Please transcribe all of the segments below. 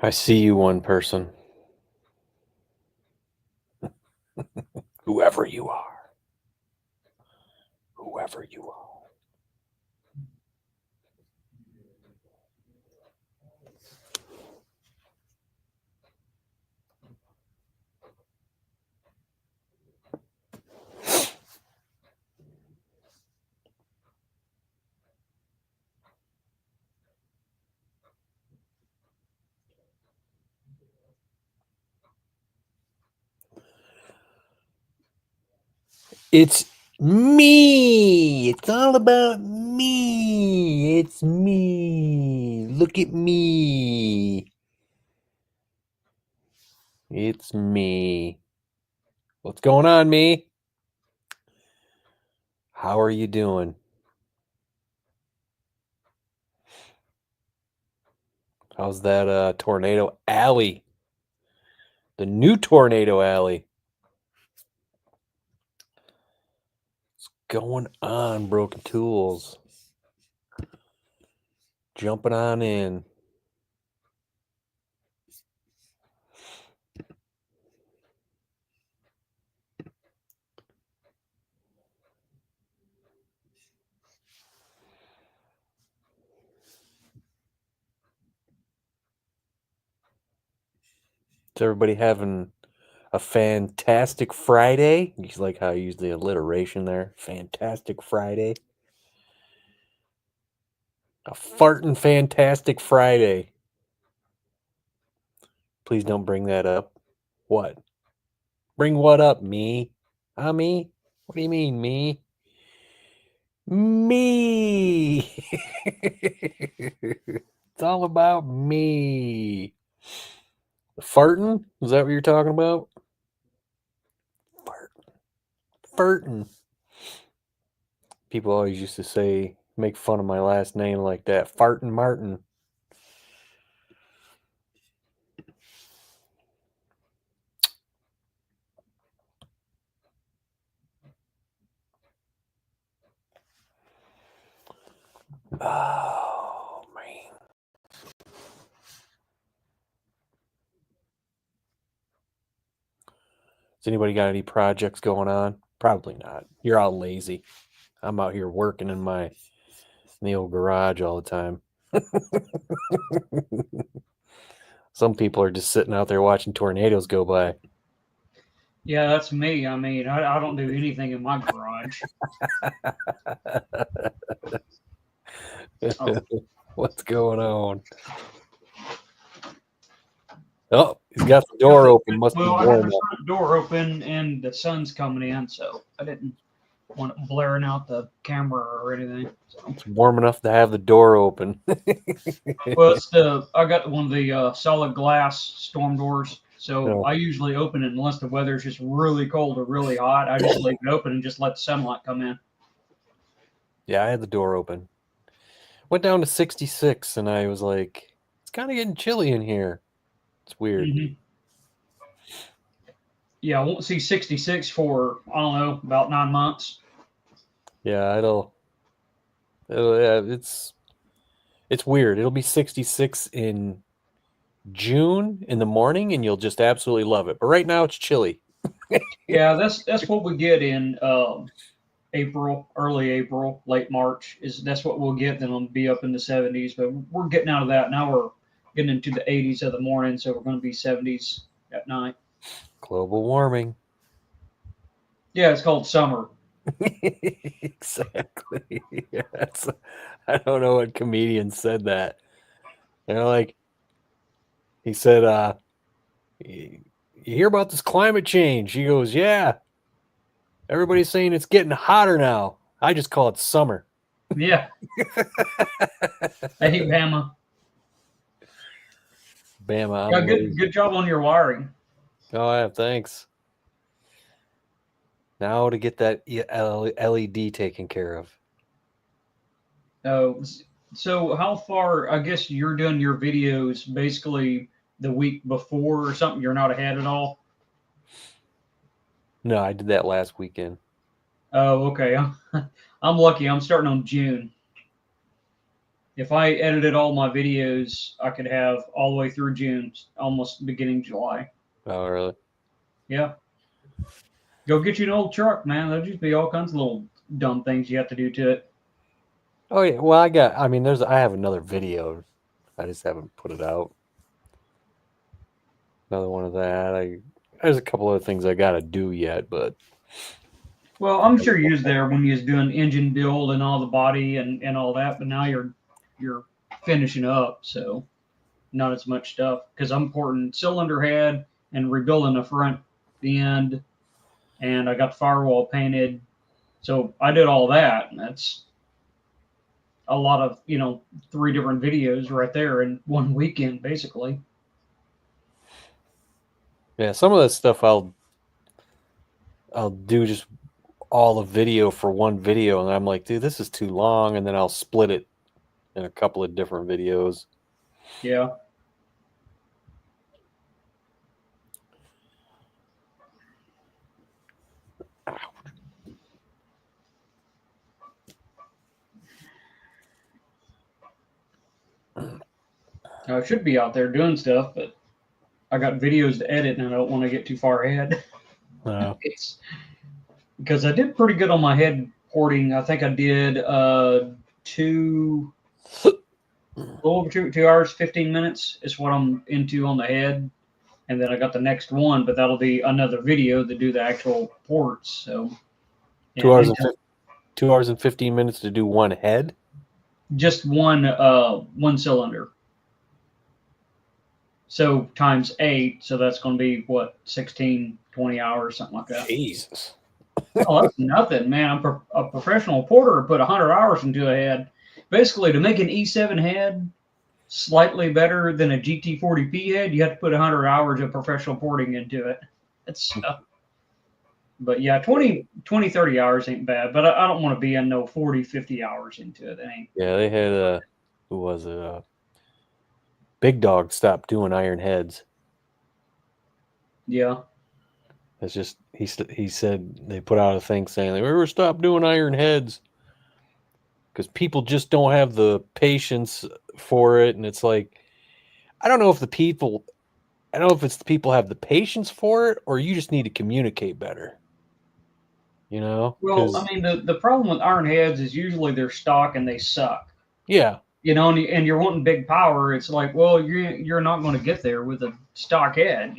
I see you, one person. Whoever you are. Whoever you are. It's me. It's all about me. It's me. Look at me. It's me. What's going on, me? How are you doing? How's that Tornado Alley? The new Tornado Alley. What's going on, Broken Tools? Jumping on in. Is everybody having a fantastic Friday? You like how I use the alliteration there? Fantastic Friday. A farting fantastic Friday. Please don't bring that up. What? Bring what up, me? Me? What do you mean, me? Me! It's all about me. Farting? Is that what you're talking about? Farting. People always used to say, make fun of my last name like that. Fartin' Martin. Oh, man. Has anybody got any projects going on? Probably not. You're all lazy. I'm out here working in the old garage all the time. Some people are just sitting out there watching tornadoes go by. Yeah, that's me. I mean, I don't do anything in my garage. Oh. What's going on? Oh, he's got the door open. Must be Well, I warm had the up. front door open and the sun's coming in, so I didn't want it blaring out the camera or anything. So. It's warm enough to have the door open. Well, I got one of the solid glass storm doors, so I usually open it unless the weather's just really cold or really hot. I just leave it open and just let the sunlight come in. Yeah, I had the door open. Went down to 66, and I was like, it's kind of getting chilly in here. It's weird. Mm-hmm. Yeah, I won't see 66 for, I don't know, about 9 months. Yeah, yeah, it's weird. It'll be 66 in June in the morning, and you'll just absolutely love it. But right now, it's chilly. Yeah, that's what we get in April, early April, late March that's what we'll get. Then it'll be up in the 70s. But we're getting out of that now. We're getting into the 80s of the morning, so we're going to be 70s at night. Global warming. Yeah, it's called summer. Exactly. Yes. I don't know what comedian said that. They're like, he said, you hear about this climate change? He goes, yeah. Everybody's saying it's getting hotter now. I just call it summer. Yeah. Hey, Bama. Bama. Yeah, good job on your wiring. Oh, yeah, thanks. Now to get that LED taken care of. Oh, so how far? I guess you're doing your videos basically the week before or something. You're not ahead at all. No, I did that last weekend. Oh, okay. I'm lucky. I'm starting on June. If I edited all my videos, I could have all the way through June, almost beginning July. Oh, really? Yeah. Go get you an old truck, man. There'll just be all kinds of little dumb things you have to do to it. Oh, yeah. Well, I have another video. I just haven't put it out. Another one of that. There's a couple other things I got to do yet, but. Well, I'm sure you was there when you was doing engine build and all the body and all that, but now you're finishing up, so not as much stuff because I'm porting cylinder head and rebuilding the front end, and I got the firewall painted, so I did all that, and that's a lot of 3 different videos right there in one weekend, basically. Yeah, some of that stuff I'll do just all the video for one video, and I'm like, dude, this is too long, and then I'll split it in a couple of different videos. Yeah. I should be out there doing stuff, but I got videos to edit, and I don't want to get too far ahead. It's because I did pretty good on my head porting. I think I did a little over 2 hours 15 minutes is what I'm into on the head, and then I got the next one, but that'll be another video to do the actual ports. So 2 hours and 15 minutes to do one head. Just one cylinder. So times 8, so that's going to be what, 16, 20 hours, something like that. Jesus. Oh, that's nothing, man. A professional porter put 100 hours into a head. Basically, to make an E7 head slightly better than a GT40P head, you have to put 100 hours of professional porting into it. But yeah, 20, 30 hours ain't bad, but I don't want to be in no 40, 50 hours into it. That ain't. Yeah, they had who was it? Big Dog stopped doing iron heads. Yeah. It's just he said they put out a thing saying they were stop doing iron heads because people just don't have the patience for it, and it's like I don't know if it's the people have the patience for it or you just need to communicate better. Well, I mean, the problem with iron heads is usually they're stock and they suck. Yeah. And you're wanting big power. It's like, well, you're not going to get there with a stock head.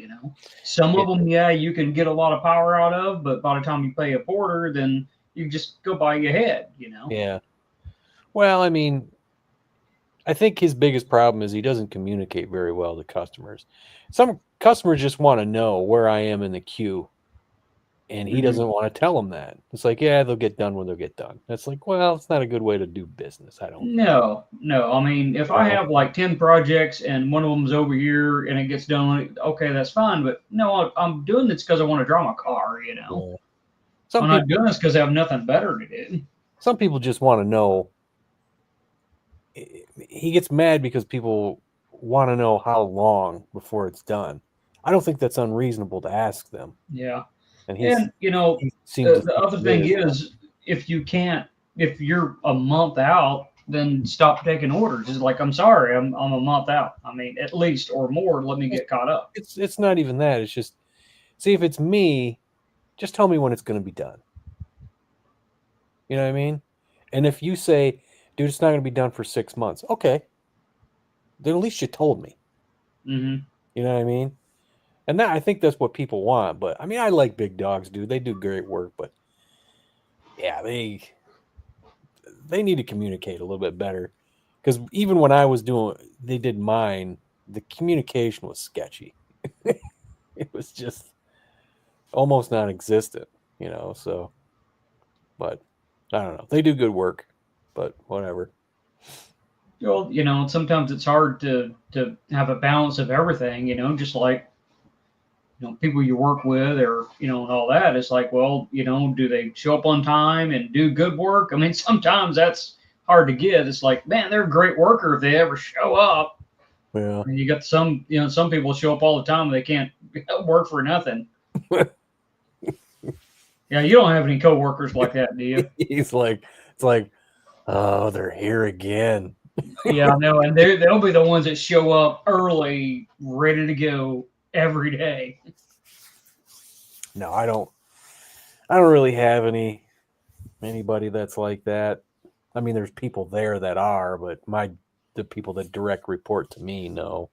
Some of them, yeah, you can get a lot of power out of, but by the time you pay a porter, then you just go buy your head. Yeah. Well, I mean, I think his biggest problem is he doesn't communicate very well to customers. Some customers just want to know where I am in the queue, and he doesn't want to tell them that. It's like, yeah, they'll get done when they'll get done. That's like, well, it's not a good way to do business. I don't. No. I mean, if I have like 10 projects and one of them's over here and it gets done, okay, that's fine. But no, I'm doing this because I want to draw my car. Yeah. I'm not doing this because I have nothing better to do. Some people just want to know. He gets mad because people want to know how long before it's done. I don't think that's unreasonable to ask them. Yeah. And the other thing is, if you're a month out, then stop taking orders. It's like, I'm sorry, I'm a month out. I mean, at least or more, let me get caught up. It's not even that. It's just, see, if it's me, just tell me when it's going to be done. You know what I mean? And if you say, dude, it's not going to be done for 6 months, okay, then at least you told me. Mm-hmm. You know what I mean? And that, I think that's what people want. But I mean, I like big dogs, dude. They do great work. But yeah, they need to communicate a little bit better. Because even when I was doing, they did mine, the communication was sketchy. It was just almost non-existent, so, but I don't know. They do good work, but whatever. Well, sometimes it's hard to have a balance of everything. Just like people you work with, or and all that. It's like, well, do they show up on time and do good work? I mean, sometimes that's hard to get. It's like, man, they're a great worker if they ever show up. Yeah. And you got some people show up all the time and they can't work for nothing. Yeah, you don't have any coworkers like that, do you? It's like, oh, they're here again. Yeah, no, and they'll be the ones that show up early, ready to go every day. No, I don't really have anybody that's like that. I mean, there's people there that are, but the people that direct report to me, no.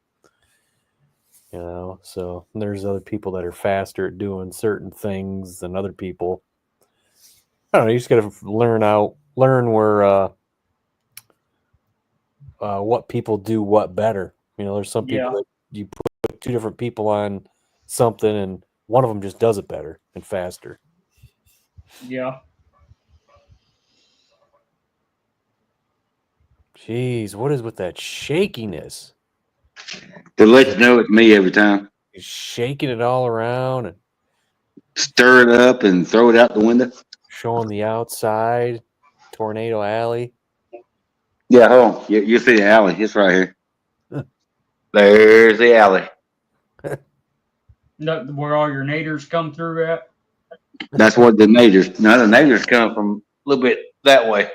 So there's other people that are faster at doing certain things than other people. I don't know. You just got to learn where what people do what better. There's some people that you put two different people on something, and one of them just does it better and faster. Yeah. Jeez, what is with that shakiness? To let you know it's me every time. He's shaking it all around and Stir it up and throw it out the window. showing the outside, Tornado Alley. Yeah, hold on. You see the alley. It's right here. There's the alley. Where all your naders come through at? That's what the natives. No, the natives come from a little bit that way.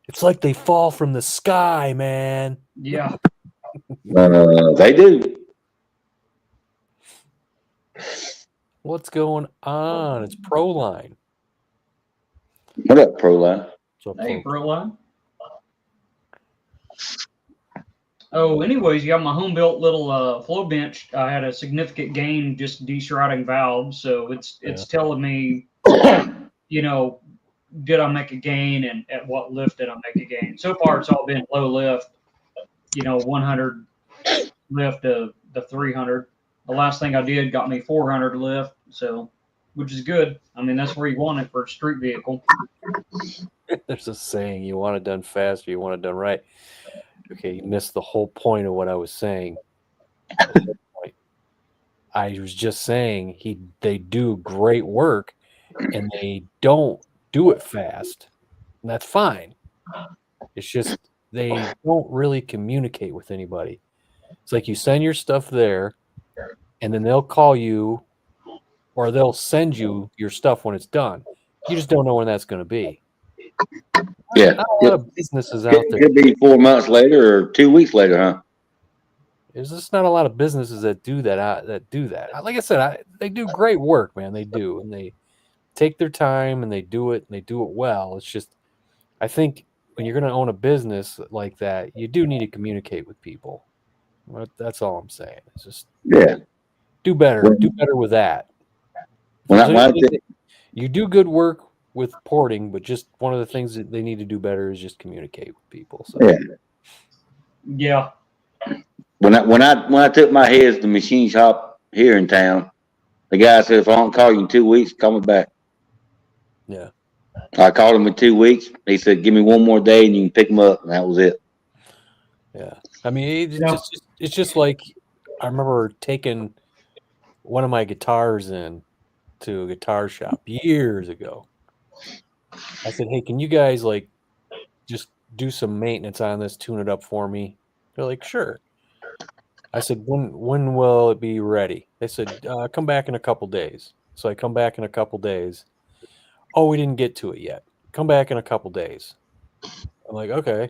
It's like they fall from the sky, man. Yeah. They do. What's going on? It's Proline. What up, Proline? Hey, Proline. Oh, anyways, you got my home built little flow bench. I had a significant gain just deshrouding valves, so it's telling me, did I make a gain and at what lift did I make a gain? So far, it's all been low lift, 100 lift to the 300. The last thing I did got me 400 lift, so which is good. I mean, that's where you want it for a street vehicle. There's a saying: you want it done fast, or you want it done right. Okay, you missed the whole point of what I was saying. I was just saying they do great work, and they don't do it fast, and that's fine. It's just they don't really communicate with anybody. It's like you send your stuff there, and then they'll call you, or they'll send you your stuff when it's done. You just don't know when that's going to be. Yeah. Not a lot of businesses out there. Could be 4 months later or 2 weeks later, huh? There's just not a lot of businesses that do that. Like I said, they do great work, man. They do, and they take their time and they do it, and they do it well. It's just, I think when you're going to own a business like that, you do need to communicate with people. That's all I'm saying. It's just do better. Do better with that. You do good work with porting, but just one of the things that they need to do better is just communicate with people. So. Yeah. When I took my heads to the machine shop here in town, the guy said, if I don't call you in 2 weeks, call me back. Yeah. I called him in 2 weeks. He said, give me one more day and you can pick them up. And that was it. Yeah. I mean, it's just like, I remember taking one of my guitars in to a guitar shop years ago. I said, hey, can you guys just do some maintenance on this, tune it up for me? They're like, sure. I said, when will it be ready? They said, come back in a couple days. So I come back in a couple days. Oh, we didn't get to it yet. Come back in a couple days. I'm like, okay.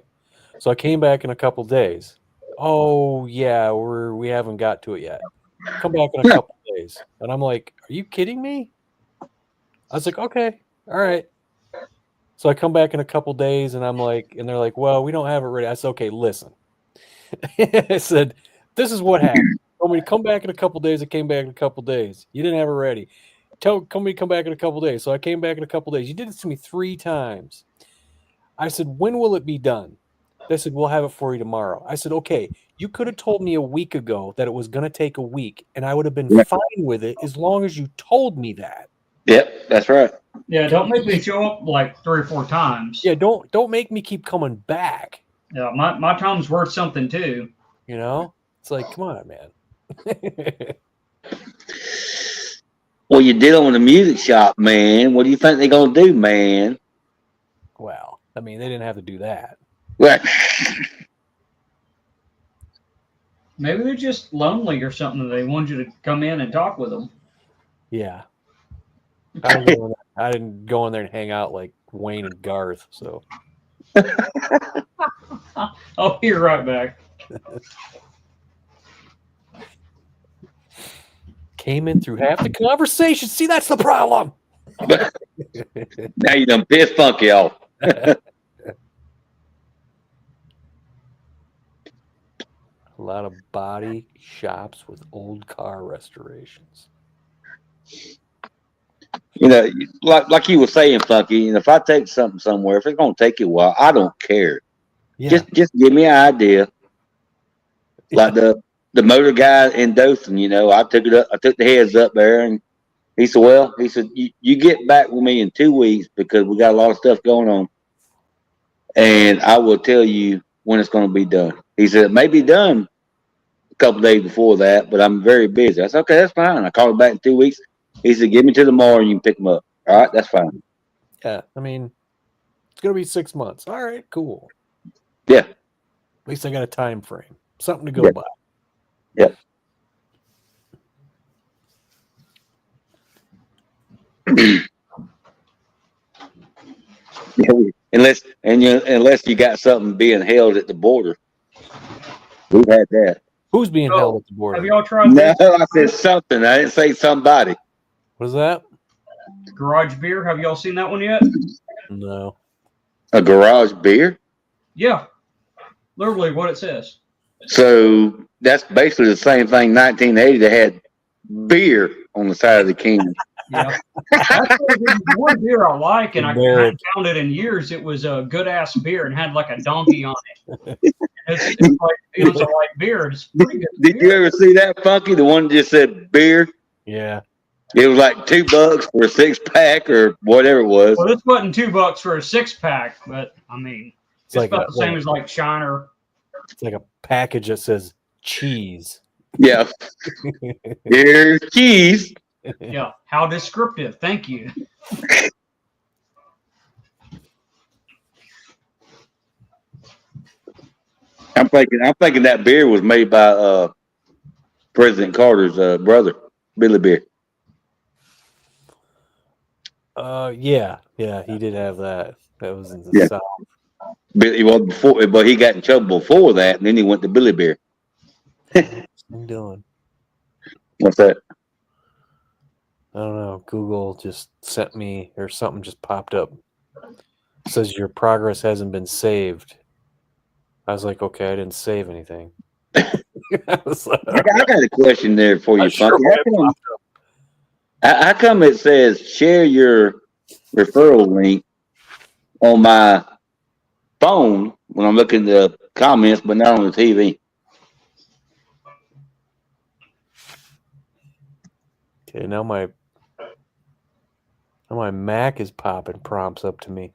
So I came back in a couple days. Oh yeah, we haven't got to it yet. Come back in a couple days. And I'm like, are you kidding me? I was like, okay. all right. So I come back in a couple days and I'm like, and they're like, well, we don't have it ready. I said, okay, listen. I said, this is what happened. Told me to come back in a couple days. I came back in a couple days. You didn't have it ready. Told me to come back in a couple days. So I came back in a couple days. You did this to me 3 times. I said, when will it be done? They said, we'll have it for you tomorrow. I said, okay, you could have told me a week ago that it was going to take a week, and I would have been fine with it as long as you told me that. Yep, that's right. Yeah, don't make me show up like 3 or 4 times. Yeah, don't make me keep coming back. Yeah, my time's worth something too. You know? It's like, come on, man. Well, you're dealing with a music shop, man. What do you think they're gonna do, man? Well, I mean, they didn't have to do that. Well, Maybe they're just lonely or something. They want you to come in and talk with them. Yeah. I didn't go in there and hang out like Wayne and Garth, so. I'll be right back. Came in through half the conversation. See, that's the problem. now you done pissed Funky off. A lot of body shops with old car restorations. You know, like you were saying, Funky, and if I take something somewhere, if it's gonna take you a while, I don't care. Yeah. Just give me an idea. Like the motor guy in Dothan, you know, I took the heads up there, and he said, you get back with me in 2 weeks because we got a lot of stuff going on, and I will tell you when it's going to be done. He said it may be done a couple days before that, but I'm very busy. I said, okay, that's fine. I called him back in 2 weeks. He said, give me till tomorrow and you can pick them up. All right, that's fine. Yeah, I mean, it's going to be 6 months. All right, cool. Yeah. At least I got a time frame. Something to go by. Yep. Unless you got something being held at the border. We've had that. Who's being held at the border? Have y'all tried No, this? I said something. I didn't say somebody. What is that? Garage beer? Have y'all seen that one yet? No. A garage beer? Yeah. Literally what it says. So that's basically the same thing. 1980, they had beer on the side of the can. Yeah. Actually, there's one beer I like, and I Barrett. hadn't found it in years. It was a good ass beer and had like a donkey on it. It was a light beer. It's pretty good. Did you ever see that, Funky? The one that just said beer? Yeah. It was like $2 for a 6-pack or whatever it was. Well, this wasn't $2 for a 6-pack, but I mean, it's like about the same as like Shiner. It's like a package that says cheese. Yeah. Here's cheese. Yeah. How descriptive. Thank you. I'm thinking that beer was made by President Carter's brother, Billy Beer. Yeah, he did have that. That was in the South. Billy was before, but he got in trouble before that, and then he went to Billy Beer. What's he doing? What's that? I don't know. Google just sent me, or something just popped up. It says your progress hasn't been saved. I was like, okay, I didn't save anything. I was like, I got a question there for you, I sure Funky. hope How come it says share your referral link on my phone when I'm looking at the comments, but not on the TV? Okay, now my Mac is popping prompts up to me.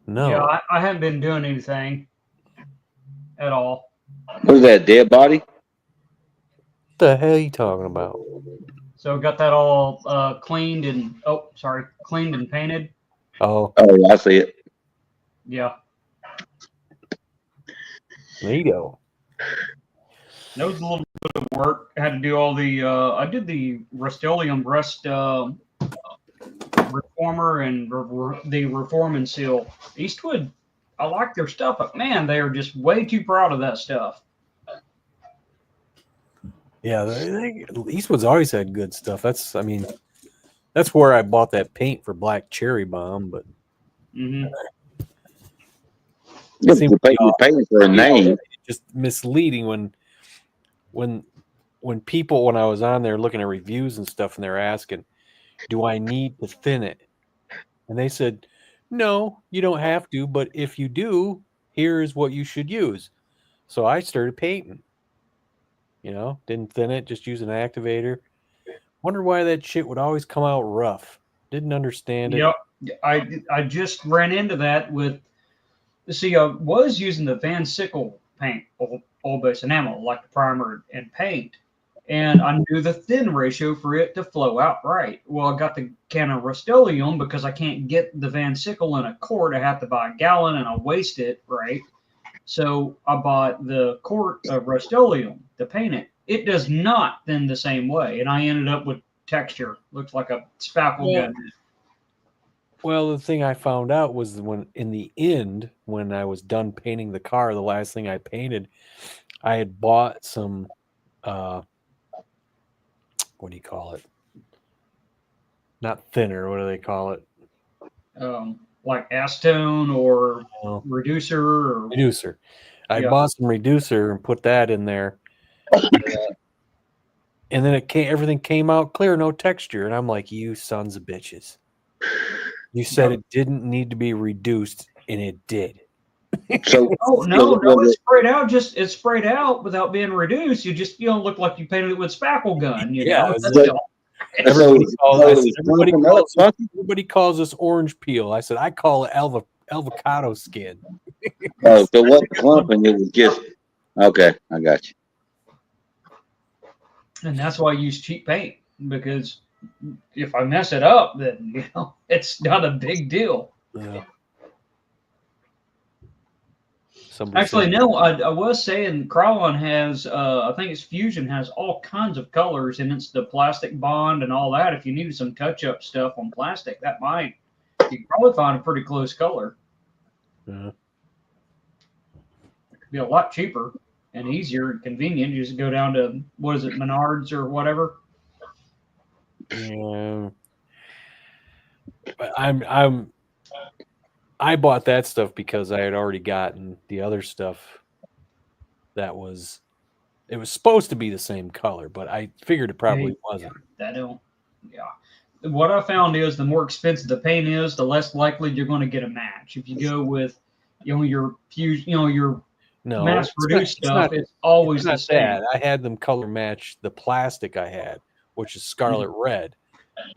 No. Yeah, I haven't been doing anything at all. What is that, dead body? What the hell are you talking about? So got that all cleaned and painted. Oh, Oh, I see it. Yeah. neato. That was a little bit of work. I had to do all the I did the Rust-Oleum Rust Reformer and the Reform and Seal. Eastwood, I like their stuff, but man, they are just way too proud of that stuff. Yeah, Eastwood's always had good stuff. That's That's where I bought that paint for Black Cherry Bomb, but Hmm. Seems You're paying for a name. just misleading when people, when I was on there looking at reviews and stuff, and they're asking, do I need to thin it? And they said, no, you don't have to, but if you do, here's what you should use. So I started painting. Didn't thin it, just use an activator. Wonder why that shit would always come out rough. Didn't understand it. Yep. I just ran into that with. See, I was using the Van Sickle paint, oil base enamel, like the primer and paint, and I knew the thin ratio for it to flow out right. Well, I got the can of Rust-Oleum because I can't get the Van Sickle in a quart. I have to buy a gallon, and I waste it, right? So I bought the quart of Rust-Oleum to paint it. It does not thin the same way, and I ended up with texture. Looks like a spackle gun. Well, the thing I found out was when in the end, when I was done painting the car, the last thing I painted, I had bought some, what do you call it? Not thinner. What do they call it? Like acetone or Oh, reducer or reducer. I Yeah. bought some reducer and put that in there. And then everything came out clear, no texture. And I'm like, you sons of bitches. You said it didn't need to be reduced, and it did. So Oh no, it's sprayed out. It's sprayed out without being reduced. You don't look like you painted it with spackle gun. Yeah, That's all. Everybody calls this orange peel. I said I call it avocado skin. so what clumping? It was just okay. I got you. And that's why I use cheap paint, because if I mess it up, then it's not a big deal. Yeah. Actually, no, I was saying Krylon has, I think it's Fusion has all kinds of colors, and it's the plastic bond and all that. If you needed some touch-up stuff on plastic, you could probably find a pretty close color. Yeah. It could be a lot cheaper and easier and convenient. You just go down to, what is it, Menards or whatever. Yeah. But I bought that stuff because I had already gotten the other stuff it was supposed to be the same color, but I figured it probably wasn't. What I found is the more expensive the paint is, the less likely you're going to get a match. If you go with, your Fusion, your mass produced stuff, it's always the same. That. I had them color match the plastic I had, which is scarlet red.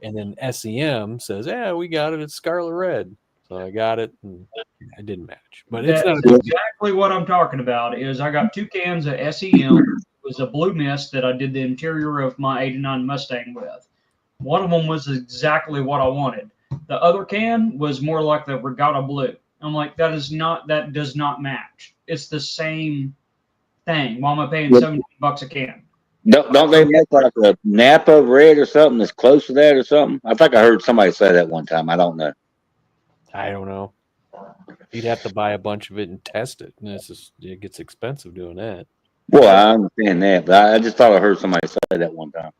And then SEM says, yeah, we got it. It's scarlet red. So I got it, and it didn't match. But it's not exactly what I'm talking about. Is I got 2 cans of SEM. It was a blue mist that I did the interior of my '89 Mustang with. One of them was exactly what I wanted. The other can was more like the Regatta blue. I'm like, that does not match. It's the same thing. Why am I paying $17 a can? Don't they make like a Napa red or something that's close to that or something? I think I heard somebody say that one time. I don't know. I don't know. You'd have to buy a bunch of it and test it, and it gets expensive doing that. Well, I understand that, but I just thought I heard somebody say that one time.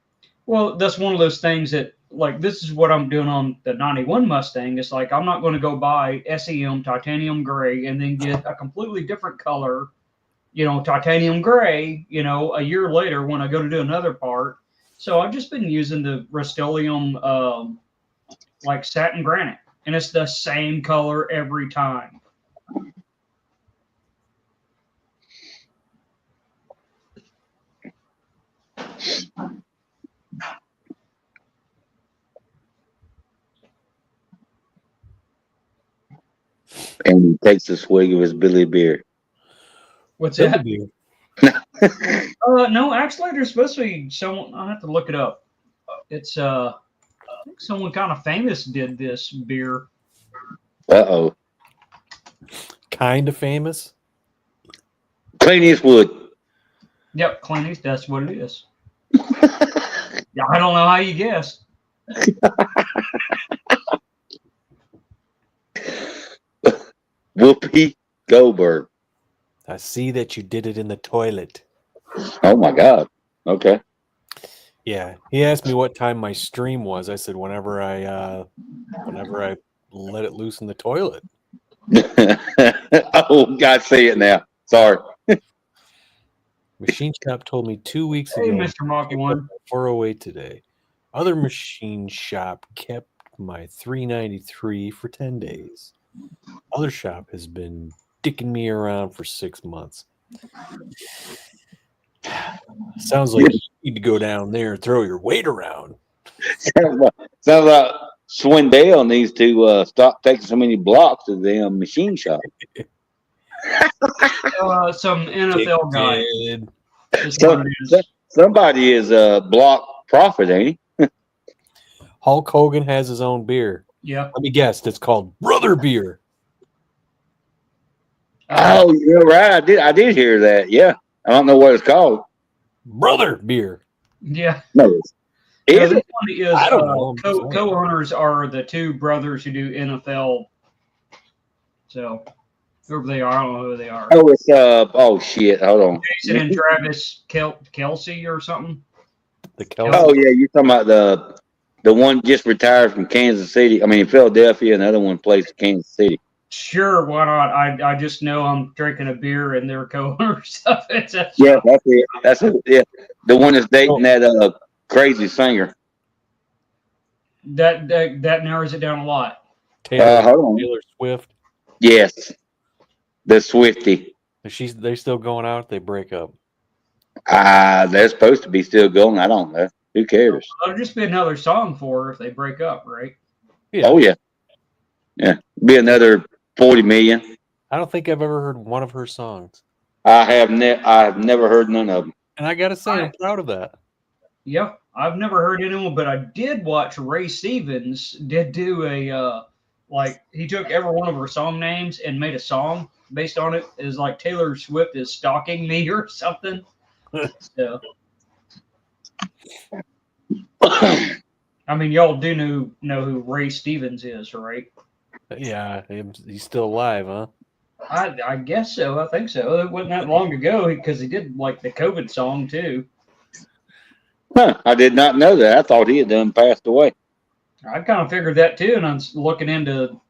Well, that's one of those things that, like, this is what I'm doing on the '91 Mustang. It's like I'm not going to go buy SEM titanium gray and then get a completely different color, titanium gray, a year later when I go to do another part. So I've just been using the Rust-Oleum, like satin granite, and it's the same color every time. And he takes a swig of his Billy beer. What's that? No, actually, there's supposed to be someone. I'll have to look it up. It's I think someone kind of famous did this beer. Uh-oh. Kind of famous? Clint Eastwood. Yep, Clint Eastwood. That's what it is. Yeah, I don't know how you guessed. Whoopi Goldberg. I see that you did it in the toilet. Oh my God. Okay. Yeah, he asked me what time my stream was. I said whenever I let it loose in the toilet. Oh, God, see it now. Sorry. Machine Shop told me 2 weeks Hey, ago. Mr. Mach pick up 1. my 408 today. Other machine shop kept my 393 for 10 days. Other shop has been dicking me around for 6 months. Sounds like you need to go down there and throw your weight around. Sounds like Swindell needs to stop taking so many blocks of them machine shop. Some NFL guy Dickhead. is what it is. Somebody is a block profit, ain't he? Hulk Hogan has his own beer. Yeah. Let me guess, it's called Brother Beer. Oh, you're right. I did hear that. Yeah. I don't know what it's called. Brother Beer. Yeah. No. No, Is this it? one is I don't know. I'm just saying. co-owners are the two brothers who do NFL. So whoever they are, I don't know who they are. Oh, it's oh shit. Hold on. Jason and Travis Kelsey or something. The Kelsey. Oh yeah, you're talking about the one just retired from Kansas City. I mean Philadelphia, and the other one plays for Kansas City. Sure, why not? I just know I'm drinking a beer and they're co-owners of it. Yeah, that's it. That's it. Yeah, the one that's dating that crazy singer. That narrows it down a lot. Hold on. Taylor Swift. Yes, the Swifty. They still going out? They break up. They're supposed to be still going. I don't know. Who cares? That'll just be another song for her if they break up, right? Yeah. Oh yeah, yeah. Be another 40 million. I don't think I've ever heard one of her songs. I have never heard none of them. And I gotta say, I'm proud of that. Yep, I've never heard anyone, but I did watch Ray Stevens did do a like he took every one of her song names and made a song based on it. Is like Taylor Swift is stalking me or something. So, I mean, y'all do know who Ray Stevens is, right? Yeah, he's still alive, huh? I guess so. I think so. It wasn't that long ago because he did like the COVID song too. Huh, I did not know that. I thought he had done passed away. I kind of figured that too, and I'm looking into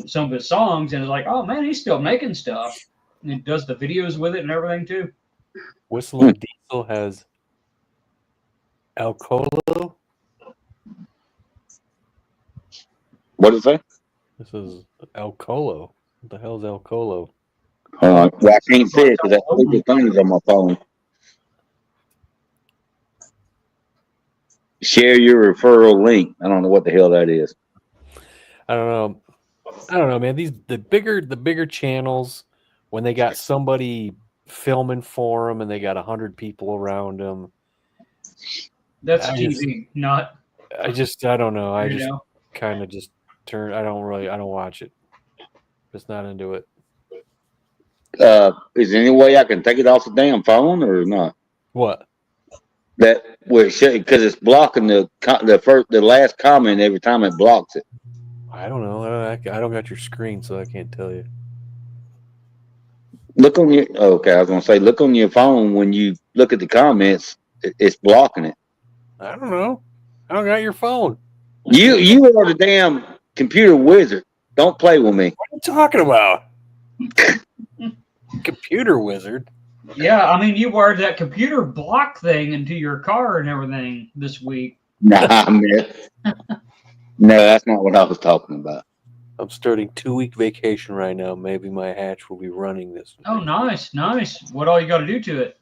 some of his songs, and it's like, oh man, he's still making stuff. And he does the videos with it and everything too. Whistler Diesel has El Colo. What did it say? This is El Colo. What the hell is El Colo? Well, I can't see it because I put the things on my phone. Share your referral link. I don't know what the hell that is. I don't know, man. The bigger channels, when they got somebody filming for them and they got 100 people around them. That's TV, not. I don't know. I just know. kind of just turn. I don't watch it. Just not into it. Is there any way I can take it off the damn phone or not? What? That because it's blocking the last comment every time it blocks it. I don't know. I don't got your screen, so I can't tell you. Look on your okay. I was gonna say look on your phone when you look at the comments. It's blocking it. I don't know. I don't got your phone. You are the damn computer wizard. Don't play with me. What are you talking about? Computer wizard. Yeah, I mean, you wired that computer block thing into your car and everything this week. Nah, man. No, that's not what I was talking about. I'm starting 2-week vacation right now. Maybe my hatch will be running this week. Oh, nice. What all you got to do to it?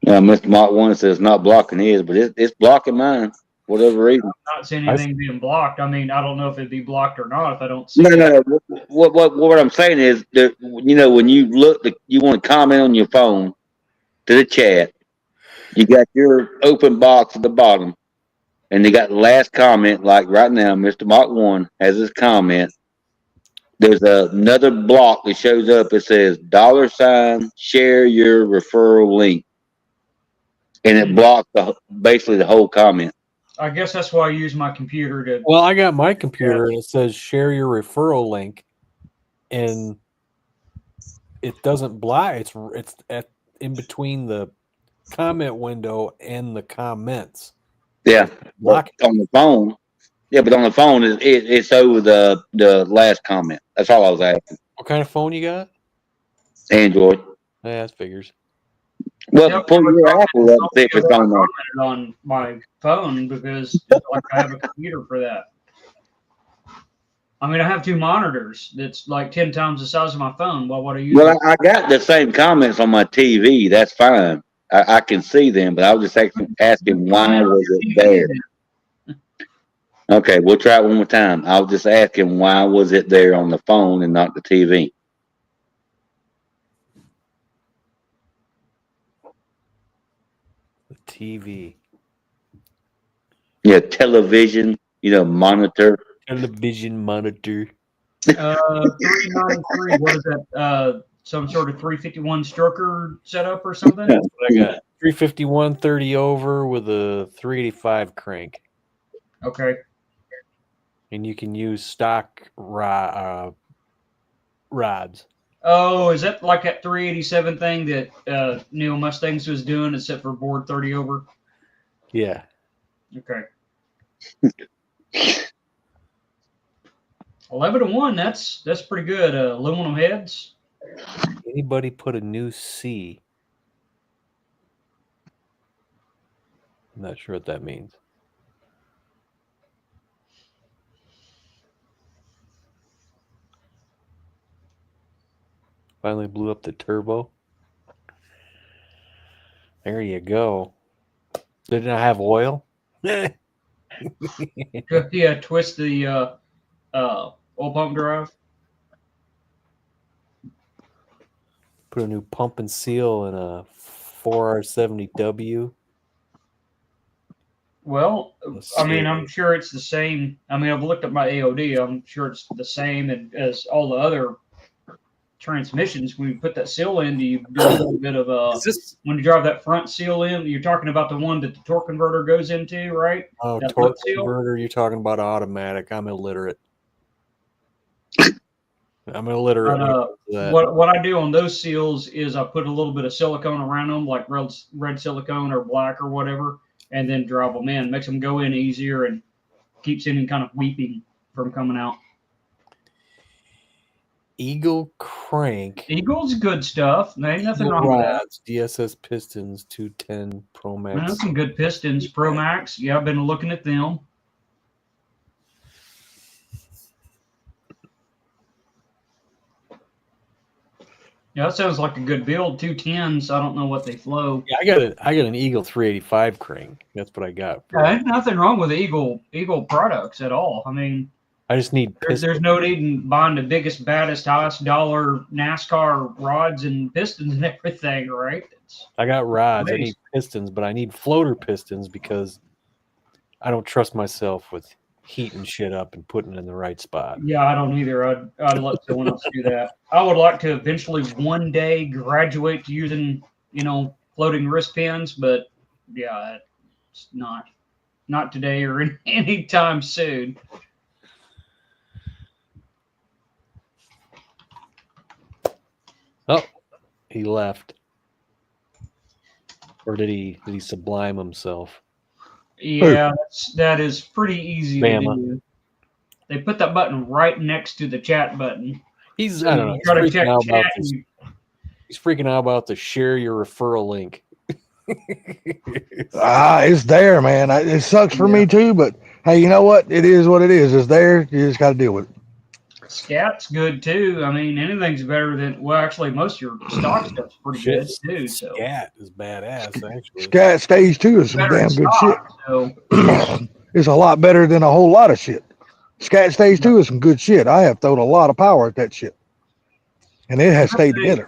Mr. Mach 1 says not blocking his, but it's blocking mine. Whatever reason. I'm not seeing anything being blocked. I mean, I don't know if it'd be blocked or not if I don't see No. What I'm saying is that when you look, you want to comment on your phone to the chat. You got your open box at the bottom, and they got the last comment. Like right now, Mr. Mach 1 has his comment. There's another block that shows up. It says $ share your referral link, and it blocks basically the whole comment. I guess that's why I use my computer to. Well, I got my computer and it says share your referral link, and it doesn't block. It's in between the comment window and the comments. Yeah, Lock but on the phone. Yeah, but on the phone, it's over the last comment. That's all I was asking. What kind of phone you got? Android. Yeah, that figures. Well, Yep, pull your Apple up I'll if it's on there. comment on my phone because it's like I have a computer for that. I mean, I have 2 monitors that's like 10 times the size of my phone. Well, what I use? Well, I got the same comments on my TV. That's fine. I can see them, but I was just asking why was it there? Okay, we'll try it one more time. I was just asking why was it there on the phone and not the TV? The TV. Yeah, television, monitor. Television monitor. 393. What is that? Some sort of 351 stroker setup or something? That's what I got. 351 30 over with a 385 crank. Okay. And you can use stock rods. Oh, is that like that 387 thing that Neil Mustangs was doing, except for board 30 over? Yeah. Okay. 11-1. That's pretty good. Aluminum heads. Anybody put a new C? I'm not sure what that means. Finally blew up the turbo. There you go. Did it not have oil? Yeah, twist the oil pump drive. Put a new pump and seal in a 4R70W. Well, I mean, I'm sure it's the same. I mean, I've looked at my AOD. I'm sure it's the same as all the other transmissions. When you put that seal in, do you do a little bit of when you drive that front seal in? You're talking about the one that the torque converter goes into, right? Oh, that torque seal? converter. You're talking about automatic. I'm illiterate. I'm illiterate. What I do on those seals is I put a little bit of silicone around them, like red silicone or black or whatever, and then drop them in. Makes them go in easier and keeps any kind of weeping from coming out. Eagle crank. Eagle's good stuff. There ain't nothing wrong with that. DSS pistons 210 Pro Max. Man, some good pistons. Pro Max. Yeah, I've been looking at them. Yeah, that sounds like a good build. 210s. I don't know what they flow. Yeah, I got an Eagle 385 crank. That's what I got. There's nothing wrong with Eagle products at all. I mean, I just need there's no need in buying the biggest, baddest, highest dollar NASCAR rods and pistons and everything, right? I got rods. I need pistons, but I need floater pistons because I don't trust myself with heating shit up and putting it in the right spot. Yeah, I don't either. I'd let someone else do that. I would like to eventually one day graduate to using, floating wrist pins, but yeah, it's not today or any time soon. Oh, he left. Or did he sublime himself? Yeah, that is pretty easy to do. They put that button right next to the chat button. He's freaking out about the share your referral link. It's there, man. It sucks for me too, but hey, you know what? It is what it is. It's there. You just got to deal with it. Scat's good too. I mean, anything's better than actually most of your stock stuff's pretty good too. So Scat is badass actually. Scat Stage 2 is some damn good shit. So. It's a lot better than a whole lot of shit. Scat Stage 2 is some good shit. I have thrown a lot of power at that shit. And it has stayed together.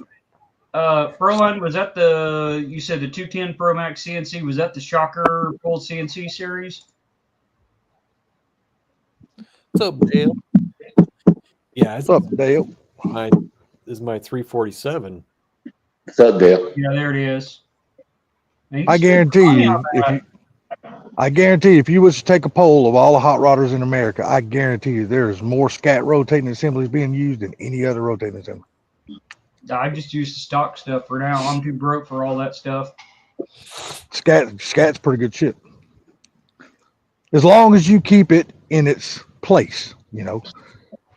Proline, was that you said the 210 Pro Max CNC, was that the Shocker full CNC series? What's up, Dale? Yeah, what's up, Dale? This is my 347. What's up, Dale? Yeah, there it is. I guarantee you, if you was to take a poll of all the hot rodders in America, I guarantee you there's more Scat rotating assemblies being used than any other rotating assembly. I just use the stock stuff for now. I'm too broke for all that stuff. Scat's pretty good shit. As long as you keep it in its place, you know.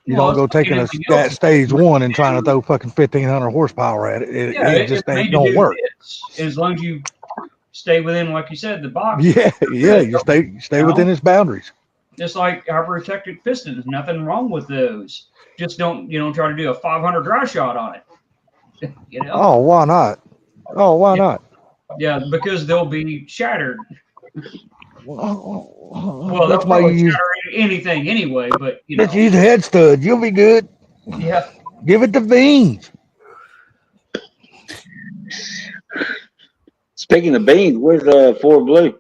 You Well, don't go it's like taking a anything Scat else. stage 1 and trying to throw fucking 1,500 horsepower at it. It just it's made ain't to gonna do work. this. As long as you stay within, like you said, the box. Yeah, you stay within its boundaries. Just like our protected pistons, nothing wrong with those. Just don't try to do a 500 dry shot on it. Oh, why not? Oh, why not? Yeah, because they'll be shattered. Well, That's they'll why you probably use. shatter anything anyway. But Let's use head studs. You'll be good. yeah. Give it to Beans. Speaking of beans, where's Ford Blue?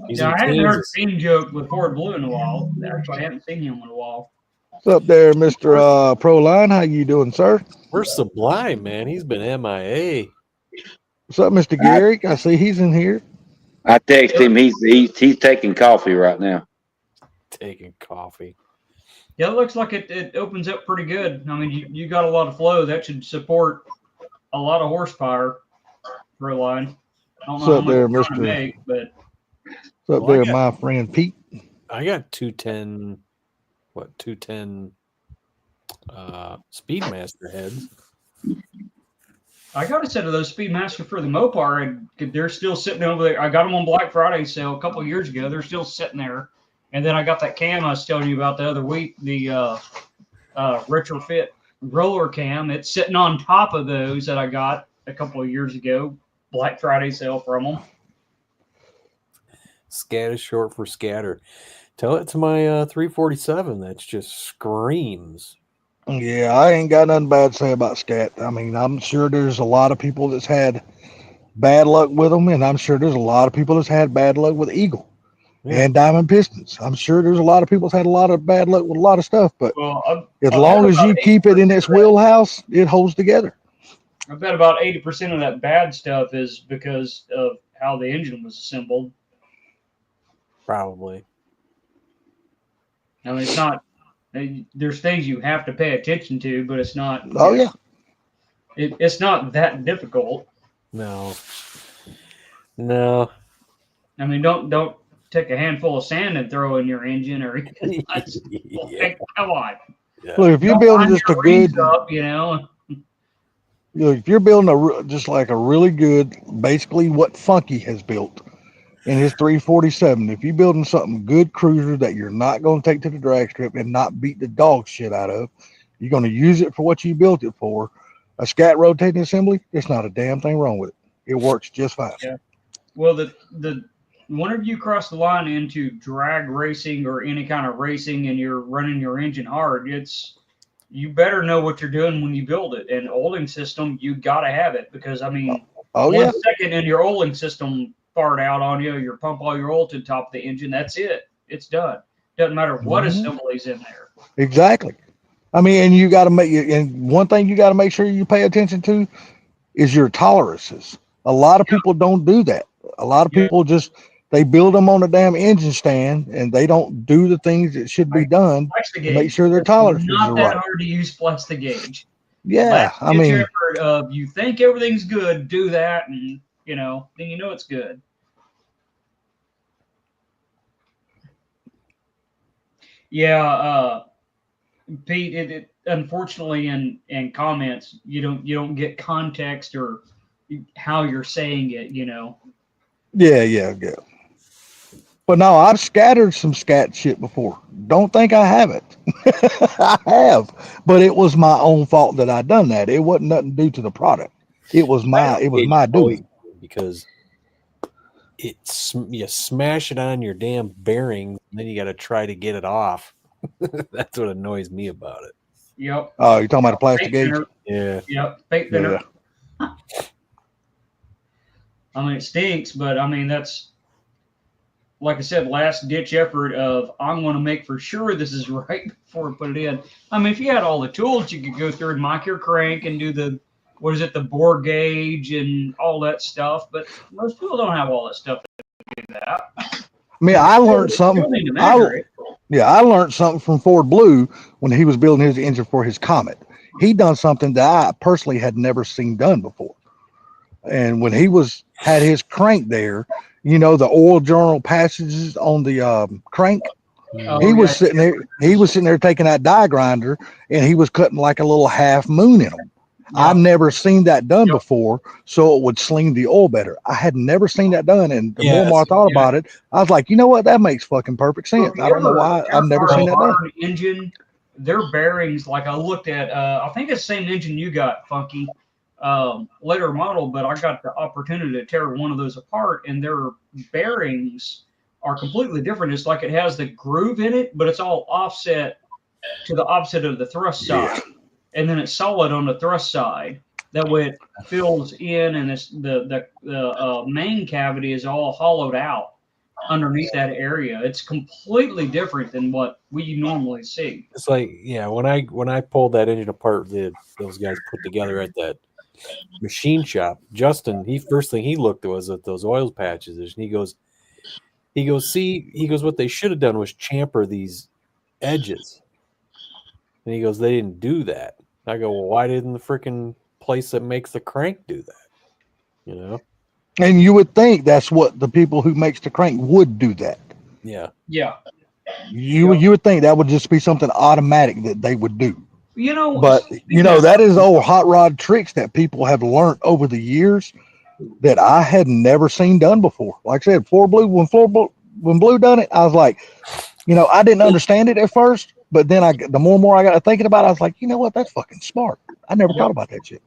He's Yeah, in I hadn't heard Kansas. a scene joke with Ford Blue in a while. Actually, I haven't seen him in a while. What's up there, Mr. Proline? How you doing, sir? We're Sublime, man. He's been MIA. What's up, Mr. Gary? I see he's in here. I text him. He's taking coffee right now. Taking coffee. Yeah, it looks like it opens up pretty good. I mean, you got a lot of flow. That should support a lot of horsepower for a line. I don't know What's up how there, much it's trying to Mr. make, but What's up there, my friend Pete? I got 210. What 210? Speedmaster heads. I got a set of those Speedmaster for the Mopar, and they're still sitting over there. I got them on Black Friday sale a couple of years ago. They're still sitting there. And then I got that cam I was telling you about the other week, the retrofit roller cam. It's sitting on top of those that I got a couple of years ago. Black Friday sale from them. Scat is short for scatter. Tell it to my 347. That's just screams. Yeah, I ain't got nothing bad to say about Scat. I mean, I'm sure there's a lot of people that's had bad luck with them, and I'm sure there's a lot of people that's had bad luck with Eagle and Diamond Pistons. I'm sure there's a lot of people that's had a lot of bad luck with a lot of stuff, but as long as you keep it in its wheelhouse, it holds together. I bet about 80% of that bad stuff is because of how the engine was assembled. Probably. I mean, it's not. There's things you have to pay attention to, but it's not. Oh yeah, it's not that difficult. No. I mean, don't take a handful of sand and throw in your engine or anything. Come on. Yeah. Look, if you're Don't building line just a your rings good, up, if you're building just like a really good, basically what Funky has built in his 347, if you're building something good cruiser that you're not going to take to the drag strip and not beat the dog shit out of, you're going to use it for what you built it for. A Scat rotating assembly, there's not a damn thing wrong with it. It works just fine. Yeah. Well, the whenever you cross the line into drag racing or any kind of racing and you're running your engine hard, you better know what you're doing when you build it. And oiling system, you got to have it because, I mean, one second and your oiling system fart out on you, you pump all your oil to the top of the engine, that's it. It's done. Doesn't matter what assembly's in there. Exactly. I mean, and you got to and one thing you got to make sure you pay attention to is your tolerances. A lot of people don't do that. A lot of people they build them on a damn engine stand and they don't do the things that should be done to make sure their tolerances not are that right. hard to use plastic gauge. Yeah, I mean, effort of you think everything's good, do that, and then you know it's good. Yeah, Pete. It unfortunately in comments you don't get context or how you're saying it. Yeah. But no, I've scattered some Scat shit before. Don't think I haven't. I have, but it was my own fault that I done that. It wasn't nothing due to the product. It was my doing. Because you smash it on your damn bearing, and then you got to try to get it off. That's what annoys me about it. Yep. Oh, you're talking about the plastic gauge? Yeah. Yep. Fake thinner. Yeah. I mean, it stinks, but I mean, that's, like I said, last ditch effort of I'm going to make for sure this is right before I put it in. I mean, if you had all the tools, you could go through and mic your crank and do the bore gauge and all that stuff. But most people don't have all that stuff to do that. I mean, I learned something. I learned something from Ford Blue when he was building his engine for his Comet. He done something that I personally had never seen done before. And when he had his crank there, you know, the oil journal passages on the crank, Oh, he was yeah. sitting there. He was sitting there taking that die grinder, and he was cutting like a little half moon in them. Yeah. I've never seen that done Yep. before, so it would sling the oil better. I had never seen that done, and the more and more I thought yeah. about it, I was like, you know what, that makes fucking perfect sense. I don't know why I've never seen that done. Modern engine, their bearings, like I looked at, I think it's the same engine you got, Funky, later model, but I got the opportunity to tear one of those apart, and their bearings are completely different. It's like it has the groove in it, but it's all offset to the opposite of the thrust side, and then it's solid on the thrust side. That way it fills in, and it's the main cavity is all hollowed out underneath that area. It's completely different than what we normally see. It's like, yeah, when I pulled that engine apart, those guys put together at that machine shop, Justin, first thing he looked was at those oil patches, and he goes, what they should have done was chamfer these edges. And he goes, they didn't do that. I go, well, why didn't the freaking place that makes the crank do that? You know? And you would think that's what the people who makes the crank would do that. Yeah. Yeah. You would think that would just be something automatic that they would do. You know, But you know, that is old hot rod tricks that people have learned over the years that I had never seen done before. Like I said, when Blue done it, I was like, you know, I didn't understand it at first, but then the more and more I got to thinking about it, I was like, you know what, that's fucking smart. I never thought about that shit.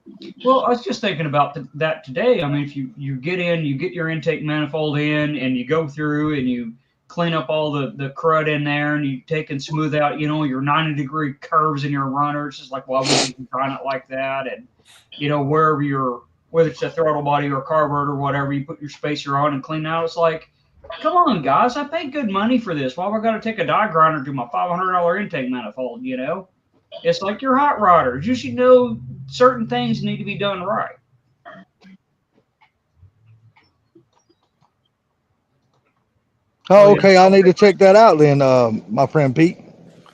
Well, I was just thinking about that today. I mean, if you get in, you get your intake manifold in, and you go through and you clean up all the crud in there, and you take and smooth out, you know, your 90-degree curves in your runner. It's just like, why would you design it like that? And, you know, whether it's a throttle body or a carburetor or whatever, you put your spacer on and clean out. It's like, come on, guys, I paid good money for this. Why have I got to take a die grinder to my $500 intake manifold, you know? It's like your hot rodders. You should know certain things need to be done right. Oh, okay. I need to check that out then, my friend Pete.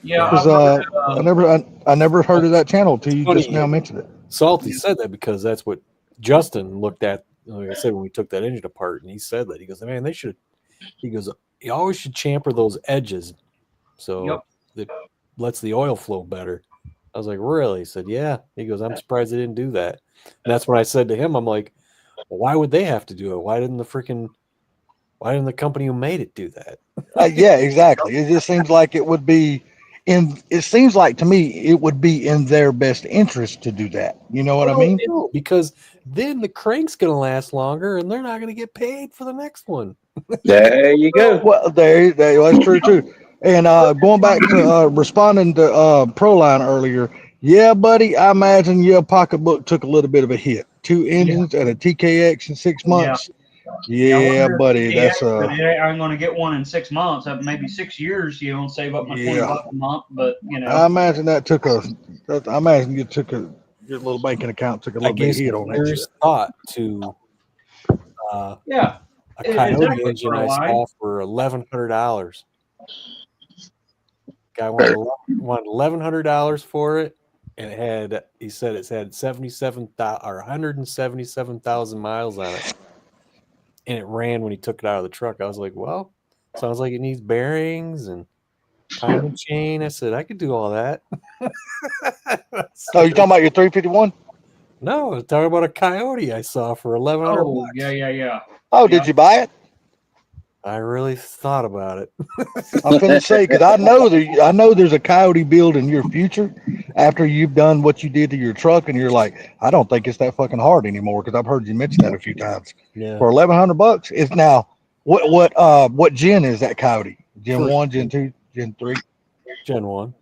Yeah, Because I never heard of that channel till you Funny. just now mentioned it. Salty said that because that's what Justin looked at. Like I said, when we took that engine apart, and he said that, he goes, man, you always should chamfer those edges so it lets the oil flow better. I was like, really? He said, yeah. He goes, I'm surprised they didn't do that. And that's when I said to him, I'm like, well, why would they have to do it? Why didn't the company who made it do that? Yeah, exactly. It just seems like it would be it seems like to me it would be in their best interest to do that. You know what I mean? No, because then the crank's going to last longer and they're not going to get paid for the next one. There you go. Well, that's true too. And going back to responding to Proline earlier, yeah, buddy, I imagine your pocketbook took a little bit of a hit. 2 engines and a TKX in 6 months. Yeah, buddy, that's I'm going to get one in 6 months, maybe 6 years. You know, save up my $20 a month. But you know, I imagine your little banking account took a little bit of hit on that. There's thought to a Coyote engine I saw for $1,100. Guy wanted $1,100 for it, and he said it's had 177,000 miles on it, and it ran when he took it out of the truck. I was like, well, sounds like it needs bearings and timing chain. I said I could do all that. Oh, you talking about your 351? No, I was talking about a Coyote I saw for $1,100. Oh, yeah. Oh, did you buy it? I really thought about it. I'm finna say, because I know there's a Coyote build in your future after you've done what you did to your truck, and you're like, I don't think it's that fucking hard anymore, because I've heard you mention that a few times. Yeah. For $1,100, it's now what gen is that Coyote? Gen 1, Gen 2, Gen 3? Gen 1.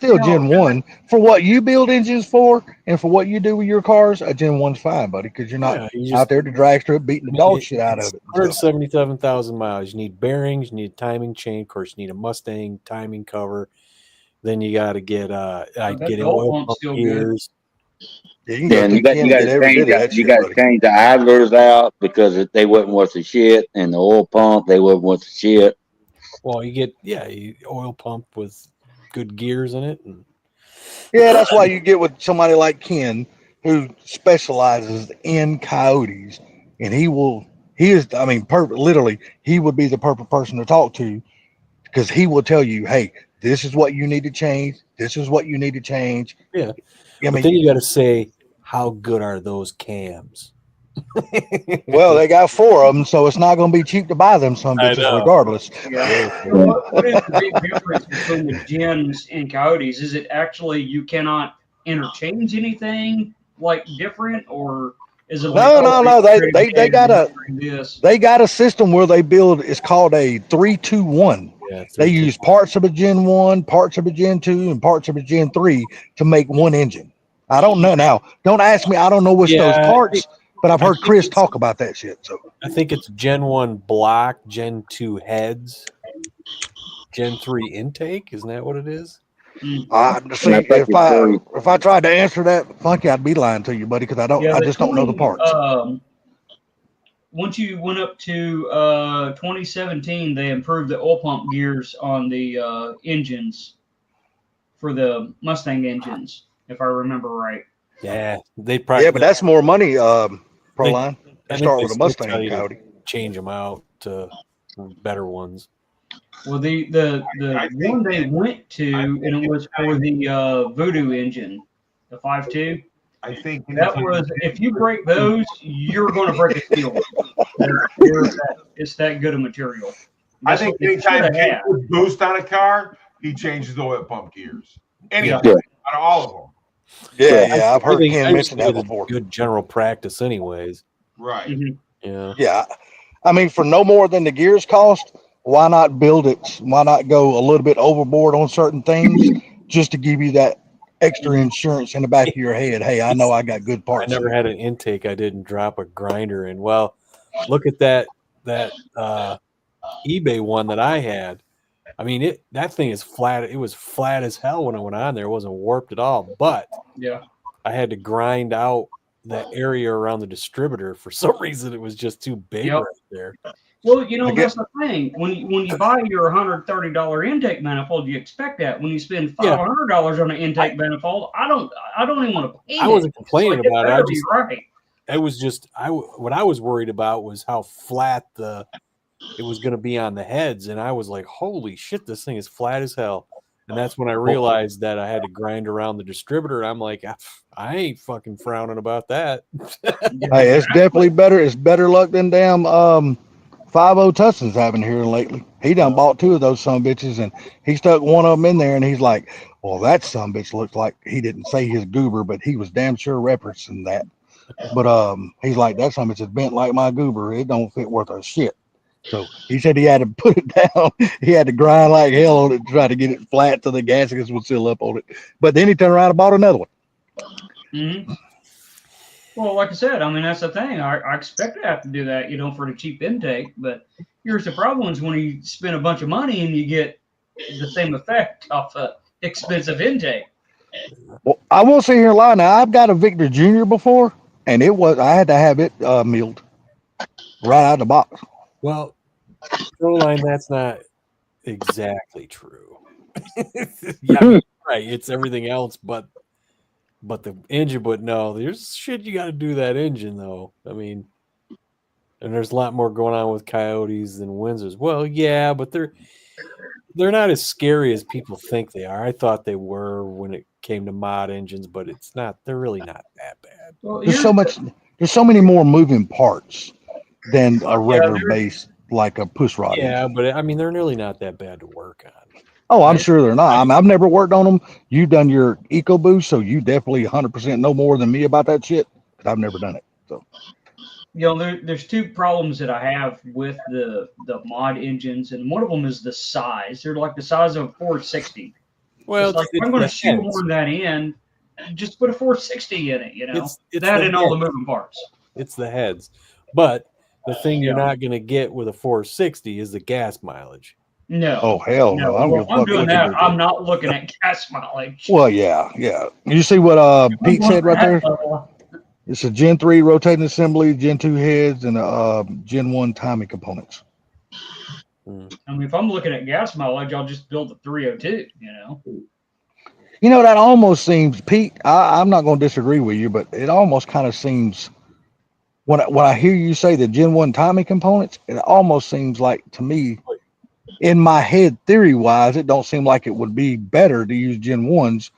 Gen 1 for what you build engines for, and for what you do with your cars. A Gen 1's fine, buddy, because you're not out there to drag strip beating the dog shit out of it. 177,000 miles. You need bearings. You need a timing chain. Of course, you need a Mustang timing cover. Then you got to get oil pump gears. Yeah, you got to change the idlers out because they wasn't worth the shit, and the oil pump they wasn't worth the shit. Well, you get oil pump with good gears in it, and yeah, that's why you get with somebody like Ken, who specializes in coyotes, and he is, I mean, literally, he would be the perfect person to talk to because he will tell you, hey, this is what you need to change. This is what you need to change. Yeah. I But then mean, you got to say, how good are those cams? well, they got 4 of them, so it's not going to be cheap to buy them some I bitches know. regardless. Yeah. So what is the big difference between the gens and coyotes? Is it actually you cannot interchange anything like different, or is it like No. this? They got a system where they build. It's called a 3-2-1. Yeah, They 3-2. use parts of a Gen 1, parts of a Gen 2, and parts of a Gen 3 to make one engine. I don't know now. Don't ask me. I don't know which those Yeah, parts, but I've I heard think Chris it's- talk about that shit. So I think it's Gen 1 block, Gen 2 heads, Gen 3 intake. Isn't that what it is? see, if I tried to answer that, Funky, I'd be lying to you, buddy, because I just don't know the parts. Once you went up to 2017, they improved the oil pump gears on the engines for the Mustang engines, if I remember right. Yeah, they probably. Yeah, but that's more money, Proline. I To think start they with a still Mustang tell you to Coyote. change them out to better ones. Well, the one they went to, and it was for the Voodoo engine, the 5.2. I think That was, if you break those, you're going to break a steel. It's that good a material. I That's think what they anytime should he have had. puts boost on a car, he changes the oil pump gears. Anything Yeah. out of all of them. Yeah, I've heard Ken mention that it's before. Good general practice, anyways. Right. Mhm. Yeah. Yeah, I mean, for no more than the gears cost, why not build it? Why not go a little bit overboard on certain things just to give you that extra insurance in the back of your head? Hey, I know I got good I parts. never had an intake I didn't drop a grinder in. Well, look at that eBay one that I had. I mean, that thing is flat. It was flat as hell when I went on there. It wasn't warped at all. But Yeah. I had to grind out that area around the distributor. For some reason, it was just too big Yep. right there. Well, I that's the thing. When you buy your $130 intake manifold, you expect that. When you spend $500 on an intake manifold, I don't even want to pay. I wasn't complaining about it. I Be just right. it was just what I was worried about was how flat it was going to be on the heads, and I was like, holy shit, this thing is flat as hell. And that's when I realized that I had to grind around the distributor. I'm like, I ain't fucking frowning about that. Hey, it's definitely better. It's better luck than damn 5.0 Tuscan's having here lately. He done bought 2 of those sumbitches, and he stuck one of them in there, and he's like, well, that sumbitch looks like, he didn't say his goober, but he was damn sure referencing that. But he's like, that sumbitch is bent like my goober. It don't fit worth a shit. So he said he had to put it down. He had to grind like hell on it to try to get it flat so the gaskets would seal up on it. But then he turned around and bought another one. Mm-hmm. Well, like I said, I mean, that's the thing. I expect to have to do that, for the cheap intake. But here's the problem: is when you spend a bunch of money and you get the same effect off a expensive intake. Well, I won't sit here and lie. Now I've got a Victor Jr. before, and I had to have it milled right out of the box. Well, Proline, that's not exactly true. Yeah, right. It's everything else, but the engine. But no, there's shit you got to do that engine though. I mean, and there's a lot more going on with Coyotes than Windsors. Well, yeah, but they're not as scary as people think they are. I thought they were when it came to mod engines, but it's not. They're really not that bad. Well, There's so many more moving parts than a regular base like a push rod. Yeah, engine. but I mean, they're really not that bad to work on. Oh, I'm sure they're not. I've never worked on them. You've done your EcoBoost, so you definitely 100% know more than me about that shit. I've never done it. So, there's 2 problems that I have with the mod engines, and one of them is the size. They're like the size of a 460. Well, it's like if I'm going to shoehorn that in, just put a 460 in it. It's that and all the moving parts. It's the heads, but the thing you're not going to get with a 460 is the gas mileage. No. Oh hell no! I'm doing that. I'm not looking at gas mileage. Well, yeah. You see what Pete said right there? It's a Gen 3 rotating assembly, Gen 2 heads, and a Gen 1 timing components. I mean, if I'm looking at gas mileage, I'll just build the 302. You know, that almost seems, Pete, I'm not going to disagree with you, but it almost kind of seems, when I hear you say the Gen 1 timing components, it almost seems like to me, in my head, theory-wise, it don't seem like it would be better to use Gen 1s.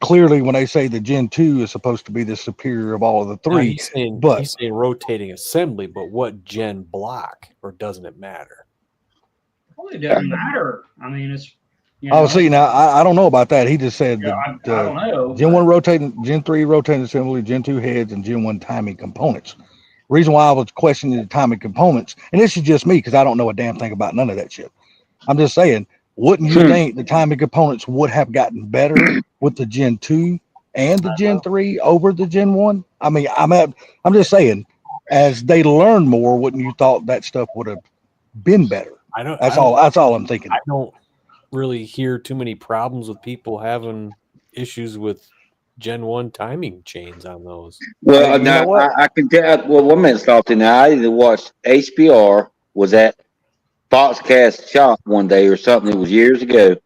Clearly, when they say the Gen 2 is supposed to be the superior of all of the Now, three, he's saying but rotating assembly, but what gen block, or doesn't it matter? Well, it doesn't matter. I mean, it's see, now I don't know about that. He just said Yeah, I don't know. Gen 1 rotating, Gen 3 rotating assembly, Gen 2 heads, and Gen 1 timing components. Reason why I was questioning the timing components, and this is just me because I don't know a damn thing about none of that shit. I'm just saying, wouldn't you think the timing components would have gotten better with the Gen 2 and the Gen 3 over the Gen 1? I mean, I'm just saying, as they learn more, wouldn't you thought that stuff would have been better? That's all I'm thinking. I don't really hear too many problems with people having issues with Gen 1 timing chains on those. Well, Hey, you know now what? I can tell. Well, 1 minute, Salty. Now I either watched HBR was at Foxcast shop one day or something. It was years ago,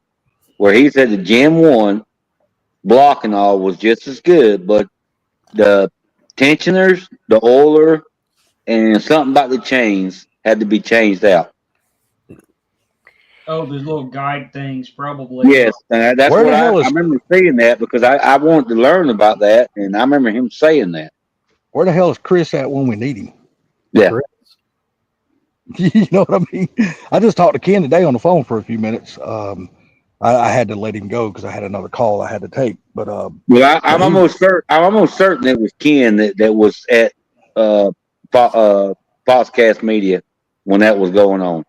where he said the Gen 1 block and all was just as good, but the tensioners, the oiler, and something about the chains had to be changed out. Oh, those little guide things, probably. Yes, and that's Where what the hell I is remember seeing that because I wanted to learn about that, and I remember him saying that. where the hell is Chris at when we need him? Yeah. Chris? You know what I mean? I just talked to Ken today on the phone for a few minutes. I had to let him go because I had another call I had to take. But Well, I'm almost certain. I'm almost certain it was Ken that was at Foxcast Media when that was going on.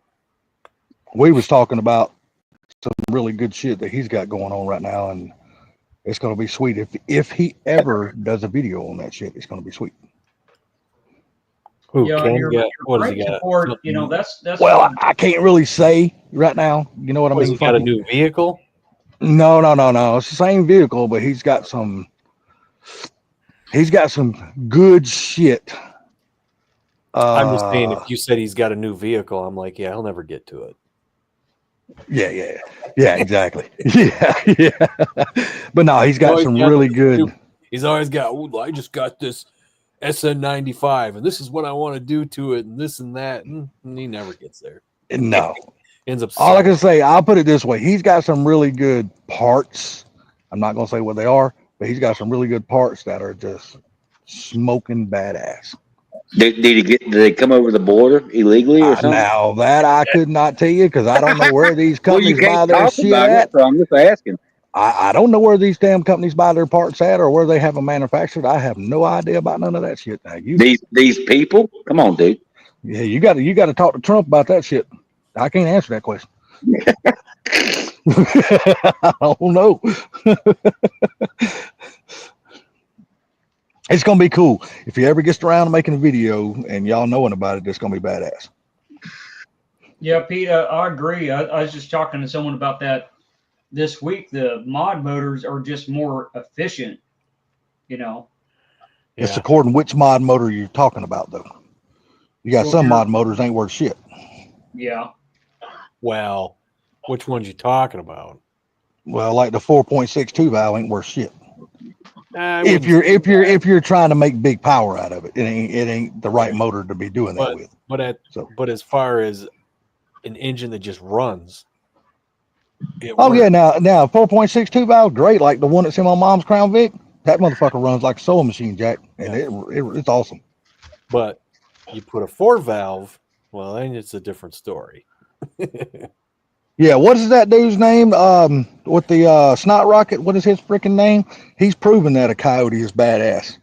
we was talking about some really good shit that he's got going on right now, and it's going to be sweet. If he ever does a video on that shit, it's going to be sweet. Who Yeah, can your get? What does he brake got? support, Something- that's Well, I can't really say right now. You know what I what, mean? he got a new vehicle? No. It's the same vehicle, but he's got some good shit. I'm just saying, if you said he's got a new vehicle, I'm like, yeah, he'll never get to it. Yeah, exactly. yeah. But no, he's got some really good. He's always got. Oh, I just got this SN95, and this is what I want to do to it, and this and that, and he never gets there. No, Ends up. all I can say, I'll put it this way: he's got some really good parts. I'm not gonna say what they are, but he's got some really good parts that are just smoking badass. Did they come over the border illegally or something? Now that I could not tell you because I don't know where these Well, you companies buy can't their talk shit about at. it, so I'm just asking. I don't know where these damn companies buy their parts at or where they have them manufactured. I have no idea about none of that shit. Now These people, come on, dude. yeah, you got to talk to Trump about that shit. I can't answer that question. I don't know. It's gonna be cool if he ever gets around to making a video and y'all knowing about it. It's gonna be badass. Yeah, Pete, I agree. I was just talking to someone about that this week. The mod motors are just more efficient, It's according which mod motor you're talking about, though. You got some mod motors ain't worth shit. Yeah. Well, which ones you talking about? Well, like the 4.62 valve ain't worth shit. I If wouldn't you're trying to make big power out of it, it ain't the right motor to be doing that with. But as far as an engine that just runs, now 4.62 valve, great, like the one that's in my mom's Crown Vic. That motherfucker runs like a sewing machine, Jack, and it's awesome. But you put a 4 valve, well, then it's a different story. Yeah, what is that dude's name? With the snot rocket, what is his freaking name? He's proven that a Coyote is badass.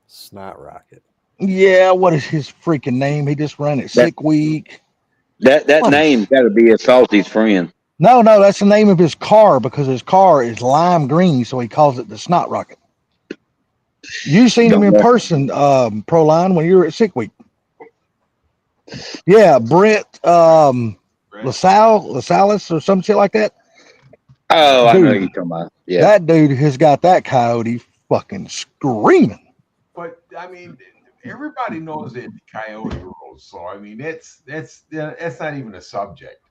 Snot rocket. Yeah, what is his freaking name? He just ran it Sick Week. That name's got to be a Salty's friend. No, that's the name of his car because his car is lime green, so he calls it the Snot Rocket. You seen him in person, Proline, when you were at Sick Week. Yeah, Brent LaSalle or some shit like that. Oh, dude, I know you're talking about. Yeah, that dude has got that Coyote fucking screaming. But I mean, everybody knows that the Coyote rules. So I mean, that's not even a subject.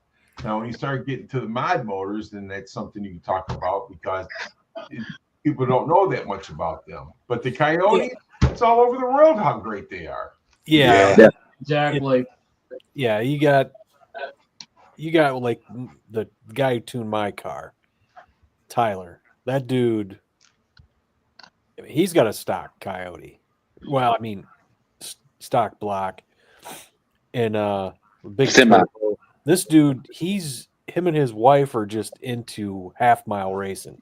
Now, when you start getting to the mod motors, then that's something you can talk about because people don't know that much about them. But the Coyote, it's all over the world how great they are. Yeah, Yeah. Exactly. yeah. You got like the guy who tuned my car, Tyler. That dude, I mean, he's got a stock Coyote. Well, I mean, stock block and big Semi. turbo. This dude, him and his wife are just into half mile racing.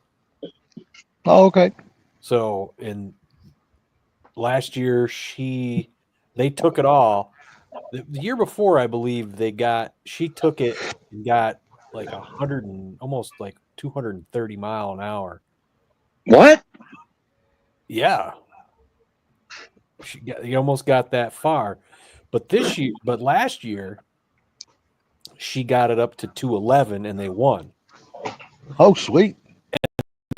Oh, okay. So in last year, they took it all. The year before, I believe she took it and got like 100 and almost like 230 mile an hour. What? Yeah, he almost got that far. But last year, she got it up to 211 and they won. Oh, sweet.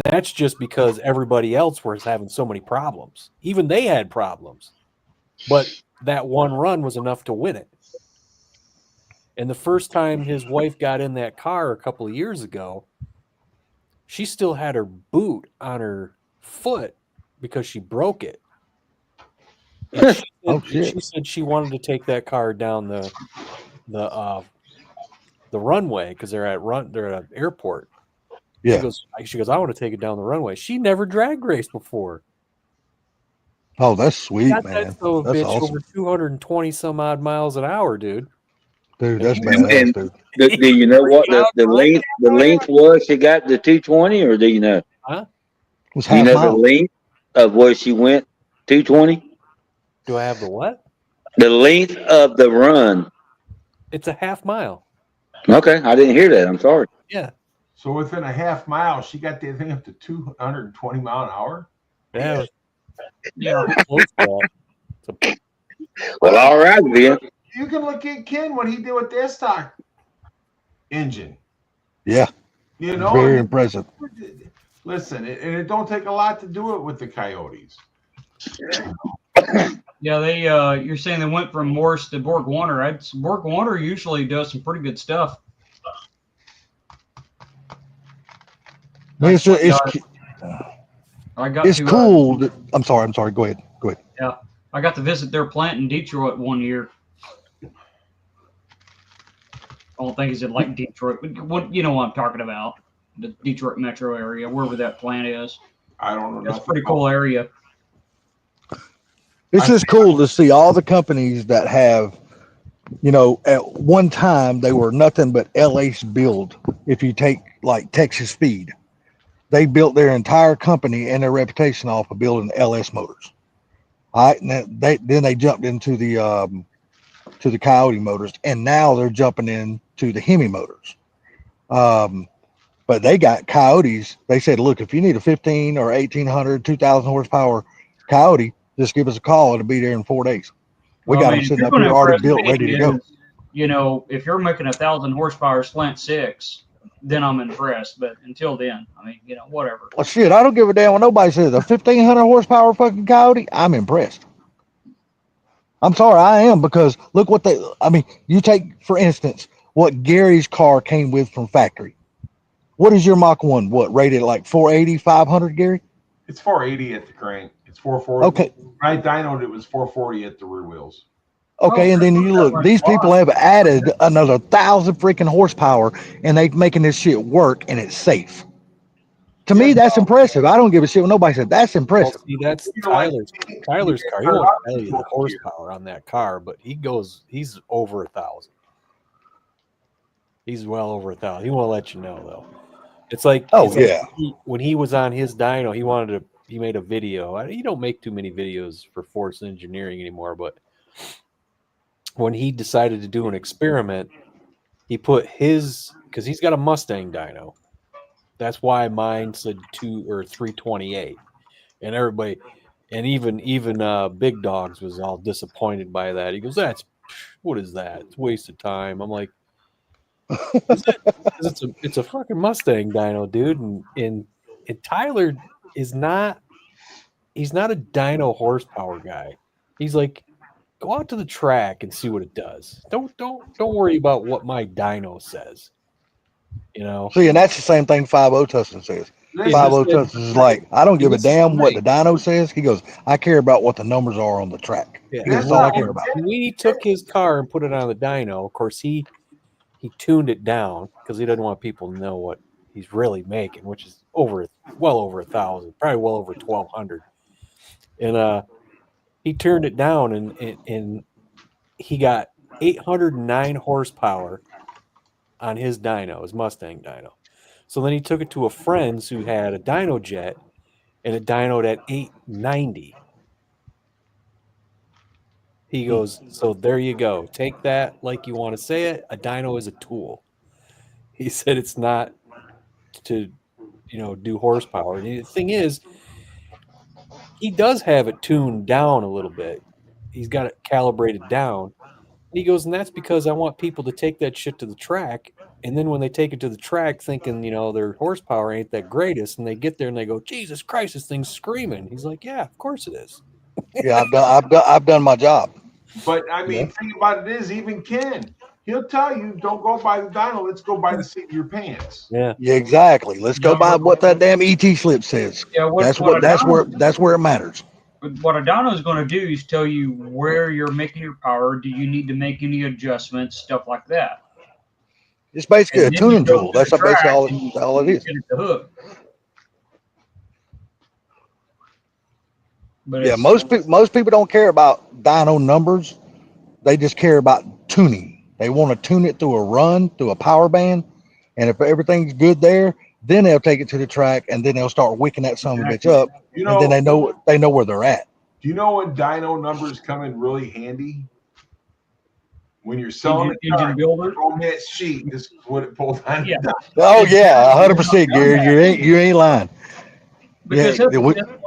That's just because everybody else was having so many problems. Even they had problems. But that one run was enough to win it. And the first time his wife got in that car a couple of years ago, she still had her boot on her foot because she broke it. And Oh, shit. she said she wanted to take that car down the runway because they're at an airport. Yeah. She goes, I want to take it down the runway. She never drag raced before. Oh, that's sweet, Got man. that so That's bitch awesome. over 220 some odd miles an hour, dude. Dude, that's And- badass, dude. Do you know what the length was she got the 220, or do you know? It was Do you half know the mile. length of where she went 220? Do I have the what? The length of the run. It's a half mile. Okay, I didn't hear that. I'm sorry. Yeah. So within a half mile, she got that thing up to 220 mile an hour. Yeah. Yeah. Close to that. Well, all right then. You can look at Ken what he did with that stock engine. Yeah. You know, Very and impressive. listen, and it don't take a lot to do it with the Coyotes. Yeah, they you're saying they went from Morse to Borg Warner. Borg Warner usually does some pretty good stuff. It's I got it's to, cool. I'm sorry. Go ahead. I got to visit their plant in Detroit one year. I don't think it's in like Detroit, but you know what I'm talking about. The Detroit metro area, wherever that plant is. I don't know. It's a nothing pretty about- cool area. It's just cool to see all the companies that have, at one time they were nothing but LS build. If you take like Texas Speed, they built their entire company and their reputation off of building LS motors. All right, and then they jumped into the Coyote motors, and now they're jumping into the Hemi motors. But they got Coyotes. They said, look, if you need a 15 or 1800, 2000 horsepower Coyote, just give us a call. It'll be there in 4 days. We got them if sitting you're up here gonna already impress built, me ready to go. is, if you're making 1,000 horsepower slant six, then I'm impressed. But until then, I mean, whatever. Well, shit, I don't give a damn what nobody says. A 1500 horsepower fucking Coyote, I'm impressed. I'm sorry, I am, because look what you take, for instance, what Gary's car came with from factory. What is your Mach 1? What, rated like 480, 500, Gary? It's 480 at the crank. It's 440. Okay. I dynoed it was 440 at the rear wheels. Okay, and then you look, these people have added another 1,000 freaking horsepower, and they making this shit work, and it's safe. To me, that's impressive. I don't give a shit what nobody said. That's Well, impressive. see, that's You know what? Tyler's car. He won't tell you the horsepower on that car, but he's over 1,000. He's well over 1,000. He won't let you know though. It's like, when he was on his dyno, he made a video. He don't make too many videos for Force Engineering anymore, but when he decided to do an experiment, he put because he's got a Mustang dyno. That's why mine said 2 or 328, and everybody, and even Big Dogs was all disappointed by that. He goes, what is that? It's a waste of time. I'm like, it's a fucking Mustang dyno, dude, and Tyler he's not a dyno horsepower guy. He's like, go out to the track and see what it does. Don't worry about what my dyno says. You know, See, and that's the same thing 5.0 Tustin says. Listen, 5.0 Tustin is like, I don't give a This is damn what the great. dyno says. He goes, I care about what the numbers are on the track. yeah. He goes, That's that's all I all. care about. When he took his car and put it on the dyno, of course he tuned it down because he doesn't want people to know what he's really making, which is well over 1,000, probably well over 1,200. And he turned it down and he got 809 horsepower on his dyno, his Mustang dyno. So then he took it to a friend's who had a dyno jet and it dynoed at 890. He goes, so there you go. Take that like you want to say it. A dyno is a tool. He said it's not to, do horsepower. And the thing is, he does have it tuned down a little bit. He's got it calibrated down. And he goes, and that's because I want people to take that shit to the track. And then when they take it to the track thinking, their horsepower ain't that greatest, and they get there and they go, Jesus Christ, this thing's screaming. He's like, yeah, of course it is. Yeah, I've done my job. But I mean, thing about it is, even Ken, he'll tell you, don't go by the dyno. Let's go by the seat of your pants. Yeah. Yeah, exactly. Let's go by what that damn ET slip says. Yeah, That's where it matters. what a dyno is going to do is tell you where you're making your power. Do you need to make any adjustments, stuff like that. It's basically a And then you tuning go tool. to That's the basically track all, and you all it is. get the hook. But Yeah, it's- most people don't care about dyno numbers. They just care about tuning. They want to tune it through a run, through a power band, and if everything's good there, then they'll take it to the track, and then they'll start wicking that son of a bitch up, You and then know, they know where they're at. do you know when dyno numbers come in really handy? When you're selling a car, engine builder. on that sheet, this is what it pulls on. Yeah. Oh yeah, 100%, Gary. You ain't lying. Because Yeah, that's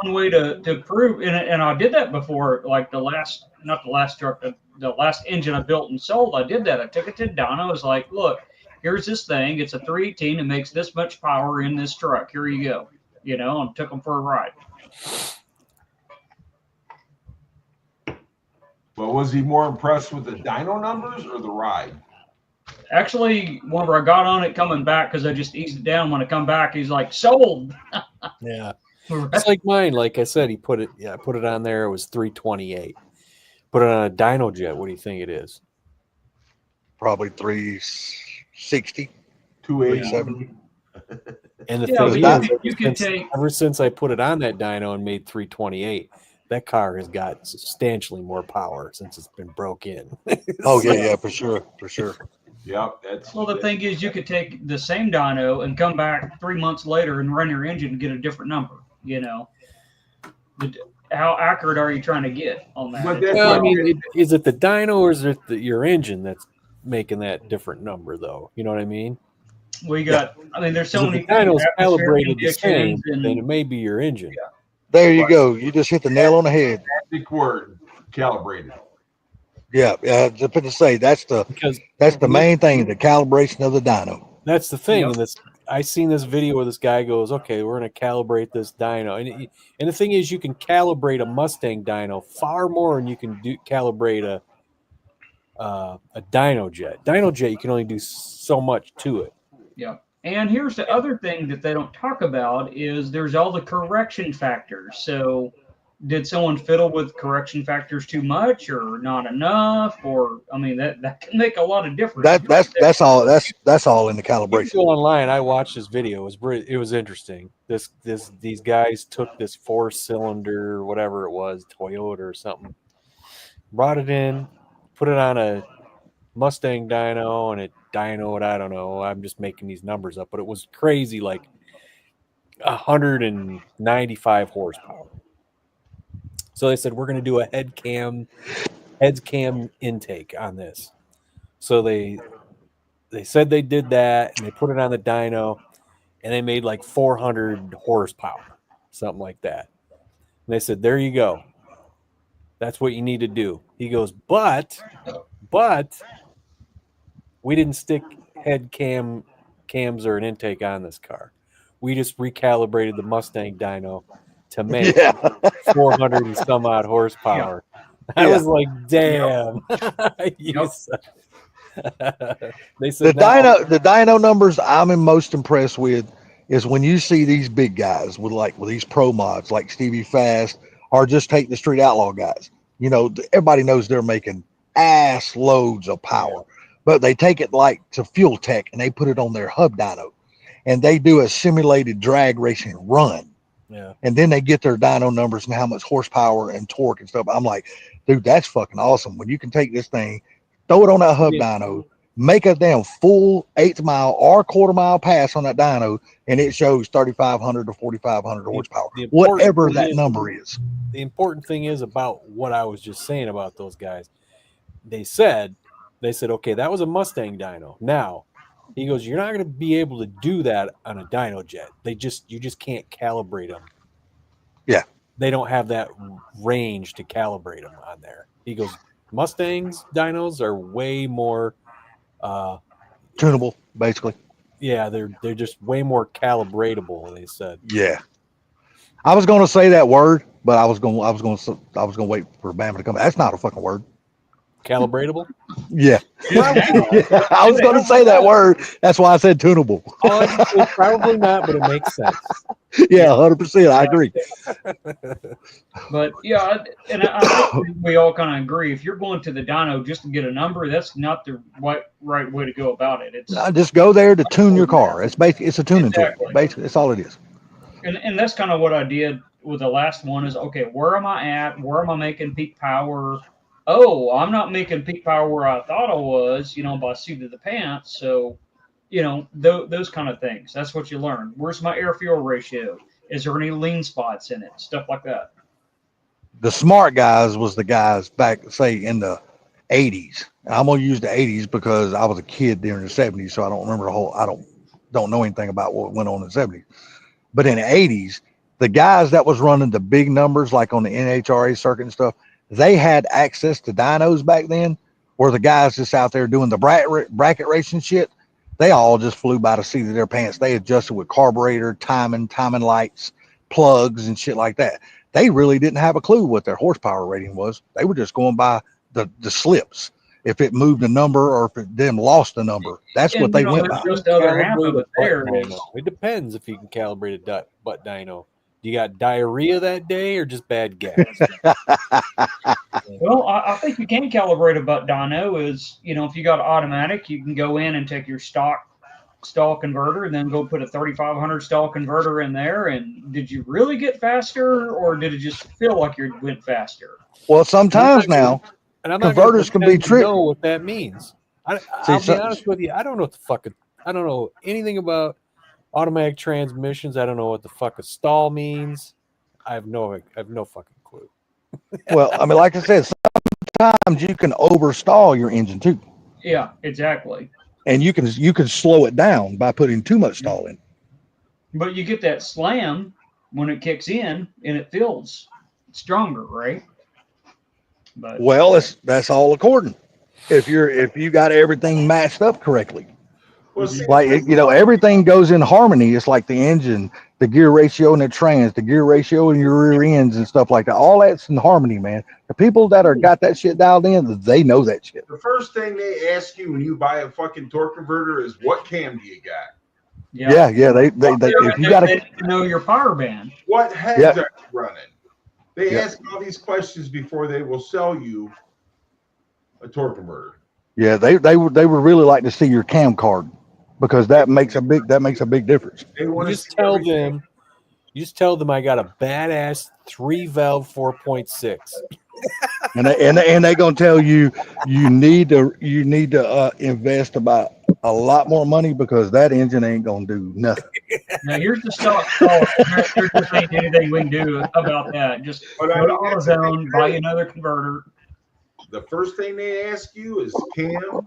one way to prove, and I did that before, like not the last truck, the last engine I built and sold, I did that. I took it to Donna. I was like, look, here's this thing. It's a 318. It makes this much power in this truck. Here you go. And took them for a ride. But was he more impressed with the dyno numbers or the ride? Actually, whenever I got on it coming back, because I just eased it down, when I come back, he's like, sold. Yeah. It's like mine. Like I said, I put it on there. It was 328. Put it on a dyno jet. What do you think it is? Probably 360. 280. And the Yeah, thing but is, you can take. ever since I put it on that dyno and made 328, that car has got substantially more power since it's been broke in. Oh yeah, for sure. Yep, that's Well, the thing is, you could take the same dyno and come back 3 months later and run your engine and get a different number. But how accurate are you trying to get on that? But that's Well, I what- mean, is it the dyno or is it your engine that's making that different number, though? You know what I mean? We got. I mean, there's so 'Cause many if the dyno's atmospheric calibrated the same, conditions and then it may be your engine. There you go. You just hit the nail on the head. magic word, calibrated. Yeah, just to say that's Because the main thing, the calibration of the dyno. that's the thing. Yep. And I seen this video where this guy goes, "Okay, we're going to calibrate this dyno," and the thing is, you can calibrate a Mustang dyno far more than you can calibrate a dyno jet. Dyno jet, you can only do so much to it. Yeah. And here's the other thing that they don't talk about is there's all the correction factors. So did someone fiddle with correction factors too much or not enough? Or I mean that can make a lot of difference. That's all in the You can calibration. go online. I watched this video. It was interesting. These guys took this 4-cylinder, whatever it was, Toyota or something, brought it in, put it on a Mustang dyno, and it dynoed. I don't know. I'm just making these numbers up, but it was crazy, like 195 horsepower. So they said we're going to do a head cam intake on this. So they said they did that, and they put it on the dyno, and they made like 400 horsepower, something like that. And they said, there you go. That's what you need to do. He goes, but we didn't stick head cams or an intake on this car. We just recalibrated the Mustang dyno to make 400 and some odd horsepower. I was like, damn. They said The dyno numbers I'm most impressed with is when you see these big guys with these pro mods like Stevie Fast, or just take the Street Outlaw guys. You know, everybody knows they're making ass loads of power, but they take it like to Fuel Tech and they put it on their hub dyno, and they do a simulated drag racing run. Yeah. And then they get their dyno numbers and how much horsepower and torque and stuff. I'm like, dude, that's fucking awesome. When you can take this thing, throw it on that hub dyno, make a damn full 8th mile or quarter mile pass on that dyno, and it shows 3,500 to 4,500 horsepower, whatever that number is. The important thing is about what I was just saying about those guys. They said, okay, that was a Mustang dyno. Now, he goes, you're not going to be able to do that on a dyno jet. You just can't calibrate them. Yeah. They don't have that range to calibrate them on there. He goes, Mustangs dynos are way more tunable, basically. Yeah, they're just way more calibratable, they said. Yeah. I was going to say that word, but I was going to wait for Bama to come. That's not a fucking word. Calibratable? Yeah. I was going to say that word. That's why I said tunable. Probably not, but it makes sense. Yeah, 100%. I agree. But yeah, and I think we all kind of agree. If you're going to the dyno just to get a number, that's not the right way to go about it. It's just go there to tune your car. It's basically a tuning tool. Basically, that's all it is. And that's kind of what I did with the last one. Is okay, where am I at? Where am I making peak power? Oh, I'm not making peak power where I thought I was, by seat of the pants. So, those kind of things. That's what you learn. Where's my air fuel ratio? Is there any lean spots in it? Stuff like that. The smart guys was the guys back, say, in the 80s. And I'm going to use the 80s because I was a kid during the 70s, so I don't remember I don't know anything about what went on in the 70s. But in the 80s, the guys that was running the big numbers, like on the NHRA circuit and stuff, they had access to dynos back then, where the guys just out there doing the bracket racing shit, they all just flew by the seat of their pants. They adjusted with carburetor, timing lights, plugs, and shit like that. They really didn't have a clue what their horsepower rating was. They were just going by the slips. If it moved a number or if it then lost a number, that's what they went by. Just the other half of it there is. It depends if you can calibrate a butt dyno. You got diarrhea that day or just bad gas? Well, I think you can calibrate a butt dyno. Is if you got automatic, you can go in and take your stock stall converter and then go put a 3500 stall converter in there. And did you really get faster, or did it just feel like you went faster? Well, sometimes now converters can be tricky. Know what that means? I'll be honest with you. I don't know what the fuck. I don't know anything about automatic transmissions. I don't know what the fuck a stall means. I have no fucking clue. Well, I mean, like I said, sometimes you can overstall your engine too. Yeah, exactly. And you can slow it down by putting too much stall in. But you get that slam when it kicks in and it feels stronger, right? But well, that's all according. If you got everything matched up correctly. Well, see, Like, everything goes in harmony. It's like the engine, the gear ratio and the trans, the gear ratio and your rear ends and stuff like that. All that's in harmony, man. The people that got that shit dialed in, they know that shit. the first thing they ask you when you buy a fucking torque converter is what cam do you got? Yeah. They if you got to know your power band. What heads Yeah. are you running? They ask all these questions before they will sell you a torque converter. Yeah, they would really like to see your cam card, because that makes a big difference. They want You to just tell them I got a badass 3-valve 4.6. And they gonna tell you need to invest about a lot more money, because that engine ain't gonna do nothing. Now here's the stock call. There just ain't anything we can do about that. Just go to AutoZone, buy another converter. The first thing they ask you is cam.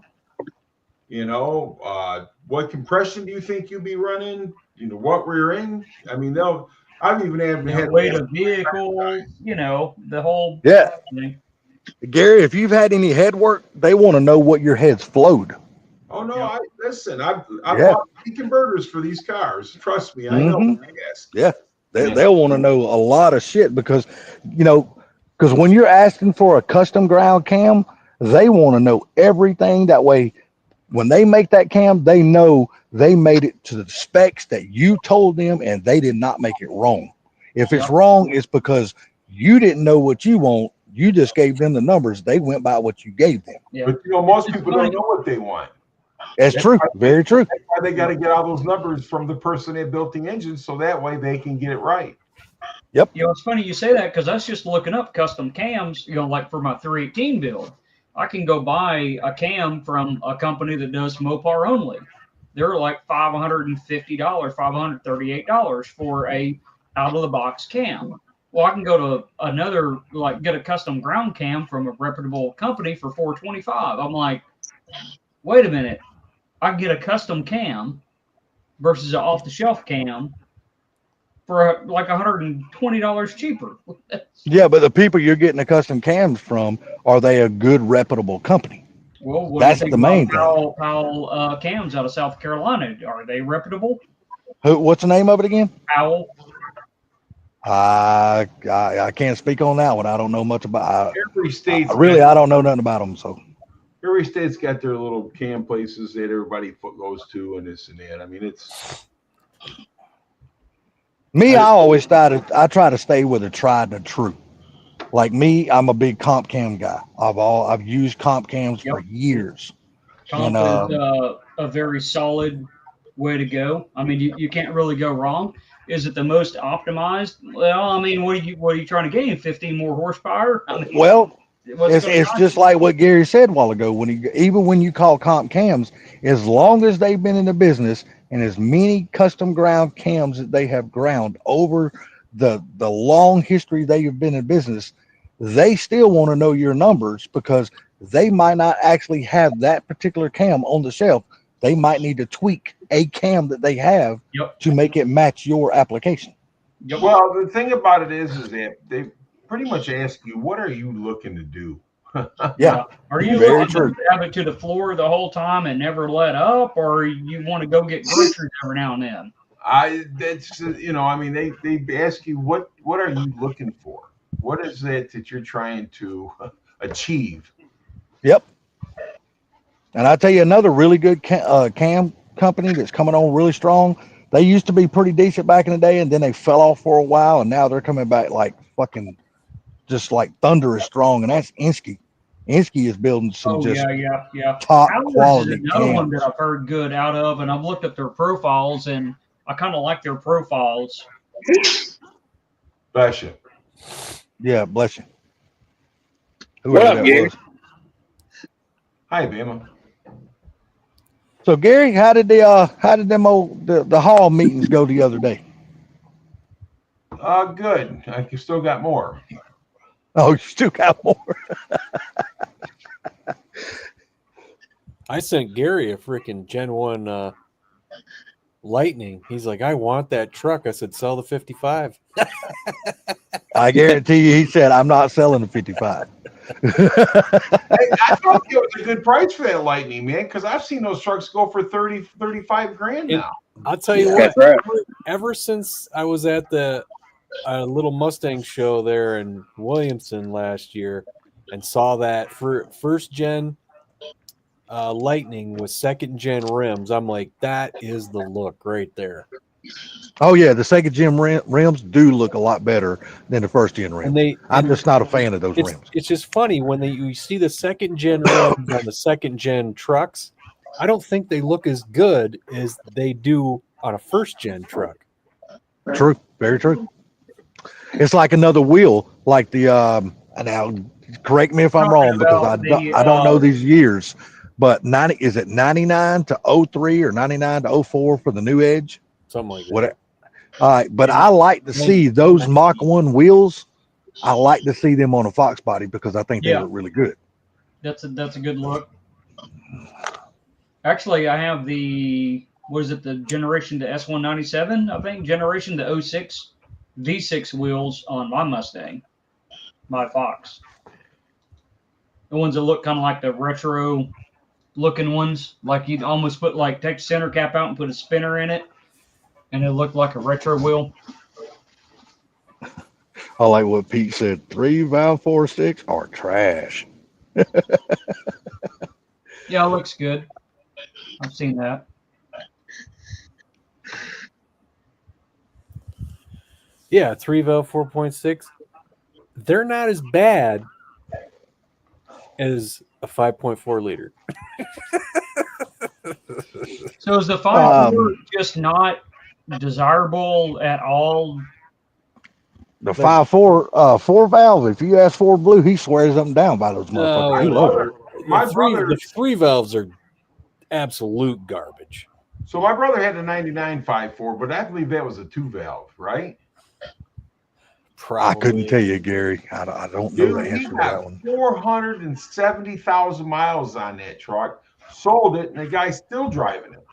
What compression do you think you'll be running? What rear end? I mean, I've even had Weight of vehicle, the whole thing. Gary, if you've had any head work, they want to know what your head's flowed. Oh no! Yeah. I bought 3 converters for these cars. Trust me, I know. Yes. Yeah, they'll want to know a lot of shit, because when you're asking for a custom ground cam, they want to know everything. That way, when they make that cam, they know they made it to the specs that you told them, and they did not make it wrong. If it's Yep. wrong, it's because you didn't know what you want. You just gave them the numbers. They went by what you gave them. Yeah. But most It's people funny. don't know what they want. That's true. Very true. That's why they got to get all those numbers from the person that built the engine, so that way they can get it right. You know, it's funny you say that because I was just looking up custom cams, you know, like for my 318 build. I can go buy a cam from a company that does Mopar only. They're like $550, $538 for a out of the box cam. Well, I can go to another, like get a custom ground cam from a reputable company for $425. I'm like, wait a minute. I can get a custom cam versus an off the shelf cam for like $120 cheaper. Yeah, but the people you're getting the custom cams from, are they a good reputable company? Well, what That's do you the think main about thing. Powell cams out of South Carolina? Are they reputable? What's the name of it again? Powell. I can't speak on that one. I don't know much about. Every state's I don't know nothing about them. So every state's got their little cam places that everybody goes to, and this and that. I mean, it's me, I try to stay with a tried and true. Like me, I'm a big comp cam guy. I've used comp cams for years. Comp And, is a very solid way to go. I mean, you can't really go wrong. Is it the most optimized? Well, I mean, what are you trying to gain? 15 more horsepower? I mean, Well, what's going it's on? just like what Gary said a while ago. Even when you call comp cams, as long as they've been in the business and as many custom ground cams that they have ground over the long history they have been in business, they still want to know your numbers because they might not actually have that particular cam on the shelf. They might need to tweak a cam that they have Yep. to make it match your application. Yep. well, the thing about it is that they pretty much ask you, what are you looking to do? Yeah. Are you Very looking true. to have it to the floor the whole time and never let up, or you want to go get groceries every now and then? That's I mean, they ask you what are you looking for? What is it that you're trying to achieve? Yep. And I tell you another really good cam company that's coming on really strong. They used to be pretty decent back in the day, and then they fell off for a while, and now they're coming back like fucking just like thunderous strong, and that's Insky. Insky is building some Yeah. top Ours quality is another one cams. that I've heard good out of, and I've looked at their profiles, and I kind of like their profiles. Bless you. Yeah, bless you. What Whoever up, that Gary? was. Hi, Bama. So Gary, how did the hall meetings go the other day? Good. I still got more. Oh, you still got more. I sent Gary a freaking Gen 1 Lightning. He's like, I want that truck. I said, sell the 55. I guarantee you, he said, I'm not selling the 55. I thought it was a good price for that Lightning, man, because I've seen those trucks go for 30, 35 grand now. I'll tell you That's what, right. ever since I was at the little Mustang show there in Williamson last year and saw that for first gen Lightning with second gen rims, I'm like, that is the look right there. Oh yeah, the second gen rims do look a lot better than the first gen rims. I'm just not a fan of those rims. It's just funny when you see the second gen rims on the second gen trucks. I don't think they look as good as they do on a first gen truck. True, very true. It's like another wheel, like the now correct me if I'm wrong because I don't know these years, but 99 to 03 or 99 to 04 for the new Edge. Something like that. Whatever. All right, but I like to see those Mach 1 wheels. I like to see them on a Fox body because I think they look really good. That's a good look. Actually, I have the generation to S197, I think, generation to 06 V6 wheels on my Mustang, my Fox. The ones that look kind of like the retro looking ones, like you'd almost take the center cap out and put a spinner in it, and it looked like a retro wheel. I like what Pete said. 3 valve 4.6 are trash. Yeah, it looks good. I've seen that. Yeah, 3-valve 4.6. They're not as bad as a 5.4 liter. So is the 5.4 just not desirable at all? The 5.4 4 valve. If you ask Ford Blue, he swears up and down by those motherfuckers. He loves it. My The brother- 3 valves are absolute garbage. So my brother had a 99 5.4, but I believe that was a 2-valve, right? I couldn't tell you, Gary. I don't know the Dude, he answer to that got one. 470,000 miles on that truck, sold it, and the guy's still driving it.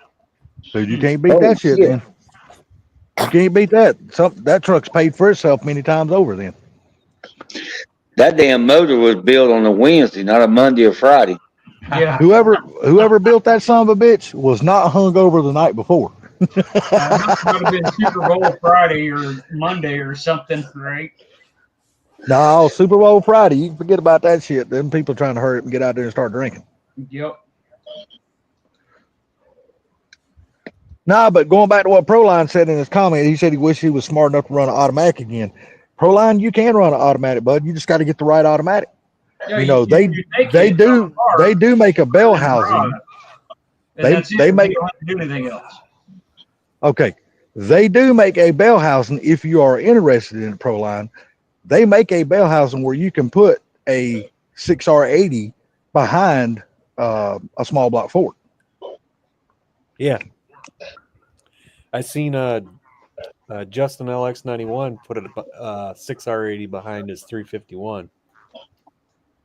Dude, you can't beat Oh, that shit, shit. then. You can't beat that. That truck's paid for itself many times over then. That damn motor was built on a Wednesday, not a Monday or Friday. Yeah. Whoever built that son of a bitch was not hung over the night before. That would have been Super Bowl Friday or Monday or something, right? No, Super Bowl Friday. You can forget about that shit. Them people trying to hurry up and get out there and start drinking. Yep. Nah, but going back to what Proline said in his comment, he said he wished he was smart enough to run an automatic again. Proline, you can run an automatic, bud. You just got to get the right automatic. Yeah, You know, take they it do from the car they do make a bell and drive. housing. And They- that's it. they make- You don't have to do anything else. Okay, they do make a bell housing if you are interested in Proline. They make a bell housing where you can put a 6R80 behind a small block Ford. Yeah. I seen Justin LX91 put a 6R80 behind his 351.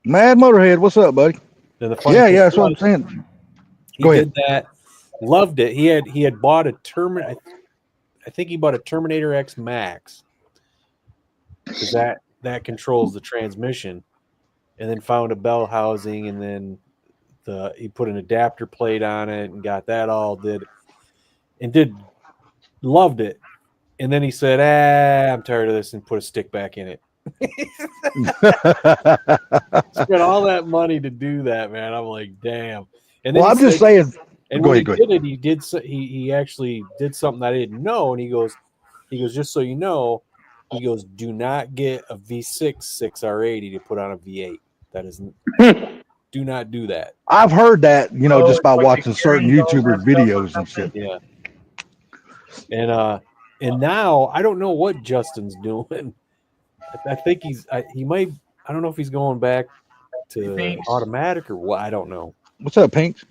Mad Motorhead, what's up, buddy? And the funny Yeah, thing that's what I'm was, saying. he Go ahead. did that, loved it. He had bought a Terminator. I think he bought a Terminator X Max because that controls the transmission, and then found a bell housing, and then he put an adapter plate on it and got that all loved it. And then he said, I'm tired of this, and put a stick back in it. Spent all that money to do that, man. I'm like, damn. And then Well, he I'm just said- saying. And Go when ahead, he did it, he actually did something I didn't know. And he goes, just so you know, he goes, do not get a V6 6R80 to put on a V8. That isn't. Do not do that. I've heard that, Oh, just by it's like watching the certain gearing, all YouTubers' that stuff or videos and shit. Yeah. And now I don't know what Justin's doing. I think he might. I don't know if he's going back to Thanks. automatic or what. I don't know. What's up, Pinks?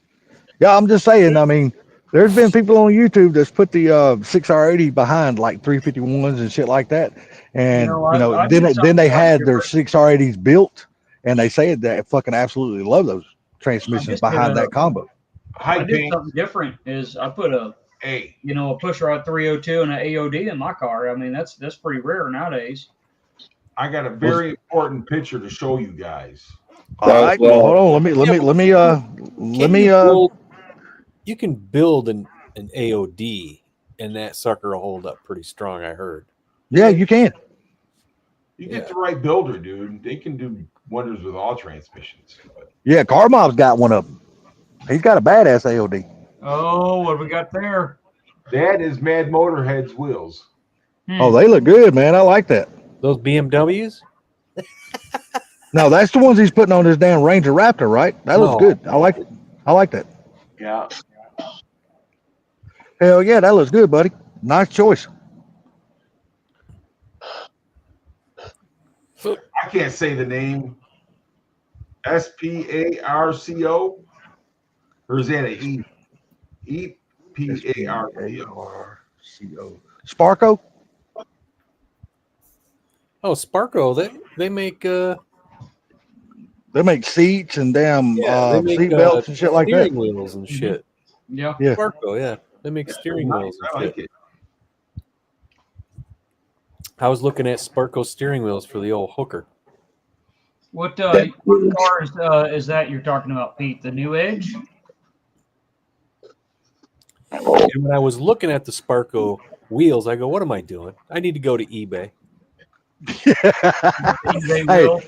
Yeah, I'm just saying. I mean, there's been people on YouTube that's put the 6R80 behind like 351s and shit like that, and I did then something they quite had their different. 6R80s built, and they said that fucking absolutely love those I transmissions just behind did that combo. Hi, I did Pink. something different. Is I put a Hey, a pushrod 302 and an AOD in my car. I mean, that's pretty rare nowadays. I got a very important picture to show you guys. All right, well, hold on. You can build an AOD, and that sucker will hold up pretty strong. I heard. Yeah, you can. You get the right builder, dude. They can do wonders with all transmissions. But Yeah, Car Mob's got one of them. He's got a badass AOD. Oh, what do we got there? that is Mad Motorhead's wheels. Oh, they look good, man. I like that. Those BMWs. No, that's the ones he's putting on his damn Ranger Raptor, right? That looks No. good. I like it. I like that. Yeah. Hell yeah, that looks good, buddy. Nice choice. I can't say the name. SPARCO? Or is that a E? EPARCO. Sparko? Oh, Sparko. They make They make seats and damn they make, seat belts and shit like that. steering wheels and shit. Yeah. Yeah. Sparko, yeah. They make steering wheels I and like shit. it. I was looking at Sparko steering wheels for the old hooker. What car is that you're talking about, Pete? The New Edge? And when I was looking at the Sparko wheels, I go, what am I doing? I need to go to eBay. They Hey, will.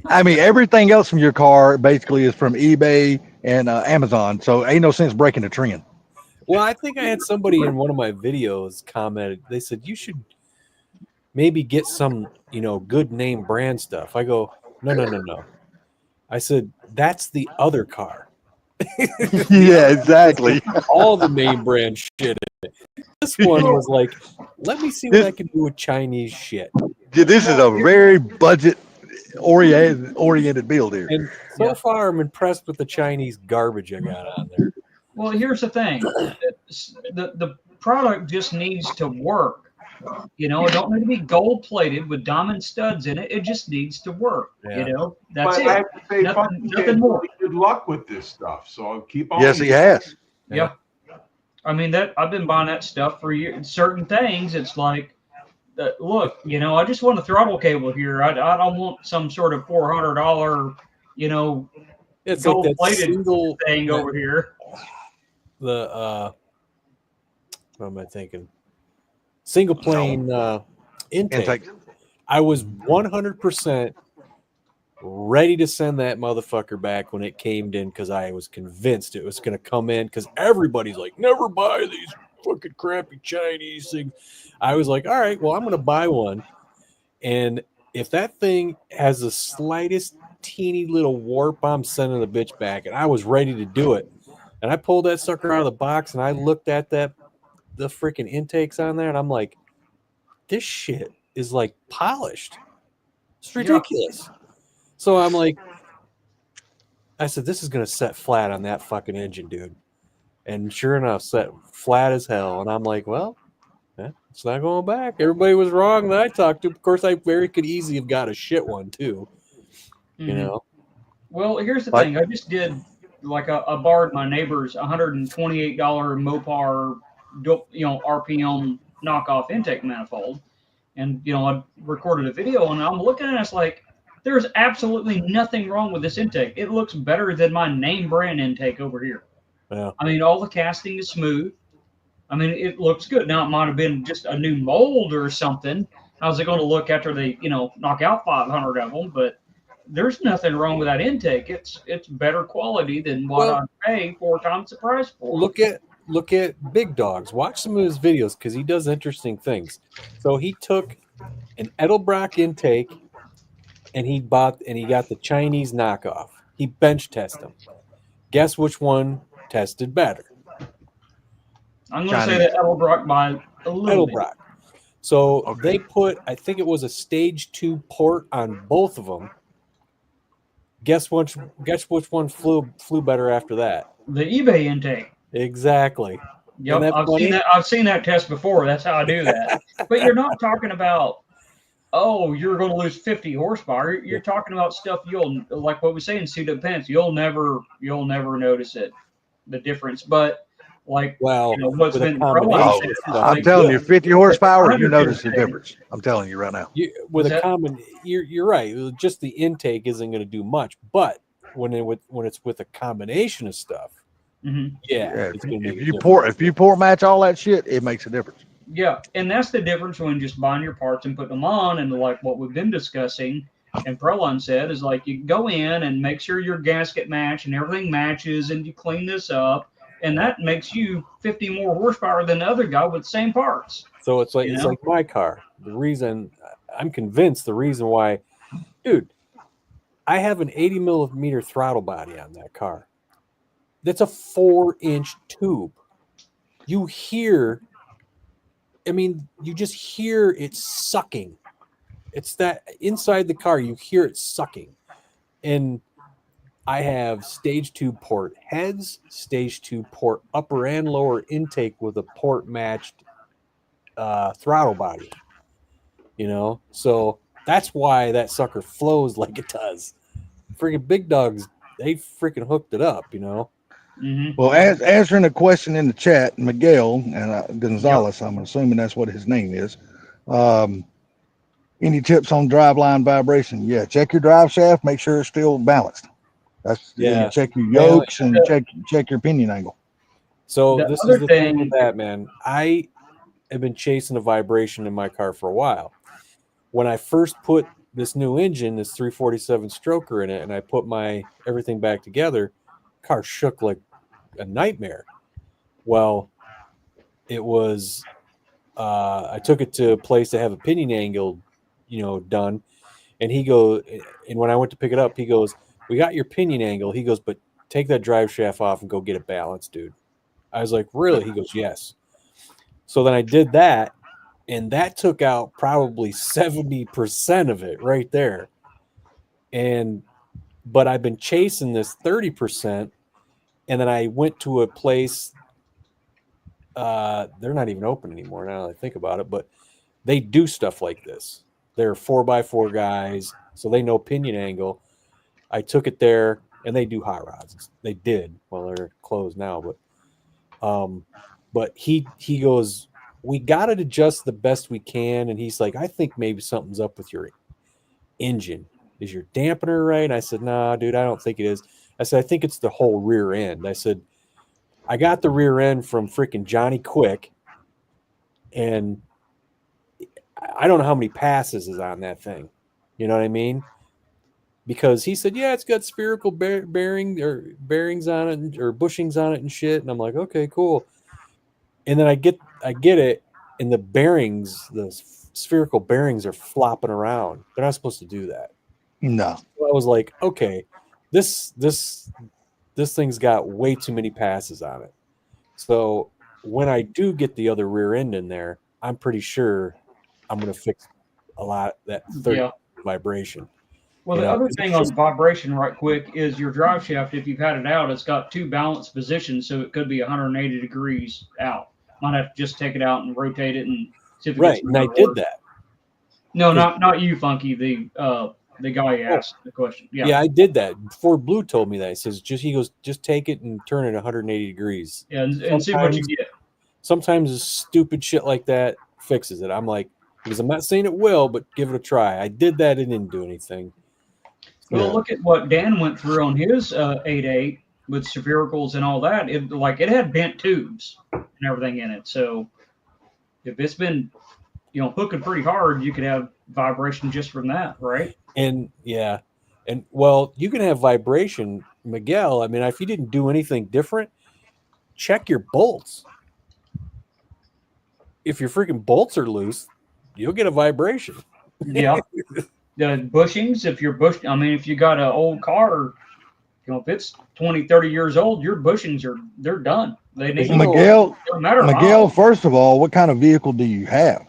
I mean, everything else from your car basically is from eBay, and Amazon. So ain't no sense breaking the trend. Well, I think I had somebody in one of my videos commented. They said you should maybe get some, good name brand stuff. I go, no. I said that's the other car. Yeah, exactly. All the name brand shit in it. This one was like, let me see what I can do with Chinese shit. This is a very budget oriented build here. And so far, I'm impressed with the Chinese garbage I got on there. Well, here's the thing: the product just needs to work. It don't need to be gold plated with diamond studs in it. It just needs to work. Yeah. That's But I it. have to say, Nothing more. really good luck with this stuff. So keep on. Yes, he has. Yeah. I mean that I've been buying that stuff for years. Certain things, it's like, look, I just want a throttle cable here. I don't want some sort of $400, It's like gold that plated single thing over here. what am I thinking? Single plane intake. I was 100% ready to send that motherfucker back when it came in because I was convinced it was going to come in because everybody's like, never buy these fucking crappy Chinese things. I was like, all right, well, I'm going to buy one. And if that thing has the slightest teeny little warp, I'm sending the bitch back. And I was ready to do it. And I pulled that sucker out of the box and I looked at the freaking intakes on there and I'm like, this shit is like polished. It's ridiculous. Yeah. So I'm like, I said, this is going to set flat on that fucking engine, dude. And sure enough, set flat as hell. And I'm like, well, it's not going back. Everybody was wrong that I talked to. Of course, I could easily have got a shit one too. Mm-hmm. Well, here's the thing. I just did I borrowed my neighbor's $128 Mopar, RPM knockoff intake manifold. And, I recorded a video and I'm looking at it, it's like, there's absolutely nothing wrong with this intake. It looks better than my name brand intake over here. Yeah. I mean, all the casting is smooth. I mean, it looks good. Now, it might have been just a new mold or something. How's it going to look after they, knock out 500 of them? But there's nothing wrong with that intake. It's better quality than what I pay 4 times the price for. Look at Big Dogs. Watch some of his videos because he does interesting things. So he took an Edelbrock intake and he got the Chinese knockoff. He bench tested them. Guess which one tested better? I'm going to say that Edelbrock by a little bit. So they put, I think it was a stage 2 port on both of them. Guess which one flew better after that? The eBay intake. Exactly. Yep, I've seen that test before. That's how I do that. But you're not talking about, you're going to lose 50 horsepower. You're talking about stuff like what we say in Suit Up Pants. You'll never notice it, the difference. But what's been I'm telling you, 50 horsepower, you notice the difference. I'm telling you right now. You're right. Just the intake isn't going to do much, but when it's with a combination of stuff. Mm-hmm. If you port match all that shit, it makes a difference. Yeah, and that's the difference when just buying your parts and putting them on, and like what we've been discussing, and Prolon said is like you go in and make sure your gasket match and everything matches, and you clean this up, and that makes you 50 more horsepower than the other guy with the same parts. So it's like my car. The reason I'm convinced why, dude, I have an 80 millimeter throttle body on that car. That's a 4-inch tube. You just hear it sucking. It's that inside the car, you hear it sucking. And I have stage 2 port heads, stage 2 port upper and lower intake with a port matched throttle body. So that's why that sucker flows like it does. Freaking Big Dogs, they freaking hooked it up, Mm-hmm. Well, answering a question in the chat, Miguel and Gonzalez, I'm assuming that's what his name is. Any tips on driveline vibration? Yeah, check your drive shaft, make sure it's still balanced. Check your yokes and check your pinion angle. So this is the thing with that, man. I have been chasing a vibration in my car for a while. When I first put this new engine, this 347 stroker in it, and I put my everything back together, car shook like a nightmare. Well, it was I took it to a place to have a pinion angle, done. And and when I went to pick it up, he goes, "We got your pinion angle." He goes, "But take that drive shaft off and go get it balanced, dude." I was like, "Really?" He goes, "Yes." So then I did that, and that took out probably 70% of it right there. But I've been chasing this 30%, and then I went to a place. They're not even open anymore now that I think about it, but they do stuff like this. They're 4x4 guys, so they know pinion angle. I took it there, and they do hot rods. They did. Well, they're closed now, but he goes, "We got to adjust the best we can," and he's like, "I think maybe something's up with your engine. Is your dampener right?" And I said, "Nah, dude, I don't think it is." I said, "I think it's the whole rear end." I said, "I got the rear end from freaking Johnny Quick, and I don't know how many passes is on that thing." You know what I mean? Because he said, "Yeah, it's got spherical bearings on it or bushings on it and shit." And I'm like, "Okay, cool." And then I get it, and the bearings, the spherical bearings, are flopping around. They're not supposed to do that. No. So I was like, "Okay, this thing's got way too many passes on it." So when I do get the other rear end in there, I'm pretty sure I'm going to fix a lot that 30 vibration. Well, the other thing on vibration, right quick, is your drive shaft. If you've had it out, it's got two balanced positions, so it could be 180 degrees out. Might have to just take it out and rotate it and see if it Right, gets and I did that. No, not you, Funky. The guy who asked the question. Yeah, I did that. Before Blue told me that. He says, he goes, "Just take it and turn it 180 degrees. Yeah, and see what you get." Sometimes stupid shit like that fixes it. I'm like, because I'm not saying it will, but give it a try. I did that. It didn't do anything. Well, look at what Dan went through on his 8.8 with sphericals and all that. It had bent tubes and everything in it. So if it's been, hooking pretty hard, you could have vibration just from that, right? And yeah, and well, you can have vibration, Miguel. I mean, if you didn't do anything different, check your bolts. If your freaking bolts are loose, you'll get a vibration. Yeah. The bushings, if you got an old car, if it's 20, 30 years old, your bushings they're done. They need Miguel, don't matter Miguel, first of all, what kind of vehicle do you have?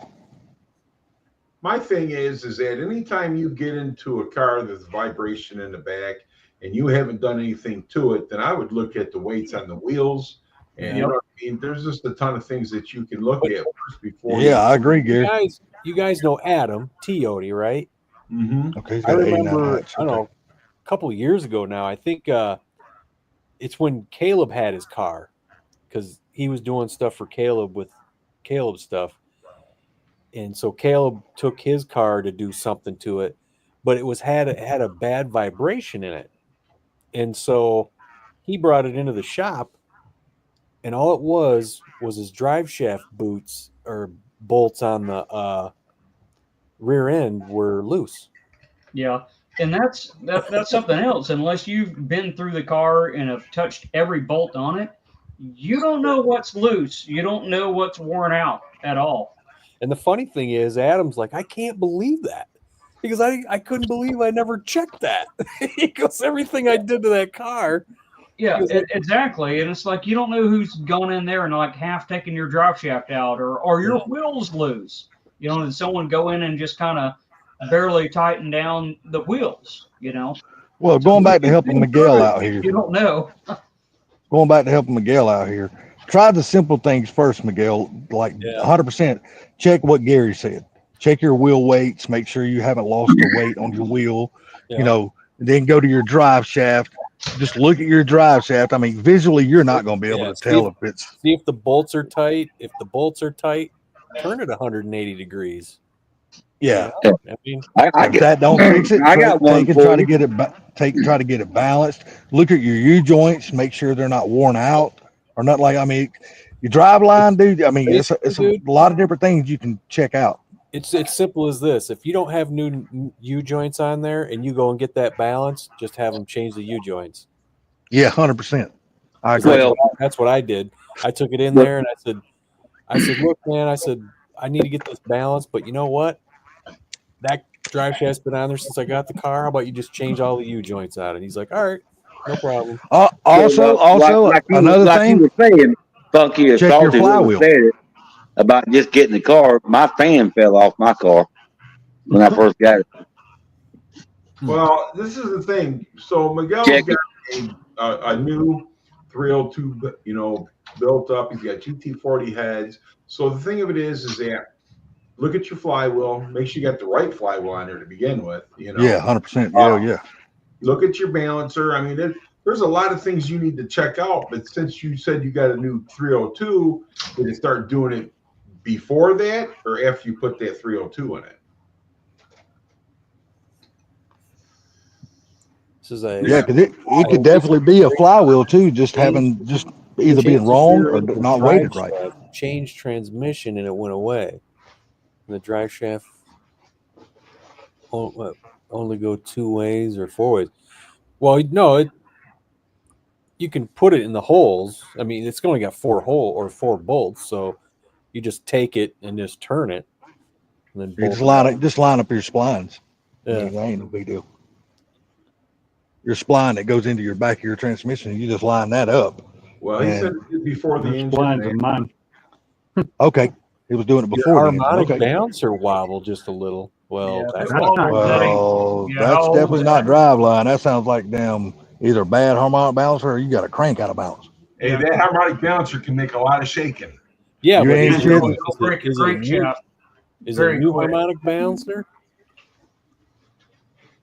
My thing is that anytime you get into a car that's vibration in the back and you haven't done anything to it, then I would look at the weights on the wheels. And you know what I mean? There's just a ton of things that you can look at first before. Yeah, I agree, Gary. You guys know Adam Tiotti, right? Mm-hmm. Okay, I remember, I don't know, a couple of years ago now. I think it's when Caleb had his car, because he was doing stuff for Caleb with Caleb's stuff. And so Caleb took his car to do something to it, but it had a bad vibration in it. And so he brought it into the shop, and all it was his drive shaft boots or bolts on the rear end were loose. Yeah. And that's something else. Unless you've been through the car and have touched every bolt on it, you don't know what's loose. You don't know what's worn out at all. And the funny thing is, Adam's like, "I can't believe that." Because I couldn't believe I never checked that. He goes, "Everything I did to that car." Yeah, exactly. And it's like, you don't know who's going in there and like half taking your drive shaft out or your wheels loose. Did someone go in and just kind of barely tighten down the wheels, Well, going back to helping Miguel out here. You don't know. Going back to helping Miguel out here. Try the simple things first, Miguel. 100%. Check what Gary said. Check your wheel weights. Make sure you haven't lost the weight on your wheel. Yeah. Then go to your drive shaft. Just look at your drive shaft. I mean, visually, you're not going to be able to tell if it's. See if the bolts are tight. If the bolts are tight, turn it 180 degrees. Yeah. I If that don't fix it, I got one for try you. to get it balanced. Look at your U joints. Make sure they're not worn out or not. Your drive line, dude. I mean, it's a lot of different things you can check out. It's simple as this. If you don't have new U joints on there and you go and get that balance, just have them change the U joints. Yeah, 100%. I agree. Well, That's what I did. I took it in there and I said, look, man, I said, I need to get this balanced, but you know what? That drive shaft's been on there since I got the car. How about you just change all the U joints out? And he's like, all right, no problem. Also, another like thing, you were saying, Funky or check your Salty whoever flywheel. said it about just getting the car. My fan fell off my car when I first got it. Well, this is the thing. So Miguel's Check got a new 302, built up. He's got GT40 heads. So the thing of it is that look at your flywheel. Make sure you got the right flywheel on there to begin with. Yeah, 100%. Yeah. Look at your balancer. I mean, there's a lot of things you need to check out. But since you said you got a new 302, did you start doing it before that or after you put that 302 in it? This is a Yeah, because it could definitely be a flywheel too, just either being wrong or not weighted right. Changed transmission and it went away. And the drive shaft only go 2 ways or 4 ways. Well, no, you can put it in the holes. I mean, it's only got 4 bolts, so you just take it and just turn it, and then You bolt just line up your splines. Yeah. I mean, that ain't no big deal. Your spline that goes into your back of your transmission, you just line that up. Well, he said before the engine. Splines of mine. Okay, he was doing it Your before. the engine. harmonic Okay. balancer wobble just a little. Well, Yeah, that's that's not not Well, Yeah, that's how old definitely is not that? driveline. That sounds like damn either bad harmonic balancer or you got a crank out of balance. Hey, that harmonic balancer can make a lot of shaking. yeah, You but ain't is it- kidding. is Break it- your is it new- crankshaft. Is very it a new quick. harmonic balancer?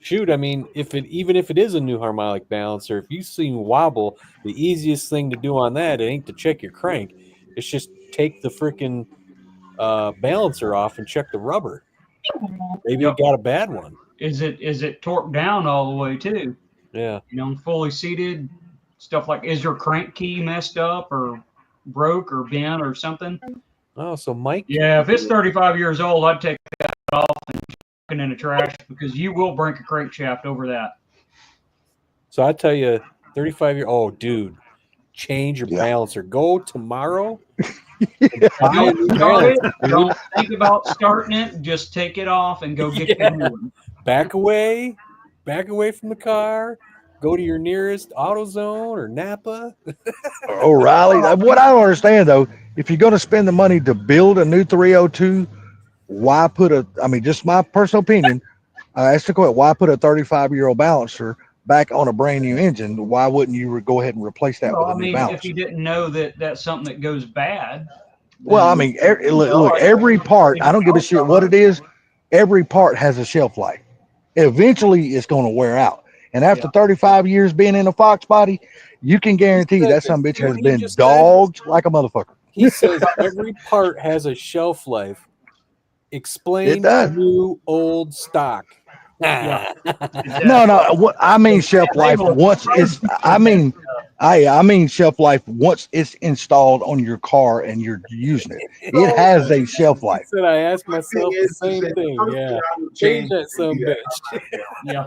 Shoot, I mean, even if it is a new harmonic balancer, if you've seen wobble, the easiest thing to do on that, it ain't to check your crank. It's just take the freaking balancer off and check the rubber. Maybe Yep. it got a bad one. Is it torqued down all the way too? Yeah. Fully seated, stuff like, is your crank key messed up or broke or bent or something? Oh, so Mike. Yeah, if it's 35 years old, I'd take that off and chuck it in the trash because you will break a crankshaft over that. So I tell you, 35-year. Oh, dude, change your Yeah. balancer. Go tomorrow. And buy a new Don't balancer. don't think about starting it. Just take it off and go get the new one. Back away from the car. Go to your nearest AutoZone or Napa. O'Reilly. What I don't understand though, if you're going to spend the money to build a new 302, why put just my personal opinion, I asked the question, why put a 35-year-old balancer back on a brand new engine? Why wouldn't you go ahead and replace that Well, with I a new mean, balancer? if you didn't know that that's something that goes bad. Well, I then- mean, look, every part, I don't give a shit what it is. Every part has a shelf life. Eventually, it's going to wear out. And after 35 years being in a Fox body, you can guarantee that some bitch has He been just said- dogged like a motherfucker. He says every part has a shelf life. Explain It does. new old stock. Yeah. No. What I mean, shelf life once it's. I mean, shelf life once it's installed on your car and you're using it. It has a shelf He life. said I asked myself the Is same that thing. first Yeah. thing I would Change change that some would be bitch. Yeah.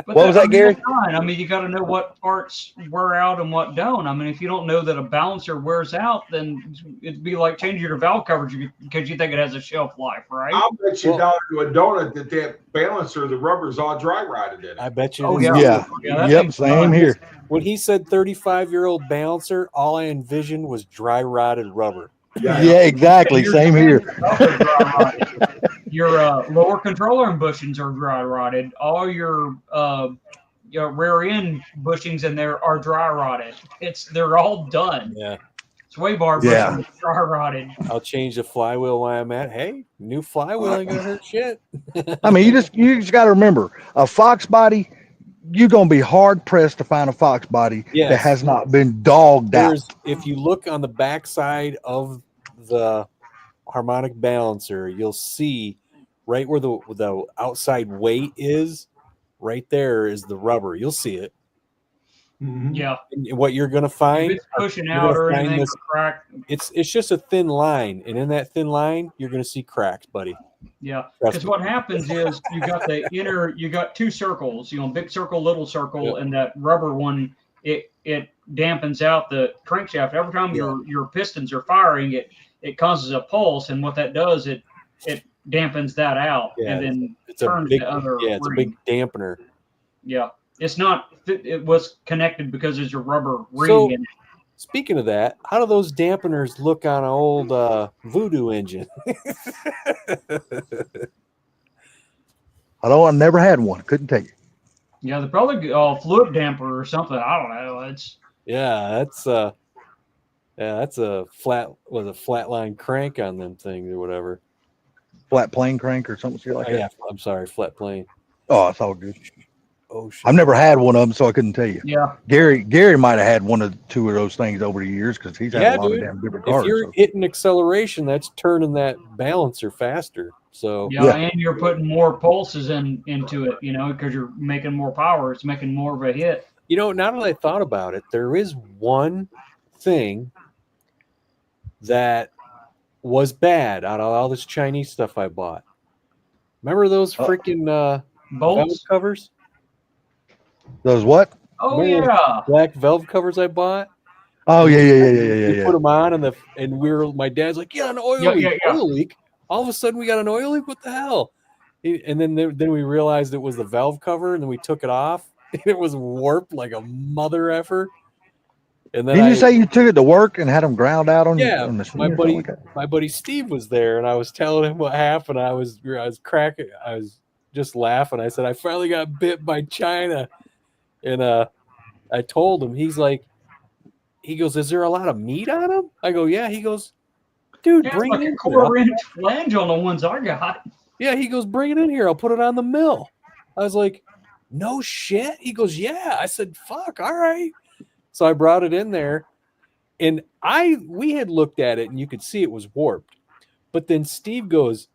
But What was that, Gary? that's fine. I mean, you got to know what parts wear out and what don't. I mean, if you don't know that a balancer wears out, then it'd be like changing your valve coverage because you think it has a shelf life, right? I'll bet you Well- dollar to a donut that balancer, the rubber's all dry rotted in it. I bet you. Oh, it is. yeah. Yeah. that Yep. thing's Same done. here. When he said 35-year-old balancer, all I envisioned was dry rotted rubber. Yeah. Exactly. Same here. Your lower controller and bushings are dry rotted. All your rear end bushings in there are dry rotted. They're all done. Yeah. Sway bar Yeah. bushings are dry rotted. I'll change the flywheel while I'm at. Hey, new flywheel ain't gonna hurt shit. I mean, you just got to remember a Fox body. You're gonna be hard pressed to find a Fox body Yes. that has not been dogged out. If you look on the backside of the harmonic balancer, you'll see right where the outside weight is. Right there is the rubber. You'll see it. Mhm. Yeah. And what you're gonna If find, it's pushing you're out gonna or find anything, this- or crack. it's just a thin line, and in that thin line, you're gonna see cracks, buddy. Yeah. Trust Because me. what happens is you got two circles, big circle, little circle, Yep. and that rubber one it dampens out the crankshaft. Every time your pistons are firing, it causes a pulse, and what that does, it dampens that out, Yeah, and then it's a turns big the other it's a ring. big dampener. Yeah, it's not. It was connected because there's a rubber ring So- in it. Speaking of that, how do those dampeners look on an old Voodoo engine? I never had one. Couldn't tell you. Yeah, they're probably fluid damper or something. I don't know. It's that's a flatline crank on them things or whatever. Flat plane crank or something shit like Yeah, that. I'm sorry, flat plane. Oh, it's all good. Oh shit. I've never had one of them, so I couldn't tell you. yeah. Gary might have had one or two of those things over the years because he's had Yeah, a lot dude. of damn different If cars. you're So. hitting acceleration, that's turning that balancer faster. So Yeah, and you're putting more pulses into it, because you're making more power. It's making more of a hit. now that I thought about it, there is one thing that was bad out of all this Chinese stuff I bought. Remember those freaking valve Bolts. covers? Those what? Oh Remember yeah. Black valve covers I bought? Oh yeah. We put them on, and my dad's like, "Yeah, an oil leak, oil leak." All of a sudden, we got an oil leak. What the hell? And then we realized it was the valve cover, and then we took it off, and it was warped like a mother effer. And then Did you say you took it to work and had them ground out on Yeah, on the my swing or something buddy, like that? my buddy Steve was there, and I was telling him what happened. I was cracking. I was just laughing. I said, "I finally got bit by China," and I told him. He goes, "Is there a lot of meat on them?" I go, "Yeah." He goes, "Dude, It's bring like it a in." 1/4-inch flange on the ones I got. Yeah, he goes, "Bring it in here. I'll put it on the mill." I was like, "No shit." He goes, "Yeah." I said, "Fuck, all right." So I brought it in there, and we had looked at it, and you could see it was warped. But then Steve goes,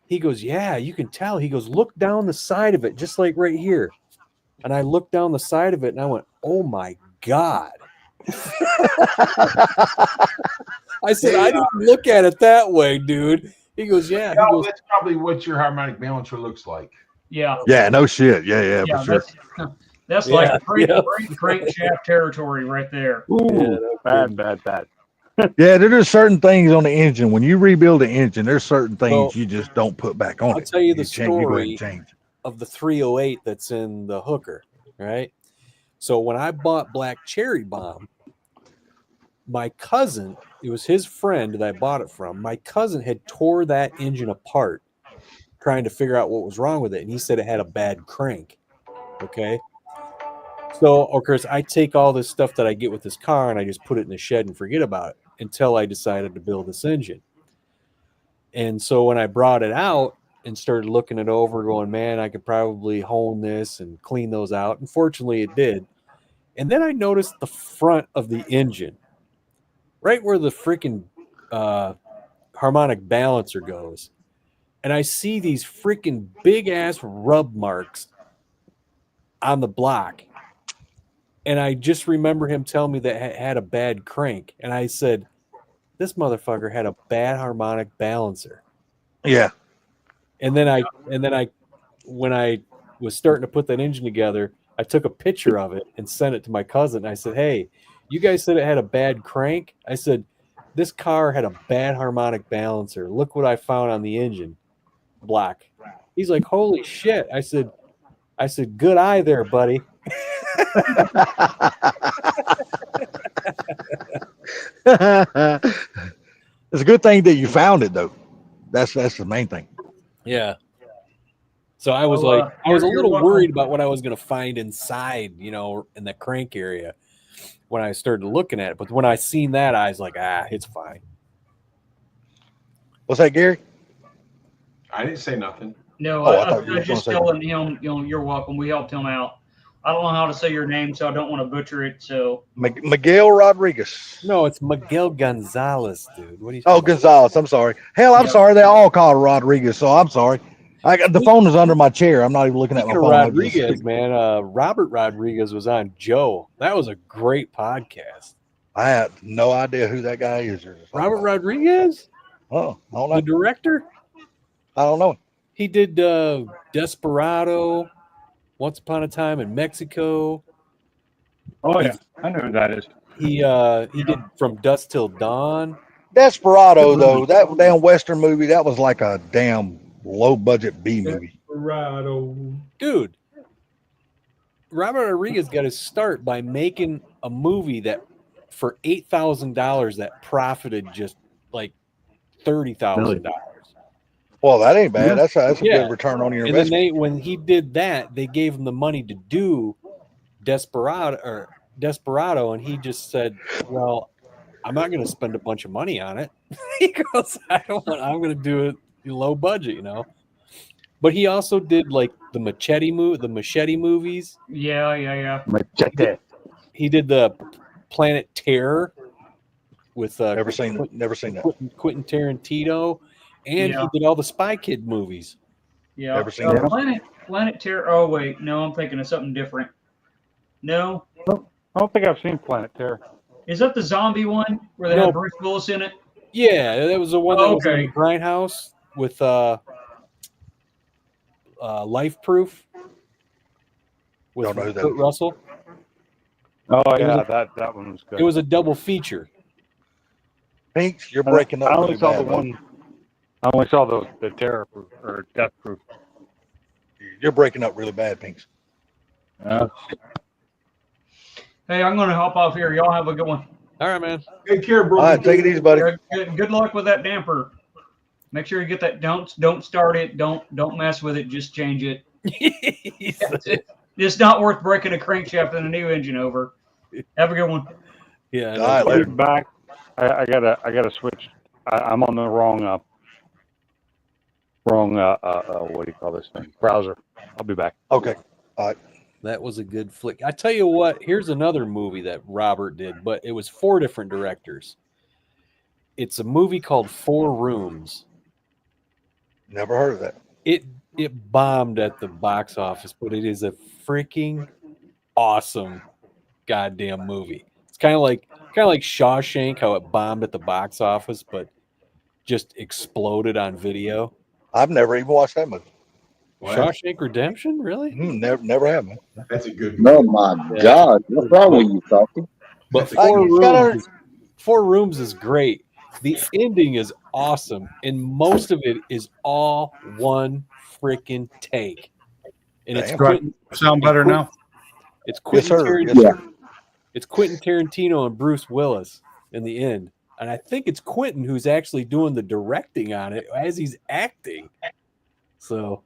"Yeah, you can tell." He goes, "Look down the side of it, just like right here." And I looked down the side of it, and I went, "Oh my God." I said, "I didn't look at it that way, dude." He goes, "Yeah." He goes, That's probably what your harmonic balancer looks like. Yeah. Yeah, no shit. Yeah, for sure. That's Yeah, like yeah. crankshaft territory right there. Ooh, bad. Yeah, there's certain things on the engine. When you rebuild the engine, there's certain things Well, you just don't put back on I'll it. tell you the You go ahead and story change. of the 308 that's in the hooker, right? So when I bought Black Cherry Bomb, my cousin, it was his friend that I bought it from. My cousin had tore that engine apart trying to figure out what was wrong with it, and he said it had a bad crank. Okay. So, of course, I take all this stuff that I get with this car and I just put it in the shed and forget about it until I decided to build this engine. And so when I brought it out and started looking it over, going, man, I could probably hone this and clean those out. Unfortunately, it did. And then I noticed the front of the engine, right where the freaking harmonic balancer goes. And I see these freaking big ass rub marks on the block. And I just remember him telling me that it had a bad crank. And I said, this motherfucker had a bad harmonic balancer. Yeah. And then when I was starting to put that engine together, I took a picture of it and sent it to my cousin. I said, hey, you guys said it had a bad crank. I said, this car had a bad harmonic balancer. Look what I found on the engine block. He's like, holy shit. I said, good eye there, buddy. It's a good thing that you found it, though. That's the main thing. Yeah. So I was I was a little worried about what I was going to find inside, in the crank area when I started looking at it. But when I seen that, I was like, it's fine. What's that, Gary? I didn't say nothing. No, I I was just telling him, you're welcome. We helped him out. I don't know how to say your name, so I don't want to butcher it. So Miguel Rodriguez. No, it's Miguel Gonzalez, dude. What are you? Oh, Gonzalez. I'm sorry. Hell, I'm sorry. They all call Rodriguez, so I'm sorry. The phone is under my chair. I'm not even looking at my phone. Rodriguez, man. Robert Rodriguez was on Joe. That was a great podcast. I have no idea who that guy is. Robert Rodriguez? Oh, I don't know. The director? I don't know. He did Desperado, Once Upon a Time in Mexico. Oh yeah, I know who that is. He did From Dusk Till Dawn. Desperado, though, that damn Western movie, that was like a damn low budget B movie. Desperado. Dude, Robert Rodriguez got his start by making a movie that for $8,000 that profited just like $30,000. Well, that ain't bad. That's a Yeah. good return on your And then investment. when he did that, they gave him the money to do Desperado, and he just said, "Well, I'm not going to spend a bunch of money on it." He goes, I'm going to do it low budget, you know. But he also did like the Machete movies. Yeah. Machete. He did the Planet Terror with Never seen that. Quentin Tarantino, and Yeah. he did all the Spy Kid movies. Yeah. Never seen that. Planet Terror. Oh wait, no, I'm thinking of something different. No, I don't think I've seen Planet Terror. is that the zombie one where they No. had Bruce Willis in it? Yeah, that was the one that was in Okay. the Grindhouse with Life Proof with Don't know who that Kurt is. Russell. Oh It yeah, was that one was good. It was a double feature. Pinks, you're breaking up. I only really saw bad, the bud. one. I only saw the Terror Proof or Death Proof. You're breaking up really bad, Pinks. Hey, I'm going to hop off here. Y'all have a good one. All right, man. Take care, bro. All right, take it easy, buddy. Good luck with that damper. Make sure you get that. Don't start it. Don't mess with it. Just change it. It's not worth breaking a crankshaft and a new engine over. Have a good one. Yeah. All right, I'll later. be back. I gotta switch. I'm on the wrong what do you call this thing? Browser. I'll be back. Okay. That was a good flick. I tell you what, here's another movie that Robert did, but it was 4 different directors. It's a movie called 4 Rooms. Never heard of that. It bombed at the box office, but it is a freaking awesome goddamn movie. It's kind of like Shawshank, how it bombed at the box office, but just exploded on video. I've never even watched that movie. Shawshank Redemption, really? Never have, man. That's a good Oh movie. my God, what's wrong with you, Salty? But Hey, you gotta- 4 Rooms is great. The ending is awesome, and most of it is all one freaking take. And it's Damn. Quentin, Sound better now? it's Yes, Quentin sir. Tarantino. Yes, sir. It's Quentin Tarantino and Bruce Willis in the end, and I think it's Quentin who's actually doing the directing on it as he's acting. So,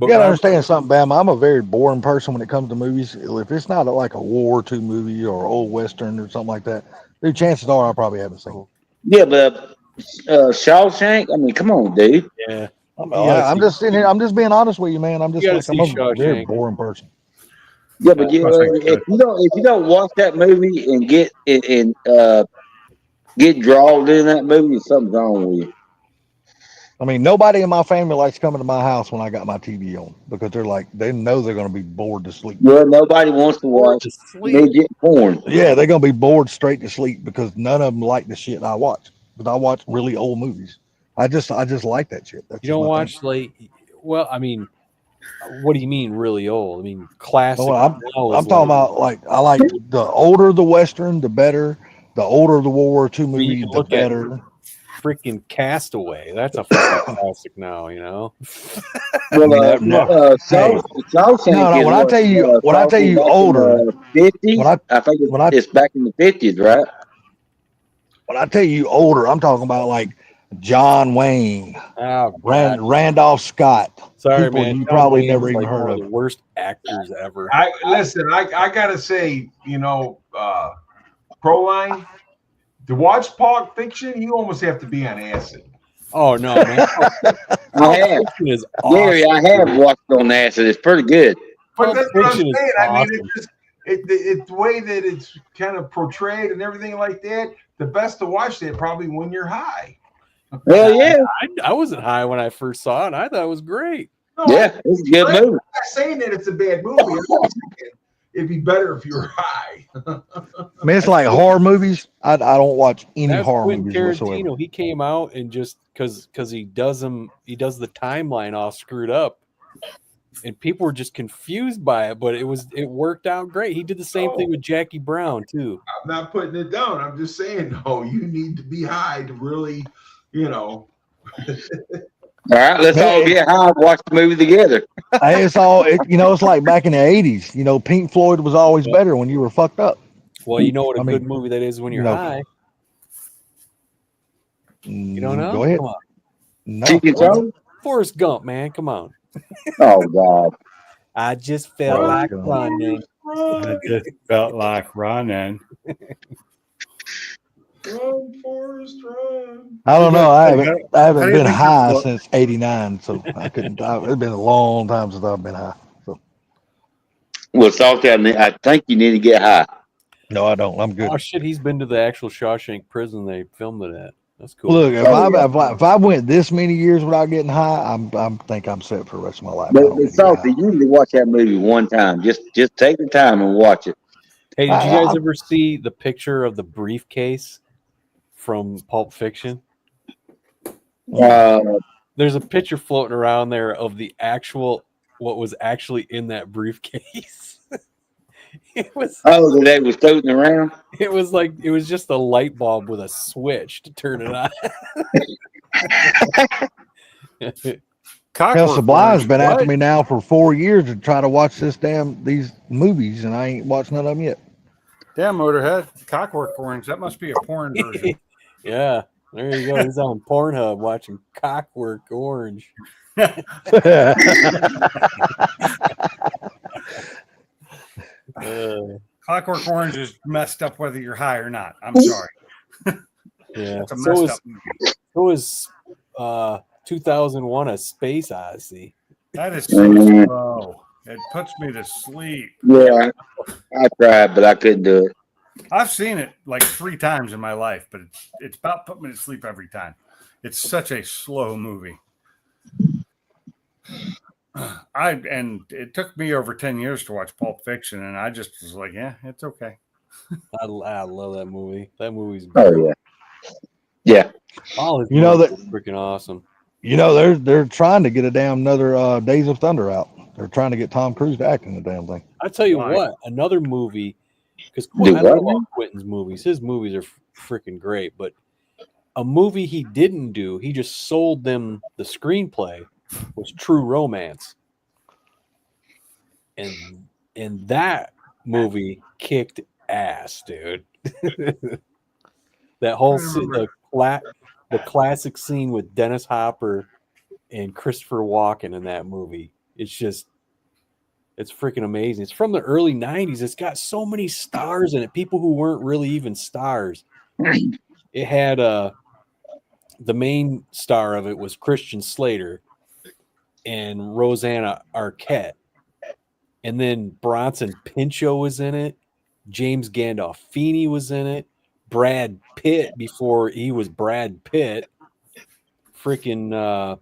You gotta understand something, Bam. I'm a very boring person when it comes to movies. If it's not like a World War II movie or old Western or something like that, dude, chances are I probably haven't seen it. Yeah, but Shawshank. I mean, come on, dude. yeah, I'm just sitting here. I'm just being honest with you, man. I'm just You gotta like, I'm see a very Shawshank. boring person. Yeah, but if you don't watch that movie and get drawn in that movie, something's wrong with you. I mean, nobody in my family likes coming to my house when I got my TV on because they know they're going to be bored to sleep. Well, nobody wants to watch midget porn. Yeah, they're going to be bored straight to sleep because none of them like the shit I watch. But I watch really old movies. I just like that shit. That's you don't just my watch thing. well, I mean, what do you mean really old? I mean, classic. Well, now I'm is talking about like I like the older the Western, the better. The older the World War II movie, you the look at- better. freaking Castaway. That's a fucking classic now, you know. Well, Shawshank Shawshank No, is when I tell you- when I tell you older, 50s. when I think when I- it's back in the 50s, right? When I tell you older, I'm talking about like John Wayne, Oh, God. Randolph Scott. Sorry, people man. you John probably Wayne's never even like heard one of. the worst actors ever. I gotta say, Proline, to watch Pulp Fiction, you almost have to be on acid. Oh no, man. I have. Fiction is awesome. Gary, I have watched it on acid. It's pretty good. But Pulp that's what I'm Fiction saying. is I mean, awesome. it's the way that it's kind of portrayed and everything like that. The best to watch that probably when you're high. Well, yeah, I wasn't high when I first saw it. And I thought it was great. No, yeah, it's a good movie. I'm not saying that it's a bad movie. I'm just saying it'd be better if you were high. I mean, it's like horror movies. I don't watch any That's horror Quentin movies whatsoever. Tarantino. He came out and just because he does the timeline all screwed up. and people were just confused by it, but it worked out great. He did the same thing with Jackie Brown too. I'm not putting it down. I'm just saying, no, you need to be high to really, you know. All right, let's all get high and watch the movie together. It's all, it's like back in the 80s. Pink Floyd was always better when you were fucked up. Well, you know what a I mean, good movie that is when you're you know, high. You don't know? Go ahead. Come on. No. Chicken Joe? Forrest Gump, man. Come on. Oh, God. I just felt Forrest like Gump. running. I just felt like running. Run, Forrest, run. I don't know. I How do haven't you been think high your- since '89, so I couldn't. It's been a long time since I've been high. So Well, Salty, I think you need to get high. no, I don't. I'm good. Oh shit, he's been to the actual Shawshank prison they filmed it at. That's cool. Look, if Oh, if I went this many years without getting high, I'm set for the rest of my life. I But, don't need to get Salty, high. you need to watch that movie one time. Just take the time and watch it. Hey, did you guys I- ever see the picture of the briefcase from Pulp Fiction? There's a picture floating around there of the actual what was actually in that briefcase. It was That was floating around? it was just a light bulb with a switch to turn it on. Hell, Sublime's been after What? me now for 4 years to try to watch these movies, and I ain't watched none of them yet. Damn, Motorhead. Cockwork Orange. That must be a porn version. Yeah, there you go. He's on Pornhub watching Cockwork Orange. Clockwork Orange is messed up whether you're high or not. I'm sorry. Yeah, It's a so messed was up movie. 2001: A Space Odyssey. That is so slow. It puts me to sleep. Yeah, I tried, but I couldn't do it. I've seen it like 3 times in my life, but it's about put me to sleep every time. It's such a slow movie. And it took me over 10 years to watch Pulp Fiction, and I just was like, yeah, it's okay. I love that movie. That movie's Oh, yeah. Yeah. all his You know movies are freaking awesome. They're trying to get a damn another Days of Thunder out. They're trying to get Tom Cruise to act in the damn thing. I tell you Why? what, another movie because Do I love what? all Quentin's movies. His movies are freaking great, but a movie he didn't do, he just sold them the screenplay, was True Romance. And that movie kicked ass, dude. That whole the classic scene with Dennis Hopper and Christopher Walken in that movie. It's freaking amazing. It's from the early 90s. It's got so many stars in it, people who weren't really even stars. It had the main star of it was Christian Slater and Rosanna Arquette. And then Bronson Pinchot was in it. James Gandolfini was in it. Brad Pitt before he was Brad Pitt. Freaking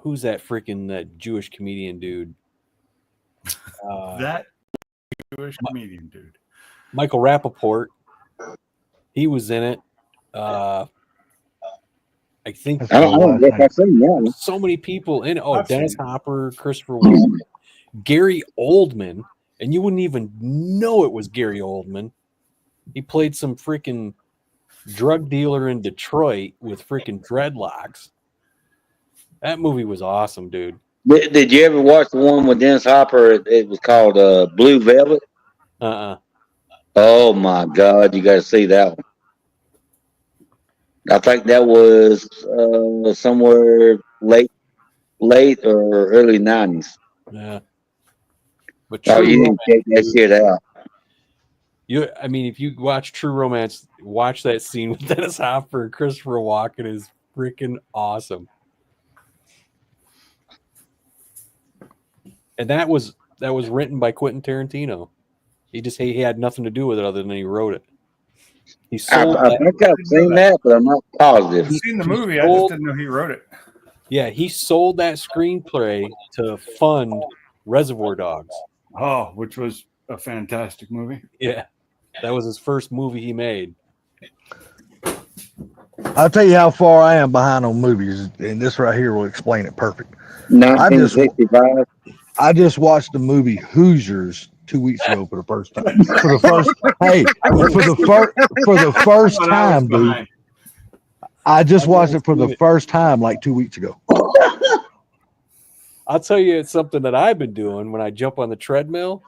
who's that Jewish comedian dude? That Jewish comedian dude. Michael Rappaport. He was in it. I think I don't know if I've seen that one. so many people in it. Oh, I've Dennis seen it. Hopper, Christopher Walken, Gary Oldman, and you wouldn't even know it was Gary Oldman. He played some freaking drug dealer in Detroit with freaking dreadlocks. That movie was awesome, dude. Did you ever watch the one with Dennis Hopper? It was called Blue Velvet. Oh my God, you got to see that one. I think that was somewhere late or early 90s. Yeah. But Oh, True you Romance, didn't check that shit out. if you watch True Romance, watch that scene with Dennis Hopper and Christopher Walken is freaking awesome. And that was written by Quentin Tarantino. He had nothing to do with it other than he wrote it. He sold I that. think I've seen that, but I'm not positive. I've seen the movie. I just didn't know he wrote it. Yeah, he sold that screenplay to fund Reservoir Dogs. Oh, which was a fantastic movie. Yeah, that was his first movie he made. I'll tell you how far I am behind on movies, and this right here will explain it perfect. I just 1965. I just watched the movie Hoosiers 2 weeks ago for the first time. For the first But I was time, dude. behind. I just I've watched never it for the seen it. first time like 2 weeks ago. I'll tell you, it's something that I've been doing when I jump on the treadmill.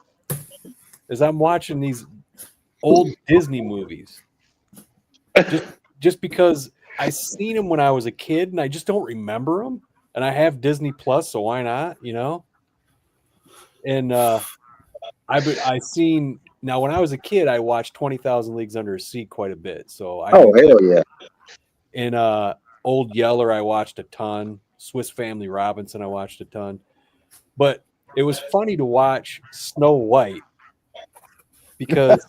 Is I'm watching these old Disney movies, just because I seen them when I was a kid and I just don't remember them. And I have Disney Plus, so why not? You know. And I seen now when I was a kid, I watched 20,000 Leagues Under a Sea quite a bit. So I Oh hell yeah! in Old Yeller, I watched a ton. Swiss Family Robinson, I watched a ton. But it was funny to watch Snow White because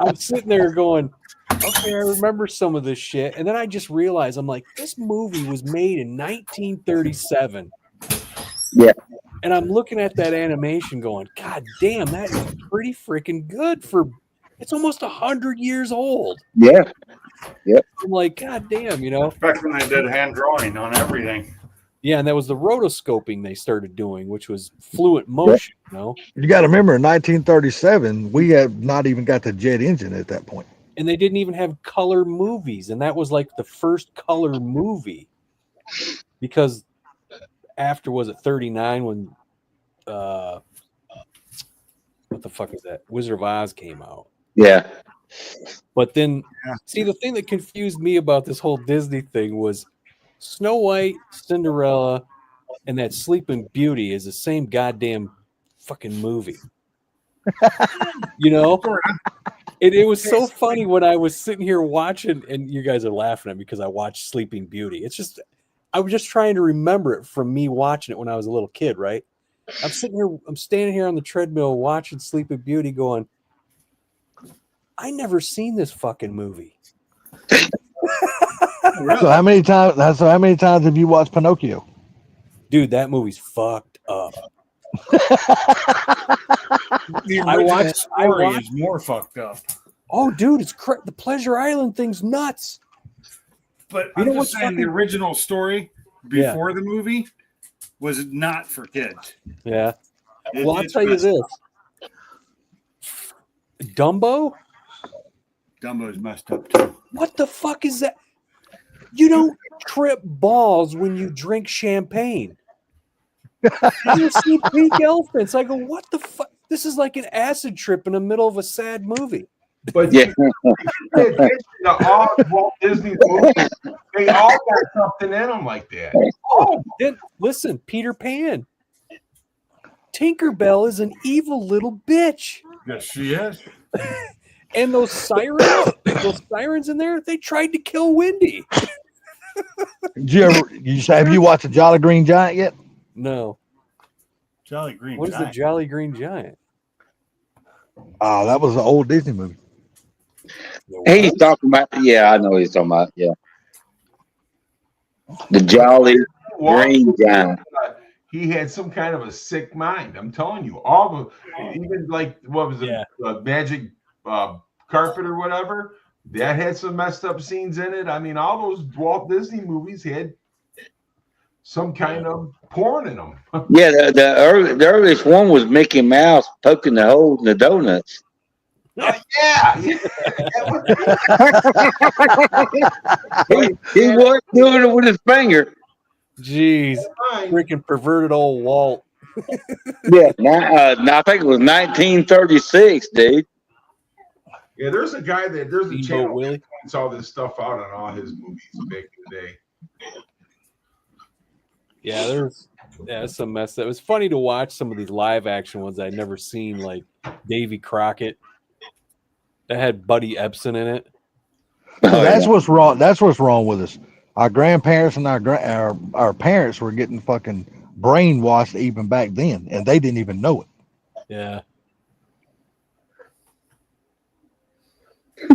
I'm sitting there going, okay, I remember some of this shit. And then I just realized, I'm like, this movie was made in 1937. Yeah. And I'm looking at that animation going, God damn, that is pretty freaking good for, it's almost 100 years old. Yeah. I'm like, God damn, you know? Back when they did hand drawing on everything. Yeah, and that was the rotoscoping they started doing, which was fluid motion, you know? You got to remember, in 1937, we had not even got the jet engine at that point. And they didn't even have color movies, and that was like the first color movie. Because after, was it 39 when what the fuck is that? Wizard of Oz came out. Yeah. But then, Yeah. see, the thing that confused me about this whole Disney thing was Snow White, Cinderella, and that Sleeping Beauty is the same goddamn fucking movie. You know? It was so funny when I was sitting here watching, and you guys are laughing at me because I watched Sleeping Beauty. It's just, I was just trying to remember it from me watching it when I was a little kid, right? I'm standing here on the treadmill watching Sleeping Beauty going, I never seen this fucking movie. So how many times have you watched Pinocchio? Dude, that movie's fucked up. The I original watched- story is more fucked up. Oh, dude, it's the Pleasure Island thing's nuts. But You I'm know just what's saying, the fucking- original story Yeah. before the movie was not for kids. Yeah. It- Well, I'll it's tell you messed this. up. Dumbo? Dumbo's messed up too. What the fuck is that? You don't trip balls when you drink champagne. You see pink elephants. I go, what the fuck? This is like an acid trip in the middle of a sad movie. But Yeah. pay attention to all Walt Disney movies. They all got something in them like that. Oh, then listen, Peter Pan. Tinkerbell is an evil little bitch. Yes, she is. And those sirens in there, they tried to kill Wendy. Have you watched the Jolly Green Giant yet? No. Jolly Green What is the Giant. Jolly Green Giant? Oh, that was an old Disney movie. He's talking about. Yeah, I know what he's talking about. Yeah. The Jolly Walt Green Giant. He had some kind of a sick mind. I'm telling you, all the even like what was it, Yeah. Magic Carpet or whatever, that had some messed up scenes in it. I mean, all those Walt Disney movies had some kind of porn in them. Yeah, the earliest one was Mickey Mouse poking the hole in the donuts. Yeah. He was doing it with his finger. Jeez. Freaking perverted old Walt. Yeah, I think it was 1936, dude. Yeah, there's a Steamboat channel Willie. that points all this stuff out on all his movies back in the day. Yeah, there's some mess. It was funny to watch some of these live action ones I'd never seen, like Davy Crockett. That had Buddy Ebsen in it. Oh, That's what's wrong. That's what's wrong with us. Our grandparents and our parents were getting fucking brainwashed even back then, and they didn't even know it. Yeah.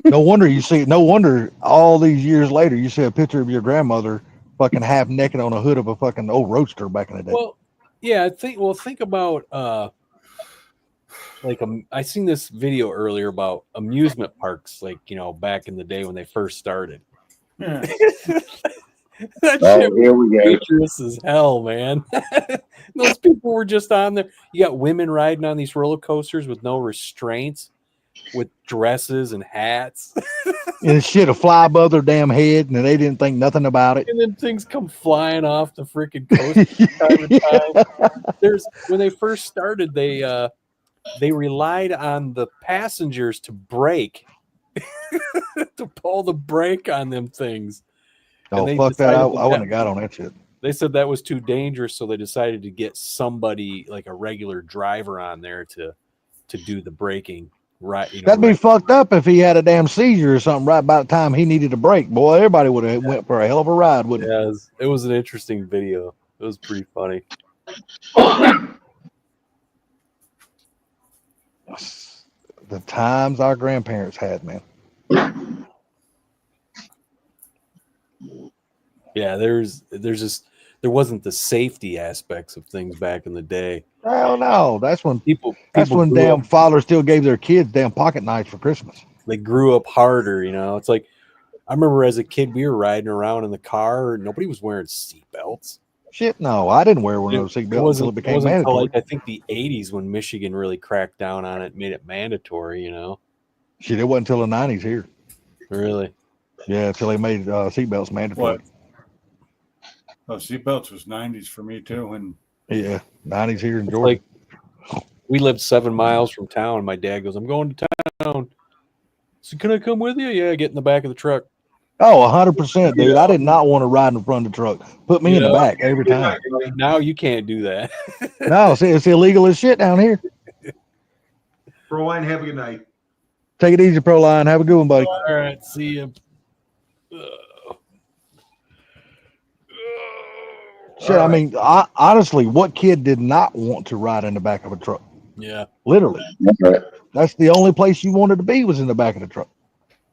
No wonder all these years later you see a picture of your grandmother fucking half naked on a hood of a fucking old roadster back in the day. Well, yeah, think about I seen this video earlier about amusement parks, like, you know, back in the day when they first started. Yeah. That Oh, shit was here we go. dangerous as hell, man. Those people were just on there. You got women riding on these roller coasters with no restraints, with dresses and hats, And shit will fly above their damn head, and they didn't think nothing about it. and then things come flying off the freaking coaster from time to time. There's when they first started, they relied on the passengers to brake, to pull the brake on them things. And Oh, they fuck that. I decided wouldn't have got on that shit. They said that was too dangerous, so they decided to get somebody like a regular driver on there to do the braking. Right, you know, That'd be right. fucked up if he had a damn seizure or something right by the time he needed a break. Boy, everybody would have went for a hell of a ride, wouldn't Yeah, it was an interesting video. It was pretty funny. it? The times our grandparents had, man. Yeah, there wasn't the safety aspects of things back in the day. Hell no. That's when People when grew damn up, fathers still gave their kids damn pocket knives for Christmas. they grew up harder, you know. It's like I remember as a kid we were riding around in the car, nobody was wearing seatbelts. Shit, no. I didn't wear one of those seatbelts until it became until mandatory. like I think the 80s when Michigan really cracked down on it, made it mandatory, you know. Shit, it wasn't until the 90s here. Really? Yeah, until they made seatbelts mandatory. What? Oh, seatbelts was 90s for me too. And Yeah, 90s here in It's Georgia. like we lived 7 miles from town, and my dad goes, "I'm going to town." So can I come with you? Yeah, get in the back of the truck. Oh, 100%, dude. I did not want to ride in front of the truck. Put me in the Yeah. back every time. Now you can't do that. No, see, it's illegal as shit down here. Proline, have a good night. Take it easy, Proline. Have a good one, buddy. All right, see you. Shit, I mean, honestly, what kid did not want to ride in the back of a truck? Yeah. Literally. That's right. That's the only place you wanted to be was in the back of the truck.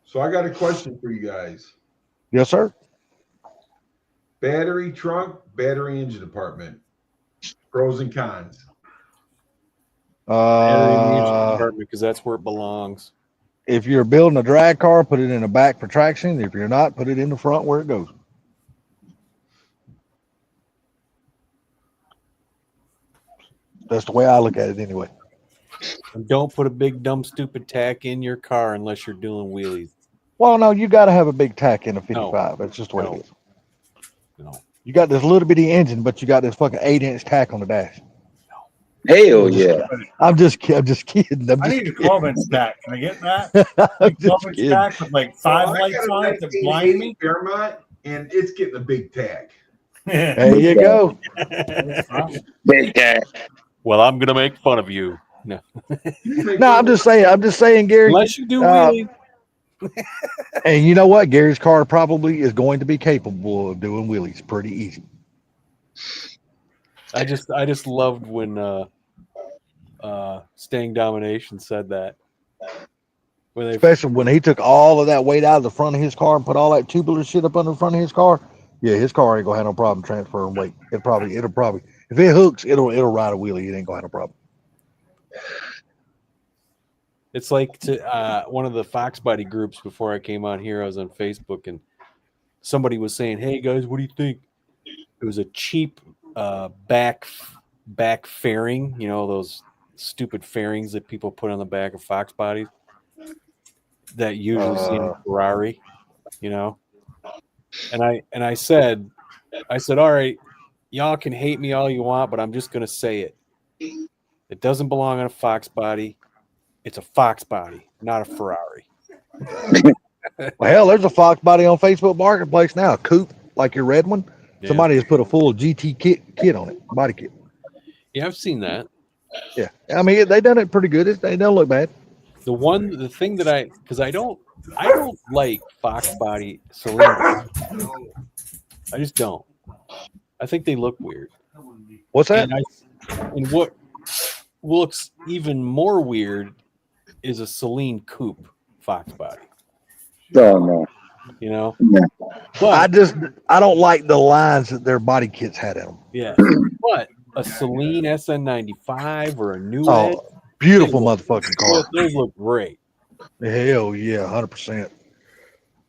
So I got a question for you guys. Yes, sir. Battery trunk, battery engine department. Pros and cons. Because that's where it belongs. If you're building a drag car, put it in the back for traction. If you're not, put it in the front where it goes. That's the way I look at it anyway. And don't put a big dumb stupid tack in your car unless you're doing wheelies. Well, no, you got to have a big tack in a 55. That's just the way No. it is. No. You got this little bitty engine, but you got this fucking 8-inch tack on the dash. Hell yeah. I'm just kidding. I need a 12-inch stack. Can I get that? I'm just 12-inch kidding. stack with like 5 So I lights got a on it that blind 1980 me. Fairmont, and it's getting a big tag. There you go. Big cat. Well, I'm gonna make fun of you. No. No, I'm just saying, Gary. Unless you do Uh, wheelies. And you know what? Gary's car probably is going to be capable of doing wheelies pretty easy. I just loved when Staying Domination said that. When they Especially when he took all of that weight out of the front of his car and put all that tubular shit up under the front of his car. Yeah, his car ain't gonna have no problem transferring weight. It'll probably if it hooks, it'll ride a wheelie. It ain't gonna have no problem. It's like to one of the Fox Body groups before I came on here. I was on Facebook and somebody was saying, "Hey guys, what do you think?" It was a cheap back fairing, you know, those stupid fairings that people put on the back of Fox Bodies that you usually see in a Ferrari, you know. And I said, all right, y'all can hate me all you want, but I'm just gonna say it. It doesn't belong on a Fox Body. It's a Fox Body, not a Ferrari. Well, hell, there's a Fox Body on Facebook Marketplace now. A coupe, like your red one. Yeah. Somebody has put a full GT kit on it, body kit. Yeah, I've seen that. Yeah, I mean they done it pretty good. They don't look bad. The thing that because I don't like Fox Body cylinders. I just don't. I think they look weird. What's that? And what looks even more weird is a Celine coupe Fox Body. Oh no. You know. Yeah. But I don't like the lines that their body kits had in them. yeah, but a Celine SN95 or a New Edge, Oh, beautiful motherfucking car. those look great. Hell yeah, 100%.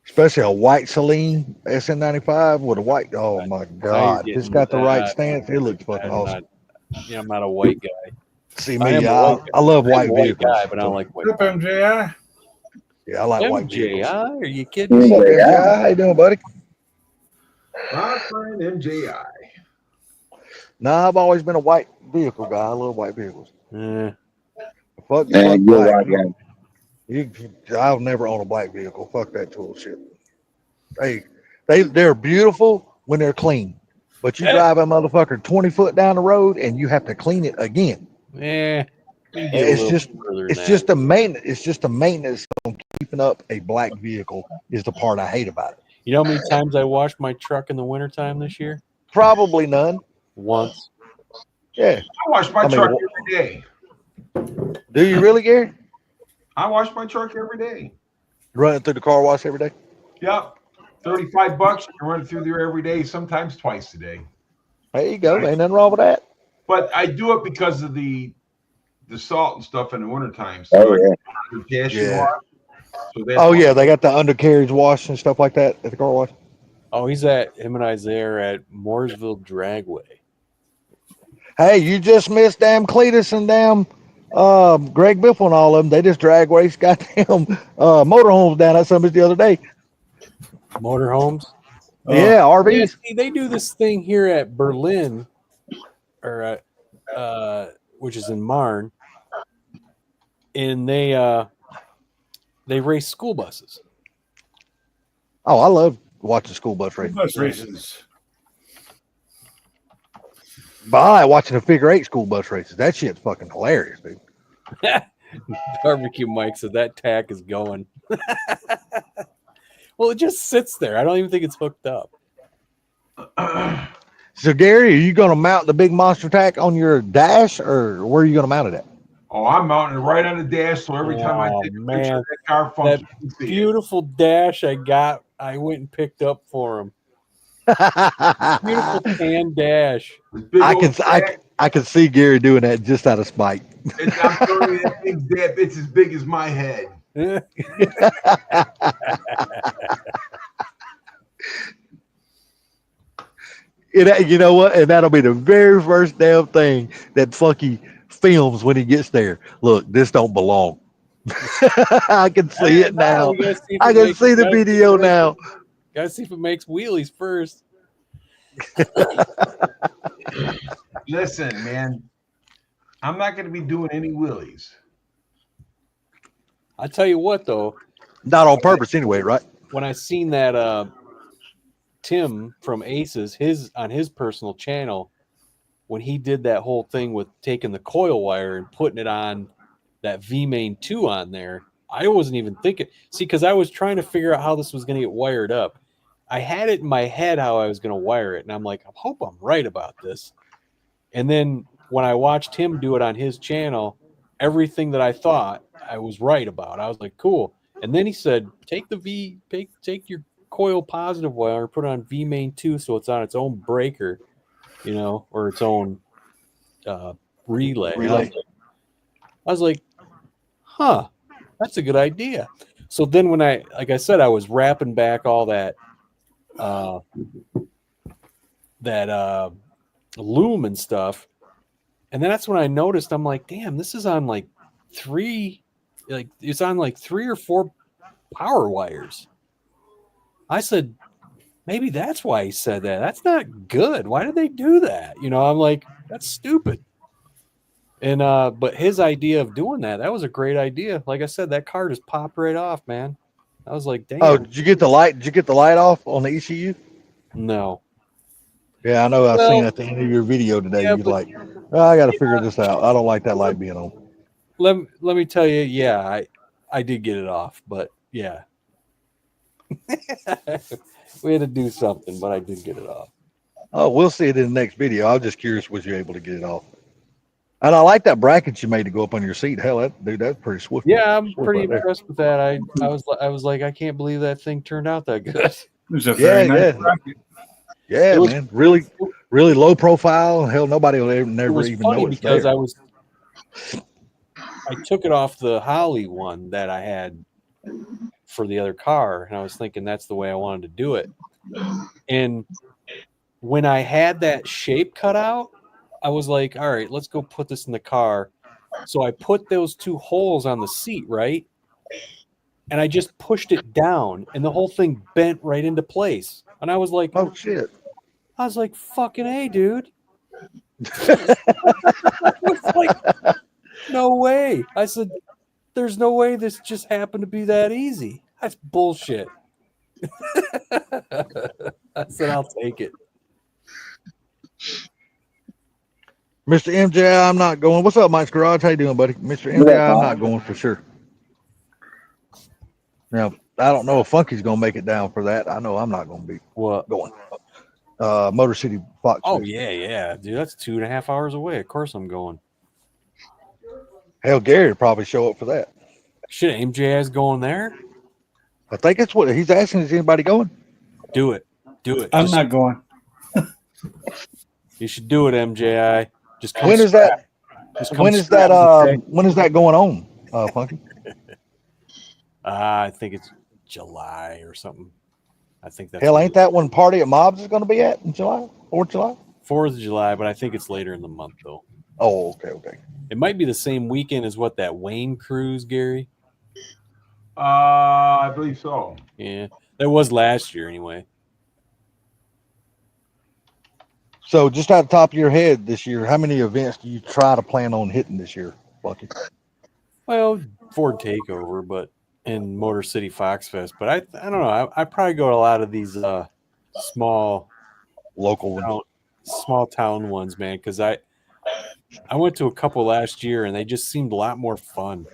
especially a white Celine SN95 with a white. Oh my God! If it's got the right stance, it looks fucking awesome. I'm not a white guy. See I am me, a white I love I'm a white white vehicles. guy, but I don't like white. What's up, MJI? Yeah, I like white MJ, vehicles. are you kidding What's me? up, MJ? How you doing, buddy? My friend MJI. Nah, I've always been a white vehicle guy. I love white vehicles. Fuck you're black. right, guy. I'll never own a black vehicle. Fuck that tool shit. They're beautiful when they're clean, but you drive a motherfucker 20 foot down the road and you have to clean it again. Yeah, It's just the maintenance. It's just the maintenance on keeping up a black vehicle is the part I hate about it. You know how many times I washed my truck in the wintertime this year? Probably none. Once. Yeah. I wash my truck every day. Do you really, Gary? I wash my truck every day. Run it through the car wash every day? Yep. $35. You can run it through there every day, sometimes twice a day. There you go. Ain't nothing wrong with that. But I do it because of the salt and stuff in the wintertime. Oh, yeah. Yeah. So that's Oh why- yeah, they got the undercarriage wash and stuff like that at the car wash. Oh, him and Isaiah are at Mooresville Dragway. Hey, you just missed damn Cletus and damn Greg Biffle and all of them. They just drag race goddamn motorhomes down at Summit the other day. Motorhomes? Oh. Yeah, Yeah, RVs. see, they do this thing here at Berlin, or which is in Marne, and they race school buses. Oh, I love watching school bus races. Bus races. But I like watching the figure 8 school bus races. That shit's fucking hilarious, dude. Barbecue Mike said that tack is going. Well, it just sits there. I don't even think it's hooked up. So, Gary, are you going to mount the big monster tack on your dash, or where are you going to mount it at? Oh, I'm mounting it right on the dash, so every time I Oh, take a picture man. of that car funky, you can see it. Beautiful dash I got. I went and picked up for him. Beautiful tan dash. This big old stack, I can see Gary doing that just out of spite. I'm telling you, that thing's dead. It's as big as my head. You know what? And that'll be the very first damn thing that Funky films when he gets there. Look, this don't belong. I can see it now. I can see the video now. Gotta see if it makes wheelies first. Listen, man, I'm not going to be doing any wheelies. I tell you what, though, Not on purpose anyway, right? when I seen that Tim from Aces, on his personal channel, when he did that whole thing with taking the coil wire and putting it on that V-Main 2 on there, I wasn't even thinking. See, because I was trying to figure out how this was going to get wired up. I had it in my head how I was going to wire it, and I'm like, I hope I'm right about this. And then when I watched him do it on his channel, everything that I thought I was right about, I was like, cool. And then he said, take your coil positive wire, put it on V-Main 2 so it's on its own breaker, or its own relay. I was like, huh, that's a good idea. So then when like I said, I was wrapping back all that loom and stuff. And then that's when I noticed, I'm like, damn, this is on it's on 3 or 4 power wires. I said, maybe that's why he said that. That's not good. Why did they do that? I'm like, that's stupid. And but his idea of doing that was a great idea. Like I said, that car just popped right off, man. I was like, damn. Oh, did you get the light? Did you get the light off on the ECU? No. Yeah, I know. I've seen at the end of your video today. Yeah, You're like, I got to figure this out. I don't like that light being on. Let me tell you, yeah, I did get it off, but yeah. We had to do something, but I did get it off. Oh, we'll see it in the next video. I was just curious, was you able to get it off? And I like that bracket you made to go up on your seat. Hell, that's pretty swift. Yeah, I'm Swift pretty right there. impressed with that. I was like, I can't believe that thing turned out that good. It was a very nice bracket. Yeah, It was- man. Really, really low profile. Hell, nobody will It never was even funny know it's because there. I took it off the Holly one that I had for the other car, and I was thinking that's the way I wanted to do it. And when I had that shape cut out, I was like, all right, let's go put this in the car. So I put those 2 holes on the seat, right? And I just pushed it down, and the whole thing bent right into place. And I was like, Oh shit! fucking A, dude. I was like, no way. I said, there's no way this just happened to be that easy. That's bullshit. I said, I'll take it. Mr. MJ, I'm not going. What's up, Mike's Garage? How you doing, buddy? Mr. MJ, I'm not going for sure. Now, I don't know if Funky's going to make it down for that. I know I'm not going to be What? going. Motor City Fox. Oh, Fest. yeah. Dude, that's 2.5 hours away. Of course I'm going. Hell, Gary would probably show up for that. Shit, MJI's going there? I think that's what he's asking. Is anybody going? Do it. Do it. I'm Just- not going. You should do it, MJI. Just come When is that? Just come When is scrap that? the day. When is that going on, Funky? I think it's July or something. I think that's Hell, what ain't it- that when Party at Mobs is going to be at in July? 4th of July? 4th of July, but I think it's later in the month though. Oh, okay. It might be the same weekend as what that Wayne cruise, Gary. I believe so. Yeah, that was last year anyway. So, just out the top of your head this year, how many events do you try to plan on hitting this year, Funky? Well, Ford Takeover, but in Motor City Fox Fest. But I don't know. I probably go to a lot of these small Local ones. town ones, man. Because I went to a couple last year and they just seemed a lot more fun.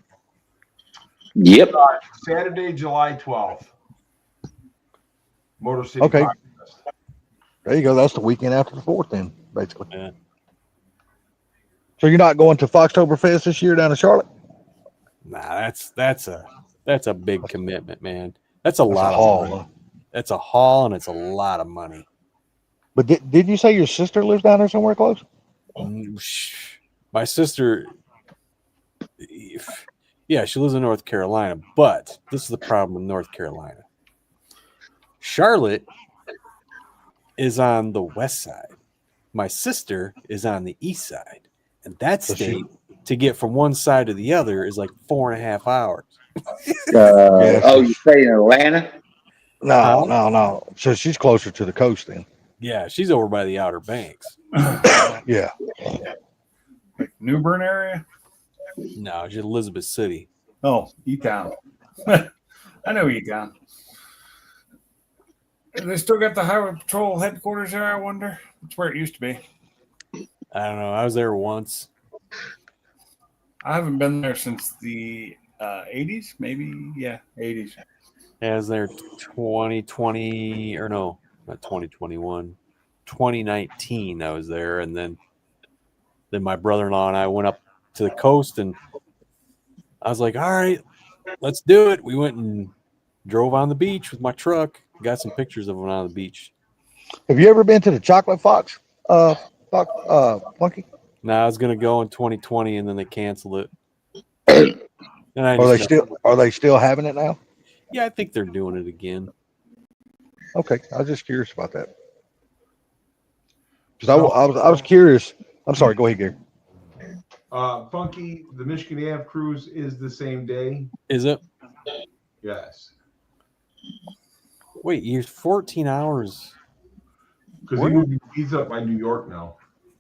Yep. Saturday, July 12th. Motor City. Okay. Fox Fest. There you go. That's the weekend after the 4th, then, basically. Yeah. So, you're not going to Foxtoberfest this year down in Charlotte? Nah, that's a big commitment, man. That's a lot haul, of huh? money. That's a haul and it's a lot of money. But did you say your sister lives down there somewhere close? My sister, yeah, she lives in North Carolina, but this is the problem with North Carolina. Charlotte is on the west side. My sister is on the east side. And that So state, to get from one side to the other, is like 4.5 hours. Oh, you say in Atlanta? No. So she's closer to the coast then. Yeah, she's over by the Outer Banks. Yeah. Like New Bern area? No, she's Elizabeth City. Oh, E-Town. I know E-Town. They still got the Highway Patrol headquarters there, I wonder? That's where it used to be. I don't know. I was there once. I haven't been there since the 80s, maybe. Yeah, 80s. Yeah, I was there 2020, or no, not 2021, 2019. I was there, and then my brother-in-law and I went up to the coast, and I was like, all right, let's do it. We went and drove on the beach with my truck. Got some pictures of them on the beach. Have you ever been to the Chocolate Fox, Funky? Now I was gonna go in 2020, and then they canceled it. And I Are they still having it now? Yeah, I think they're doing it again. Okay, I was just curious about that. Because I was curious. I'm sorry. Go ahead, Gary. Funky, the Michigan Ave cruise is the same day. Is it? Yes. Wait, you're 14 hours. Because he's up by New York now.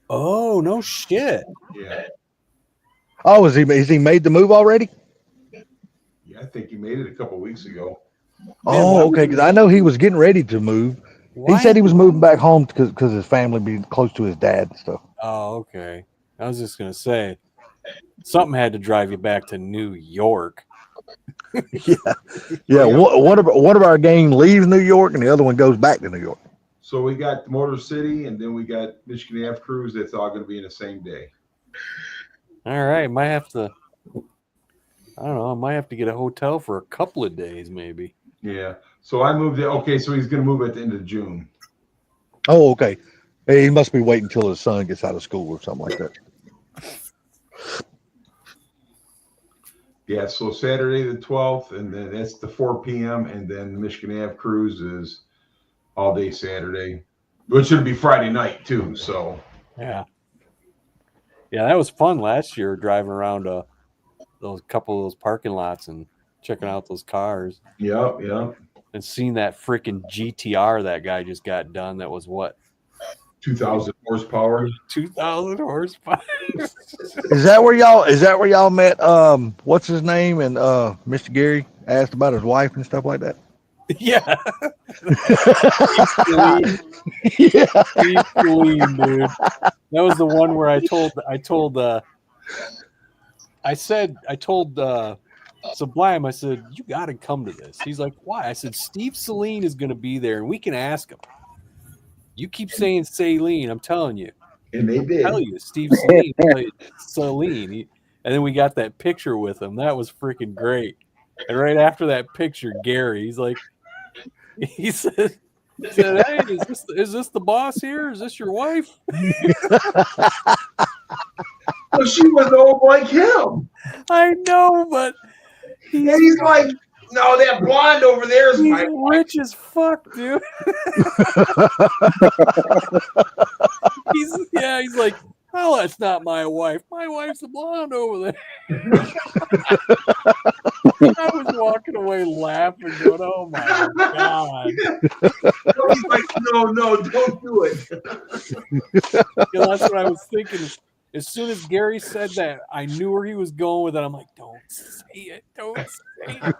Oh, no shit. Yeah. Oh, is he made the move already? Yeah, I think he made it a couple weeks ago. Oh, okay. Because I know he was getting ready to move. He said he was moving back home because his family be close to his dad and stuff. Oh, okay. I was just gonna say something had to drive you back to New York. Yeah. One of our gang leaves New York and the other one goes back to New York. So we got Motor City, and then we got Michigan Ave cruise. That's all going to be in the same day. All right, might have to. I don't know. I might have to get a hotel for a couple of days, maybe. Yeah. So I moved it. Okay, so he's going to move at the end of June. Oh, okay. Hey, he must be waiting until his son gets out of school or something like that. Yeah, so Saturday the 12th, and then that's the 4 p.m. And then the Michigan Ave cruise is all day Saturday, which should be Friday night too. So Yeah. Yeah, that was fun last year driving around those couple of those parking lots and checking out those cars yeah. and seeing that freaking GTR that guy just got done. That was what? 2,000 horsepower. 2,000 horsepower. Is that where y'all met? What's his name? And Mr. Gary asked about his wife and stuff like that. Yeah. Yeah. Steve Saleen, dude. That was the one where I told Sublime, I said, you got to come to this. He's like, why? I said, Steve Saleen is going to be there and we can ask him. You keep saying Saleen, I'm telling you. And they did. Tell you, Steve Saleen played Saleen. And then we got that picture with him. That was freaking great. And right after that picture, Gary, he said, hey, is this the boss here? Is this your wife? Well, she was old like him. I know, but And he's like, no, that blonde over there is he's my rich as fuck, dude. He's like, oh, that's not my wife. My wife's the blonde over there. I was walking away laughing, going, oh my God. He's like, no, don't do it. You know, that's what I was thinking. As soon as Gary said that, I knew where he was going with it. I'm like, don't say it. Don't say it.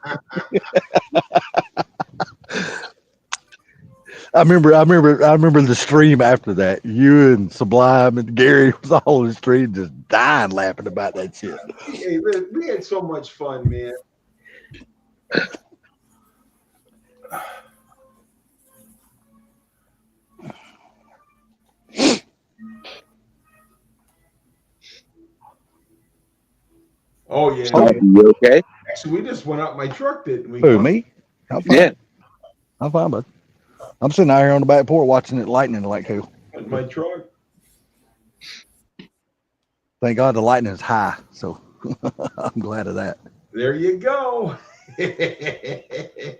I remember the stream after that. You and Sublime and Gary was all in the stream just dying laughing about that shit. Hey, we had so much fun, man. Oh yeah. Oh, you okay? Actually, we just went out my truck, didn't we? Who, me? I'm fine. Yeah. I'm fine, bud. I'm sitting out here on the back porch watching it lightning like hell. My truck. Thank God the lightning is high, so I'm glad of that. There you go. You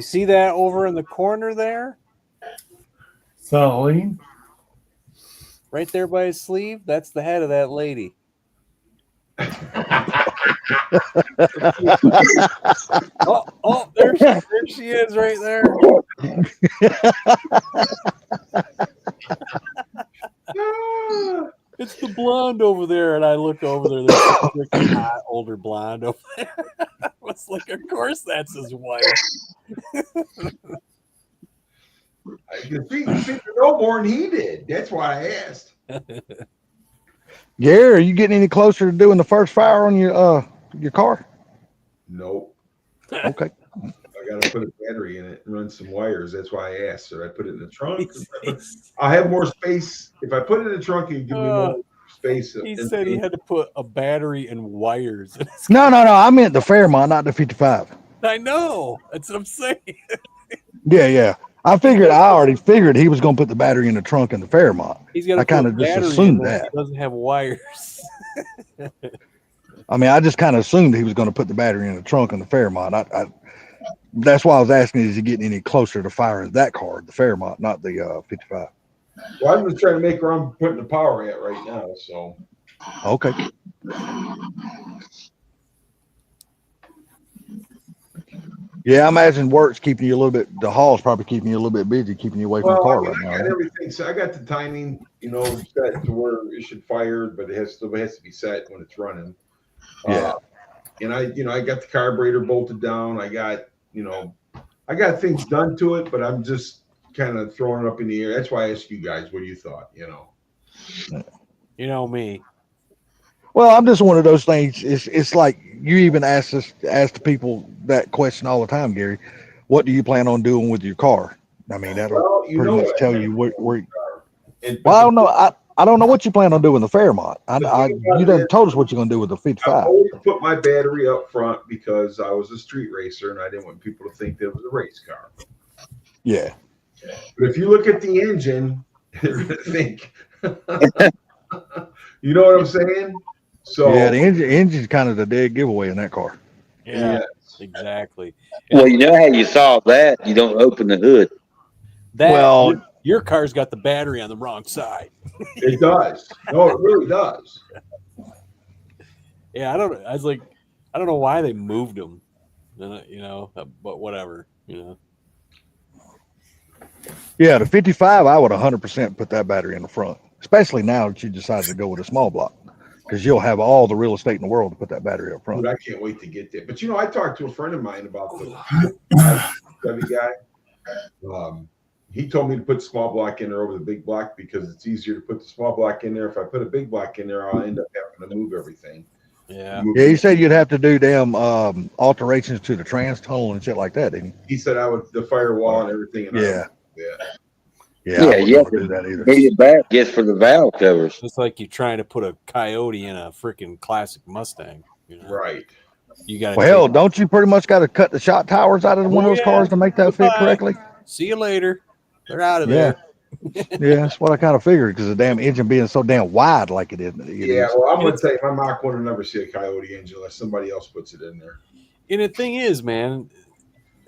see that over in the corner there? Saleen? Right there by his sleeve? That's the head of that lady. Oh, there she is right there. It's the blonde over there. And I look over there. There's a freaking hot older blonde over there. I was like, of course that's his wife. She know more than he did. That's why I asked. Gary, are you getting any closer to doing the first fire on your car? Nope. Okay. I gotta put a battery in it and run some wires. That's why I asked. Should I put it in the trunk? I'll have more space. If I put it in the trunk, it'd give me more space. He said he had to put a battery and wires in his No. I meant the Fairmont, not the 55. I know. That's what I'm saying. Yeah. I already figured he was going to put the battery in the trunk in the Fairmont. He's got. I kind of just assumed that. He doesn't have wires. I mean, I just kind of assumed he was going to put the battery in the trunk in the Fairmont. That's why I was asking, is he getting any closer to firing that car, the Fairmont, not the 55? Well, I'm just trying to make where I'm putting the power at right now. So. Okay. Yeah, I imagine work's keeping you a little bit. The hall's probably keeping you a little bit busy, keeping you away from the car right now. I got everything. So I got the timing, set to where it should fire, but it still has to be set when it's running. Yeah. And I got the carburetor bolted down. I got things done to it, but I'm just kind of throwing it up in the air. That's why I asked you guys what you thought. You know me. Well, I'm just one of those things. It's like you even ask the people that question all the time, Gary. What do you plan on doing with your car? I mean, that'll pretty much tell you where. Well, I don't know. I don't know what you plan on doing with the Fairmont. You done told us what you're gonna do with the 55. I always put my battery up front because I was a street racer and I didn't want people to think that it was a race car. Yeah. But if you look at the engine, they're gonna think. You know what I'm saying? So yeah, the engine's kind of the dead giveaway in that car. Yeah, yeah. exactly. Well, you know how you solve that? You don't open the hood. That Well, your car's got the battery on the wrong side. It does. No, it really does. Yeah, I don't. I was like, I don't know why they moved them. But whatever. yeah, the 55, I would 100% put that battery in the front, especially now that you decided to go with a small block, because you'll have all the real estate in the world to put that battery up front. Dude, I can't wait to get there. But I talked to a friend of mine about the Chevy guy. He told me to put small block in there over the big block because it's easier to put the small block in there. If I put a big block in there, I'll end up having to move everything. Yeah. Yeah, you said you'd have to do damn alterations to the trans tunnel and shit like that, didn't He said I would the firewall and everything. And you? Yeah. Yeah. Yeah, I wouldn't want to do that either. Need it back just for the valve covers. It's like you're trying to put a Coyote in a freaking classic Mustang. Right. You got. Well, hell, don't you pretty much got to cut the shot towers out of one of those cars to make that fit Goodbye. correctly? See you later. They're out of Yeah. there. Yeah, that's what I kind of figured, because the damn engine being so damn wide like it is. Yeah, well, I'm going to say my Mach 1 will never see a Coyote engine unless somebody else puts it in there. And the thing is, man,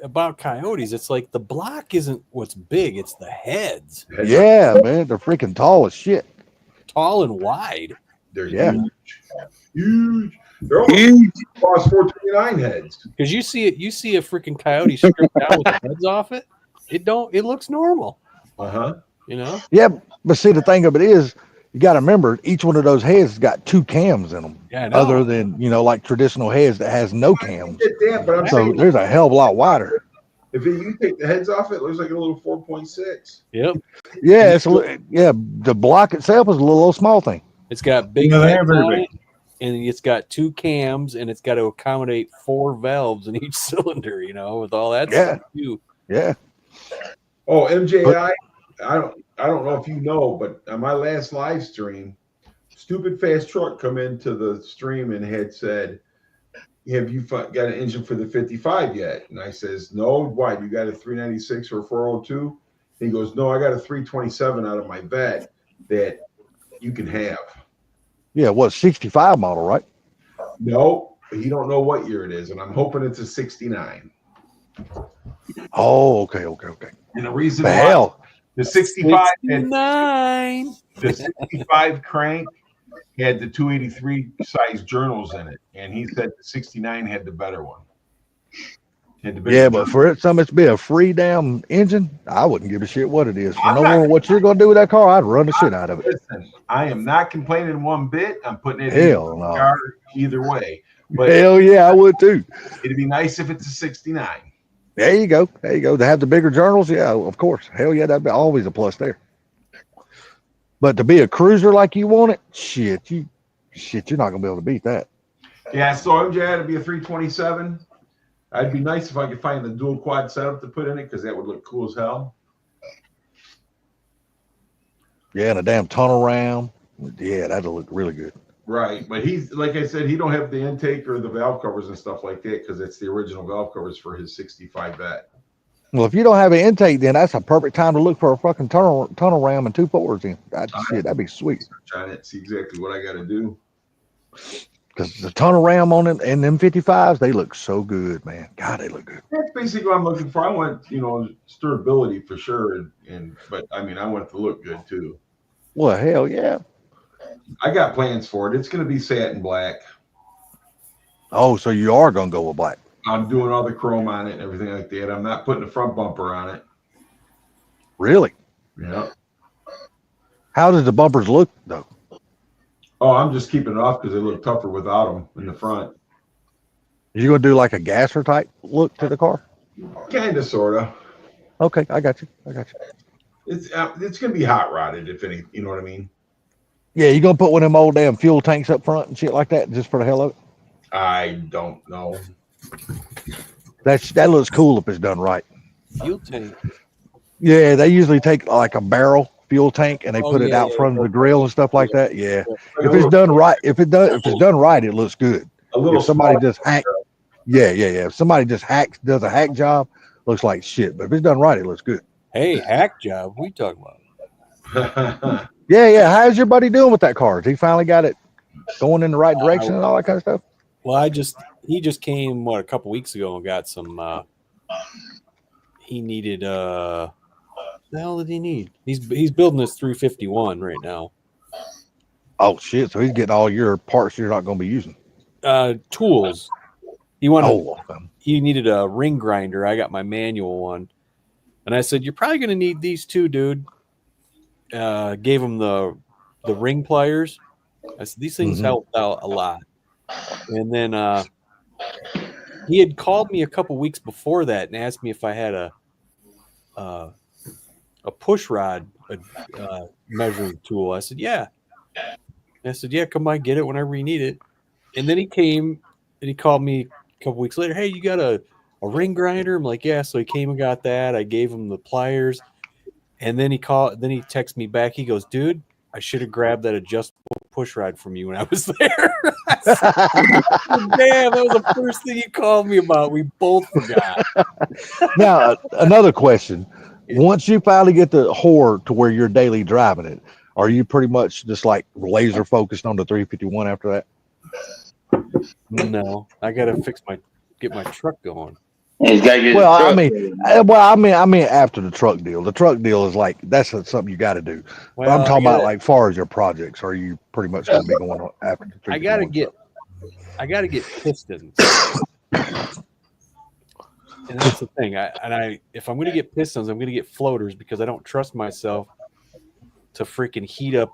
about Coyotes, it's like the block isn't what's big; it's the heads, Yeah, man, they're freaking tall as shit. tall and wide. They're Yeah. huge. They're almost Huge. Boss 429 heads. Because you see a freaking Coyote stripped out with the heads off it. It looks normal. Uh-huh. Yeah, but see, the thing of it is, you got to remember, each one of those heads has got two cams in them, Yeah, I know. other than, like traditional heads that has no cams. Get that, but I'm So saying there's a hell of a lot wider. if you take the heads off, it looks like a little 4.6. Yep. Yeah, the block itself is a little old small thing. It's got big No, they are heads very on big. it, and it's got two cams, and it's got to accommodate 4 valves in each cylinder. With all that Yeah. stuff too. Yeah. Oh, MJI, I don't know if you know, but on my last live stream, Stupid Fast Truck come into the stream and had said, have you got an engine for the 55 yet? And I says, no. Why? You got a 396 or a 402? He goes, no, I got a 327 out of my vet that you can have. Yeah, what, 65 model, right? No, he don't know what year it is, and I'm hoping it's a 69. Oh, okay. And the reason The why hell. the 65 had 69. the 65 crank had the 283 size journals in it, and he said the 69 had the better one. Had the bigger Yeah, but journal. for it to be a free damn engine, I wouldn't give a shit what it is. For I'm no not- more what you're going to do with that car, I'd run the shit out of it. Listen, I am not complaining one bit. I'm putting it Hell in the no. car either way. But Hell yeah, I would too. it'd be nice if it's a 69. There you go. To have the bigger journals, yeah, of course. Hell yeah, that'd be always a plus there. But to be a cruiser like you want it, you're not gonna be able to beat that. Yeah, so MJ had to be a 327. I'd be nice if I could find the dual quad setup to put in it because that would look cool as hell. Yeah, and a damn tunnel ram. Yeah, that'd look really good. Right, but he's like I said, he don't have the intake or the valve covers and stuff like that because it's the original valve covers for his 65 vet. Well, if you don't have an intake, then that's a perfect time to look for a fucking tunnel ram and 2 4s in. That'd be sweet. Trying to see exactly what I got to do. Because the tunnel ram on it and them 55s, they look so good, man. God, they look good. That's basically what I'm looking for. I want sturability for sure, but I mean I want it to look good too. Well, hell yeah. I got plans for it. It's going to be satin black. Oh, so you are gonna go with black? I'm doing all the chrome on it and everything like that. I'm not putting a front bumper on it. Really? Yeah. How does the bumpers look though? Oh, I'm just keeping it off because they look tougher without them in the front. You gonna do like a gasser type look to the car? Kind of, sort of. Okay, I got you. It's going to be hot rodded, if any. You know what I mean? Yeah, you gonna put one of them old damn fuel tanks up front and shit like that just for the hell of it? I don't know. That looks cool if it's done right. Fuel tank. Yeah, they usually take like a barrel fuel tank and they put it yeah, out yeah, front of the grill and stuff like that. Yeah, Like if it's done right, if it's done right, it looks good. a little If somebody smaller. just hack, yeah. If somebody just does a hack job, looks like shit. But if it's done right, it looks good. Hey, hack job. What are you talking about? Yeah. How's your buddy doing with that car? Has he finally got it going in the right direction and all that kind of stuff? Well, he just came a couple weeks ago and got some. He needed the hell did he need? He's building this 351 right now. Oh shit! So he's getting all your parts you're not going to be using. Tools. He wanted. Oh, okay. He needed a ring grinder. I got my manual one, and I said, "You're probably going to need these too, dude." Gave him the ring pliers. I said these things helped out a lot. And then he had called me a couple weeks before that and asked me if I had a push rod measuring tool. I said, yeah. And I said, yeah, come by, get it whenever you need it. And then he came and he called me a couple weeks later. Hey, you got a ring grinder? I'm like, yeah. So he came and got that. I gave him the pliers. And then he texted me back. He goes, dude, I should have grabbed that adjustable push rod from you when I was there. I said, damn, that was the first thing you called me about. We both forgot. Now, another question. Once you finally get the whore to where you're daily driving it, are you pretty much just like laser focused on the 351 after that? No, I got to get my truck going. He's got to get Well, his truck. I mean, after the truck deal. The truck deal is like that's something you got to do. But Well, I'm talking about like far as your projects. Are you pretty much going to be going on after the I got to 351 I got to get pistons. And that's the thing. If I'm going to get pistons, I'm going to get floaters because I don't trust myself to freaking heat up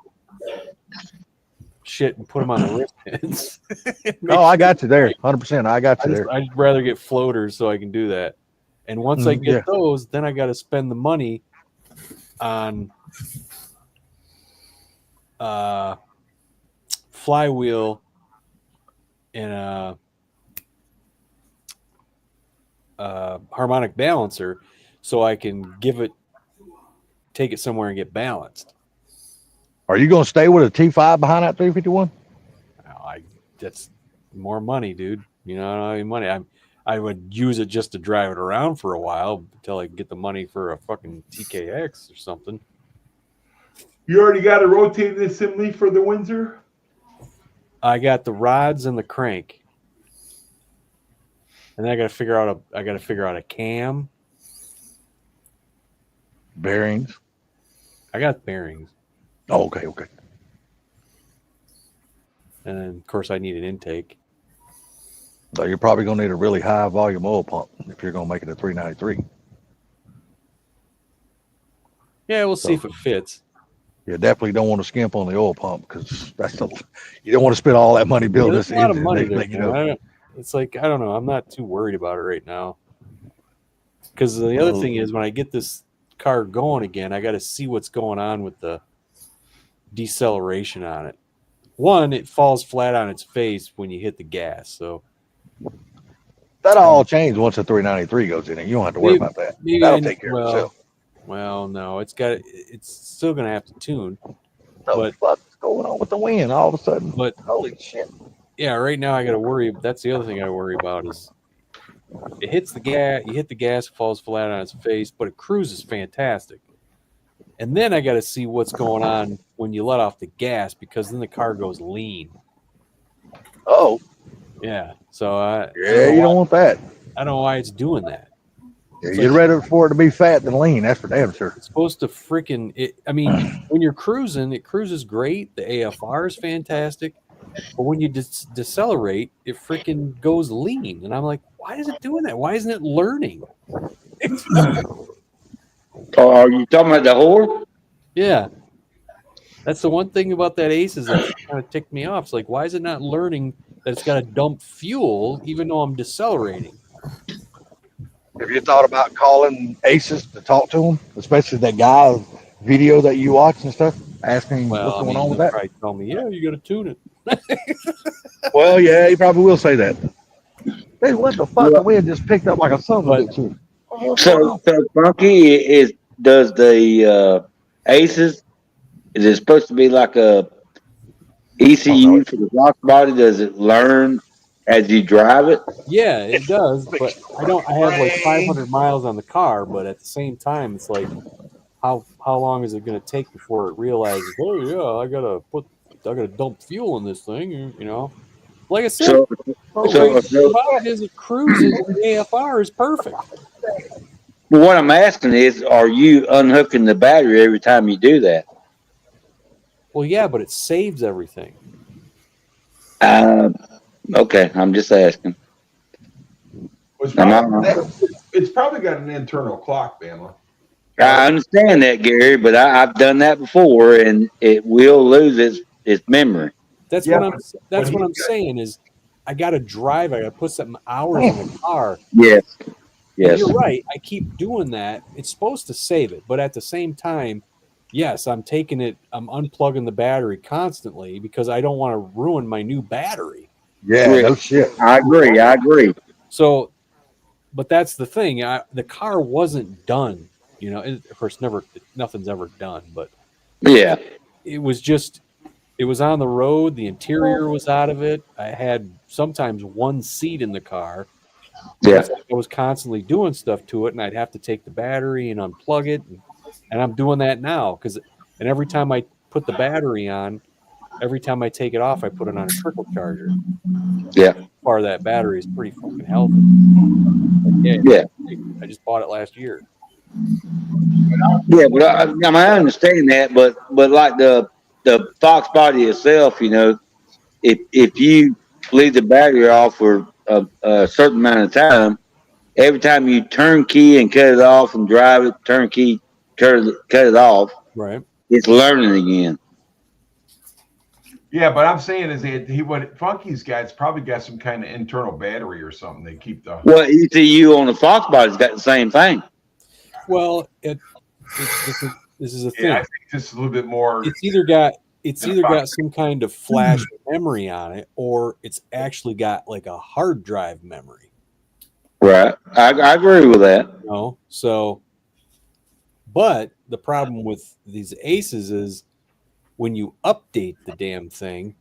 shit and put them on the wristbands. Oh, I got you there. 100%. I got you there. I'd rather get floaters so I can do that. And once I get those, then I got to spend the money on flywheel and a harmonic balancer so I can take it somewhere and get balanced. Are you going to stay with a T5 behind that 351? That's more money, dude. You know, I don't have any money. I would use it just to drive it around for a while until I can get the money for a fucking TKX or something. You already got a rotating assembly for the Windsor? I got the rods and the crank, and then I got to figure out a cam. Bearings. I got bearings, Oh, okay. and then of course I need an intake. So you're probably going to need a really high volume oil pump if you're going to make it a 393. Yeah, we'll see if it fits. You definitely don't want to skimp on the oil pump because you don't want to spend all that money building There's this a lot of engine. money Next thing you know. It's like I don't know. I'm not too worried about it right now. Because the other thing is, when I get this car going again, I got to see what's going on with the deceleration on it. One, it falls flat on its face when you hit the gas. So That'll all change once the 393 goes in, and you don't have to worry about that. That'll take care of itself. Well, no, it's still going to have to tune. What's going on with the wind all of a sudden? But holy shit! Yeah, right now I got to worry. That's the other thing I got to worry about is it hits the gas. You hit the gas, it falls flat on its face, but it cruises fantastic. And then I got to see what's going on when you let off the gas because then the car goes lean. Oh, yeah. So you don't want that. I don't know why it's doing that. Yeah, you'd rather for it to be fat than lean. That's for damn sure. It's supposed to freaking it. I mean, when you're cruising, it cruises great. The AFR is fantastic. But when you decelerate, it freaking goes lean. And I'm like, why is it doing that? Why isn't it learning? Are you talking about the whore? Yeah. That's the one thing about that Aces that kind of ticked me off. It's like, why is it not learning that it's got to dump fuel even though I'm decelerating? Have you thought about calling Aces to talk to him, especially that guy video that you watch and stuff, asking what's going on with that? Probably tell me, yeah, you got to tune it. Well, yeah, he probably will say that. Hey, what the fuck? The wind just picked up like a son of a bitch. So Funky does the Aces? Is it supposed to be like a ECU for the block body? Does it learn as you drive it? Yeah, it does, but I have like 500 miles on the car, but at the same time, it's like, how long is it going to take before it realizes, oh yeah, I got to put gotta dump fuel in this thing. You know, like I said, So, the so, crazy so about it is it cruises. The AFR is perfect. what I'm asking is, are you unhooking the battery every time you do that? Well, yeah, but it saves everything. Okay, I'm just asking. It's Am I probably, wrong? it's probably got an internal clock, Bama. I understand that, Gary, but I've done that before, and it will lose its memory. That's Yeah, what he's I'm got- saying is I got to drive. I got to put some hours in the car. Yes, And yes, you're right. I keep doing that. It's supposed to save it, but at the same time, yes, I'm taking it. I'm unplugging the battery constantly because I don't want to ruin my new battery. Yeah, no shit. I agree. I agree. So, but that's the thing. The car wasn't done. You know, of course, nothing's ever done, but Yeah, it was just. It was on the road. The interior was out of it. I had sometimes one seat in the car. And yeah, it's like I was constantly doing stuff to it, and I'd have to take the battery and unplug it. And I'm doing that now and every time I put the battery on, every time I take it off, I put it on a trickle charger. yeah, Part of that battery is pretty fucking healthy. Like, yeah, I just bought it last year. yeah. But I understand that, but like the Fox body itself, you know, if you leave the battery off for a certain amount of time, every time you turn key and cut it off and drive it, turn key, cut it off, Right. it's learning again. yeah, but I'm saying is that what Funky's got, it's probably got some kind of internal battery or something. They keep the Well, ECU on the Fox body's got the same thing. Well, this is a thing. yeah, I think just a little bit more. It's either got some kind of flash memory on it, or it's actually got like a hard drive memory. Right. I agree with that. You know? So, but the problem with these Aces is when you update the damn thing,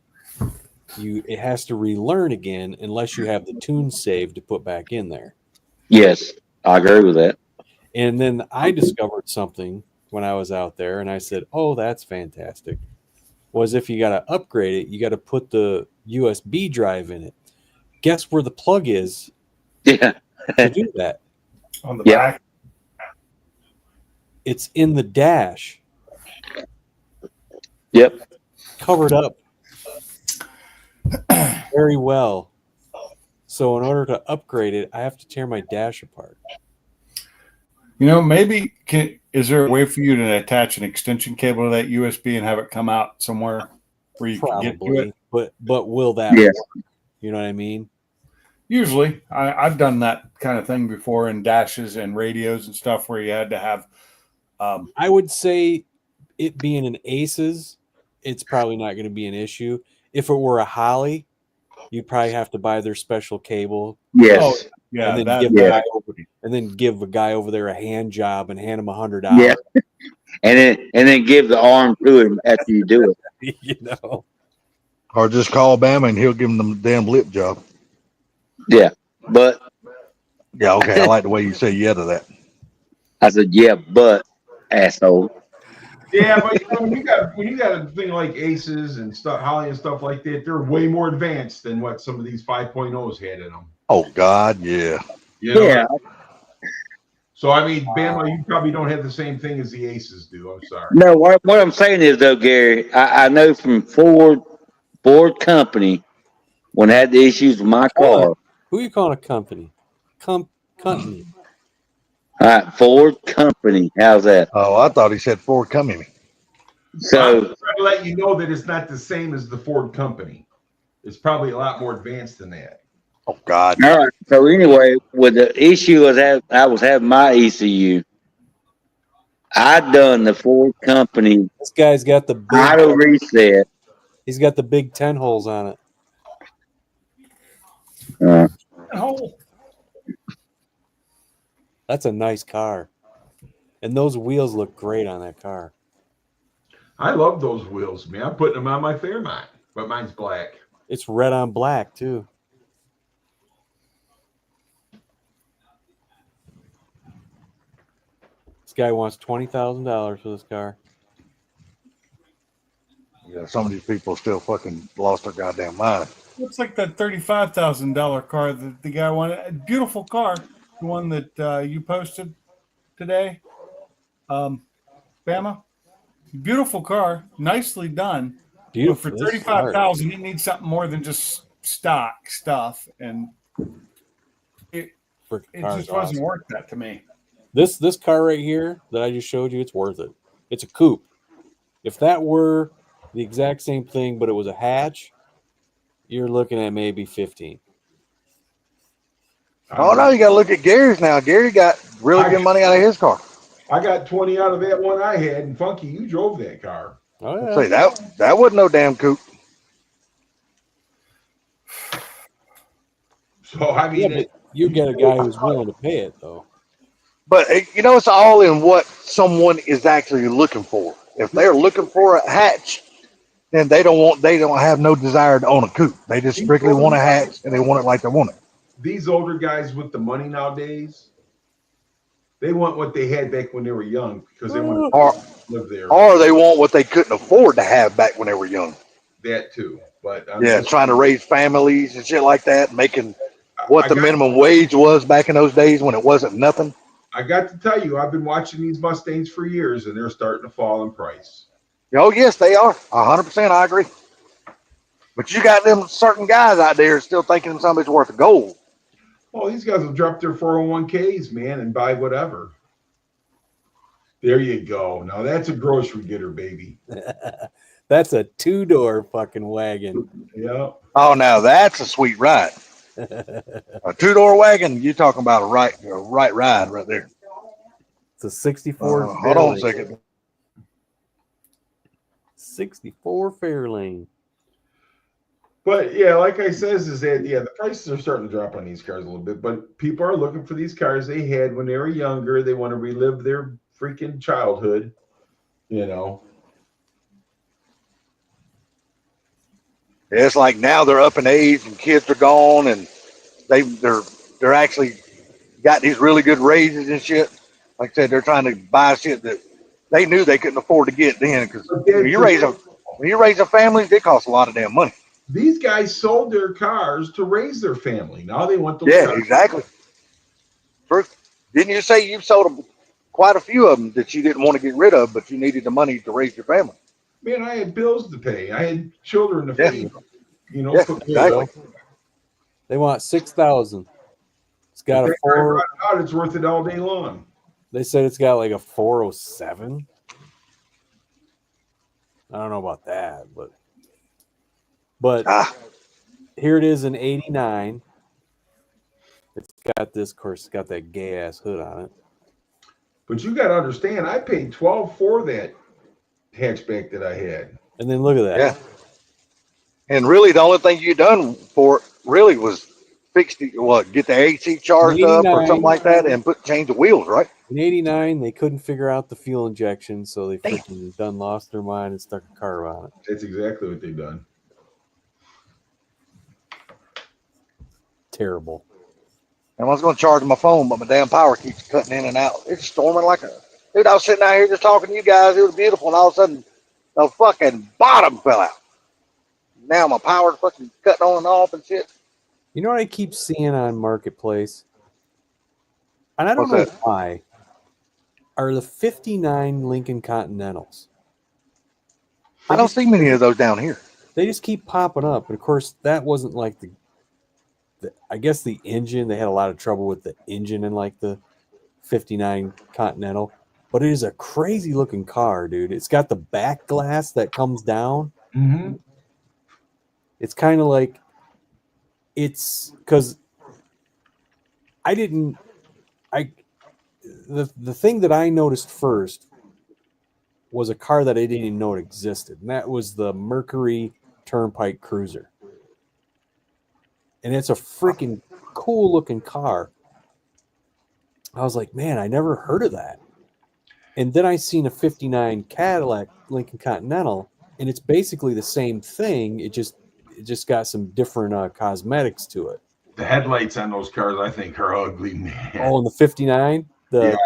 it has to relearn again unless you have the tune saved to put back in there. Yes, I agree with that. And then I discovered something when I was out there, and I said, "Oh, that's fantastic." Was if you got to upgrade it, you got to put the USB drive in it. Guess where the plug is Yeah. to do that? On the Yeah. back. It's in the dash, Yep. covered up very well. So in order to upgrade it, I have to tear my dash apart. You know, maybe is there a way for you to attach an extension cable to that USB and have it come out somewhere where you can get to Probably, it? but will that Yes. work? You know what I mean? Usually, I've done that kind of thing before in dashes and radios and stuff where you had to have. I would say it being an Aces, it's probably not going to be an issue. If it were a Holly, you'd probably have to buy their special cable Yes. Yeah, and then that, give yeah. a guy give a guy over there a hand job and hand him $100. Yeah. And then give the arm to him after you do it. You know. Or just call Bama and he'll give him the damn lip job. Yeah. But Yeah, okay. I like the way you say yeah to that. I said, yeah, but asshole. Yeah, but you know, when you got a thing like Aces and stuff, Holly and stuff like that, they're way more advanced than what some of these 5.0s had in them. Oh God, yeah. You know? Yeah. So I mean, Bama, you probably don't have the same thing as the Aces do. I'm sorry. No, what I'm saying is though, Gary, I know from Ford Company when I had the issues with my car. Who you calling a company? Company. All right, Ford Company. How's that? Oh, I thought he said Ford coming. I'm So trying to let you know that it's not the same as the Ford Company. It's probably a lot more advanced than that. Oh God. all right. So anyway, with the issue I was having my ECU, I done the Ford Company This guy's got the big. auto reset. He's got the big 10 holes on it. oh, That's a nice car, and those wheels look great on that car. I love those wheels, man. I'm putting them on my Fairmont, but mine's black. It's red on black too. This guy wants $20,000 for this car. Yeah, that some of these people still fucking lost their goddamn mind. Looks like that $35,000 car that the guy wanted. A beautiful car, the one that you posted today. Bama, beautiful car, nicely done. Beautiful. But for $35,000, it needs something more than just stock stuff, and it just wasn't worth that to me. This car right here that I just showed you, it's worth it. It's a coupe. If that were the exact same thing, but it was a hatch, you're looking at maybe 15. Oh no, you got to look at Gary's now. Gary got really good money out of his car. I got 20 out of that one I had, and Funky, you drove that car. Oh yeah. Say that wasn't no damn coupe. So I mean, Yeah, but you get a guy who's willing to pay it though. But you know, it's all in what someone is actually looking for. If they're looking for a hatch, then they don't have no desire to own a coupe. They just strictly want a hatch and they want it like they want it. these older guys with the money nowadays, they want what they had back when they were young because they want to live there. Or they want what they couldn't afford to have back when they were young. That too, but Yeah, trying to raise families and shit like that, making what the minimum wage was back in those days when it wasn't nothing. I got to tell you, I've been watching these Mustangs for years, and they're starting to fall in price. Oh yes, they are. 100%, I agree. But you got them certain guys out there still thinking somebody's worth of gold. Oh, these guys will drop their 401ks, man, and buy whatever. There you go. Now that's a grocery getter, baby. That's a 2-door fucking wagon. Yeah. Oh, now that's a sweet ride. A 2-door wagon, you're talking about a right ride right there. It's a 64. Hold on a second. 64 Fairlane. But yeah, like I says, is that the prices are starting to drop on these cars a little bit. But people are looking for these cars they had when they were younger. They want to relive their freaking childhood, you know. It's like now they're up in age and kids are gone and they're actually got these really good raises and shit. Like I said, they're trying to buy shit that they knew they couldn't afford to get then, because when you raise a family, it costs a lot of damn money. These guys sold their cars to raise their family. Now they want those. Yeah, cars. exactly. First, didn't you say you sold quite a few of them that you didn't want to get rid of, but you needed the money to raise your family? Man, I had bills to pay. I had children to Yeah. feed. You know, Yeah, exactly. They want 6,000. It's got a If I 4. brought it out, it's worth it all day long. They said it's got like a 407. I don't know about that, but here it is in 89. It's got this, of course, it's got that gay ass hood on it. But you got to understand, I paid $12 for that hatchback that I had. And then look at that. Yeah. And really, the only thing you done for it really was fix get the AC charged up or something like that, and change the wheels, right? In 89, they couldn't figure out the fuel injection, so they freaking done lost their mind and stuck a car on it. That's exactly what they've done. Terrible. I was going to charge my phone, but my damn power keeps cutting in and out. It's storming like a dude. I was sitting out here just talking to you guys. It was beautiful, and all of a sudden, the fucking bottom fell out. Now my power's fucking cutting on and off and shit. You know what I keep seeing on Marketplace? And I don't know why. Are the 59 Lincoln Continentals. I don't see many of those down here. They just keep popping up. And of course, that wasn't like the I guess the engine, they had a lot of trouble with the engine in like the 59 Continental. But it is a crazy looking car, dude. It's got the back glass that comes down. Mm-hmm. It's kind of like, it's because the thing that I noticed first was a car that I didn't even know it existed, and that was the Mercury Turnpike Cruiser. And it's a freaking cool looking car. I was like, man, I never heard of that. And then I seen a 59 Cadillac Lincoln Continental, and it's basically the same thing. It just got some different cosmetics to it. The headlights on those cars, I think, are ugly, man. Oh, and the 59, the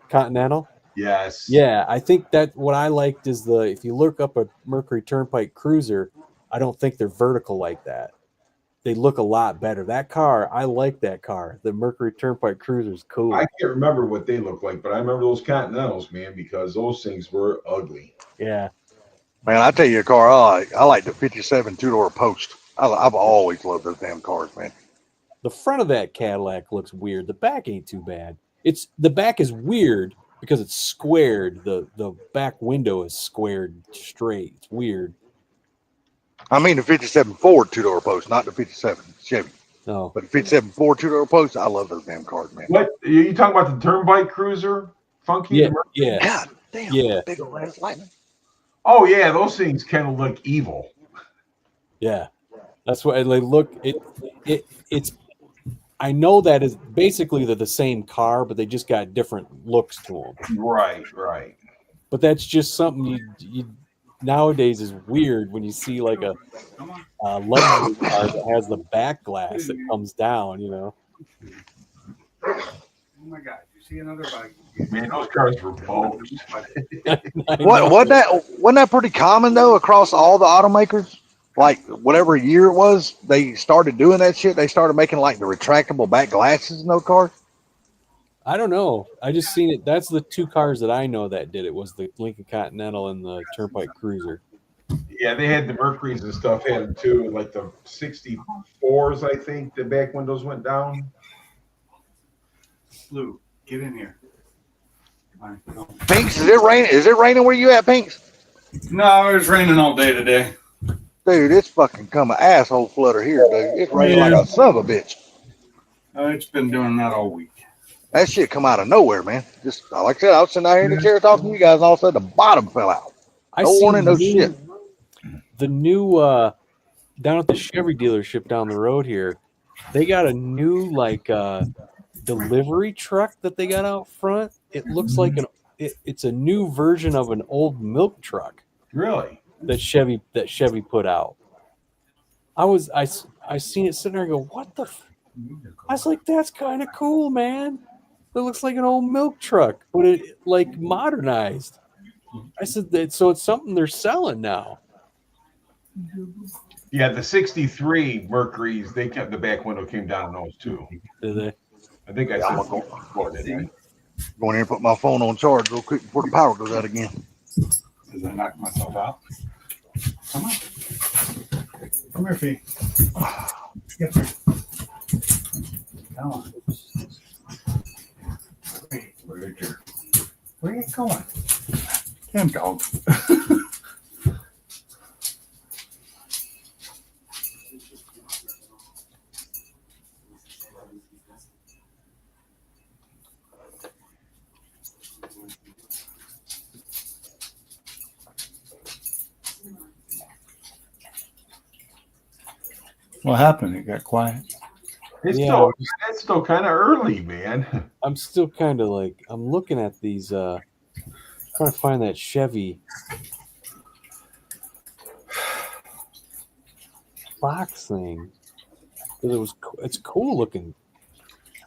Continental. Yes. Yeah, I think that what I liked is if you look up a Mercury Turnpike Cruiser, I don't think they're vertical like that. They look a lot better. That car, I like that car. The Mercury Turnpike Cruiser is cool. I can't remember what they look like, but I remember those Continentals, man, because those things were ugly. Yeah. Man, I tell you a car I like the 57 two-door post. I've always loved those damn cars, man. The front of that Cadillac looks weird. The back ain't too bad. The back is weird because it's squared. The back window is squared straight. It's weird. I mean the 57 Ford two-door post, not the 57 Chevy. No. But the 57 Ford two-door post, I love those damn cars, man. What are you talking about? The Turnpike Cruiser? Funky? Yeah, yeah. God damn. Yeah. Big old ass lightning. Oh yeah, those things kind of look evil. Yeah. That's what they look. It's. I know that is basically they're the same car, but they just got different looks to them. Right. But that's just something you nowadays is weird when you see like a luxury car that has the back glass that comes down. You know. Oh my God! You see another bike? Man, those cars were bulbs. Wasn't that pretty common though across all the automakers? Like whatever year it was, they started doing that shit. They started making like the retractable back glasses in those cars. I don't know. I just seen it. That's the two cars that I know that did it was the Lincoln Continental and the Turnpike Cruiser. Yeah, they had the Mercuries and stuff had them too, like the 64s, I think. The back windows went down. Lou, get in here. Come on, go. Pinks, is it raining? Is it raining where you at, Pinks? No, it's raining all day today. Dude, it's fucking come an asshole flutter here, dude. It's raining like a son of a bitch. It's been doing that all week. That shit come out of nowhere, man. Just like I said, I was sitting out here in the chair talking to you guys, and all of a sudden the bottom fell out. I No seen warning, no shit. The new down at the Chevy dealership down the road here, they got a new delivery truck that they got out front. It looks like it's a new version of an old milk truck Really? that Chevy put out. I seen it sitting there and go, what the I was like, that's kind of cool, man. It looks like an old milk truck, but it like modernized. I said that, so it's something they're selling now. Yeah, the 63 Mercuries, they kept the back window came down on those too. Did they? I think I I'm said gonna before, didn't I? Go in here and put my phone on charge real quick before the power goes out again. Did I knock myself out? Come on. Come here, Fee. Get there. Come on. Where are you going? Damn dog. What happened? It got quiet. It's still kind of early, man. I'm still kind of like I'm looking at these trying to find that Chevy box thing. It's cool looking.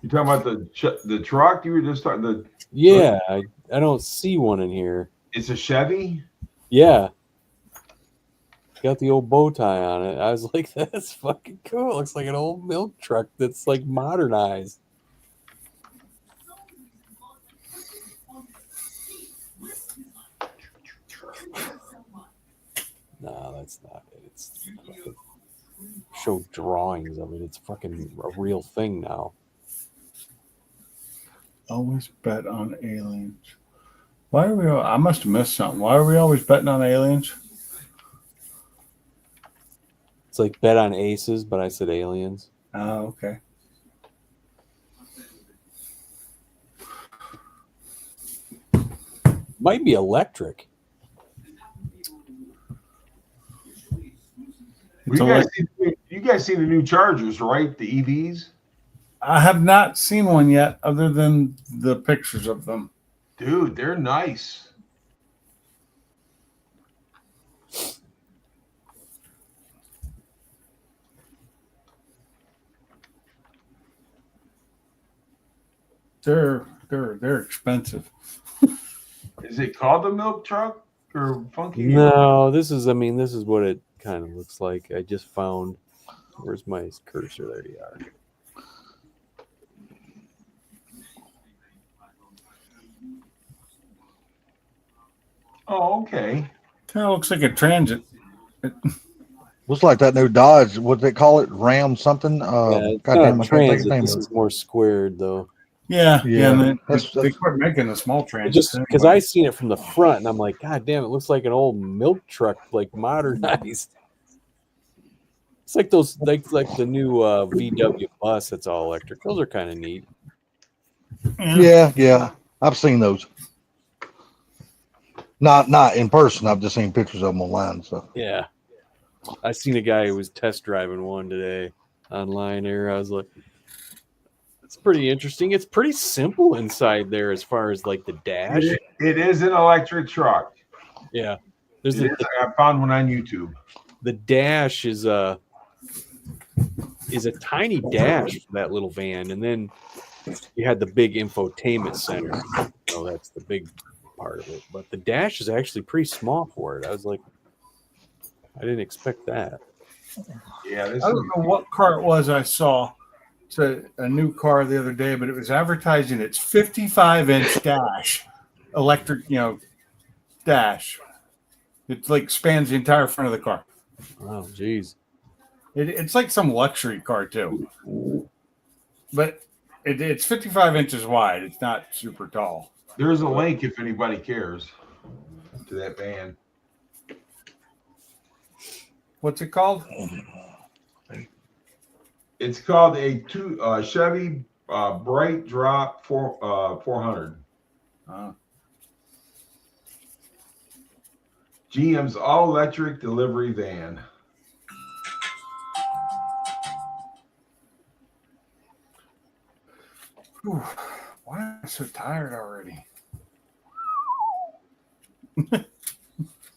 You talking about the truck you were just talking? Yeah, I don't see one in here. It's a Chevy. Yeah. Got the old bow tie on it. I was like, that's fucking cool. It looks like an old milk truck that's like modernized. No, that's not it. It's fucking show drawings of it. It's fucking a real thing now. Always bet on aliens. Why are we? I must have missed something. Why are we always betting on aliens? It's like bet on aces, but I said aliens. Oh, okay. Might be electric. Well, you guys see the new Chargers, right? The EVs. I have not seen one yet, other than the pictures of them. Dude, they're nice. They're expensive. Is it called a milk truck or funky? No, this is what it kind of looks like. I just found, where's my cursor? There you are. Oh, okay. Kind of looks like a Transit. Looks like that new Dodge. What they call it? Ram something. It's Goddamn, not I can't think of transit. the name This of it. is more squared though. Yeah, Yeah, and then that's- they quit making the small Transit. Just because I seen it from the front, and I'm like, God damn, it looks like an old milk truck, like modernized. It's like those, like the new VW bus that's all electric. Those are kind of neat. Yeah. I've seen those. Not in person. I've just seen pictures of them online. So Yeah, I seen a guy who was test driving one today online. There, I was like, it's pretty interesting. It's pretty simple inside there as far as like the dash. It is an electric truck. Yeah, there's It is. I found one on YouTube. the dash is a tiny dash for that little van, and then you had the big infotainment center. That's the big part of it. But the dash is actually pretty small for it. I was like, I didn't expect that. Yeah, this I don't know what car it was I saw. It's a new car the other day, but it was advertising its 55-inch dash, electric, dash. It like spans the entire front of the car. Oh, geez. It's like some luxury car too, but it's 55 inches wide. It's not super tall. There's a link if anybody cares to that van. What's it called? It's called a Chevy Bright Drop 400. GM's all-electric delivery van. Whew, why am I so tired already?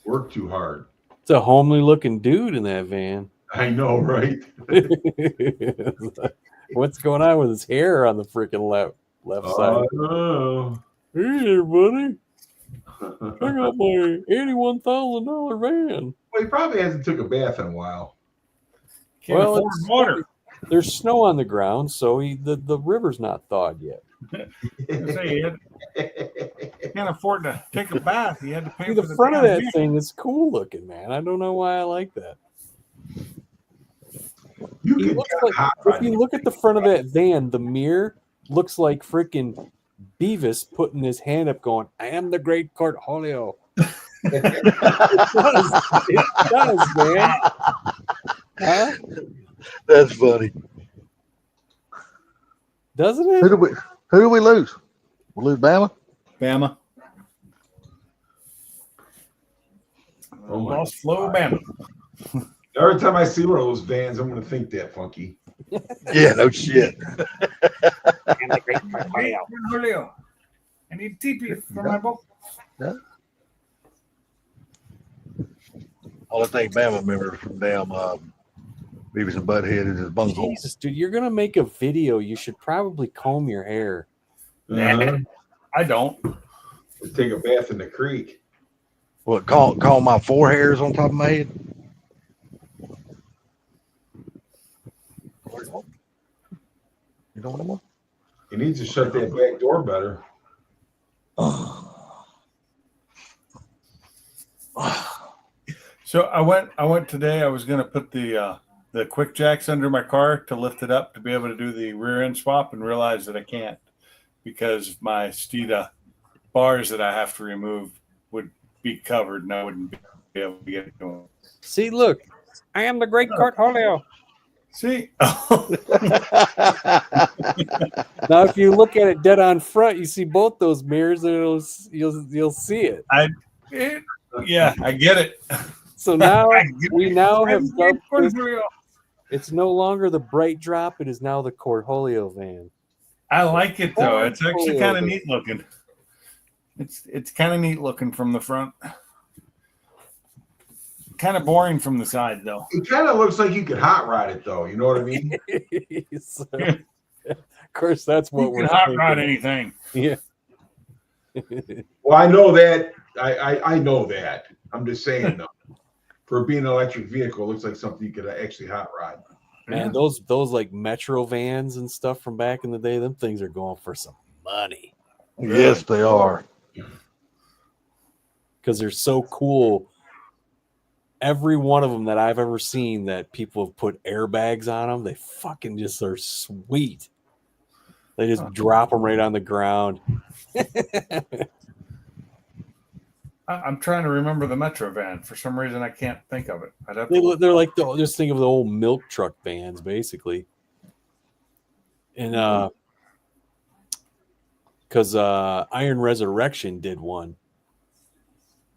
Work too hard. It's a homely looking dude in that van. I know, right? What's going on with his hair on the freaking left side? Oh. Hey there, buddy. Check out my $81,000 van. Well, he probably hasn't took a bath in a while. Can't Well, afford it's- water. There's snow on the ground, so the river's not thawed yet. Say, can't afford to take a bath. He had to pay See, for the front of damn that beer. thing is cool looking, man. I don't know why I like that. You He could looks get like, hot if rod. you look at the front of that van, the mirror looks like freaking Beavis putting his hand up, going, "I am the great Cortholio." It does, man. Huh? that's funny. Doesn't Who it? do we lose? We lose Bama. Bama. Oh my Lost Flow Bama. Every time I see one of those vans, I'm going to think that funky. Yeah, no shit. Julio, I need TP for my boat. Only thing Bama remembers from damn Beavis and Butthead is his bunghole. Jesus, dude, you're gonna make a video. You should probably comb your hair. Uh-huh. I don't. Take a bath in the creek. What, call my four hairs on top of my head? You don't want You need to shut that back door better. So I went today. I was gonna put the quick jacks under my car to lift it up to be able to do the rear end swap, and realized that I can't because my Steeda bars that I have to remove would be covered, and I wouldn't be able to get to them. See, look, I am the great Cortholio. See, Now, if you look at it dead on front, you see both those mirrors, and you'll see it. yeah, I get it. So now I get we it. now have I'm dubbed going this- through it. it's no longer the Bright Drop; it is now the Cortholio van. I like it though. It's actually kind of Cortholio. neat looking. It's kind of neat looking from the front. Kind of boring from the side though. It kind of looks like you could hot rod it, though. You know what I mean? So, of course, that's what You we're can hot rod thinking. anything. Yeah. Well, I know that. I know that. I'm just saying, though, for being an electric vehicle, it looks like something you could actually hot rod. Man, those like Metro vans and stuff from back in the day, them things are going for some money Yes, they are. because they're so cool. Every one of them that I've ever seen that people have put airbags on them, they fucking just are sweet. They just drop them right on the ground. I'm trying to remember the Metro van. For some reason, I can't think of it. I'd have to They're like just think of the old milk truck vans, basically. And because Iron Resurrection did one,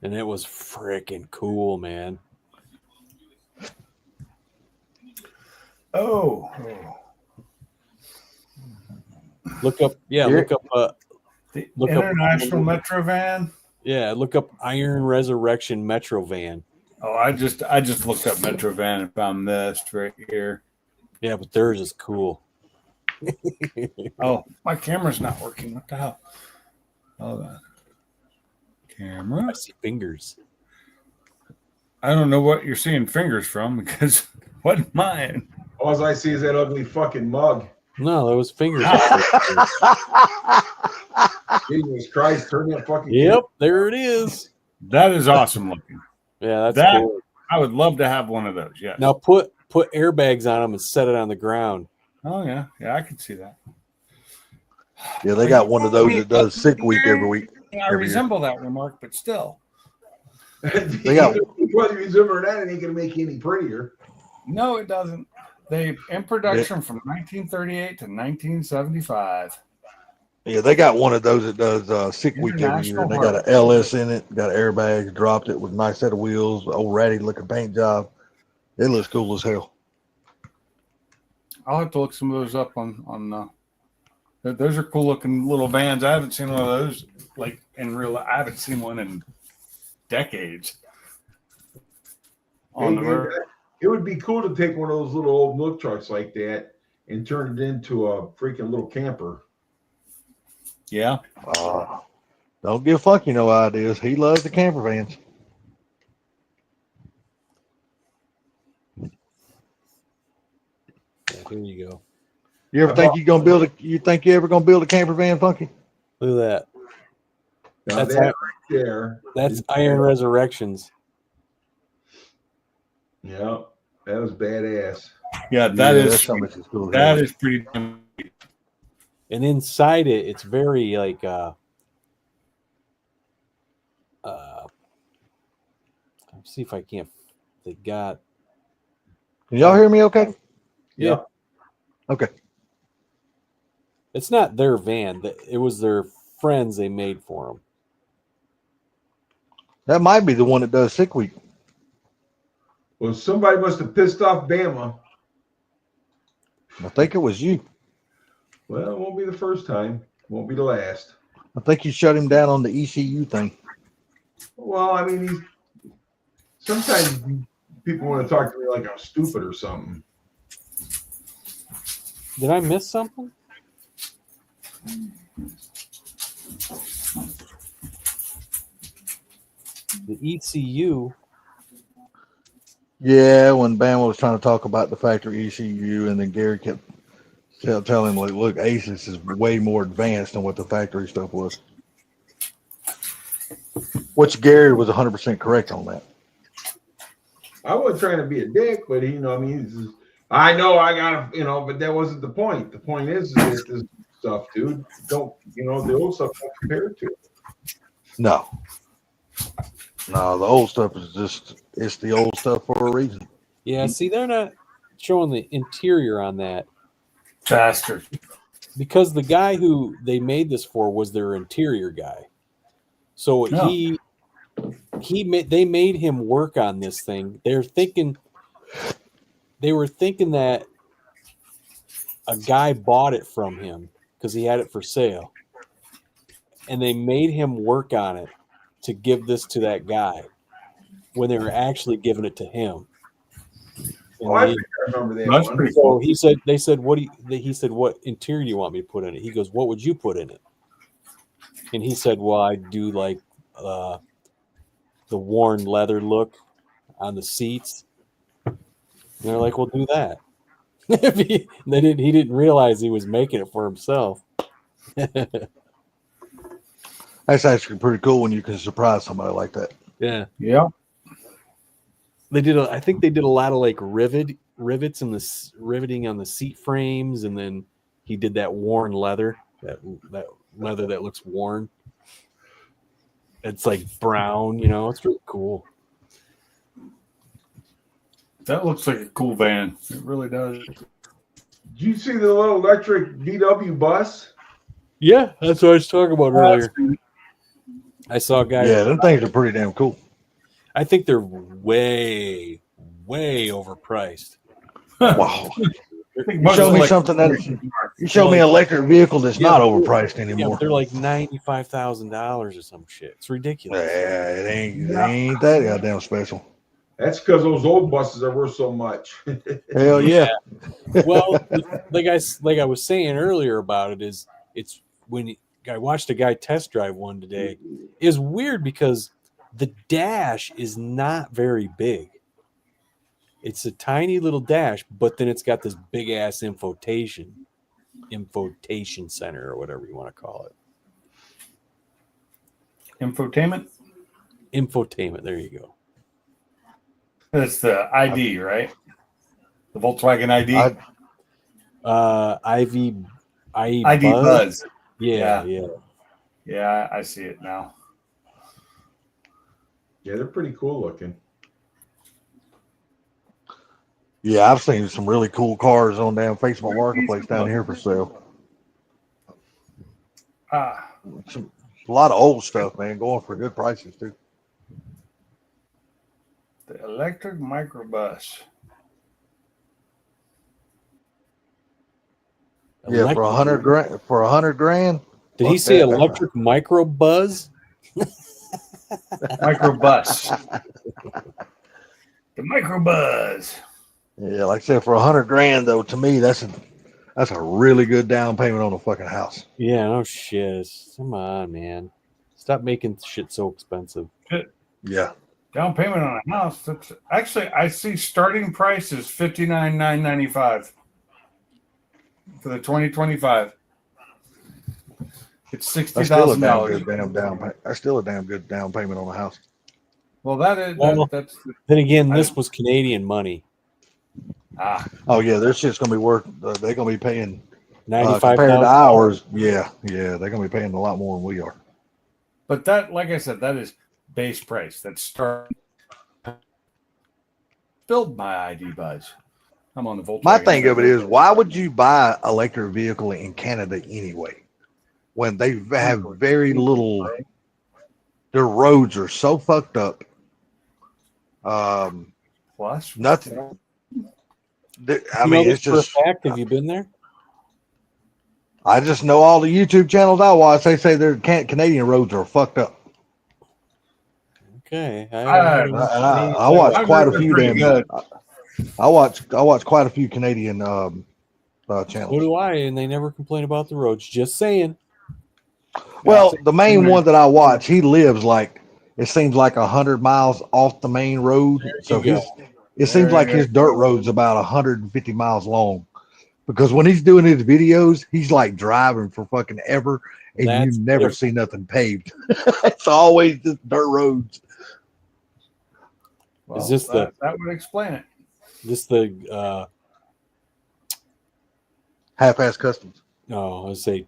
and it was freaking cool, man. Oh. Look up, The look up International Metro van. Yeah, look up Iron Resurrection Metro van. Oh, I just looked up Metro van and found this right here. Yeah, but theirs is cool. Oh, my camera's not working. What the hell? Hold on. Camera. I see fingers. I don't know what you're seeing fingers from because it wasn't mine. All I see is that ugly fucking mug. No, that was fingers. Jesus Christ, turn that fucking. Yep, there it is. That is awesome looking. Yeah, that's cool. I would love to have one of those. Yeah. Now put airbags on them and set it on the ground. Oh yeah, I can see that. Yeah, they got one of those that does sick week every week. I resemble that remark, but still. They got Whether you zoom or not, it ain't gonna make you any prettier. No, it doesn't. They in production from 1938 to 1975. Yeah, they got one of those that does sick week every year. They got an LS in it, got airbags, dropped it with a nice set of wheels, old ratty looking paint job. It looks cool as hell. I'll have to look some of those up on. Those are cool looking little vans. I haven't seen one of those like in real. I haven't seen one in decades. On the road. It would be cool to take one of those little old milk trucks like that and turn it into a freaking little camper. Yeah. Don't give Funky no ideas. He loves the camper vans. Yeah, here you go. You ever think you're gonna build a? You think you ever gonna build a camper van, Funky? Look at that. Now That's that how- right there. That's Iron Resurrections. Yeah, that was badass. Yeah, that is that's how much it's cool. that is pretty. Damn And inside it, it's very like let's see if I can't. They got. Can y'all hear me? Okay. Yeah. Okay. It's not their van. It was their friends they made for them. That might be the one that does sick week. Well, somebody must have pissed off Bama. I think it was you. Well, it won't be the first time. Won't be the last. I think you shut him down on the ECU thing. Well, I mean, sometimes people want to talk to me like I'm stupid or something. Did I miss something? The ECU. Yeah, when Bama was trying to talk about the factory ECU, and then Gary kept telling him, like, look, ASUS is way more advanced than what the factory stuff was. Which Gary was 100% correct on that. I wasn't trying to be a dick, but I mean, I know I gotta, but that wasn't the point. The point is that this stuff, dude, the old stuff don't compare to it. No, the old stuff is it's the old stuff for a reason. Yeah, see, they're not showing the interior on that bastard. because the guy who they made this for was their interior guy. So No. they made him work on this thing. They were thinking that a guy bought it from him because he had it for sale, and they made him work on it to give this to that guy when they were actually giving it to him. And I they- think I remember that That's one. pretty so cool. he said, "What interior do you want me to put in it?" He goes, "What would you put in it?" And he said, "Well, I do like the worn leather look on the seats." And they're like, "Well, do that." He didn't realize he was making it for himself. That's actually pretty cool when you can surprise somebody like that. Yeah, Yeah. I think they did a lot of like rivets and the riveting on the seat frames, and then he did that worn leather, that leather that looks worn. It's like brown, it's really cool. That looks like a cool van. It really does. Did you see the little electric VW bus? Yeah, that's what I was talking about earlier. I saw a guy. Yeah, them things are pretty damn cool. I think they're way, way overpriced. Wow. You Show me something you show me an electric vehicle that's not overpriced Yeah, anymore. they're like $95,000 or some shit. It's ridiculous. Yeah, it ain't that goddamn special. That's because those old buses are worth so much. Hell yeah. Well, like I was saying earlier about it, is it's when I watched a guy test drive one today. It's weird because the dash is not very big. It's a tiny little dash, but then it's got this big ass infotation center or whatever you want to call it. Infotainment? Infotainment. There you go. That's the ID, right? The Volkswagen ID. ID Buzz. Yeah. Yeah, I see it now. Yeah, they're pretty cool looking. Yeah, I've seen some really cool cars on damn Facebook Marketplace down here for sale. A lot of old stuff, man, going for good prices too. The electric microbus. Yeah, for $100 grand. Did he say electric micro buzz? Microbus. The microbus. Yeah, like I said, for $100 grand though, to me that's a really good down payment on a fucking house. Yeah, no shit. Come on, man. Stop making shit so expensive. Yeah. Down payment on a house. That's actually, I see starting price is $59,995 for the 2025. It's $60,000. That's still a damn good down payment on a house. Well, that is that's. Then again, this was Canadian money. Oh yeah, their shit's gonna be worth. They're gonna be paying $95,000 compared to ours. Yeah, they're gonna be paying a lot more than we are. But that, like I said, that is base price. That's start. Build my ID Buzz. I'm on the Volkswagen. My thing of it is, why would you buy an electric vehicle in Canada anyway? When they have very little, their roads are so fucked up. Plus Nothing. I mean, it's just. For a fact, have you been there? I just know all the YouTube channels I watch. They say their Canadian roads are fucked up. Okay, I watch quite a few damn. I watch quite a few Canadian channels. So do I, and they never complain about the roads. Just saying. Well, the main one that I watch, he lives like it seems like 100 miles off the main road. So it seems like his dirt road's about 150 miles long. Because when he's doing his videos, he's like driving for fucking ever, and you never see nothing paved. It's always just dirt roads. Well, is this that would explain it? This the Half-ass customs. no, I say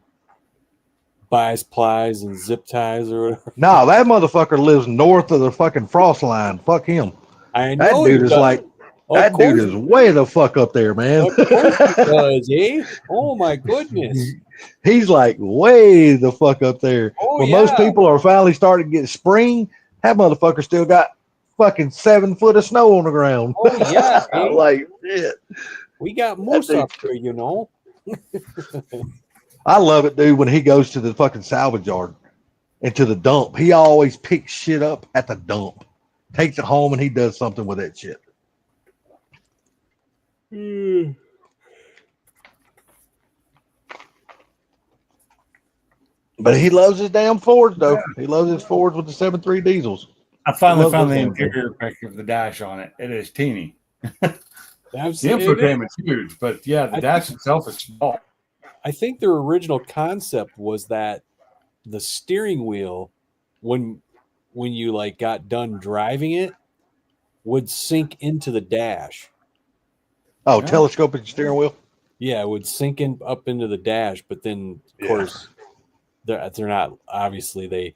buys plies and zip ties or whatever. No, that motherfucker lives north of the fucking frost line. Fuck him. I That know dude is like that dude is way the fuck up there, man. Of course he does, eh? Oh my goodness. He's like way the fuck up there. Oh, when yeah. most people are finally starting to get spring, that motherfucker still got fucking 7 foot of snow on the ground. Oh yeah. I'm eh? like, shit. We got moose up there, you know. I love it, dude, when he goes to the fucking salvage yard and to the dump. He always picks shit up at the dump, takes it home, and he does something with that shit. But he loves his damn Fords, though. He loves his Fords with the 7.3 diesels. I finally love found those the damn things. interior pic of the dash on it. It is teeny. That's, The infotainment's huge, but yeah, the dash itself is small. I think their original concept was that the steering wheel, when you like got done driving it, would sink into the dash. Oh, Yeah. telescopic steering wheel. Yeah, it would sink in up into the dash, but then of Yeah. course they're not, obviously they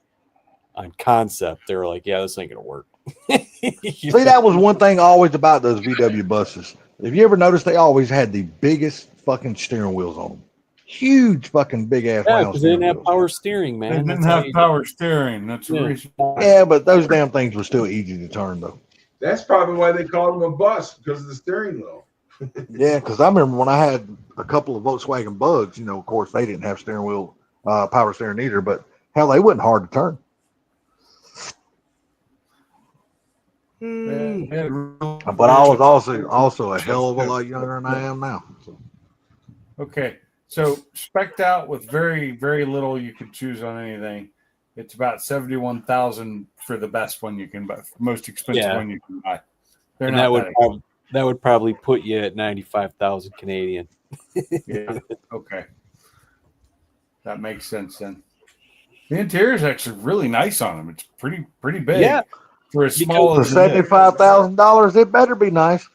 on concept they were like, yeah, this ain't gonna work. See, that was one thing always about those VW buses. If you ever noticed, they always had the biggest fucking steering wheels on them. Huge fucking big ass Yeah, round because they steering didn't have wheels. power steering, They man. didn't That's how have you- power steering. That's the Yeah. reason. Yeah, but those damn things were still easy to turn, though. That's probably why they called them a bus, because of the steering wheel. Yeah, because I remember when I had a couple of Volkswagen Bugs, of course, they didn't have steering wheel, power steering either, but hell, they wasn't hard to turn. But I was also a hell of a lot younger than I am now. So. Okay, so spec'd out with very, very little you could choose on anything. It's about 71,000 for the best one you can buy, most expensive Yeah. one you can buy. They're And not that would probably put you at 95,000 Canadian. yeah. Okay, that makes sense then. The interior is actually really nice on them. It's pretty big. Yeah. For as small For as it is. $75,000, it better be nice.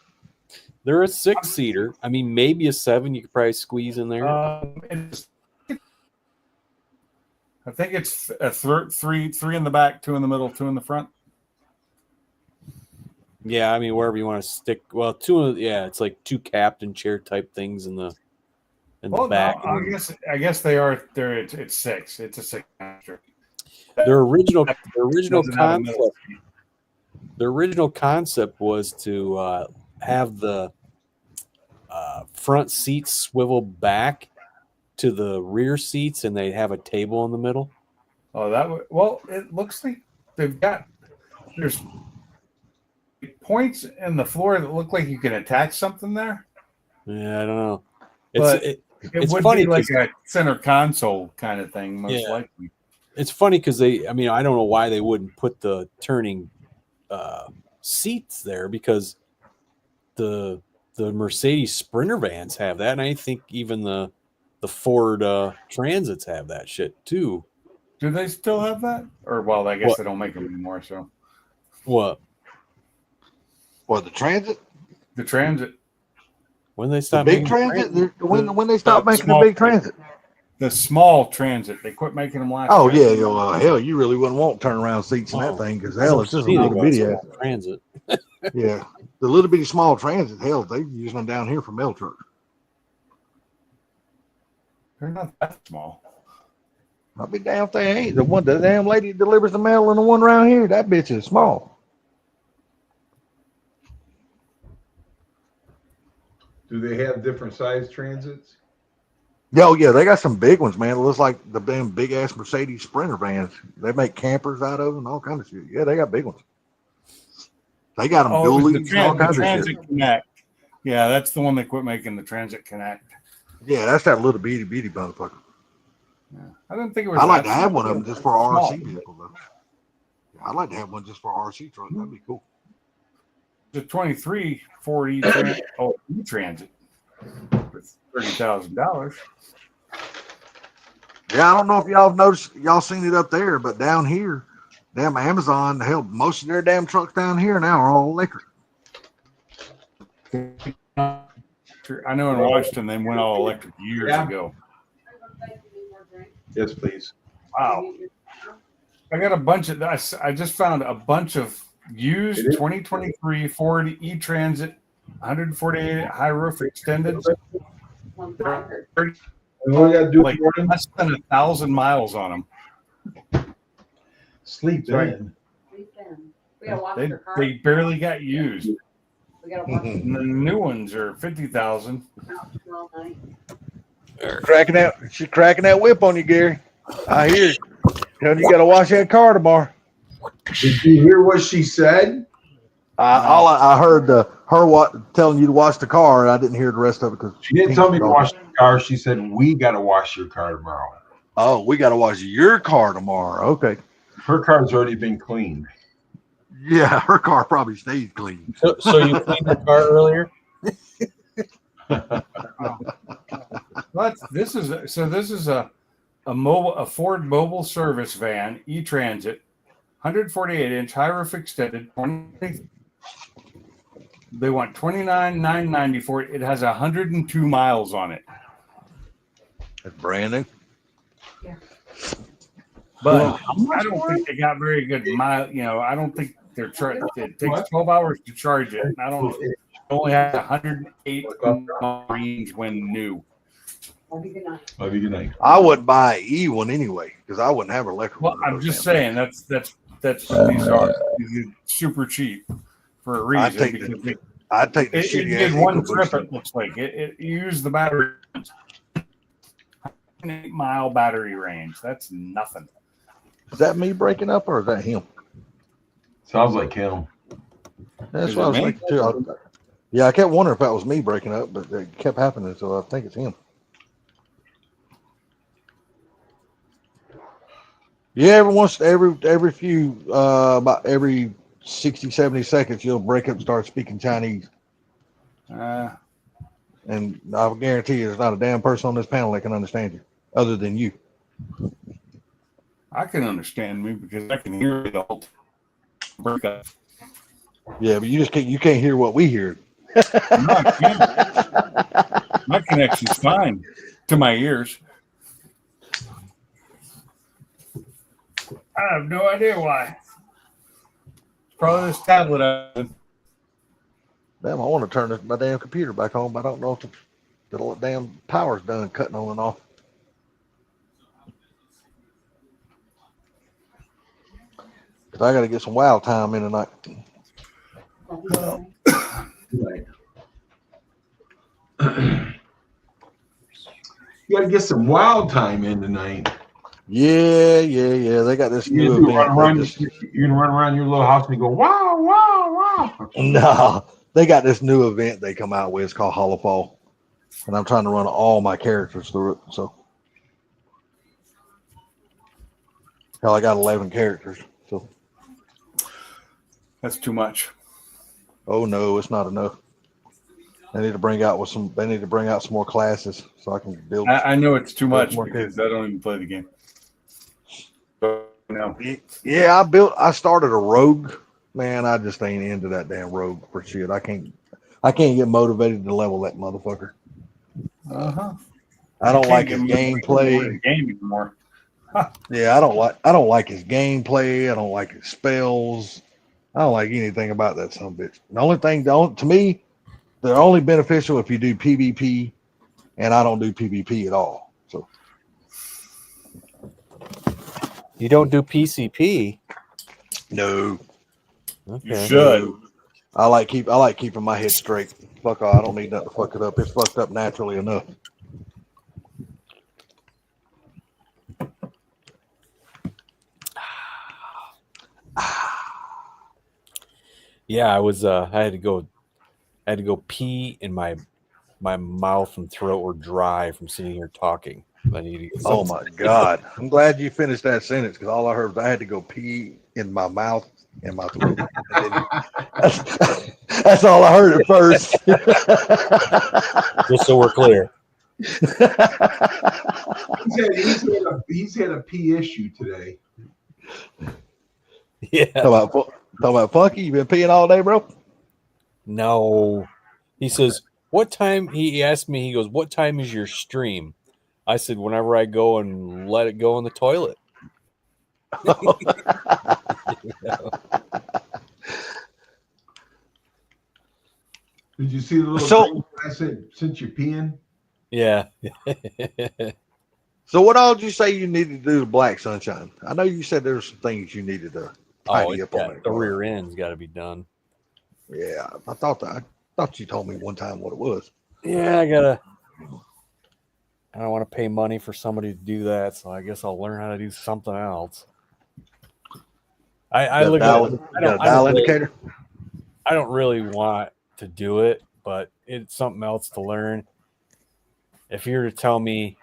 They're a 6-seater. I mean, maybe a 7 you could probably squeeze in there. I think it's a three in the back, 2 in the middle, 2 in the front. Yeah, I mean, wherever you want to stick. Well, it's like 2 captain chair type things in the back. No, I guess they are. It's 6. It's a 6. Their original Doesn't have a middle concept. The original concept was to have the front seats swivel back to the rear seats, and they have a table in the middle. Oh, it looks like there's points in the floor that look like you can attach something there. Yeah, I don't know. But It's It would funny be like 'cause- a center console kind of thing, most Yeah. likely. It's funny because I don't know why they wouldn't put the turning seats there, because the Mercedes Sprinter vans have that, and I think even the Ford Transits have that shit too. Do they still have that? Or well, I guess they don't make them anymore. So What? Or the Transit? the Transit, When they The stop big making Transit? When they stopped the making the small big Transit? the small Transit, they quit making them last Oh, year. yeah. Hell, you really wouldn't want turnaround seats in that thing because, hell, it's just a Either little way, bitty it's ass. a Transit. Yeah. The little bitty small Transit, hell, they use them down here for mail trucks. They're not that small. I'll be damn if they ain't. The damn lady that delivers the mail and the one around here, that bitch is small. Do they have different size transits? Oh, yeah, they got some big ones, man. It looks like the damn big ass Mercedes Sprinter vans. They make campers out of them and all kinds of shit. Yeah, they got big ones. They got them Oh, dual it was leads and all the kinds of shit. Transit Connect. Yeah, that's the one they quit making, the Transit Connect. Yeah, that's that little bitty motherfucker. Yeah. I didn't think it was. I'd like that to have small. one of them just for a Small. RC vehicle, though. Yeah, I'd like to have one just for a RC truck. That'd be cool. The 23 Ford E-Transit for $30,000. Yeah, I don't know if y'all have noticed, y'all seen it up there, but down here, damn Amazon, hell, most of their damn trucks down here now are all electric. I know in Washington they went all electric years Yeah. ago. Yes, please. Wow. I got a bunch of I just found a bunch of used 2023 Ford E-Transit 148 high roof extended. And all you gotta do Like is less than 1,000 miles on them. sleep Right. in. We gotta wash their car. They barely got used. We gotta wash And the new ones are 50,000. them all night. She's cracking that whip on you, Gary. I hear it. Telling you got to wash that car tomorrow. Did you hear what she said? I heard her telling you to wash the car, and I didn't hear the rest of it because She didn't tell me to wash the car. She said, we got to wash your car tomorrow. Oh, we got to wash your car tomorrow. Okay. Her car's already been cleaned. Yeah, her car probably stays clean. So you cleaned your car earlier? This is a Ford mobile service van, E-Transit, 148-inch high roof extended. They want $29,990 for it. It has 102 miles on it. It's brand new. But I don't think they got very good mile. I don't think they're it takes 12 hours to charge it. And I don't. It only has 108 range when new. Love you, good night. Love you. Good night. I would buy an E one anyway because I wouldn't have an electric Well, one. I'm just saying that's what these are. These are super cheap for a reason. I'd take the It shitty did ass one EcoBoost. trip. It looks like it used the battery. 8-mile battery range. That's nothing. Is that me breaking up or is that him? Sounds like him. That's Is what I it was me? thinking too. Yeah, I kept wondering if that was me breaking up, but it kept happening, so I think it's him. Yeah, every few about every 60, 70 seconds you'll break up and start speaking Chinese. And I guarantee you there's not a damn person on this panel that can understand you other than you. I can understand me because I can hear it all. Break up. Yeah, but you can't hear what we hear. My connection's fine to my ears. I have no idea why. It's probably this tablet. Damn, I want to turn my damn computer back on, but I don't know if the damn power's done cutting on and off. Cause I got to get some wild time in tonight. Love you, good night. You got to get some wild time in tonight. Yeah. They got this new You're event. gonna run around your little house and you go wow, wow, wow. No, they got this new event they come out with. It's called Hollow Fall, and I'm trying to run all my characters through it. So, hell, I got 11 characters. So, That's too much. oh no, it's not enough. They need to bring out some more classes so I can build. I know it's too much More because I don't even play the game. But no. Yeah, I started a rogue. Man, I just ain't into that damn rogue for shit. I can't get motivated to level that motherfucker. Uh-huh. I don't like his gameplay. Game anymore. Yeah, I don't like his gameplay. I don't like his spells. I don't like anything about that son of a bitch. The only thing to me, they're only beneficial if you do PvP, and I don't do PvP at all. So You don't do PCP? no. Okay. You should. I like keeping my head straight. Fuck all. I don't need nothing to fuck it up. It's fucked up naturally enough. Yeah, I was. I had to go pee, and my mouth and throat were dry from sitting here talking. I need to get Oh something. my God. I'm glad you finished that sentence because all I heard was I had to go pee in my mouth and my throat. That's all I heard at first. Just so we're clear. He's had a pee issue today. Yeah. Talking about Funky, you been peeing all day, bro? No. He says, "What time?" He asked me. He goes, "What time is your stream?" I said, "Whenever I go and let it go in the toilet." Did you see the little So- thing I said since you're peeing? Yeah. So what all did you say you needed to do to Black Sunshine? I know you said there's some things you needed to tidy up on it. The rear end's got to be done. Yeah, I thought you told me one time what it was. Yeah, I don't want to pay money for somebody to do that, so I guess I'll learn how to do something else. I look at it. Dial indicator. I don't really want to do it, but it's something else to learn. If you were to tell me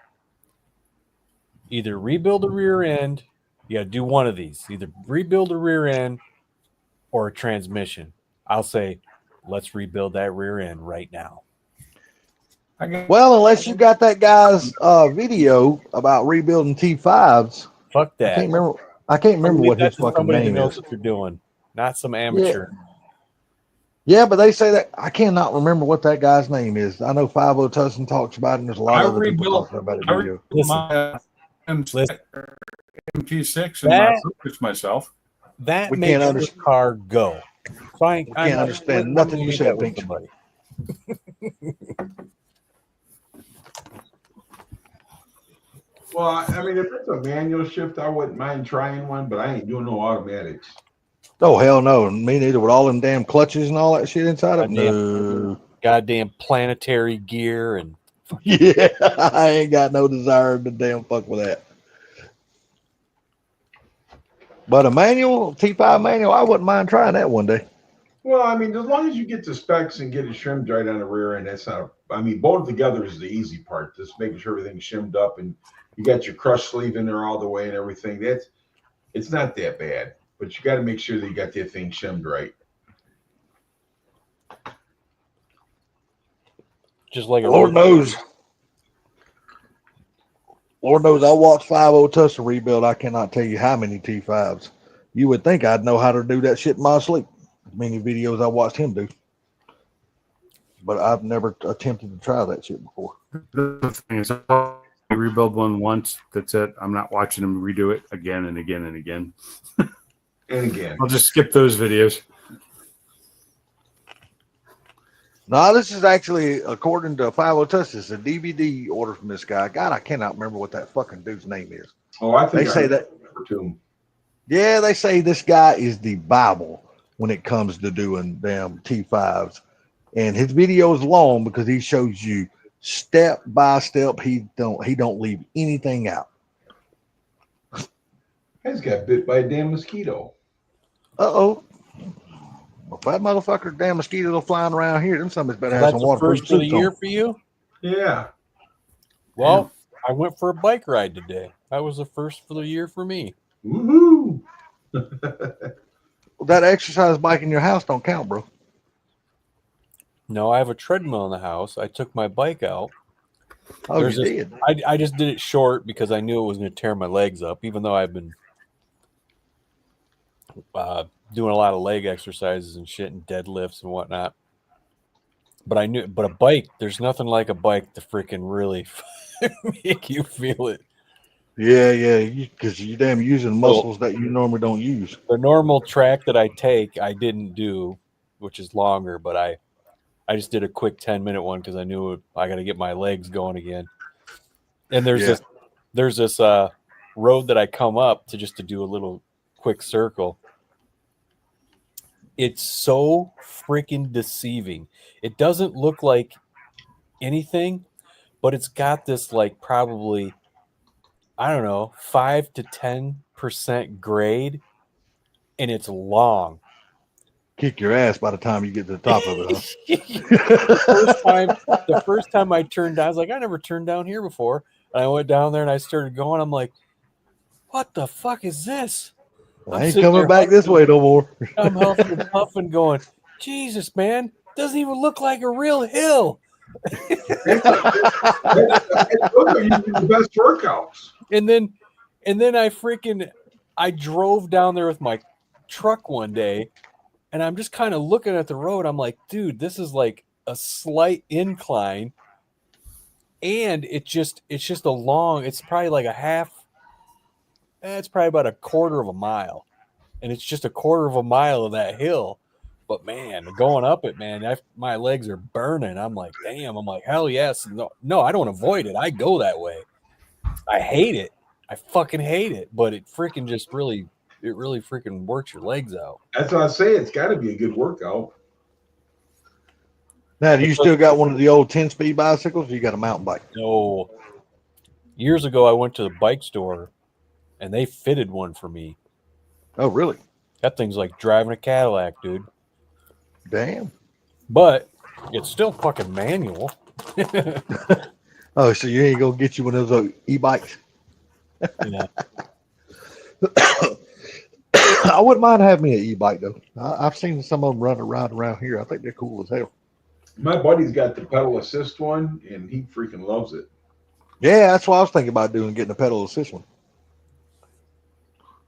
either rebuild the rear end. You got to do one of these: either rebuild the rear end or a transmission. I'll say, let's rebuild that rear end right now. Well, unless you got that guy's video about rebuilding T5s. Fuck I that. can't remember Leave what that his to fucking somebody name that knows is. what they're doing, not some amateur. Yeah, but they say that I cannot remember what that guy's name is. I know 50 Tussin talks about it, and there's a lot of other people talking about it. Video. My Listen. MT6 and my focus myself. That We makes can't your understand. car go. So I can't understand nothing you said, Pinks. Well, I mean, if it's a manual shift, I wouldn't mind trying one, but I ain't doing no automatics. Oh hell no, me neither. With all them damn clutches and all that shit inside of no. Goddamn planetary gear and Yeah, I ain't got no desire to damn fuck with that. But a manual T5 manual, I wouldn't mind trying that one day. Well, I mean, as long as you get the specs and get it shimmed right on the rear end, that's not. I mean, bolted together is the easy part. Just making sure everything's shimmed up and you got your crush sleeve in there all the way and everything. It's not that bad, but you got to make sure that you got that thing shimmed right. just like a Lord knows. Lord knows I watched 50 Tussin rebuild. I cannot tell you how many T5s. You would think I'd know how to do that shit in my sleep. Many videos I watched him do. But I've never attempted to try that shit before. The thing is, I rebuild one once. That's it. I'm not watching them redo it again and again and again. And again, I'll just skip those videos. No, this is actually, according to 50 Tussin, it's a DVD order from this guy. God, I cannot remember what that fucking dude's name is. oh, I think They say I that. too. Yeah, they say this guy is the Bible when it comes to doing damn T5s. And his video is long because he shows you step by step. He don't leave anything out. I just got bit by a damn mosquito. Uh-oh. Well, if that motherfucker damn mosquitoes are flying around here, them somebody's better have that's some the waterproof first of the suits year on. for you. Yeah. Well, I went for a bike ride today. That was the first for the year for me. Woohoo! That exercise bike in your house don't count, bro. No, I have a treadmill in the house. I took my bike out. Oh, There's you this- did. I just did it short because I knew it was going to tear my legs up, even though I've been doing a lot of leg exercises and shit and deadlifts and whatnot. But I knew, but a bike, there's nothing like a bike to freaking really make you feel it. Yeah, because you damn using muscles that you normally don't use. The normal track that I take, I didn't do, which is longer, but I just did a quick 10-minute one because I knew I got to get my legs going again. And there's this road that I come up to just to do a little quick circle. It's so freaking deceiving. It doesn't look like anything, but it's got this like probably, I don't know, 5 to 10% grade, and it's long. Kick your ass by the time you get to the top of it, The first time I turned down, I was like, I never turned down here before. And I went down there and I started going. I'm like, what the fuck is this? I ain't coming back this way no more. I'm huffing and puffing going, Jesus, man, doesn't even look like a real hill. Those are usually the best workouts. And then I drove down there with my truck one day, and I'm just kind of looking at the road. I'm like, dude, this is like a slight incline, and it's just a long. It's probably like it's probably about a quarter of a mile, and it's just a quarter of a mile of that hill. But man, going up it, man, my legs are burning. I'm like, damn. I'm like, hell yes. No, I don't avoid it. I go that way. I hate it. I fucking hate it. But it freaking just really freaking works your legs out. That's what I say. It's got to be a good workout. Now, do you still got one of the old 10-speed bicycles, or you got a mountain bike? No. Years ago, I went to the bike store, and they fitted one for me. Oh, really? That thing's like driving a Cadillac, dude. Damn. But it's still fucking manual. Oh, so you ain't gonna get you one of those e-bikes? Yeah. I wouldn't mind having me an e-bike though. I've seen some of them run around here. I think they're cool as hell. My buddy's got the pedal assist one, and he freaking loves it. Yeah, that's what I was thinking about doing, getting a pedal assist one.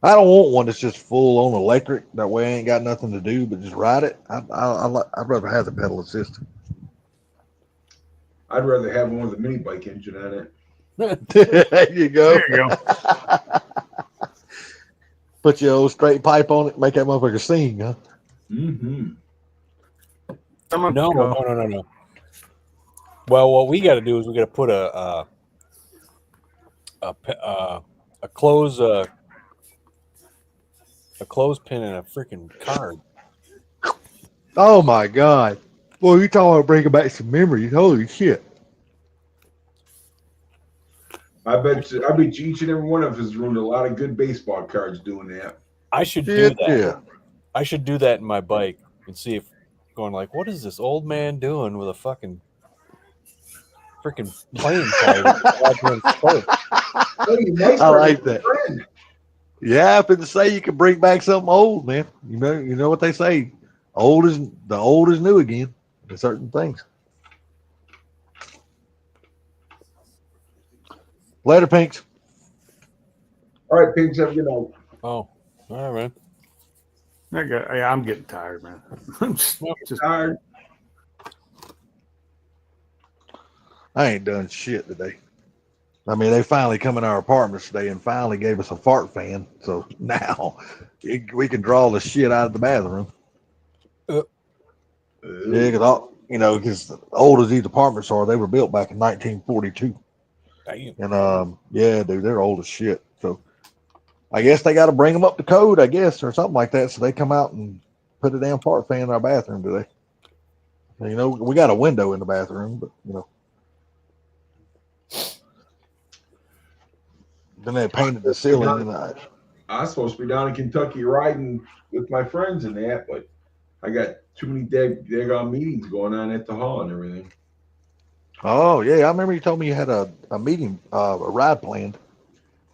I don't want one that's just full on electric. That way I ain't got nothing to do but just ride it. I'd rather have the pedal assist. I'd rather have one with a mini bike engine on it. There you go. There you go. Put your old straight pipe on it, make that motherfucker sing, huh? Mm-hmm. No. Well, what we got to do is we got to put a clothespin in a freaking card. Oh my God. Boy, you talking about bringing back some memories. Holy shit. I bet you each and every one of us has ruined a lot of good baseball cards doing that. I should do Shit, that. yeah. I should do that in my bike and see if going like, what is this old man doing with a freaking playing card? Oh, you might I like start that. a friend. Yeah, I happen to say you can bring back something old, man. You know what they say. Old is new again in certain things. Later, Pinks. All right, pigs, have a good night. Oh, all right, man. Yeah, I'm getting tired, man. I'm just Tired. I ain't done shit today. I mean, they finally come in our apartments today and finally gave us a fart fan. So now we can draw the shit out of the bathroom. Yeah, because old as these apartments are, they were built back in 1942. Damn. And yeah, dude, they're old as shit. So I guess they got to bring them up to code, I guess, or something like that. So they come out and put a damn fart fan in our bathroom today. You know, we got a window in the bathroom, but you know. Then they painted the ceiling, and I was supposed to be down in Kentucky riding with my friends and that, but I got too many daggone meetings going on at the hall and everything. oh yeah, I remember you told me you had a meeting, a ride planned.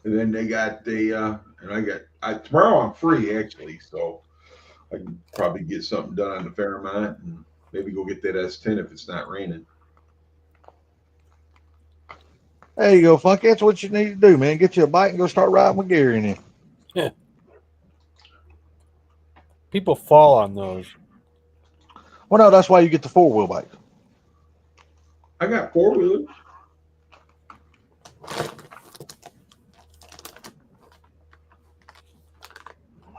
And then they got tomorrow I'm free actually, so I can probably get something done on the Fairmont and maybe go get that S10 if it's not raining. There you go, Funky. That's what you need to do, man. Get you a bike and go start riding with Gary in it. People fall on those. Well, no, that's why you get the 4-wheel bike. I got 4-wheelers.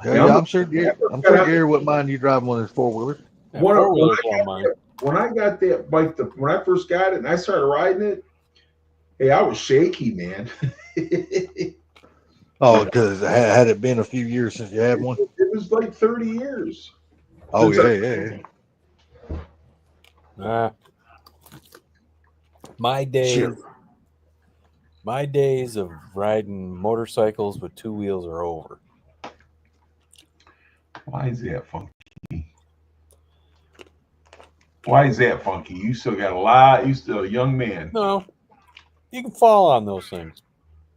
Hell Yeah, yeah, I'm sure Gary wouldn't mind you driving one of his 4-wheelers. Yeah, When four-wheelers don't mind. I got that bike, when I first got it and I started riding it, hey, I was shaky, man. Oh, because had it been a few years since you had one? It was like 30 years. Oh, Since yeah. My days, Shit. my days of riding motorcycles with 2 wheels are over. Why is that funky? Why is that funky? You still got a lot. You still a young man. No, you can fall on those things.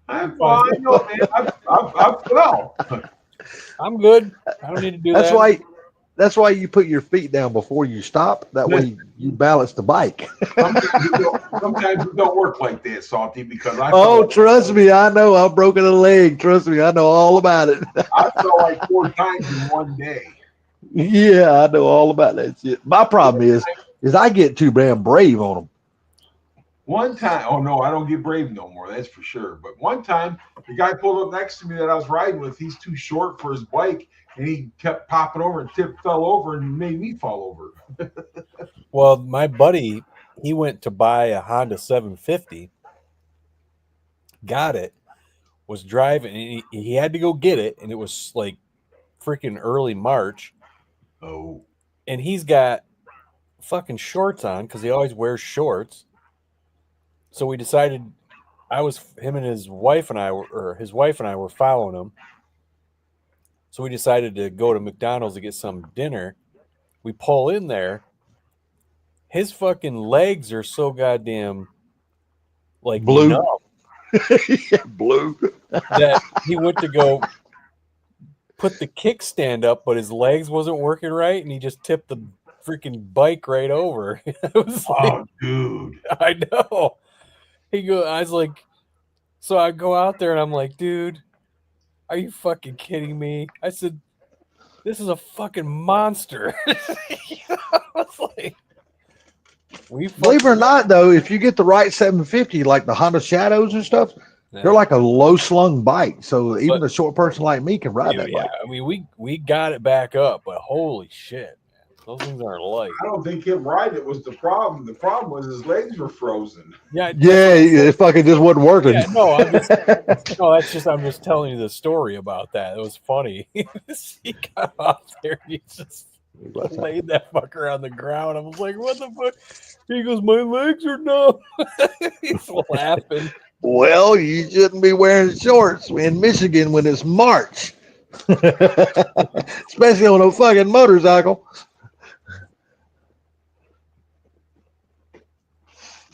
I'm fine, no, man. I'm well. I'm good. I don't need to do That's that. That's why you put your feet down before you stop. That way you balance the bike. Sometimes it don't work like that, Salty, because I Oh, fell, trust me, I know. I've broken a leg. Trust me, I know all about it. I fell like 4 times in one day. Yeah, I know all about that shit. My problem is I get too damn brave on them. One time, oh no, I don't get brave no more, that's for sure. But one time, the guy pulled up next to me that I was riding with. He's too short for his bike, and he kept popping over and fell over and made me fall over. Well, my buddy, he went to buy a Honda 750, got it, was driving, and he had to go get it, and it was like freaking early March. Oh, And he's got fucking shorts on because he always wears shorts. So we decided, him and his wife and I were following him. So we decided to go to McDonald's to get some dinner. We pull in there. His fucking legs are so goddamn like Blue. numb. Blue. that he went to go put the kickstand up, but his legs wasn't working right, and he just tipped the freaking bike right over. It was like, Oh, dude. I know. I was like, so I go out there and I'm like, dude, are you fucking kidding me? I said, this is a fucking monster. I was like, Believe it or not, though, if you get the right 750, like the Honda Shadows and stuff, they're like a low slung bike. So even a short person like me can ride that bike. I mean, we got it back up, but holy shit, man, those things aren't light. I don't think him riding it was the problem. The problem was his legs were frozen. Yeah, It fucking just wasn't working. Yeah, no, I'm just telling you the story about that. It was funny. He got off there and he just laid that fucker on the ground. I was like, what the fuck? He goes, my legs are numb. He's laughing. Well, you shouldn't be wearing shorts in Michigan when it's March, especially on a fucking motorcycle.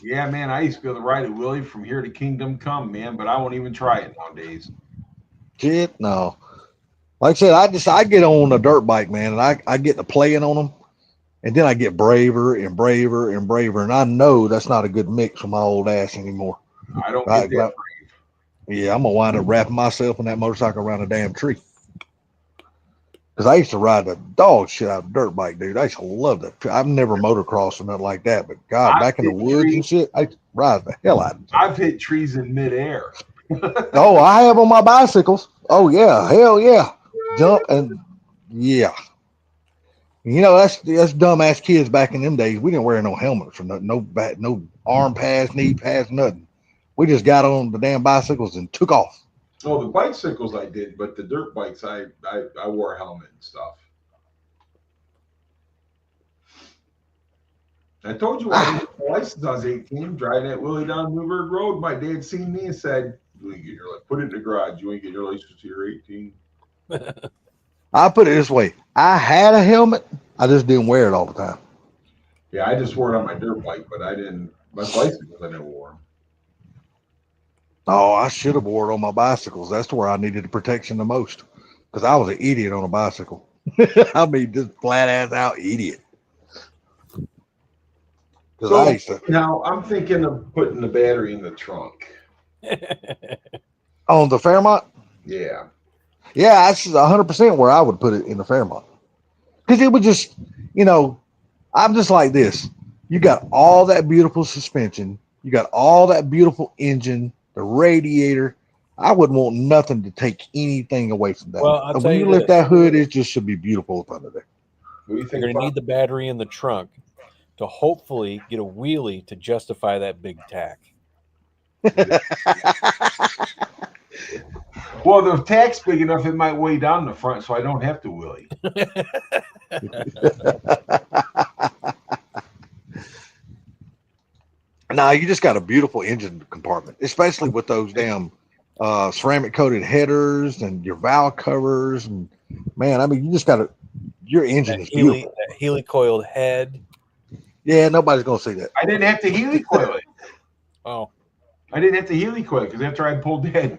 Yeah, man, I used to be able to ride a Willie from here to Kingdom Come, man, but I won't even try it nowadays. Shit, no. Like I said, I get on a dirt bike, man, and I get to playing on them, and then I get braver and braver and braver, and I know that's not a good mix for my old ass anymore. I don't get that brave. Yeah, I'm gonna wind up wrapping myself in that motorcycle around a damn tree. Because I used to ride the dog shit out of a dirt bike, dude. I used to love that. I've never motocrossed or nothing like that, but God, back in the woods and shit, I ride the hell out of it. I've hit trees in midair. Oh, I have on my bicycles. Oh yeah, hell yeah, jump and yeah. You know that's dumbass kids back in them days. We didn't wear no helmets or no arm pads, knee pads, nothing. We just got on the damn bicycles and took off. Oh, the bicycles I did, but the dirt bikes I wore a helmet and stuff. I told you I didn't get my license. I was 18, driving that Willie down Newburgh Road. My dad seen me and said, "You ain't get your put it in the garage. You ain't get your license till you're 18." I put it this way: I had a helmet, I just didn't wear it all the time. Yeah, I just wore it on my dirt bike, but I didn't. My bicycles I never wore them. Oh, I should have wore it on my bicycles. That's where I needed the protection the most, because I was an idiot on a bicycle. I mean, just flat ass out idiot. So now I'm thinking of putting the battery in the trunk. On the Fairmont? Yeah. Yeah, that's 100% where I would put it in the Fairmont. Because it would just, I'm just like this. You got all that beautiful suspension. You got all that beautiful engine, the radiator. I wouldn't want nothing to take anything away from that. Well, when you lift that hood, it just should be beautiful up under there. What do you think? You're going to need the battery in the trunk to hopefully get a wheelie to justify that big tack. Well, the tack's big enough, it might weigh down the front, so I don't have to wheelie. Now you just got a beautiful engine compartment, especially with those damn ceramic coated headers and your valve covers. And man, I mean, you just got your engine is beautiful. That helicoiled head. Yeah, nobody's gonna see that. I didn't have to helicoil it. Oh, I didn't have to helicoil it because after I pulled the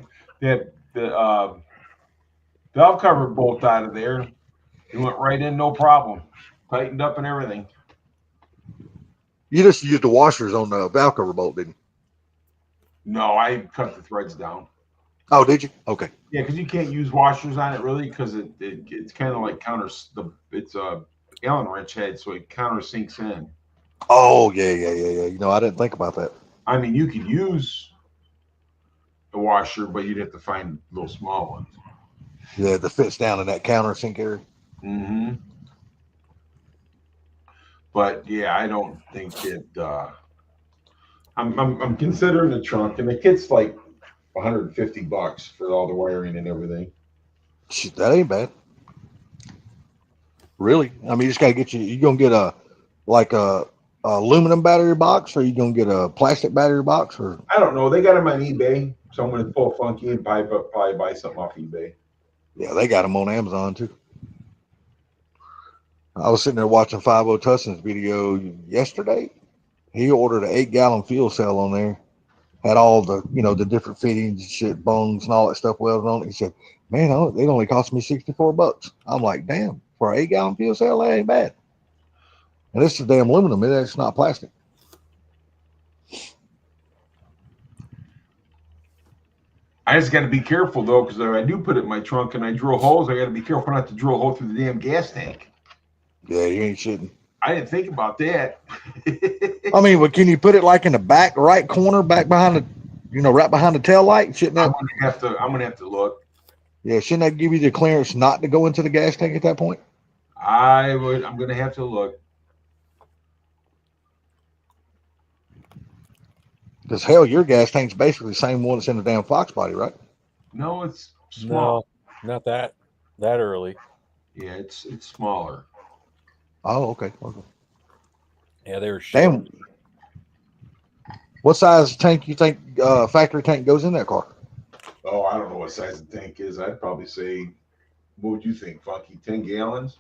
valve cover bolt out of there, it went right in, no problem, tightened up and everything. You just used the washers on the valve cover bolt, didn't you? No, I cut the threads down. Oh, did you? Okay. Yeah, because you can't use washers on it really because it's kind of like it's a Allen wrench head, so it countersinks in. Oh yeah. I didn't think about that. I mean, you could use a washer, but you'd have to find little small ones. Yeah, that fits down in that countersink area. Mm-hmm. But yeah, I don't think it. I'm considering the trunk, and the kit's like $150 for all the wiring and everything. Shit, that ain't bad. Really? I mean, you just gotta get you gonna get a aluminum battery box, or you gonna get a plastic battery box, or I don't know. They got them on eBay, so I'm gonna pull funky and probably buy something off eBay. yeah, they got them on Amazon too. I was sitting there watching 50 Tussin's video yesterday. He ordered an 8-gallon fuel cell on there, had all the, the different fittings and shit, bungs and all that stuff welded on it. He said, man, it only cost me $64. I'm like, damn, for an 8-gallon fuel cell, that ain't bad. And this is damn aluminum. It's not plastic. I just got to be careful though, because if I do put it in my trunk and I drill holes, I got to be careful not to drill a hole through the damn gas tank. Yeah, you ain't shitting. I didn't think about that. I mean, but can you put it like in the back right corner, back behind the, right behind the tail light? Shouldn't that? I'm gonna have to look. Yeah, shouldn't that give you the clearance not to go into the gas tank at that point? I'm gonna have to look. Because hell, your gas tank's basically the same one that's in the damn Fox body, right? No, it's small. No, not that early. Yeah, it's smaller. Oh, okay. Yeah, they were Damn. What size tank you think factory tank goes in that car? Oh, I don't know what size the tank is. I'd probably say, what would you think, Funky? 10 gallons?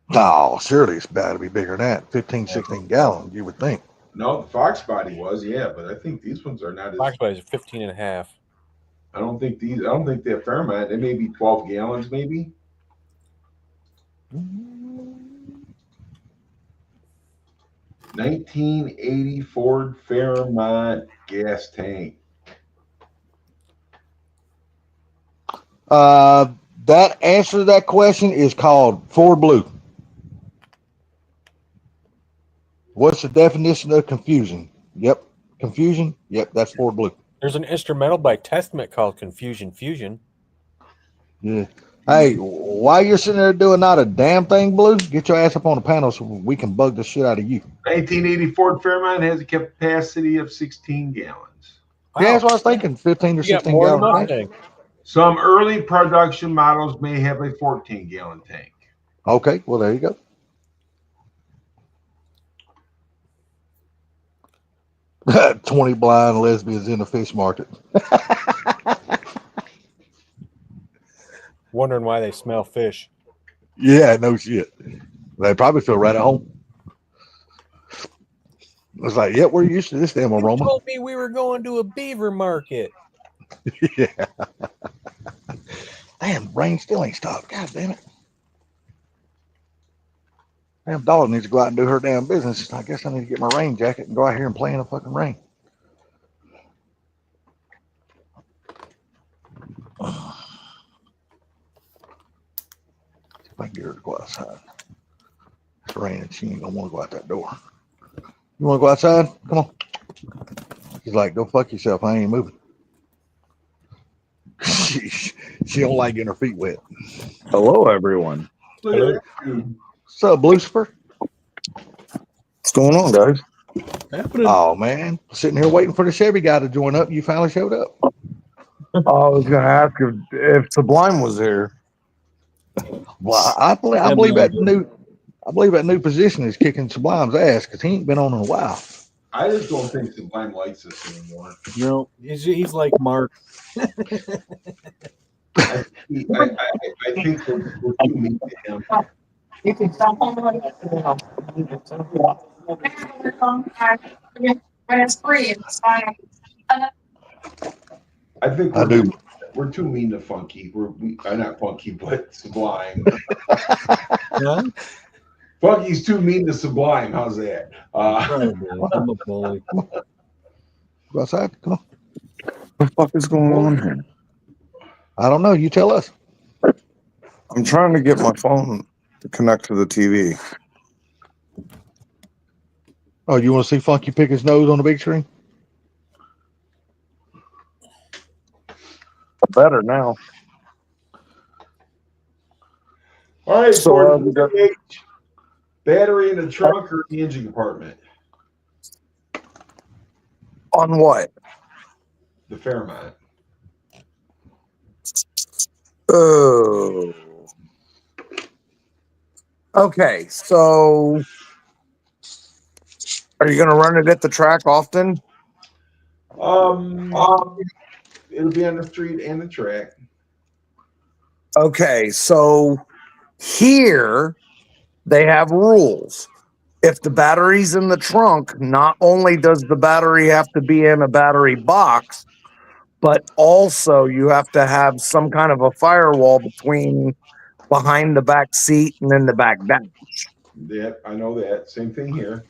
No, surely it's got to be bigger than that. 15, 16 gallons, you would think. No, the Fox body was, yeah, but I think these ones are not as. Fox bodies are 15 and a half. I don't think they're Fairmont. They may be 12 gallons, maybe. 1980 Ford Fairmont gas tank. That answer to that question is called Ford Blue. What's the definition of confusion? Yep. Confusion? Yep, that's Ford Blue. There's an instrumental by Testament called Confusion Fusion. Yeah. Hey, while you're sitting there doing not a damn thing, Blue, get your ass up on the panel so we can bug the shit out of you. 1980 Ford Fairmont has a capacity of 16 gallons. Yeah, that's what I was thinking. 15 or You got 16 more than gallons. Mustang. Some early production models may have a 14-gallon tank. Okay, well, there you go. $20 blind lesbians in the fish market. Wondering why they smell fish. Yeah, no shit. They probably feel right at home. It's like, yeah, we're used to this damn You aroma. told me we were going to a beaver market. Yeah. Damn, rain still ain't stopped. God damn it. Damn dog needs to go out and do her damn business. I guess I need to get my rain jacket and go out here and play in the fucking rain. See if I can get her to go outside. It's raining. She ain't gonna want to go out that door. You want to go outside? Come on. She's like, go fuck yourself. I ain't moving. She don't like getting her feet wet. Hello, everyone. Look at that dude. What's up, Lucifer? What's going on, guys? Oh man, sitting here waiting for the Chevy guy to join up. You finally showed up. I was going to ask if Sublime was here. Well, I believe that new position is kicking Sublime's ass because he ain't been on in a while. I just don't think Sublime likes us anymore. No, he's like Mark. I think we're too mean to him. You can stop on the when it's free, it's fine. I think I do. we're too mean to Funky. We not Funky, but Sublime. Yeah? Funky's too mean to Sublime. How's that? I'm a bully. Go outside. Come on. What the fuck is going on here? I don't know. You tell us. I'm trying to get my phone to connect to the TV. Oh, you want to see Funky pick his nose on the big screen? Better now. All right, So, Gordon, we got- battery in the trunk or the engine compartment? On what? The Fairmont. Oh. Okay, so are you going to run it at the track often? It'll be on the street and the track. Okay, so here they have rules. If the battery's in the trunk, not only does the battery have to be in a battery box, but also you have to have some kind of a firewall behind the back seat and in the back dash. Yeah, I know that. Same thing here.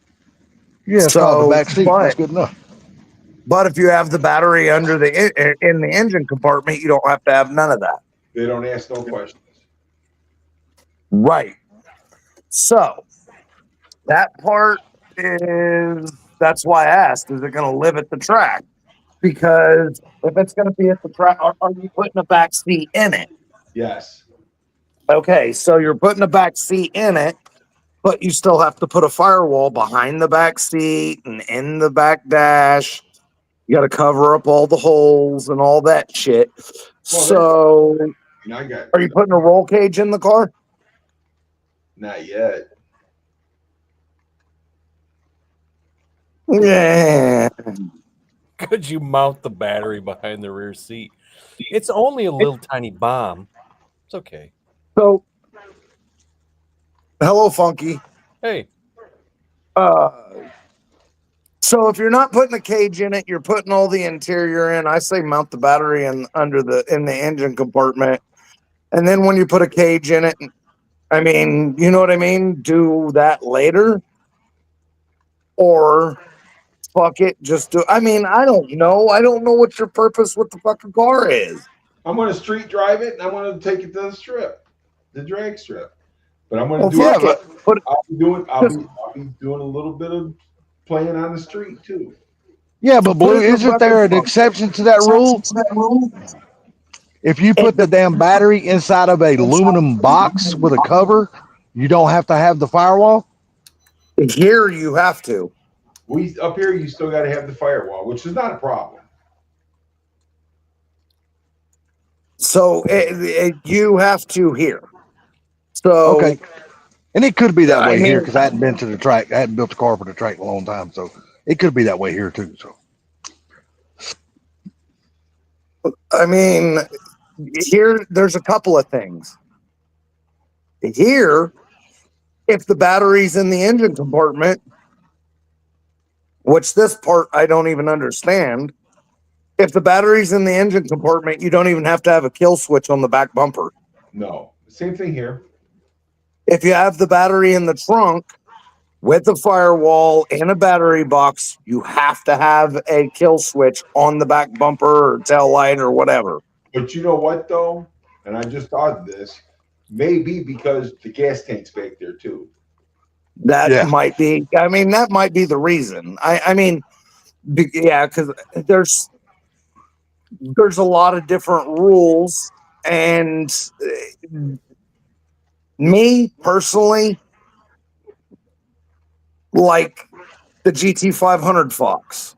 Yeah, it's called the So, back seat. That's but good enough. but if you have the battery under in the engine compartment, you don't have to have none of that. They don't ask no questions. Right. So that part that's why I asked, is it going to live at the track? Because if it's going to be at the track, are you putting a back seat in it? Yes. Okay, so you're putting a back seat in it, but you still have to put a firewall behind the back seat and in the back dash. You got to cover up all the holes and all that shit. Well, So, And I got are you putting a roll cage in the car? not yet. Yeah. Could you mount the battery behind the rear seat? It's only a little tiny bomb. It's okay. So, hello, Funky. Hey, So if you're not putting a cage in it, you're putting all the interior in. I say mount the battery in the engine compartment, and then when you put a cage in it, I mean, you know what I mean. Do that later, or fuck it, just do. I mean, I don't know. I don't know what your purpose with the fucking car is. I'm going to street drive it, and I'm going to take it to the strip, the drag strip. But I'm going to Well, do fuck it. it. Put I'll be doing a little bit of playing on the street too. Yeah, but Blue, Put it in the isn't there an fucking- exception to that rule? If you put the damn battery inside of a aluminum box with a cover, you don't have to have the firewall. Here you have to. We up here, you still got to have the firewall, which is not a problem. So you have to here. So Okay. And it could be that I way here mean- because I hadn't been to the track. I hadn't built a car for the track in a long time, so it could be that way here too. So I mean, here there's a couple of things. Here, if the battery's in the engine compartment, which this part I don't even understand. If the battery's in the engine compartment, you don't even have to have a kill switch on the back bumper. No, same thing here. If you have the battery in the trunk with a firewall and a battery box, you have to have a kill switch on the back bumper or tail light or whatever. But you know what though? And I just thought of this. Maybe because the gas tank's back there too. That Yeah. might be, I mean, that might be the reason. I mean, yeah, because there's a lot of different rules. And me personally, like the GT500 Fox.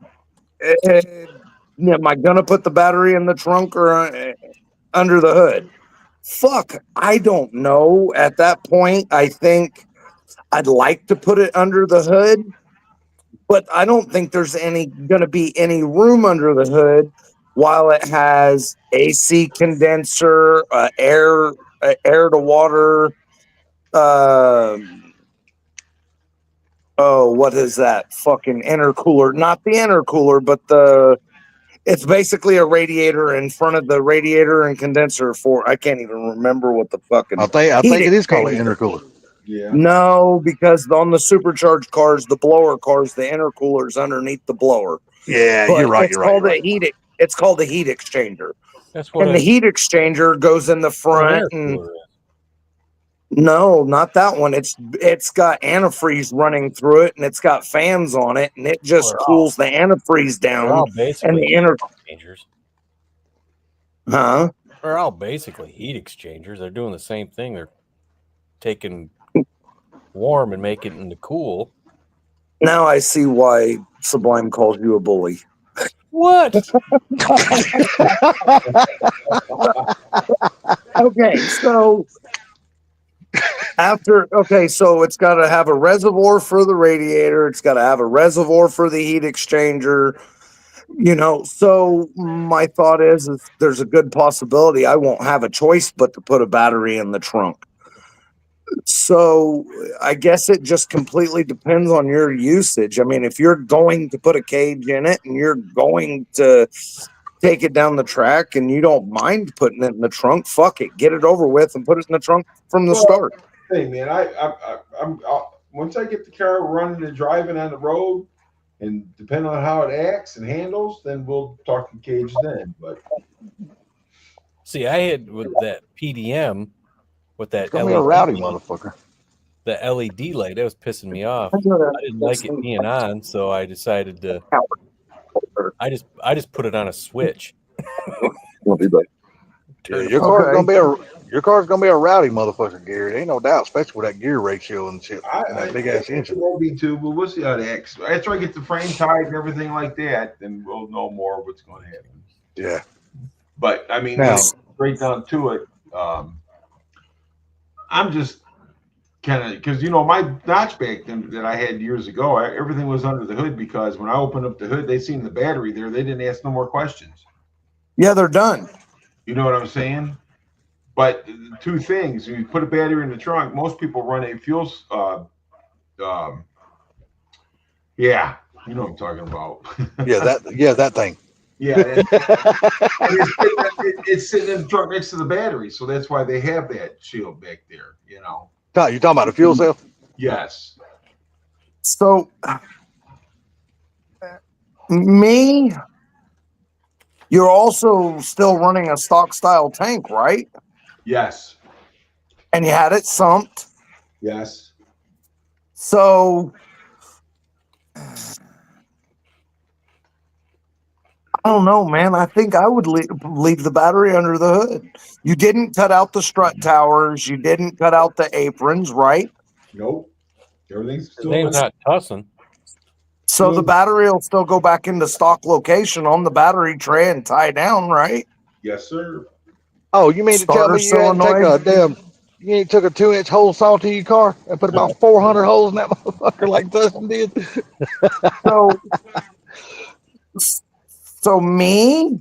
Am I going to put the battery in the trunk or under the hood? Fuck, I don't know. At that point, I think I'd like to put it under the hood, but I don't think there's going to be any room under the hood while it has AC condenser, air to water. What is that? Fucking intercooler. Not the intercooler, but it's basically a radiator in front of the radiator and condenser for, I can't even remember what the fucking. I think heat it is called an exchanger. intercooler. Yeah. No, because on the supercharged cars, the blower cars, the intercooler's underneath the blower. Yeah, But you're right. It's You're right. called You're a right. heat. It's called a heat exchanger, that's what and the heat exchanger goes in the front. And no, not that one. It's got antifreeze running through it, and it's got fans on it, and it just Well, cools the antifreeze They're down. all And basically the heat inner, exchangers. huh? They're all basically heat exchangers. They're doing the same thing. They're taking warm and making it into cool. Now I see why Sublime calls you a bully. What? Okay, so so it's got to have a reservoir for the radiator. It's got to have a reservoir for the heat exchanger. So my thought is there's a good possibility I won't have a choice but to put a battery in the trunk. So I guess it just completely depends on your usage. I mean, if you're going to put a cage in it and you're going to take it down the track and you don't mind putting it in the trunk, fuck it, get it over with and put it in the trunk from the Well, start. Hey man, once I get the car running and driving on the road, and depending on how it acts and handles, then we'll talk the cage then. But See, I had with that PDM with that It's gonna be a LED, rowdy motherfucker. the LED light, that was pissing me off. I didn't like it being on, so I decided to. I just put it on a switch. Yeah, your car's gonna be a rowdy motherfucker, Gary. Ain't no doubt, especially with that gear ratio and shit. And that big ass it engine. won't be too, but we'll see how it acts. After I get the frame tied and everything like that, then we'll know more what's going to happen. Yeah. But I mean, Now- straight down to it, I'm just kind of because my notchback that I had years ago, everything was under the hood because when I opened up the hood, they seen the battery there. They didn't ask no more questions. Yeah, they're done. You know what I'm saying? But two things: you put a battery in the trunk. Most people run a fuel. Yeah, you know what I'm talking about. that thing. Yeah, it's sitting in the trunk next to the battery, so that's why they have that shield back there. You talking about a fuel cell? Yes. So, me, you're also still running a stock style tank, right? Yes. And you had it sumped. Yes. So, I don't know, man. I think I would leave the battery under the hood. You didn't cut out the strut towers. You didn't cut out the aprons, right? Nope. Everything's His still name's not Tussin. So the battery will still go back into stock location on the battery tray and tie down, right? Yes, sir. Oh, you mean to tell me you hadn't you ain't took a 2-inch hole saw to your car and put about 400 holes in that motherfucker like Dustin did? So me,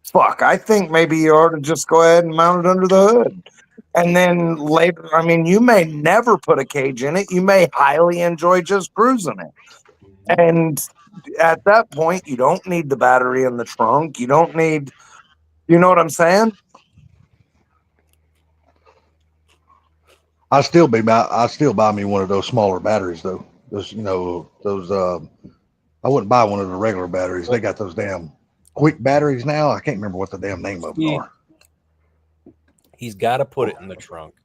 fuck, I think maybe you ought to just go ahead and mount it under the hood. And then later, I mean, you may never put a cage in it. You may highly enjoy just cruising it. And at that point, you don't need the battery in the trunk. You don't need, you know what I'm saying? I still buy me one of those smaller batteries though. Those, I wouldn't buy one of the regular batteries. They got those damn quick batteries now. I can't remember what the damn name of them are. He's got to put it in the trunk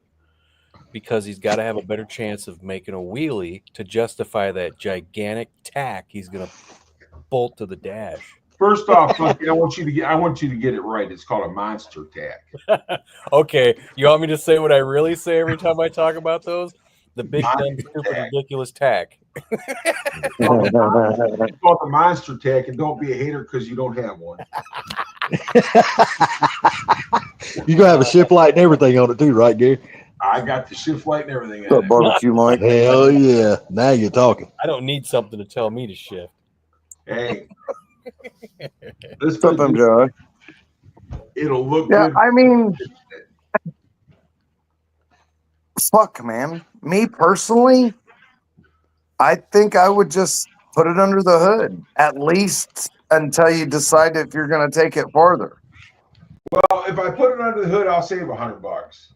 because he's got to have a better chance of making a wheelie to justify that gigantic tack he's going to bolt to the dash. First off, I want you to get it right. It's called a monster tack. Okay, you want me to say what I really say every time I talk about those? The big, dumb, stupid, ridiculous tack. It's called the monster tack, and don't be a hater because you don't have one. You're gonna have a shift light and everything on it too, right, Gary? I got the shift light and everything. The barbecue mic. Hell yeah! Now you're talking. I don't need something to tell me to shift. Hey, What's up, MJ? It'll look Yeah, good. I mean, fuck, man. Me personally, I think I would just put it under the hood, at least until you decide if you're going to take it farther. Well, if I put it under the hood, I'll save $100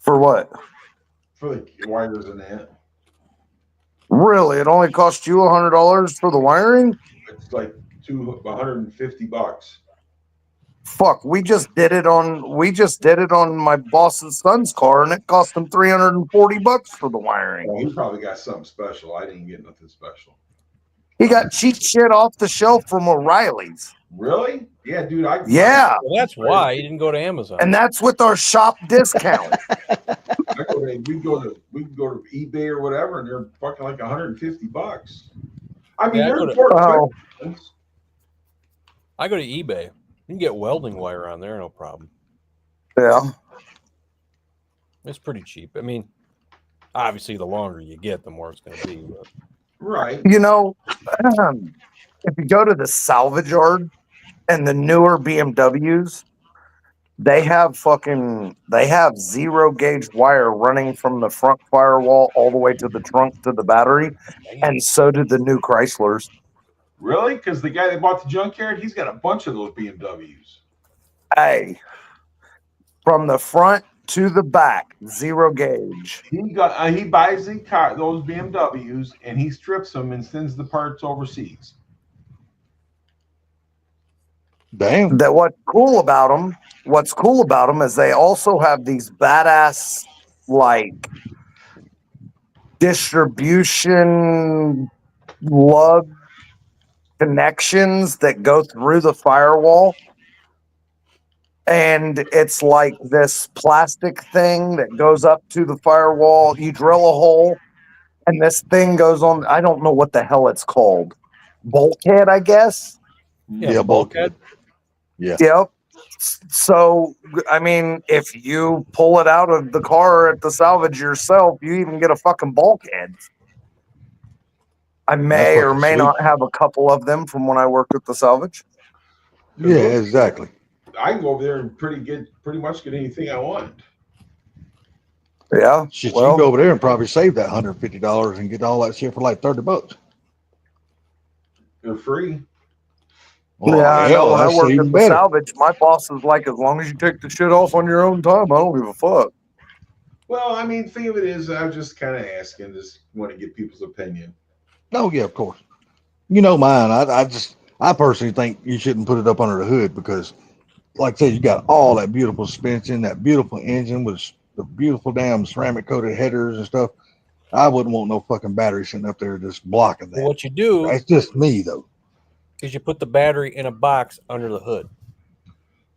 For what? for the wires and that. Really? It only cost you $100 for the wiring? It's like $150. Fuck, we just did it on my boss's son's car, and it cost him $340 for the wiring. Well, he probably got something special. I didn't get nothing special. He got cheap shit off the shelf from O'Reilly's. Really? Yeah, dude. Yeah, Well, that's why you didn't go to Amazon. and that's with our shop discount. We can go to eBay or whatever, and they're fucking like $150. I mean, Yeah, they're Oh, important. I go to eBay. You can get welding wire on there, no problem. yeah. It's pretty cheap. I mean, obviously, the longer you get, the more it's going to be. But. Right. You know, if you go to the salvage yard and the newer BMWs, They have 0 gauge wire running from the front firewall all the way to the trunk to the battery, and so did the new Chryslers. Really? Because the guy that bought the junkyard, he's got a bunch of those BMWs. Hey, from the front to the back, 0 gauge. He buys those BMWs and he strips them and sends the parts overseas. Damn. That what's cool about them is they also have these badass like distribution lug connections that go through the firewall, and it's like this plastic thing that goes up to the firewall. You drill a hole and this thing goes on. I don't know what the hell it's called. Bulkhead, I guess. Yeah, bulkhead. Yeah. Yep. So, I mean, if you pull it out of the car at the salvage yourself, you even get a fucking bulkhead. I may That's or fucking may sweet. not have a couple of them from when I worked at the salvage. Yeah, exactly. I can go over there and pretty much get anything I want. Yeah. Shit, you well, can go over there and probably save that $150 and get all that shit for like $30. They're free. Well, yeah, I know. When I that's worked even at the better. salvage, my boss is like, as long as you take the shit off on your own time, I don't give a fuck. Well, I mean, thing of it is, I'm just kind of asking, just want to get people's opinion. Oh yeah, of course. You know mine. I personally think you shouldn't put it up under the hood because, like I said, you got all that beautiful suspension, that beautiful engine with the beautiful damn ceramic coated headers and stuff. I wouldn't want no fucking battery sitting up there just blocking that. What you do That's just me though. is you put the battery in a box under the hood.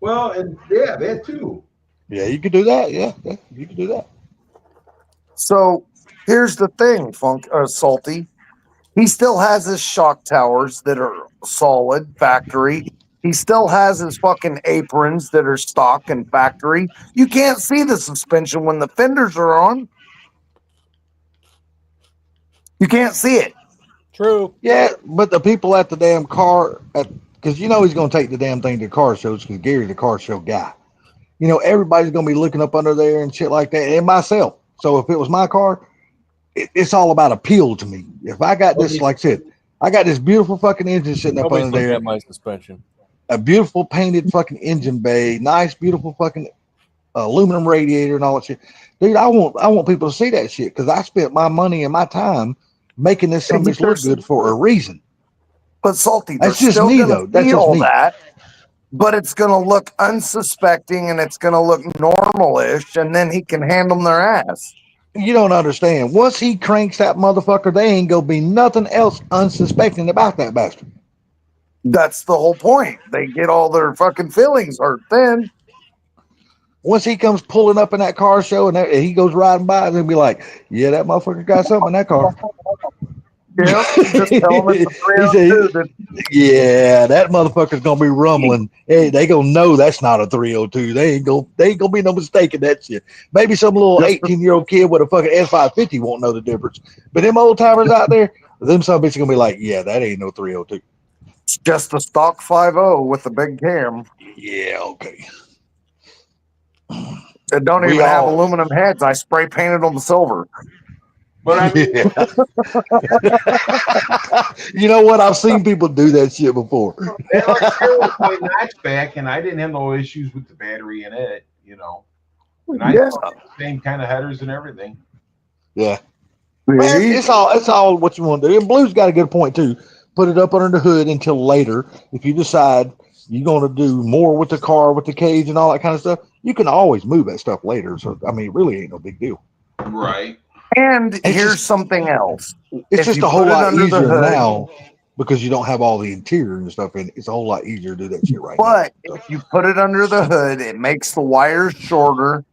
Well, and yeah, that too. Yeah, you could do that. Yeah, you could do that. So here's the thing, Salty. He still has his shock towers that are solid factory. He still has his fucking aprons that are stock and factory. You can't see the suspension when the fenders are on. You can't see it. True. Yeah, but the people at the damn car, because you know he's going to take the damn thing to car shows because Gary's the car show guy. You know, everybody's going to be looking up under there and shit like that, and myself. So if it was my car, it's all about appeal to me. If I got this, like I said, I got this beautiful fucking engine sitting up Nobody's under looking there, at my suspension. a beautiful painted fucking engine bay, nice, beautiful fucking aluminum radiator and all that shit. Dude, I want people to see that shit because I spent my money and my time making this something look good for a reason. But Salty, they're That's just still me, gonna though. That's see just all me. that, but it's going to look unsuspecting and it's going to look normal-ish, and then he can hand them their ass. You don't understand. Once he cranks that motherfucker, there ain't gonna be nothing else unsuspecting about that bastard. That's the whole point. They get all their fucking feelings hurt then. Once he comes pulling up in that car show and he goes riding by, they'll be like, "Yeah, that motherfucker got something in that car." Yeah, just tell them it's a He said, 302 that "Yeah, that motherfucker's gonna be rumbling. Hey, they gonna know that's not a 302. They ain't gonna be no mistake in that shit. Maybe some little 18-year-old kid with a fucking S550 won't know the difference. But them old timers out there, them some bitches gonna be like, yeah, that ain't no 302. it's just a stock 50 with a big cam. Yeah, okay. It don't We even have all- aluminum heads. I spray painted them silver. But I mean, You know what? I've seen people do that shit before. that like there was my notchback, and I didn't have no issues with the battery in it, you know. And I Yeah. got the same kind of headers and everything. Yeah. Man, it's all what you want to do. And Blue's got a good point too. Put it up under the hood until later. If you decide you're going to do more with the car, with the cage and all that kind of stuff, you can always move that stuff later. So I mean, it really ain't no big deal. Right. And It's here's just- something else. It's If just you a whole put it lot under the easier hood- now because you don't have all the interior and stuff in it. It's a whole lot easier to do that shit right But now. if you put it under the hood, it makes the wires shorter.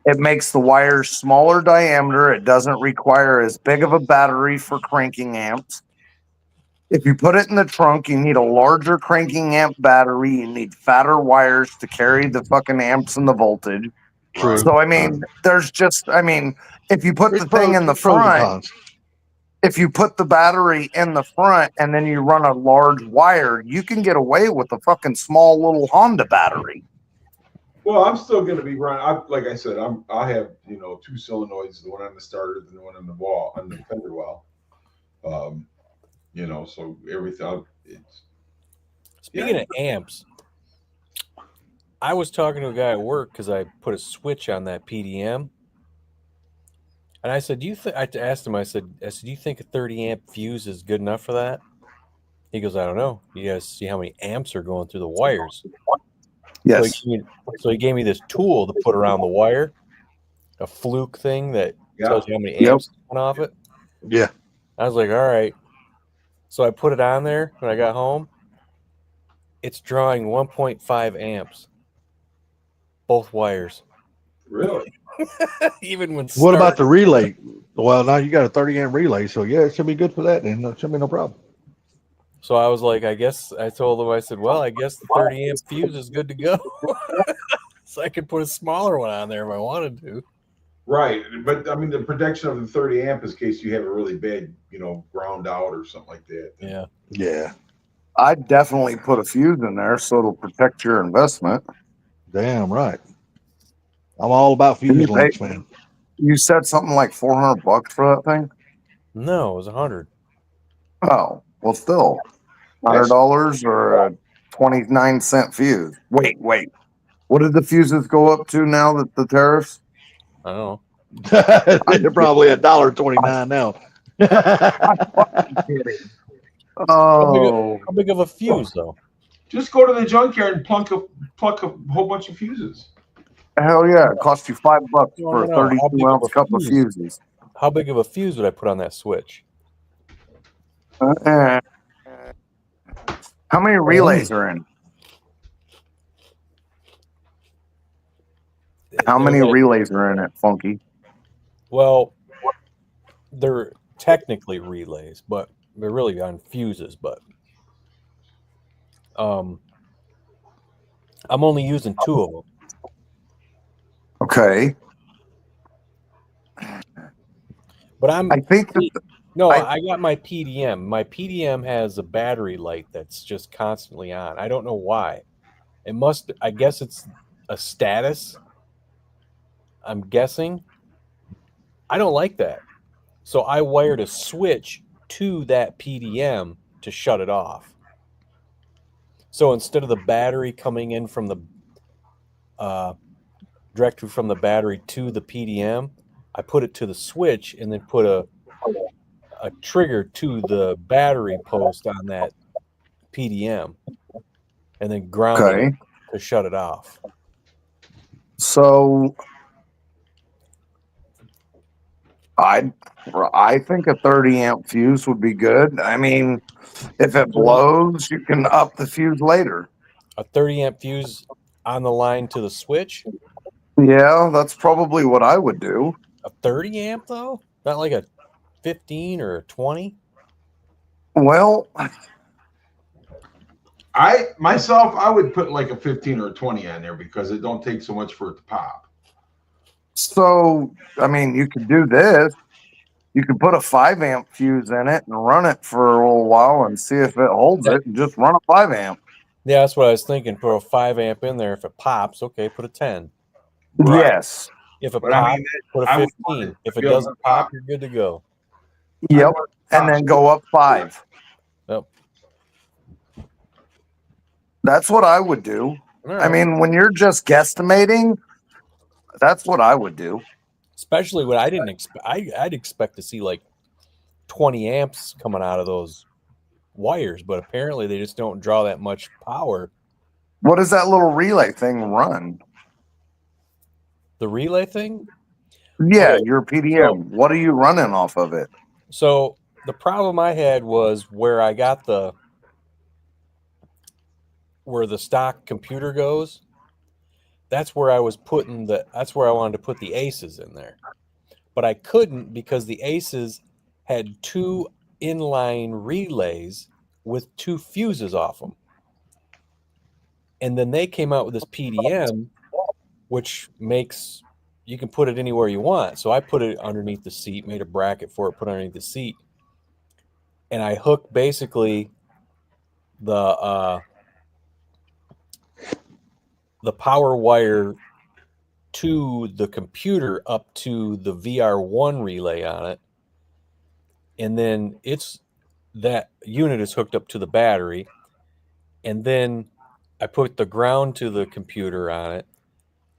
It makes the wires smaller diameter. It doesn't require as big of a battery for cranking amps. If you put it in the trunk, you need a larger cranking amp battery. You need fatter wires to carry the fucking amps and the voltage. True. So, I mean, there's just, I mean, if you put the thing in the There's pros and front, cons. if you put the battery in the front and then you run a large wire, you can get away with a fucking small little Honda battery. Well, I'm still going to be running. Like I said, I have two solenoids, the one on the starter, and the one on the wall, on the fender well. So everything. It's Speaking of amps, I was talking to a guy at work because I put a switch on that PDM, and I said, I asked him. I said, do you think a 30 amp fuse is good enough for that? He goes, I don't know. You guys see how many amps are going through the wires? Yes. So he gave me this tool to put around the wire, a fluke thing that Yeah. tells you how many Yep. amps went off it. Yeah. I was like, all right. So I put it on there when I got home. It's drawing 1.5 amps, both wires. really. Even when What about the relay? Well, now you got a 30 amp relay, so yeah, it should be good for that. Then it should be no problem. So I was like, I told him, I said, well, I guess the 30 amp fuse is good to go. So I could put a smaller one on there if I wanted to. Right, but I mean, the protection of the 30 amp is in case you have a really bad, ground out or something like that. Yeah. Yeah. I'd definitely put a fuse in there so it'll protect your investment. Damn right. I'm all about Can you fuse links, man. You said something like $400 for that thing? No, it was 100. Oh, well, still $100 or a 29-cent fuse. Wait. What did the fuses go up to now that the tariffs? I don't know. They're probably $1.29 now. Oh, How big of a fuse, though? Just go to the junkyard and pluck a whole bunch of fuses. hell yeah. It cost you $5 for a No. How big 32 of ounce a cup of fuse? fuses. How big of a fuse would I put on that switch? How many relays are in? How many relays are in it, Funky? Well, they're technically relays, but they're really on fuses. But I'm only using 2 of them. Okay. But I think that I got my PDM. My PDM has a battery light that's just constantly on. I don't know why. I guess it's a status. I'm guessing. I don't like that. So I wired a switch to that PDM to shut it off. So instead of the battery coming in from the directly from the battery to the PDM, I put it to the switch and then put a trigger to the battery post on that PDM and then grounded it to shut it off. So I think a 30 amp fuse would be good. I mean, if it blows, you can up the fuse later. A 30 amp fuse on the line to the switch? Yeah, that's probably what I would do. A 30 amp though? Not like a 15 or a 20? Well, I would put like a 15 or a 20 on there because it don't take so much for it to pop. so I mean, you could do this. You could put a 5 amp fuse in it and run it for a little while and see if it holds it, and just run a 5 amp. Yeah, that's what I was thinking. Put a 5 amp in there. If it pops, okay, put a 10. Right. Yes. If it But pops, I mean, put I a would want 15. it If to it be able doesn't to pop, pop. you're good to go. Yep. And then go up 5. Yep. That's what I would do. All I right. mean, when you're just guesstimating, that's what I would do. Especially when I didn't expect, I'd expect to see like 20 amps coming out of those wires, but apparently they just don't draw that much power. What does that little relay thing run? The relay thing? Yeah, Oh, your PDM. What are you running off of it? So the problem I had was where I got where the stock computer goes. That's where I wanted to put the aces in there. But I couldn't because the aces had 2 inline relays with 2 fuses off them. And then they came out with this PDM, which makes you can put it anywhere you want. So I put it underneath the seat, made a bracket for it, put it underneath the seat. And I hooked basically the the power wire to the computer up to the VR1 relay on it. And then that unit is hooked up to the battery. And then I put the ground to the computer on it.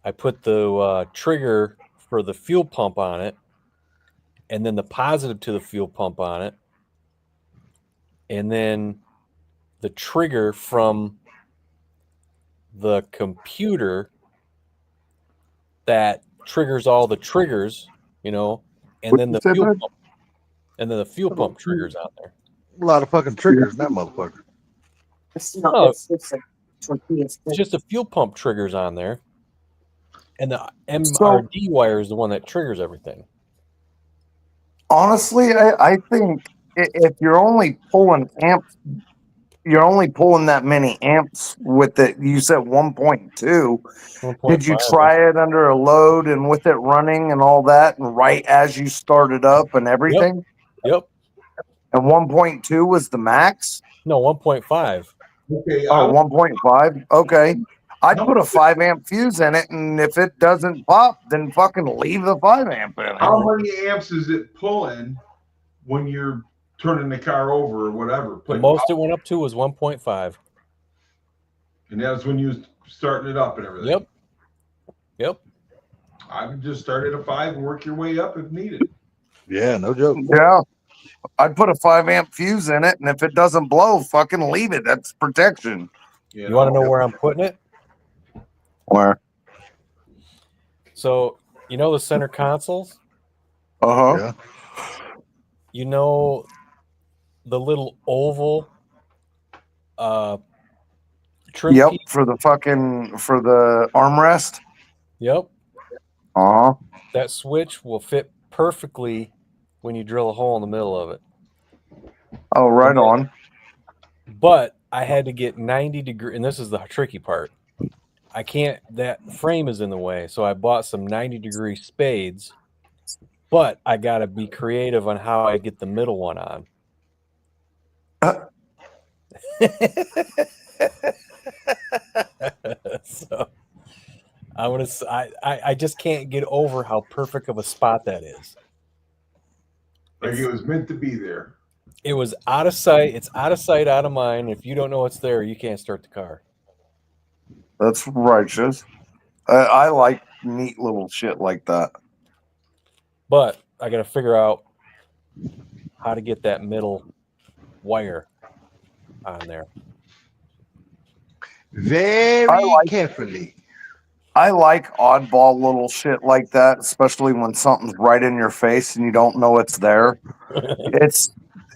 I put the trigger for the fuel pump on it. And then the positive to the fuel pump on it. And then the trigger from the computer that triggers all the triggers, and then the fuel pump. And then the fuel pump triggers out there. A lot of fucking triggers in that motherfucker. No, it's just the fuel pump triggers on there. And the MRD wire is the one that triggers everything. Honestly, I think if you're only pulling amps, you're only pulling that many amps with it. You said 1.2. Did you try it under a load and with it running and all that, and right as you started up and everything? Yep. And 1.2 was the max? No, 1.5. Okay. Oh, 1.5? Okay. I'd put a 5 amp fuse in it, and if it doesn't pop, then fucking leave the 5 amp in it. How many amps is it pulling when you're turning the car over or whatever? The most it went up to was 1.5. And that's when you was starting it up and everything. Yep. I would just start at a 5 and work your way up if needed. Yeah, no joke. Yeah. I'd put a 5 amp fuse in it, and if it doesn't blow, fucking leave it. That's protection. You want to know where I'm putting it? Where? So, the center consoles? Uh-huh. Yeah. The little oval trim Yep, piece? for the armrest. Yep. Uh-huh. That switch will fit perfectly when you drill a hole in the middle of it. Oh, right on. But I had to get 90 degree, and this is the tricky part. That frame is in the way, so I bought some 90-degree spades, but I got to be creative on how I get the middle one on. So I just can't get over how perfect of a spot that is. Like it was meant to be there. It was out of sight. It's out of sight, out of mind. If you don't know it's there, you can't start the car. That's righteous. I like neat little shit like that. But I got to figure out how to get that middle wire on there. Very carefully. I like oddball little shit like that, especially when something's right in your face and you don't know it's there.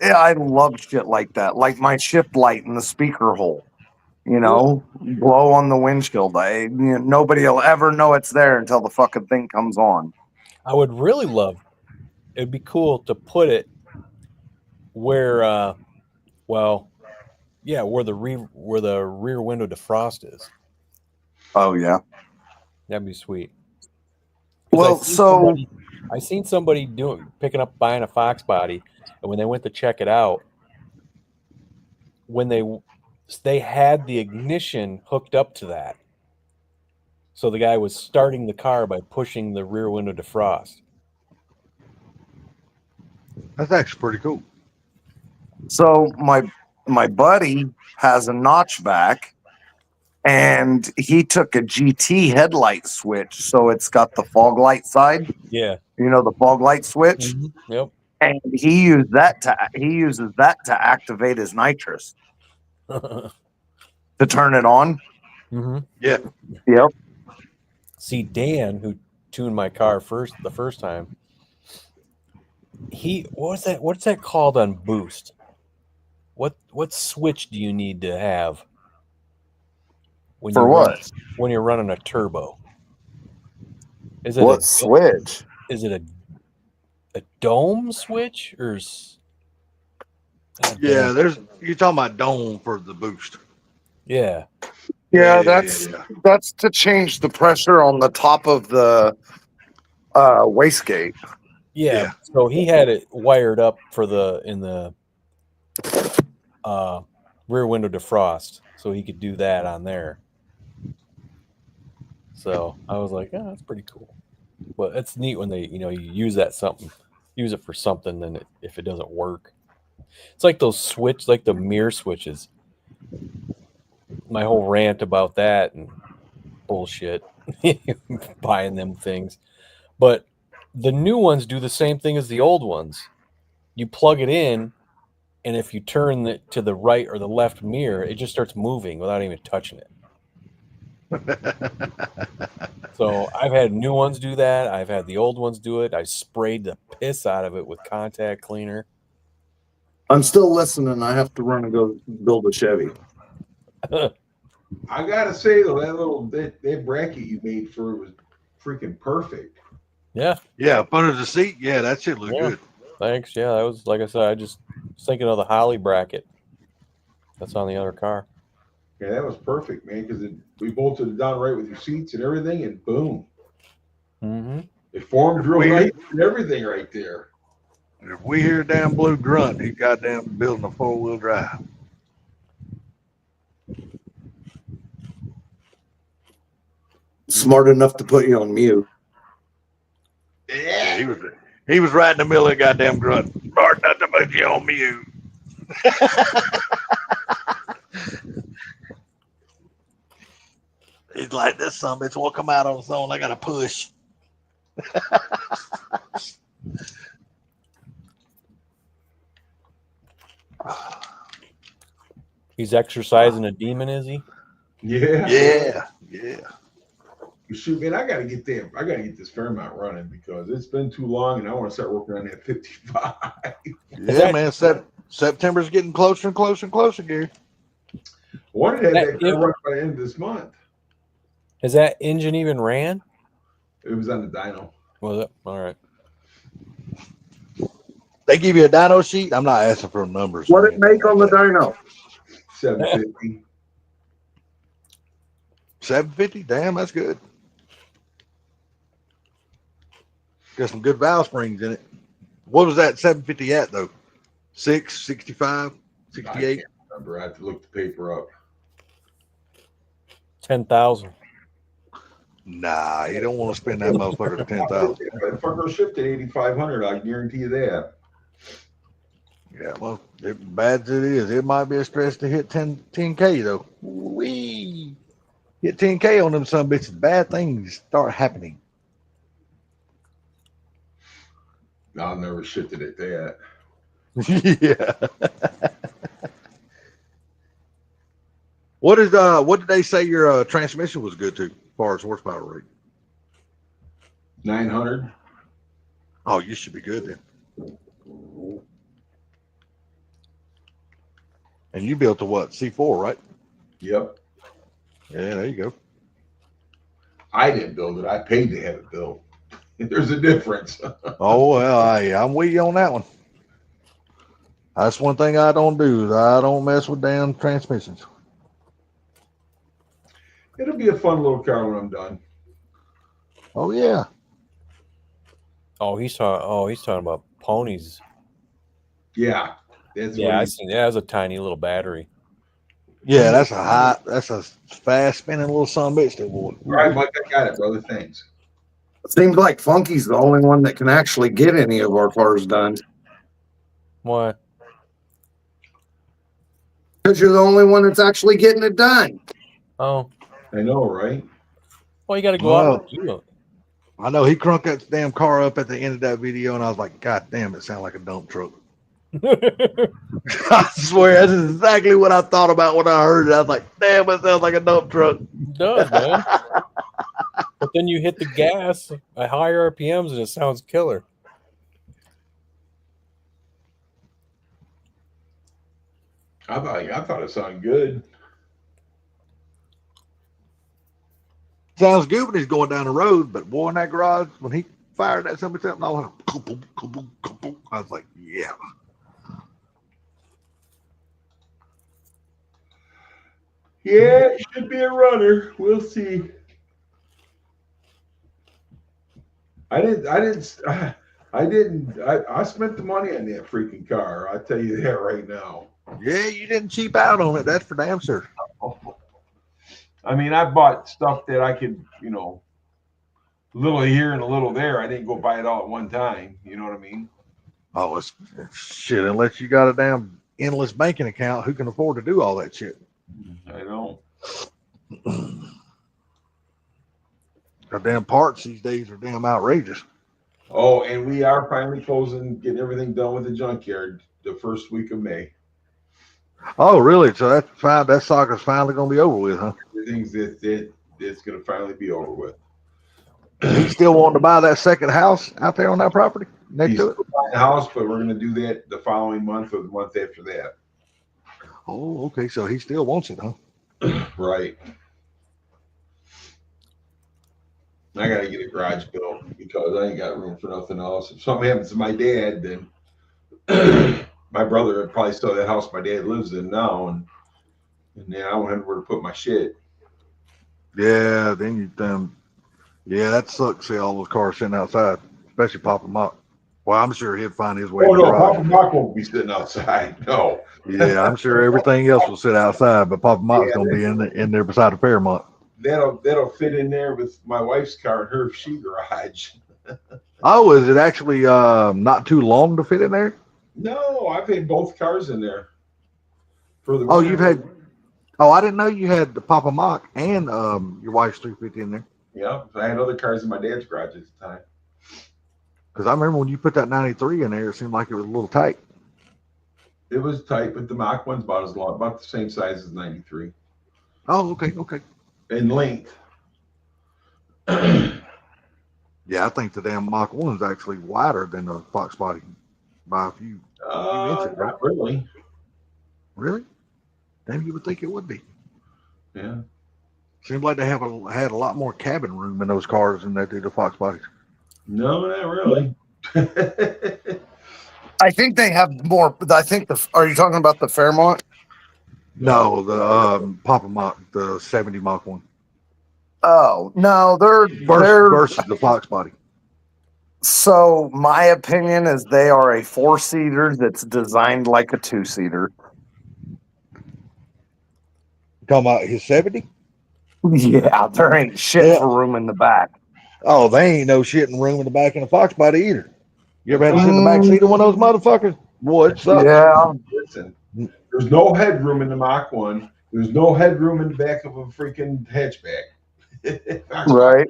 I love shit like that. Like my shift light in the speaker hole. Blow on the windshield. Nobody will ever know it's there until the fucking thing comes on. I would really love. It'd be cool to put it where, where the rear window defrost is. Oh yeah, that'd be sweet. Well, I seen somebody buying a Fox body, and when they went to check it out, when they had the ignition hooked up to that. So the guy was starting the car by pushing the rear window defrost. That's actually pretty cool. So my buddy has a notchback, and he took a GT headlight switch, so it's got the fog light side. Yeah. The fog light switch. Mm-hmm. Yep. And he uses that to activate his nitrous. To turn it on. Mm-hmm. Yeah. Yep. See, Dan, who tuned my car the first time, what's that called on boost? What switch do you need to have when you're running a turbo? Is it what switch? Is it a dome switch or? Yeah, you're talking about dome for the boost. Yeah. Yeah, that's to change the pressure on the top of the wastegate. Yeah. So he had it wired up in the rear window defrost, so he could do that on there. So I was like, "Yeah, that's pretty cool." But it's neat when they, you use it for something, then if it doesn't work, it's like those like the mirror switches. My whole rant about that and bullshit, buying them things. But the new ones do the same thing as the old ones. You plug it in, and if you turn it to the right or the left mirror, it just starts moving without even touching it. So I've had new ones do that. I've had the old ones do it. I sprayed the piss out of it with contact cleaner. I'm still listening. I have to run and go build a Chevy. I gotta say though, that bracket you made for it was freaking perfect. Yeah. Yeah, up under the seat. Yeah, that shit look Yeah. good. Thanks. Yeah, that was, like I said, I just was thinking of the Holly bracket that's on the other car. Yeah, that was perfect, man, because we bolted it down right with your seats and everything, and boom. Mm-hmm. It formed real Weird. nice and everything right there. If we hear damn Blue grunt, he goddamn building a 4-wheel drive. Smart enough to put you on mute. Yeah, he was right in the middle of the goddamn grunt. Smart enough to put you on mute. He's like, this son bitch won't come out on its own. I gotta push. He's exercising a demon, is he? Yeah. Yeah. Shoot, man, I gotta get this Fairmount running because it's been too long, and I want to start working on that 55. Yeah, man. September's getting closer and closer and closer, Gary. I wanted to have that That- car run by the end of this month. Has that engine even ran? It was on the dyno. Was it? All right. They give you a dyno sheet. I'm not asking for numbers. What it make on the dyno? 750. 750? Damn, that's good. Got some good valve springs in it. What was that 750 at though? 6, 65, 68? I can't remember. I have to look the paper up. 10,000. Nah, you don't want to spend that motherfucker to 10,000. That fucker shipped at 8,500. I guarantee you that. Yeah, well, bad as it is, it might be a stretch to hit 10K though. Wee. Hit 10K on them some bitches. Bad things start happening. I'll never shipped it at that. Yeah. What did they say your transmission was good to as far as horsepower rate? 900. Oh, you should be good then. And you built a what? C4, right? Yep. Yeah, there you go. I didn't build it. I paid to have it built. There's a difference. Oh well, I'm with you on that one. That's one thing I don't do. Is I don't mess with damn transmissions. It'll be a fun little car when I'm done. Oh yeah. Oh, he's talking about ponies. Yeah. That's Yeah, I what seen that. That was a tiny little battery. Yeah, that's a fast spinning little son of a bitch. That boy. all right, Mike, I got it, brother. Thanks. It seems like Funky's the only one that can actually get any of our cars done. What? Because you're the only one that's actually getting it done. Oh, I know, right? well, you got to go out and do it. I know he crunked that damn car up at the end of that video, and I was like, God damn, it sounded like a dump truck. I swear, that's exactly what I thought about when I heard it. I was like, damn, it sounds like a dump truck. It does, man. But then you hit the gas at higher RPMs and it sounds killer. I thought it sounded good. Sounds good when he's going down the road, but boy, in that garage, when he fired that something, I was like, I was like, yeah. Yeah, it should be a runner. We'll see. I spent the money on that freaking car. I'll tell you that right now. Yeah, you didn't cheap out on it. That's for damn sure. I mean, I bought stuff that I could, you know, a little here and a little there. I didn't go buy it all at one time. You know what I mean? Oh, it's shit. Unless you got a damn endless banking account, who can afford to do all that shit? I know. The damn parts these days are damn outrageous. Oh, and we are finally closing, getting everything done with the junkyard the first week of May. Oh, really? So that's fine. That soccer's finally gonna be over with, huh? Everything's it's going to finally be over with. He still wanting to buy that second house out there on that property next He's to it. still buying the house, but we're going to do that the following month or the month after that. Oh, okay. So he still wants it, huh? Right. I got to get a garage built because I ain't got room for nothing else. If something happens to my dad, then my brother would probably sell that house my dad lives in now, and then I won't have where to put my shit. Yeah. Then you yeah, that sucks. See all those cars sitting outside, especially Papa Mock. Well, I'm sure he'll find his way. Oh to the no, garage. Papa Mock won't be sitting outside. No. Yeah, I'm sure everything else will sit outside, but Papa Mock's Yeah, gonna be in there beside the Fairmont. That'll fit in there with my wife's car in her she garage. Oh, is it actually not too long to fit in there? No, I've had both cars in there. For the Oh, you've had. Oh, I didn't know you had the Papa Mock and your wife's 350 in there. Yeah, I had other cars in my dad's garage at the time. Because I remember when you put that 93 in there, it seemed like it was a little tight. It was tight, but the Mach 1's about as long, about the same size as 93 Oh, okay, okay. in length. Yeah, I think the damn Mach 1's actually wider than the Fox Body by a few. inches, right? Not really. Really? Damn, you would think it would be. Yeah. Seems like they had a lot more cabin room in those cars than they do the Fox Bodies. No, not really. I think they have more. I think are you talking about the Fairmont? No, the Papa Mach, the 70 Mach 1 Oh no, they're versus the Fox Body. So my opinion is they are a 4-seater that's designed like a 2-seater. You talking about his 70? Yeah, there ain't shit for room in the back. Oh, they ain't no shit in room in the back in a Fox Body either. You ever had to sit in the back seat of one of those motherfuckers? Boy, it sucks. Yeah. Listen, there's no headroom in the Mach 1. There's no headroom in the back of a freaking hatchback. Right.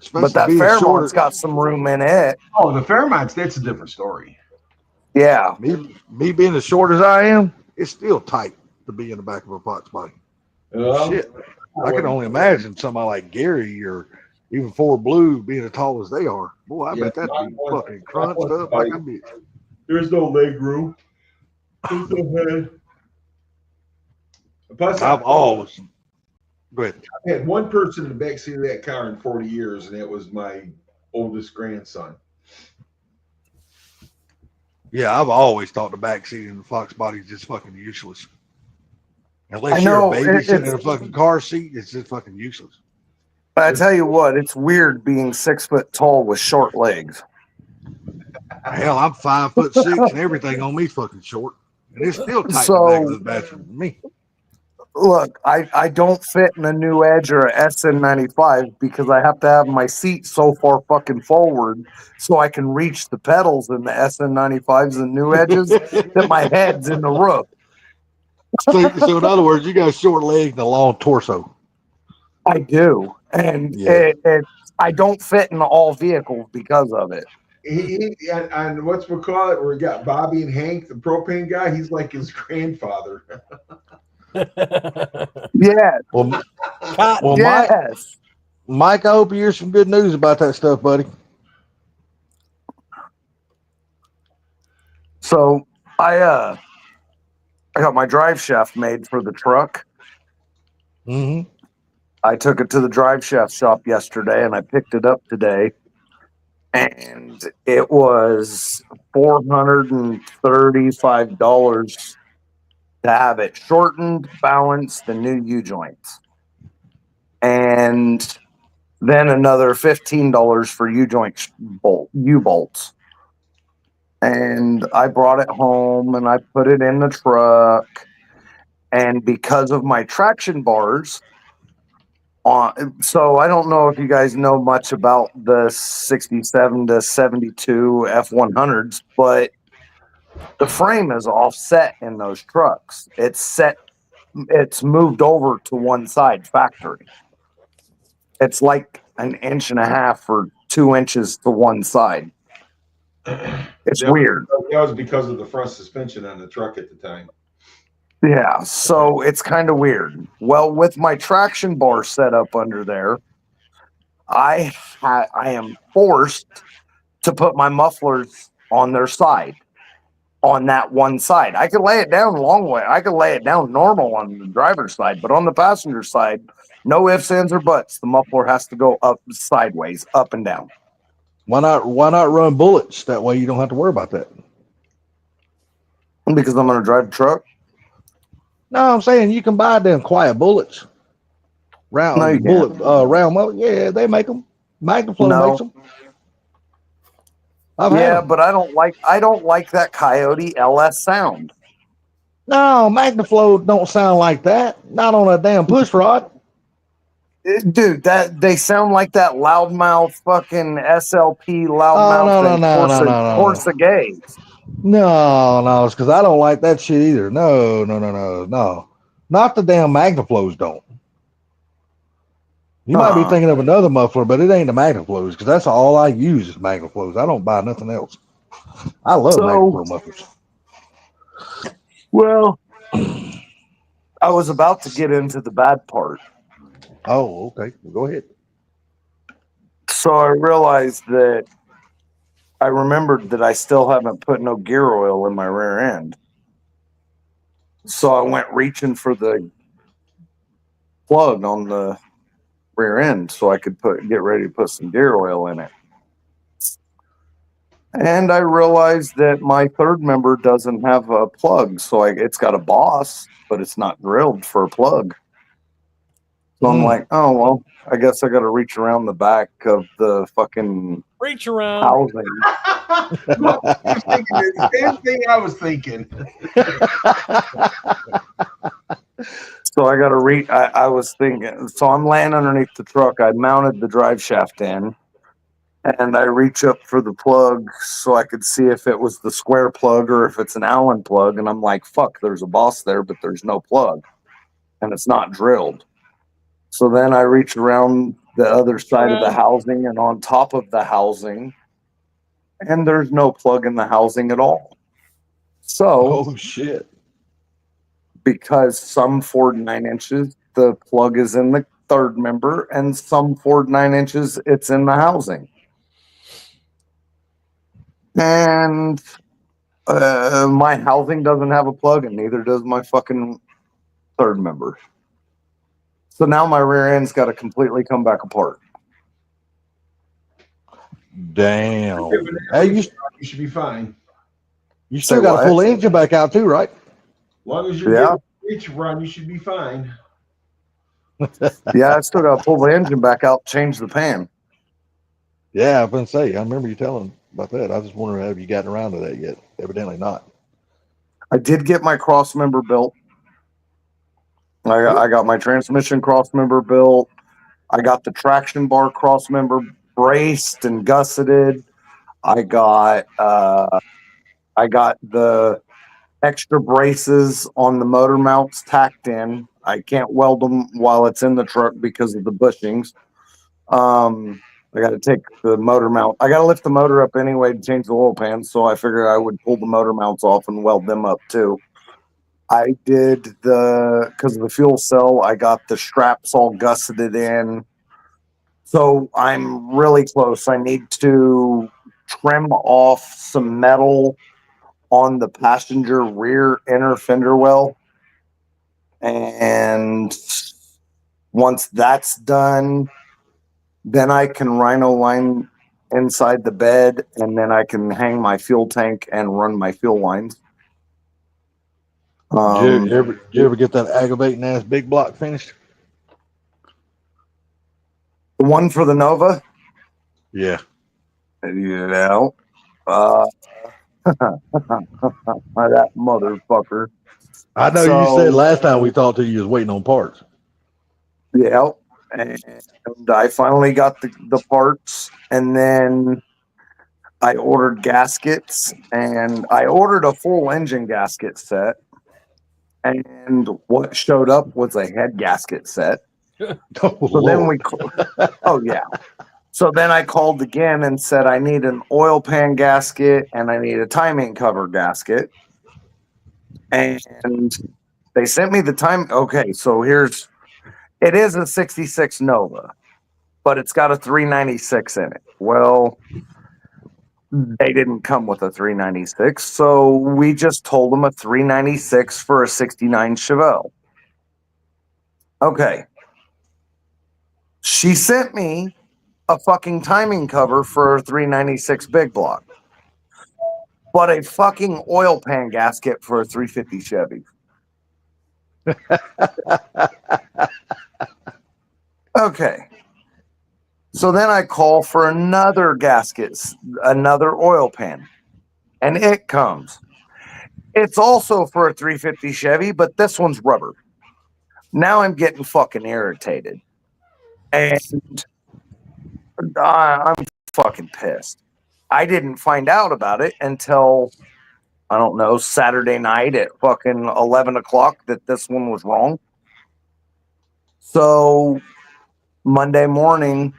Especially But that being Fairmont's shorter. got some room in it. Oh, the Fairmonts, that's a different story. Yeah. Me being as short as I am, it's still tight to be in the back of a Fox Body. Shit. I can only imagine somebody like Gary or even Ford Blue being as tall as they are. Boy, I bet that'd be fucking crunched up like a bitch. There's no leg room. There's no head. Plus, I've always. Go ahead. I had one person in the back seat of that car in 40 years, and that was my oldest grandson. Yeah, I've always thought the back seat in the Fox Body is just fucking useless. Unless I you're know, a baby sitting in a it's- fucking car seat, it's just fucking useless. But I tell you what, it's weird being 6 foot tall with short legs. Hell, I'm 5'6" and everything on me's fucking short. And it's still tight So- in the back of the bathroom for me. Look, I don't fit in a New Edge or a SN95 because I have to have my seat so far fucking forward so I can reach the pedals in the SN95s and New Edges that my head's in the roof. So in other words, you got short legs and a long torso. I do. And Yeah. I don't fit in all vehicles because of it. And what's we call it? Where we got Bobby and Hank, the propane guy. He's like his grandfather. Yeah. Well, Yes. Mike, I hope you hear some good news about that stuff, buddy. So I got my drive shaft made for the truck. Mm-hmm. I took it to the drive shaft shop yesterday and I picked it up today. And it was $435 to have it shortened, balanced, the new U-joints. And then another $15 for U-bolts. And I brought it home and I put it in the truck. And because of my traction bars, So I don't know if you guys know much about the 67 to 72 F100s, but the frame is offset in those trucks. It's moved over to one side factory. It's like an inch and a half or 2 inches to one side. It's weird. That was because of the front suspension on the truck at the time. Yeah, so it's kind of weird. Well, with my traction bar set up under there, I am forced to put my mufflers on their side, on that one side. I could lay it down long way. I could lay it down normal on the driver's side, but on the passenger side, no ifs, ands, or buts. The muffler has to go up sideways, up and down. Why not run bullets? That way you don't have to worry about that. Because I'm going to drive the truck. No, I'm saying you can buy them quiet bullets. Round No, you bullet, round bullet. Yeah, they make them. Magnaflow No. makes them. I've had Yeah, 'em. but I don't like that Coyote LS sound. No, Magnaflow don't sound like that. Not on a damn push rod. Dude, that they sound like that loudmouth fucking SLP loudmouth no. Corsa Gays. No, it's because I don't like that shit either. No. Not the damn Magnaflows don't. You might be thinking of another muffler, but it ain't the Magnaflows because that's all I use is Magnaflows. I don't buy nothing else. I love Magnaflow mufflers. Well, I was about to get into the bad part. Oh, okay. Well, go ahead. So I realized that I remembered that I still haven't put no gear oil in my rear end. So I went reaching for the plug on the rear end so I could get ready to put some gear oil in it. And I realized that my third member doesn't have a plug. So it's got a boss, but it's not drilled for a plug. So I'm like, oh, well, I guess I got to reach around the back of the fucking Reach around. housing. The same thing I was thinking. So I got to reach. I was thinking. So I'm laying underneath the truck. I mounted the drive shaft in, and I reach up for the plug so I could see if it was the square plug or if it's an Allen plug. And I'm like, fuck, there's a boss there, but there's no plug, and it's not drilled. So then I reach around the other side of the housing and on top of the housing, and there's no plug in the housing at all. So, oh shit! Because some Ford 9-inches, the plug is in the third member, and some Ford 9-inches, it's in the housing. And my housing doesn't have a plug, and neither does my fucking third member. So now my rear end's got to completely come back apart. Damn. Hey, You should be fine. you still Say got what? Oh, to pull the engine back out too, right? As long as you're Yeah. getting reach run, you should be fine. Yeah, I still got to pull the engine back out, change the pan. Yeah, I was gonna say. I remember you telling about that. I was just wondering, have you gotten around to that yet? Evidently not. I did get my cross member built. I got my transmission cross member built. I got the traction bar cross member braced and gusseted. I got the extra braces on the motor mounts tacked in. I can't weld them while it's in the truck because of the bushings. I got to take the motor mount. I got to lift the motor up anyway to change the oil pan. So I figured I would pull the motor mounts off and weld them up too. I did because of the fuel cell, I got the straps all gusseted in. So I'm really close. I need to trim off some metal on the passenger rear inner fender well. And once that's done, then I can rhino line inside the bed, and then I can hang my fuel tank and run my fuel lines. Did you ever get that aggravating ass big block finished? The one for the Nova? Yeah. Yeah. That motherfucker. I know you said last time we talked to you was waiting on parts. Yeah. And I finally got the parts, and then I ordered gaskets, and I ordered a full engine gasket set. And what showed up was a head gasket set. Oh, So then Lord. oh yeah. So then I called again and said I need an oil pan gasket and I need a timing cover gasket. And they sent me the time. Okay, so it is a 66 Nova, but it's got a 396 in it. Well, they didn't come with a 396, so we just told them a 396 for a 69 Chevelle. Okay. She sent me a fucking timing cover for a 396 big block, but a fucking oil pan gasket for a 350 Chevy. Okay. So then I call for another gasket, another oil pan, and it comes. It's also for a 350 Chevy, but this one's rubber. Now I'm getting fucking irritated. And I'm fucking pissed. I didn't find out about it until, I don't know, Saturday night at fucking 11 o'clock that this one was wrong. So Monday morning,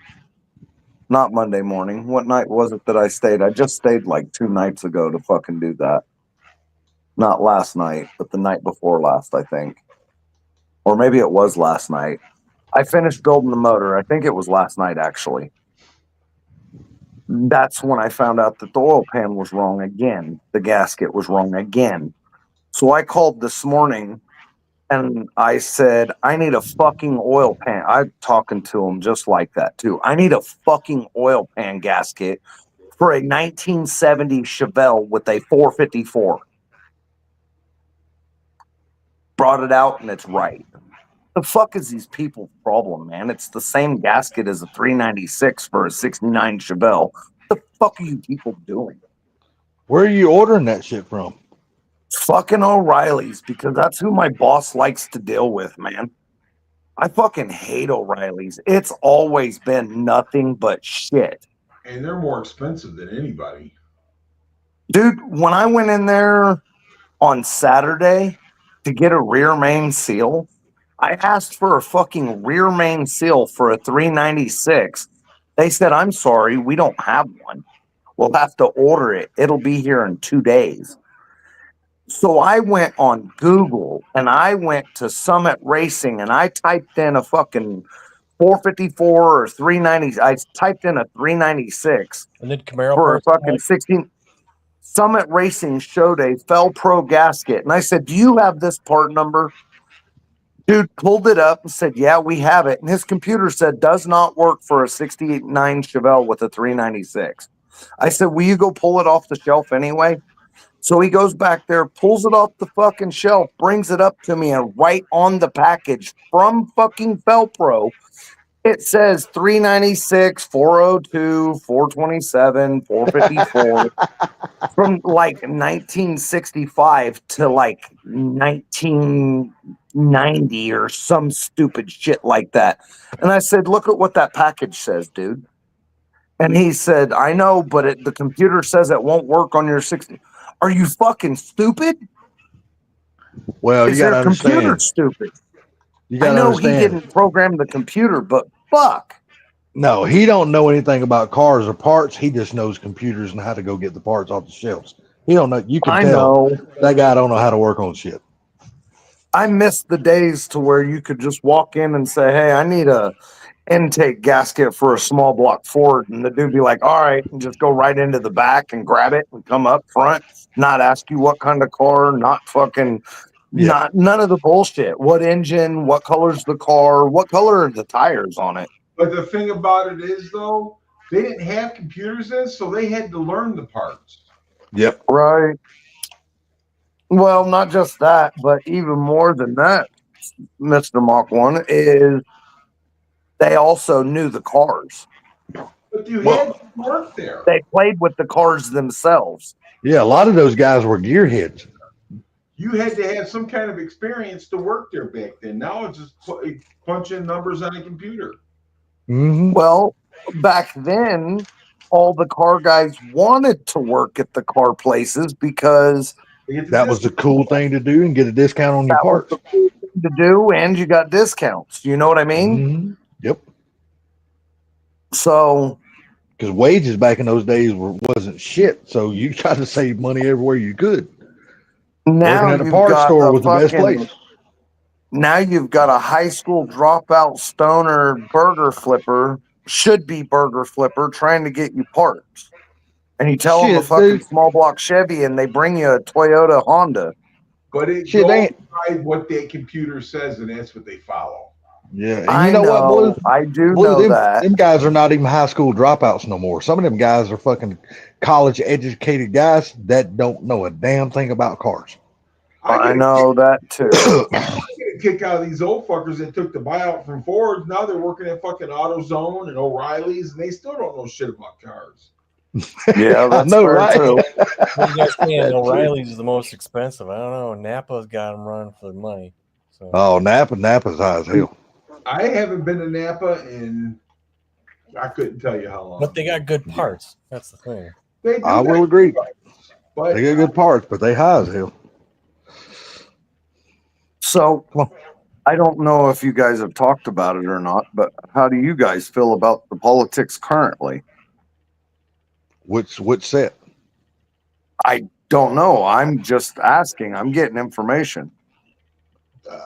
not Monday morning, what night was it that I stayed? I just stayed like 2 nights ago to fucking do that. Not last night, but the night before last, I think. Or maybe it was last night. I finished building the motor. I think it was last night, actually. That's when I found out that the oil pan was wrong again. The gasket was wrong again. So I called this morning and I said, I need a fucking oil pan. I'm talking to him just like that, too. I need a fucking oil pan gasket for a 1970 Chevelle with a 454. Brought it out and it's right. The fuck is these people's problem, man? It's the same gasket as a 396 for a 69 Chevelle. What the fuck are you people doing? Where are you ordering that shit from? Fucking O'Reilly's, because that's who my boss likes to deal with, man. I fucking hate O'Reilly's. It's always been nothing but shit. And they're more expensive than anybody. Dude, when I went in there on Saturday to get a rear main seal, I asked for a fucking rear main seal for a 396. They said, I'm sorry, we don't have one. We'll have to order it. It'll be here in 2 days. So I went on Google and I went to Summit Racing and I typed in a fucking 454 or 390. I typed in a 396 And then Camaro for a parts, fucking 16. Summit Racing showed a Fel Pro gasket. And I said, do you have this part number? Dude pulled it up and said, yeah, we have it. And his computer said, does not work for a 69 Chevelle with a 396. I said, will you go pull it off the shelf anyway? So he goes back there, pulls it off the fucking shelf, brings it up to me, and right on the package from fucking Fel Pro, it says 396, 402, 427, 454 from like 1965 to like 1990 or some stupid shit like that. And I said, look at what that package says, dude. And he said, I know, but the computer says it won't work on your 60. Are you fucking stupid? Well, Is you got to their computer understand. stupid? You I got to know understand. he didn't program the computer, but fuck. No, he don't know anything about cars or parts. He just knows computers and how to go get the parts off the shelves. He don't know. You can I tell know. that guy don't know how to work on shit. I miss the days to where you could just walk in and say, hey, I need a intake gasket for a small block Ford. And the dude be like, all right, and just go right into the back and grab it and come up front, not ask you what kind of car, not fucking, not none of the bullshit. What engine, what color's the car, what color are the tires on it? But the thing about it is, though, they didn't have computers then, so they had to learn the parts. Yep. Right. Well, not just that, but even more than that, Mr. Mach 1, is they also knew the cars. But you had to work there. They played with the cars themselves. Yeah, a lot of those guys were gearheads. You had to have some kind of experience to work there back then. Now it's just punch in numbers on a computer. Hmm. Well, back then, all the car guys wanted to work at the car places because That was the cool thing to do and get a discount on your that was parts. the cool thing to do, and you got discounts. You know what I mean? Mhm. Yep. So Because wages back in those days wasn't shit. So you tried to save money everywhere you could. now Working at a you've parts got store a was the best fucking place. now you've got a high school dropout stoner burger flipper, should be burger flipper, trying to get you parts. And you tell them a Shit, fucking dude. small block Chevy and they bring you a Toyota Honda. But it Shit, goes ain't. by what that computer says, and that's what they follow. Yeah. And I you know what, Blue? I do Blue, know that. them guys are not even high school dropouts no more. Some of them guys are fucking college educated guys that don't know a damn thing about cars. I know that too. I get a kick out of these old fuckers that took the buyout from Ford. Now they're working at fucking AutoZone and O'Reilly's, and they still don't know shit about cars. Yeah, I that's know, fair right? too. What are you guys saying? O'Reilly's is the most expensive. I don't know. Napa's got them running for the money. So Oh, Napa's high as hell. I haven't been to Napa and I couldn't tell you how long. but they got good parts. That's the thing. They do I got will agree. but They got good parts, but they high as hell. So I don't know if you guys have talked about it or not, but how do you guys feel about the politics currently? Which set? I don't know. I'm just asking. I'm getting information.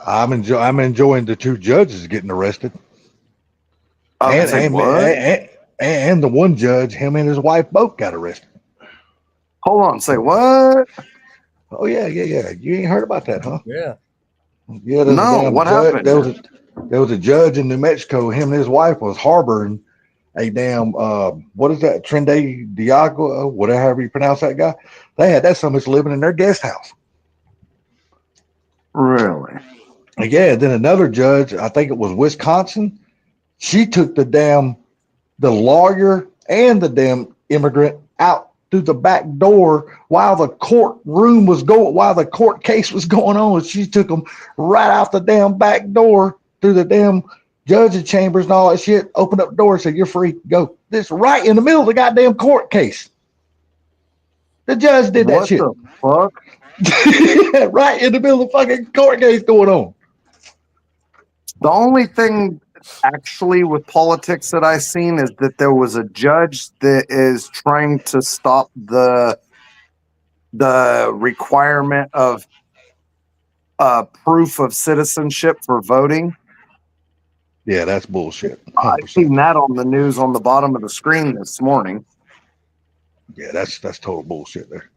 I'm enjoying the two judges getting arrested. I say what? And the one judge, him and his wife both got arrested. Hold on. Say what? Oh yeah. You ain't heard about that, huh? Yeah. Yeah, there's a No. damn What judge. happened? There was a judge in New Mexico. Him and his wife was harboring a damn what is that? Trende Diago, whatever you pronounce that guy. They had that somebody's living in their guest house. Really? And yeah, then another judge, I think it was Wisconsin. She took the lawyer and the damn immigrant out through the back door while the court case was going on. She took them right out the damn back door through the damn judge's chambers and all that shit. Opened up the door and said, "You're free. Go." This right in the middle of the goddamn court case. The judge did that What shit. the fuck? Right in the middle of the fucking court case going on. The only thing actually with politics that I've seen is that there was a judge that is trying to stop the requirement of proof of citizenship for voting. Yeah, that's bullshit. I've 100%. seen that on the news on the bottom of the screen this morning. Yeah, that's total bullshit there.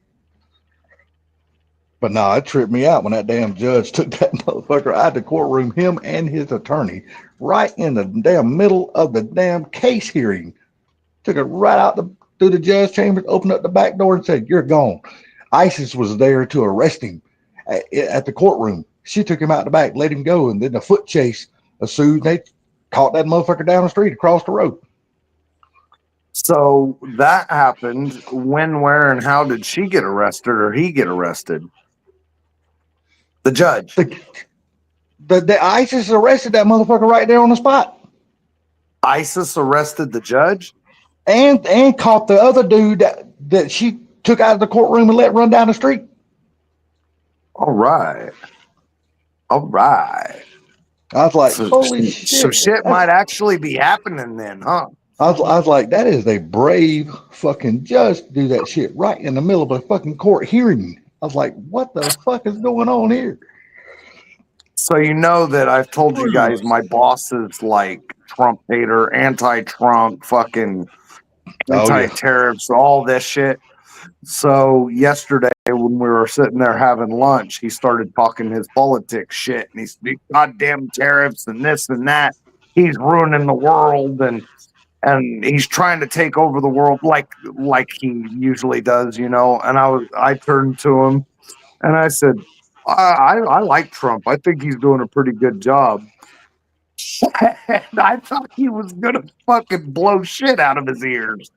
But no, it tripped me out when that damn judge took that motherfucker out of the courtroom, him and his attorney, right in the damn middle of the damn case hearing. Took it right out through the judge chambers, opened up the back door and said, "You're gone." ISIS was there to arrest him at the courtroom. She took him out the back, let him go, and then the foot chase ensued. They caught that motherfucker down the street across the road. So that happened. When, where, and how did she get arrested or he get arrested? The judge. The ISIS arrested that motherfucker right there on the spot. ISIS arrested the judge? And caught the other dude that she took out of the courtroom and let run down the street. All right. I was like, so, holy shit. So shit might actually be happening then, huh? I was like, that is a brave fucking judge to do that shit right in the middle of a fucking court hearing. I was like, what the fuck is going on here? So you know that I've told you guys my boss is like Trump hater, anti-Trump, fucking anti-tariffs, all this shit. So yesterday when we were sitting there having lunch, he started talking his politics shit, and he's goddamn tariffs and this and that. He's ruining the world, and he's trying to take over the world like he usually does, you know. And I turned to him and I said, I like Trump. I think he's doing a pretty good job. And I thought he was gonna fucking blow shit out of his ears.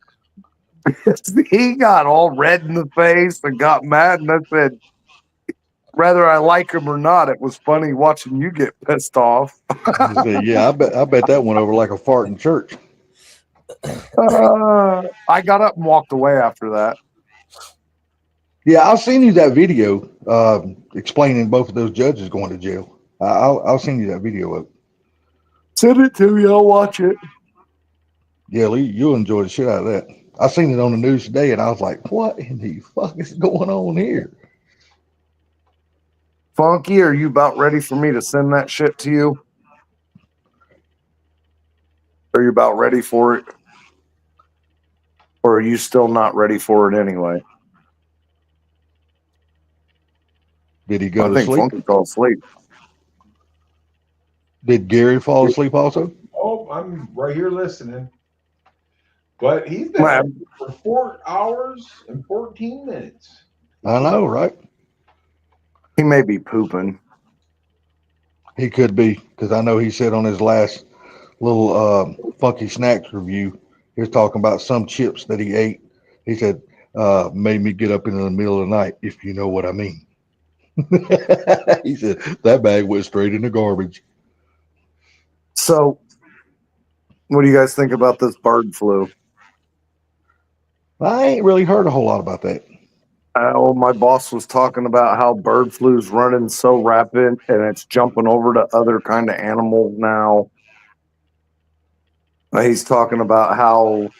He got all red in the face and got mad, and I said, whether I like him or not, it was funny watching you get pissed off. Yeah, I bet that went over like a fart in church. I got up and walked away after that. Yeah, I'll send you that video explaining both of those judges going to jail. I'll send you that video of it. Send it to me. I'll watch it. Yeah, Lee, you'll enjoy the shit out of that. I seen it on the news today, and I was like, "What in the fuck is going on here?" Funky, are you about ready for me to send that shit to you? Are you about ready for it? Or are you still not ready for it anyway? Did he go I to think sleep? Funky fell asleep. Did Gary fall asleep also? Oh, I'm right here listening. But he's been Man. on for 4 hours and 14 minutes. I know, right? He may be pooping. He could be, because I know he said on his last little Funky Snacks review, he was talking about some chips that he ate. He said, made me get up in the middle of the night, if you know what I mean. He said, that bag went straight in the garbage. So, what do you guys think about this bird flu? I ain't really heard a whole lot about that. Oh, my boss was talking about how bird flu's running so rapid and it's jumping over to other kind of animals now. He's talking about how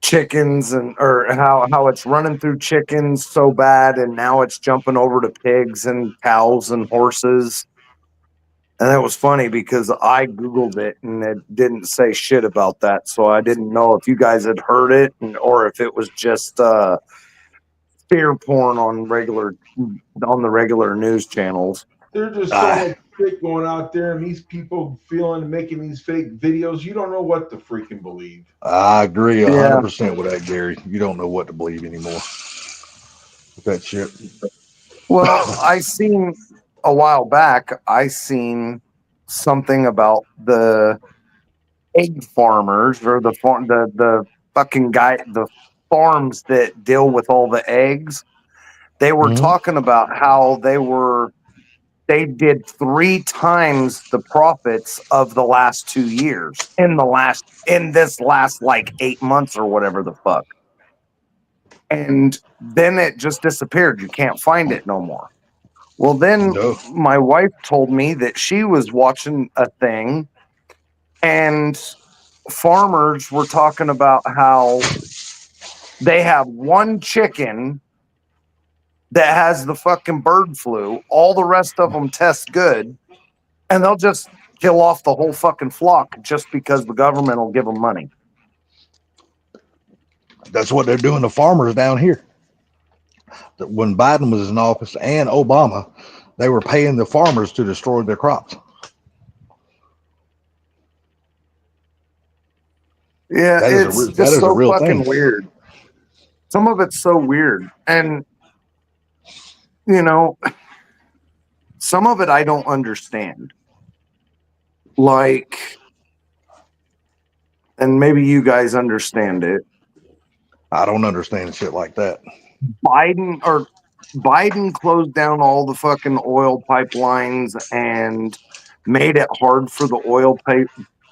chickens or how it's running through chickens so bad and now it's jumping over to pigs and cows and horses. And it was funny because I Googled it and it didn't say shit about that. So I didn't know if you guys had heard it or if it was just fear porn on the regular news channels. There's just so much shit going out there, and these people making these fake videos. You don't know what to freaking believe. I agree 100% with that, Gary. You don't know what to believe anymore with that shit. Well, a while back, I seen something about the egg farmers or the fucking guy, the farms that deal with all the eggs. They were talking about how they did 3 times the profits of the last 2 years in this last like 8 months or whatever the fuck. And then it just disappeared. You can't find it no more. Well, then my wife told me that she was watching a thing and farmers were talking about how they have one chicken that has the fucking bird flu. All the rest of them test good, and they'll just kill off the whole fucking flock just because the government will give them money. That's what they're doing to farmers down here. When Biden was in office and Obama, they were paying the farmers to destroy their crops. Yeah, it's just so fucking weird. Some of it's so weird. And, you know, some of it I don't understand. Like, and maybe you guys understand it. I don't understand shit like that. Biden closed down all the fucking oil pipelines and made it hard for the oil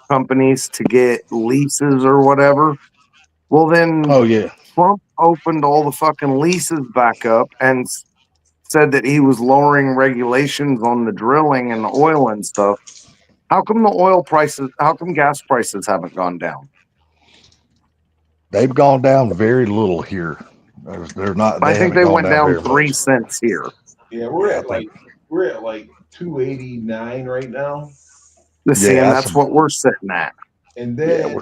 companies to get leases or whatever. Well, then Trump opened all the fucking leases back up and said that he was lowering regulations on the drilling and the oil and stuff. How come gas prices haven't gone down? They've gone down very little here. They're not. I think they went down 3 cents here. Yeah, we're at like 289 right now. That's what we're sitting at. And then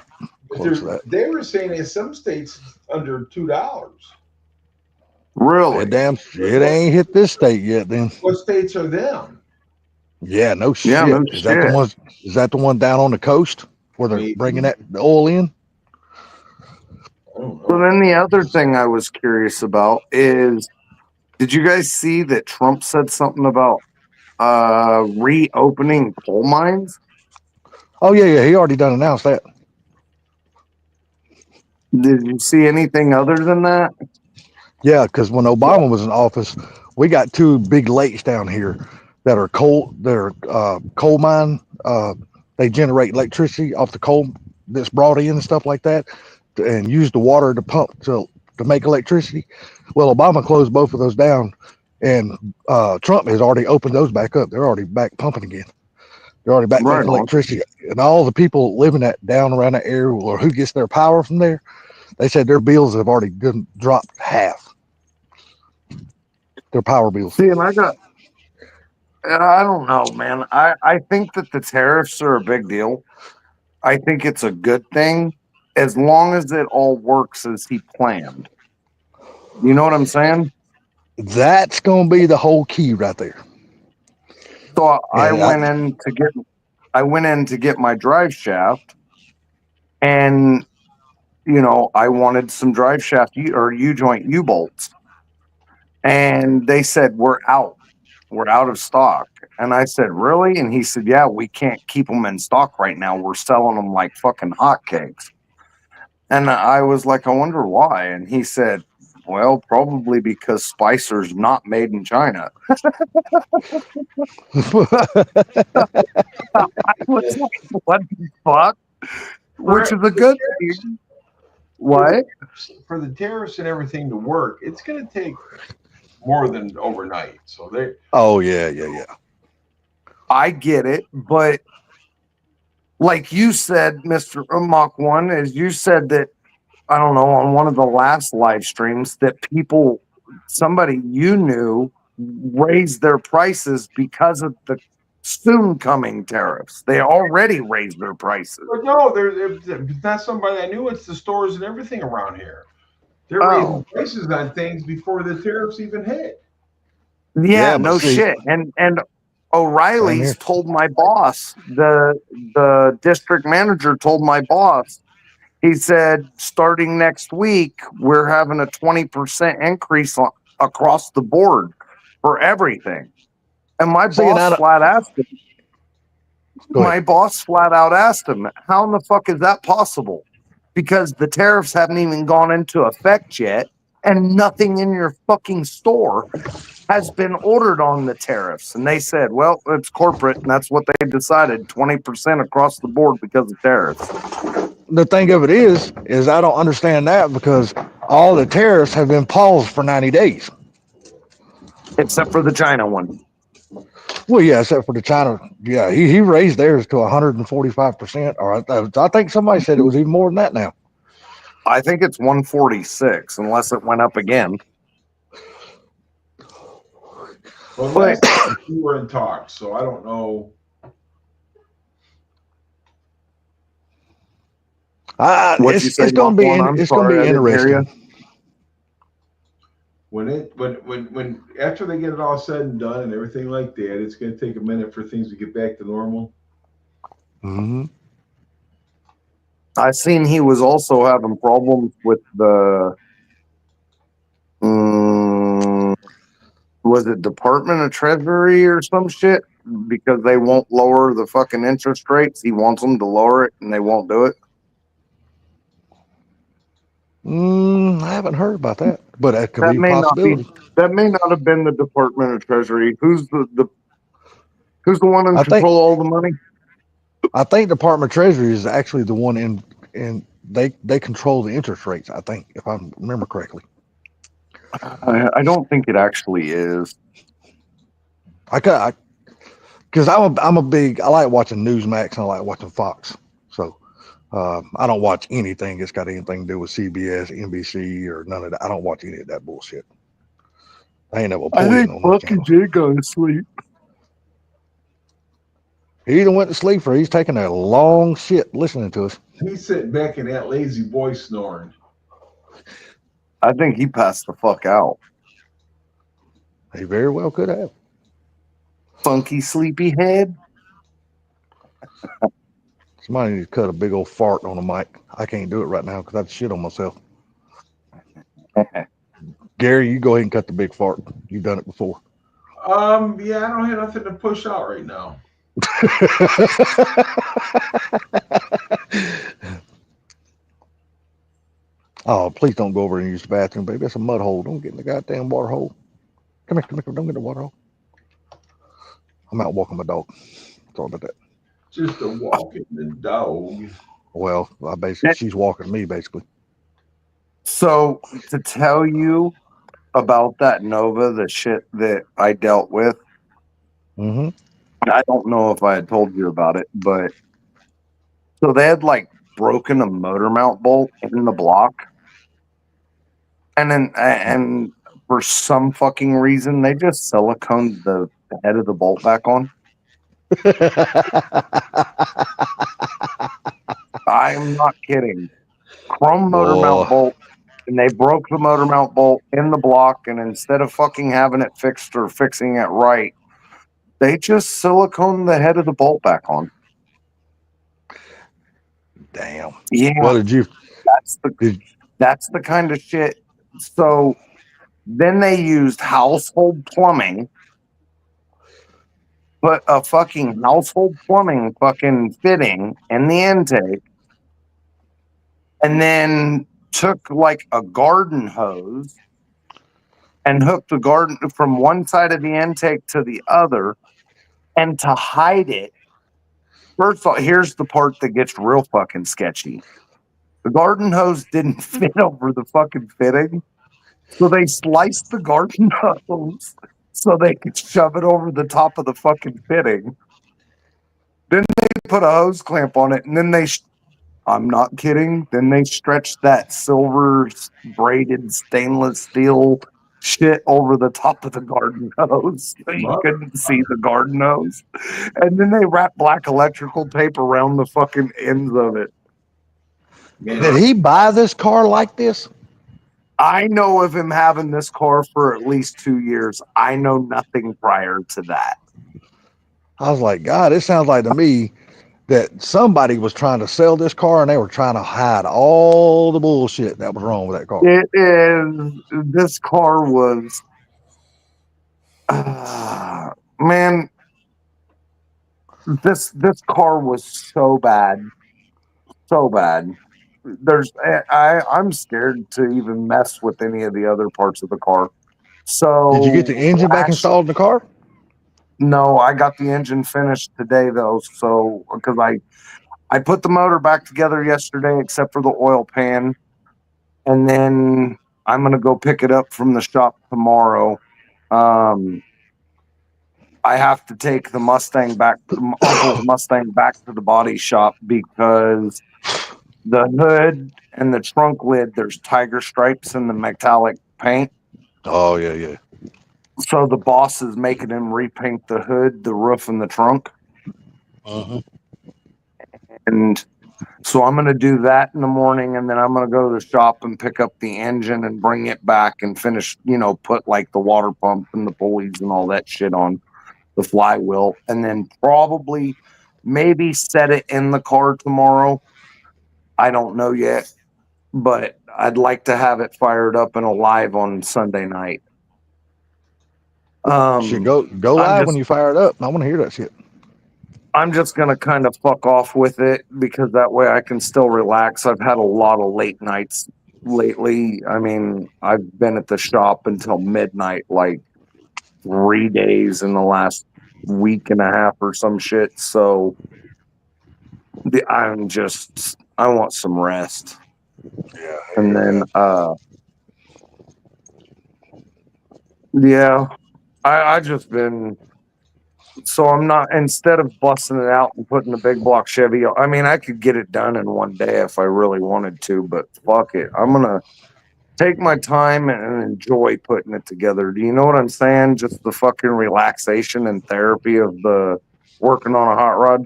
they were saying in some states under $2. Really? It ain't hit this state yet. Then what states are them? Yeah, no shit. Yeah, no is that the one down on the coast where they're bringing the oil in? So then the other thing I was curious about is, did you guys see that Trump said something about reopening coal mines? Oh yeah, he already done announced that. Did you see anything other than that? Yeah, because when Obama was in office, we got two big lakes down here that are coal. They're coal mine. They generate electricity off the coal that's brought in and stuff like that, and use the water to pump to make electricity. Well, Obama closed both of those down, and Trump has already opened those back up. They're already back pumping again. They're already back Right making on. electricity, and all the people living down around that area, or who gets their power from there, they said their bills have already dropped half. Their power bills. See, and I don't know, man. I think that the tariffs are a big deal. I think it's a good thing as long as it all works as he planned. You know what I'm saying? That's gonna be the whole key right there. So I And went in to get my drive shaft, and I wanted some drive shaft or U-joint U-bolts, and they said we're out of stock. And I said, really? And he said, yeah, we can't keep them in stock right now. We're selling them like fucking hotcakes. And I was like, I wonder why. And he said, well, probably because Spicer's not made in China. I was like, what the fuck? Which is a good thing. What? For the tariffs and everything to work, it's going to take more than overnight. So they. Oh yeah. I get it, but like you said, Mr. Mach 1, as you said that, I don't know, on one of the last live streams, that somebody you knew raised their prices because of the soon coming tariffs. They already raised their prices. But no, it's not somebody I knew. It's the stores and everything around here. They're raising prices on things before the tariffs even hit. Yeah, but no see- shit. And O'Reilly's told my boss, the district manager told my boss, he said, starting next week, we're having a 20% increase across the board for everything. And my boss flat asked him, my boss flat out asked him, how in the fuck is that possible? Because the tariffs haven't even gone into effect yet, and nothing in your fucking store has been ordered on the tariffs. And they said, well, it's corporate, and that's what they decided, 20% across the board because of tariffs. The thing of it is I don't understand that, because all the tariffs have been paused for 90 days. Except for the China one. Well, yeah, except for the China. Yeah, he raised theirs to 145%. Or I think somebody said it was even more than that now. I think it's 146, unless it went up again. Well, last time we were in talks, so I don't know. It's going to be interesting. When after they get it all said and done and everything like that, it's going to take a minute for things to get back to normal. Mm-hmm. I seen he was also having problems with the was it Department of Treasury or some shit, because they won't lower the fucking interest rates. He wants them to lower it and they won't do it. I haven't heard about that, but that could be a possibility. That may not have been the Department of Treasury. Who's the one in control all the money? I think Department of Treasury is actually the one in they control the interest rates, I think, if I remember correctly. I don't think it actually is. Because I like watching Newsmax and I like watching Fox. So I don't watch anything that's got anything to do with CBS, NBC, or none of that. I don't watch any of that bullshit. I ain't never. I think fucking Jay going to sleep. He either went to sleep or he's taking a long shit listening to us. He's sitting back in that lazy boy snoring. I think he passed the fuck out. He very well could have. Funky sleepy head. Somebody needs to cut a big old fart on the mic. I can't do it right now because I'd shit on myself. Gary, you go ahead and cut the big fart. You've done it before. Yeah, I don't have nothing to push out right now. Oh, please don't go over and use the bathroom, baby. That's a mud hole. Don't get in the goddamn water hole. Come here. Don't get the water off. I'm out walking my dog. Sorry about that. Just a walking the dog. Well, I basically she's walking me basically. So to tell you about that Nova, the shit that I dealt with, Mm-hmm. I don't know if I had told you about it, but so they had like broken a motor mount bolt in the block, and for some fucking reason they just siliconed the head of the bolt back on. I'm not kidding. Chrome motor mount bolt, and they broke the motor mount bolt in the block, and instead of fucking having it fixed or fixing it right, they just siliconed the head of the bolt back on. Damn. Yeah, What did you? that's the kind of shit. So then they used household plumbing, put a fucking household plumbing fucking fitting in the intake, and then took like a garden hose and hooked the garden from one side of the intake to the other. And to hide it, first of all, here's the part that gets real fucking sketchy. The garden hose didn't fit over the fucking fitting. So they sliced the garden hose so they could shove it over the top of the fucking fitting. Then they put a hose clamp on it, and then I'm not kidding, then they stretched that silver braided stainless steel shit over the top of the garden hose so you couldn't see the garden hose. And then they wrapped black electrical tape around the fucking ends of it. Did he buy this car like this? I know of him having this car for at least 2 years. I know nothing prior to that. I was like, God, it sounds like to me that somebody was trying to sell this car and they were trying to hide all the bullshit that was wrong with that car. It is. This car was, man. This car was so bad, so bad. I'm scared to even mess with any of the other parts of the car. So did you get the engine back installed in the car? No, I got the engine finished today though. So because I put the motor back together yesterday, except for the oil pan, and then I'm gonna go pick it up from the shop tomorrow. I have to take the Mustang back, Uncle's Mustang, back to the body shop because the hood and the trunk lid, there's tiger stripes in the metallic paint. Oh yeah. So the boss is making him repaint the hood, the roof, and the trunk. And so I'm going to do that in the morning, and then I'm going to go to the shop and pick up the engine and bring it back and finish, put like the water pump and the pulleys and all that shit on the flywheel, and then probably maybe set it in the car tomorrow. I don't know yet, but I'd like to have it fired up and alive on Sunday night. Should go live when you fire it up. I want to hear that shit. I'm just going to kind of fuck off with it because that way I can still relax. I've had a lot of late nights lately. I mean, I've been at the shop until midnight, like 3 days in the last week and a half or some shit. So I want some rest. Yeah. And then, yeah, I just been, so I'm not, instead of busting it out and putting the big block Chevy, I mean, I could get it done in one day if I really wanted to, but fuck it. I'm going to take my time and enjoy putting it together. Do you know what I'm saying? Just the fucking relaxation and therapy of the working on a hot rod.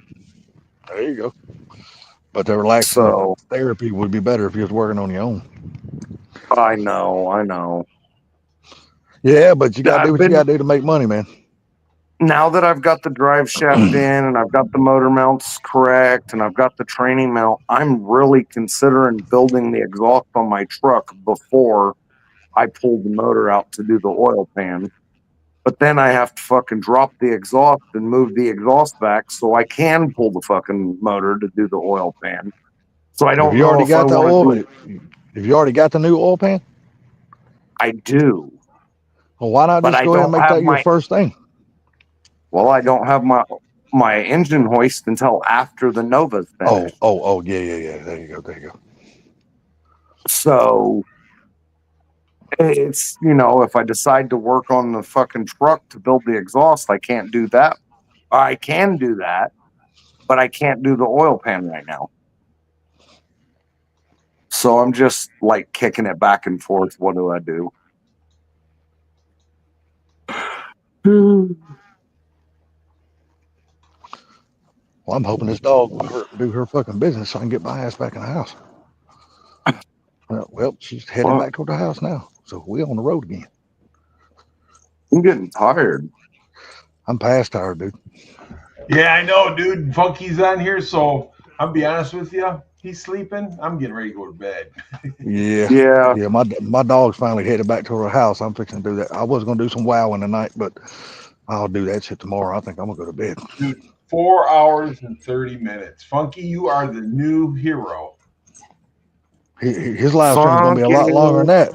There you go. But the relaxing therapy would be better if you was working on your own. I know. Yeah, but you gotta do what you gotta do to make money, man. Now that I've got the drive shaft in and I've got the motor mounts correct and I've got the training mount, I'm really considering building the exhaust on my truck before I pull the motor out to do the oil pan. But then I have to fucking drop the exhaust and move the exhaust back so I can pull the fucking motor to do the oil pan. So I don't know if I want to do it. Have you already got the new oil pan? I do. Well, why not But just I go ahead and don't make have that your my- first thing? Well, I don't have my engine hoist until after the Nova's finished. Oh, yeah. There you go. So it's, if I decide to work on the fucking truck to build the exhaust, I can't do that. I can do that, but I can't do the oil pan right now. So I'm just like kicking it back and forth. What do I do? Well, I'm hoping this dog will do her fucking business so I can get my ass back in the house. Well, she's heading Well- back toward the house now. So we on the road again. I'm getting tired. I'm past tired, dude. Yeah, I know, dude. Funky's on here, so I'll be honest with you. He's sleeping. I'm getting ready to go to bed. Yeah. Yeah. Yeah, my dog's finally headed back to her house. I'm fixing to do that. I was gonna do some wowing tonight, but I'll do that shit tomorrow. I think I'm gonna go to bed. 4 hours and 30 minutes. Funky, you are the new hero. His live stream's gonna be a lot Funky. longer than that.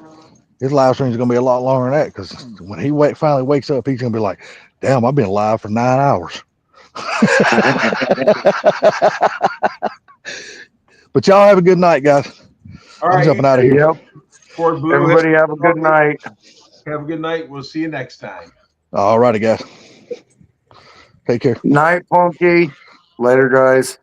His live stream's gonna be a lot longer than that because when he finally wakes up, he's gonna be like, "Damn, I've been live for 9 hours." But y'all have a good night, guys. All I'm right, jumping out of here. Yep. Fort Blue. Everybody have a good night. Have a good night. We'll see you next time. All righty, guys. Take care. Night, Punky. Later, guys.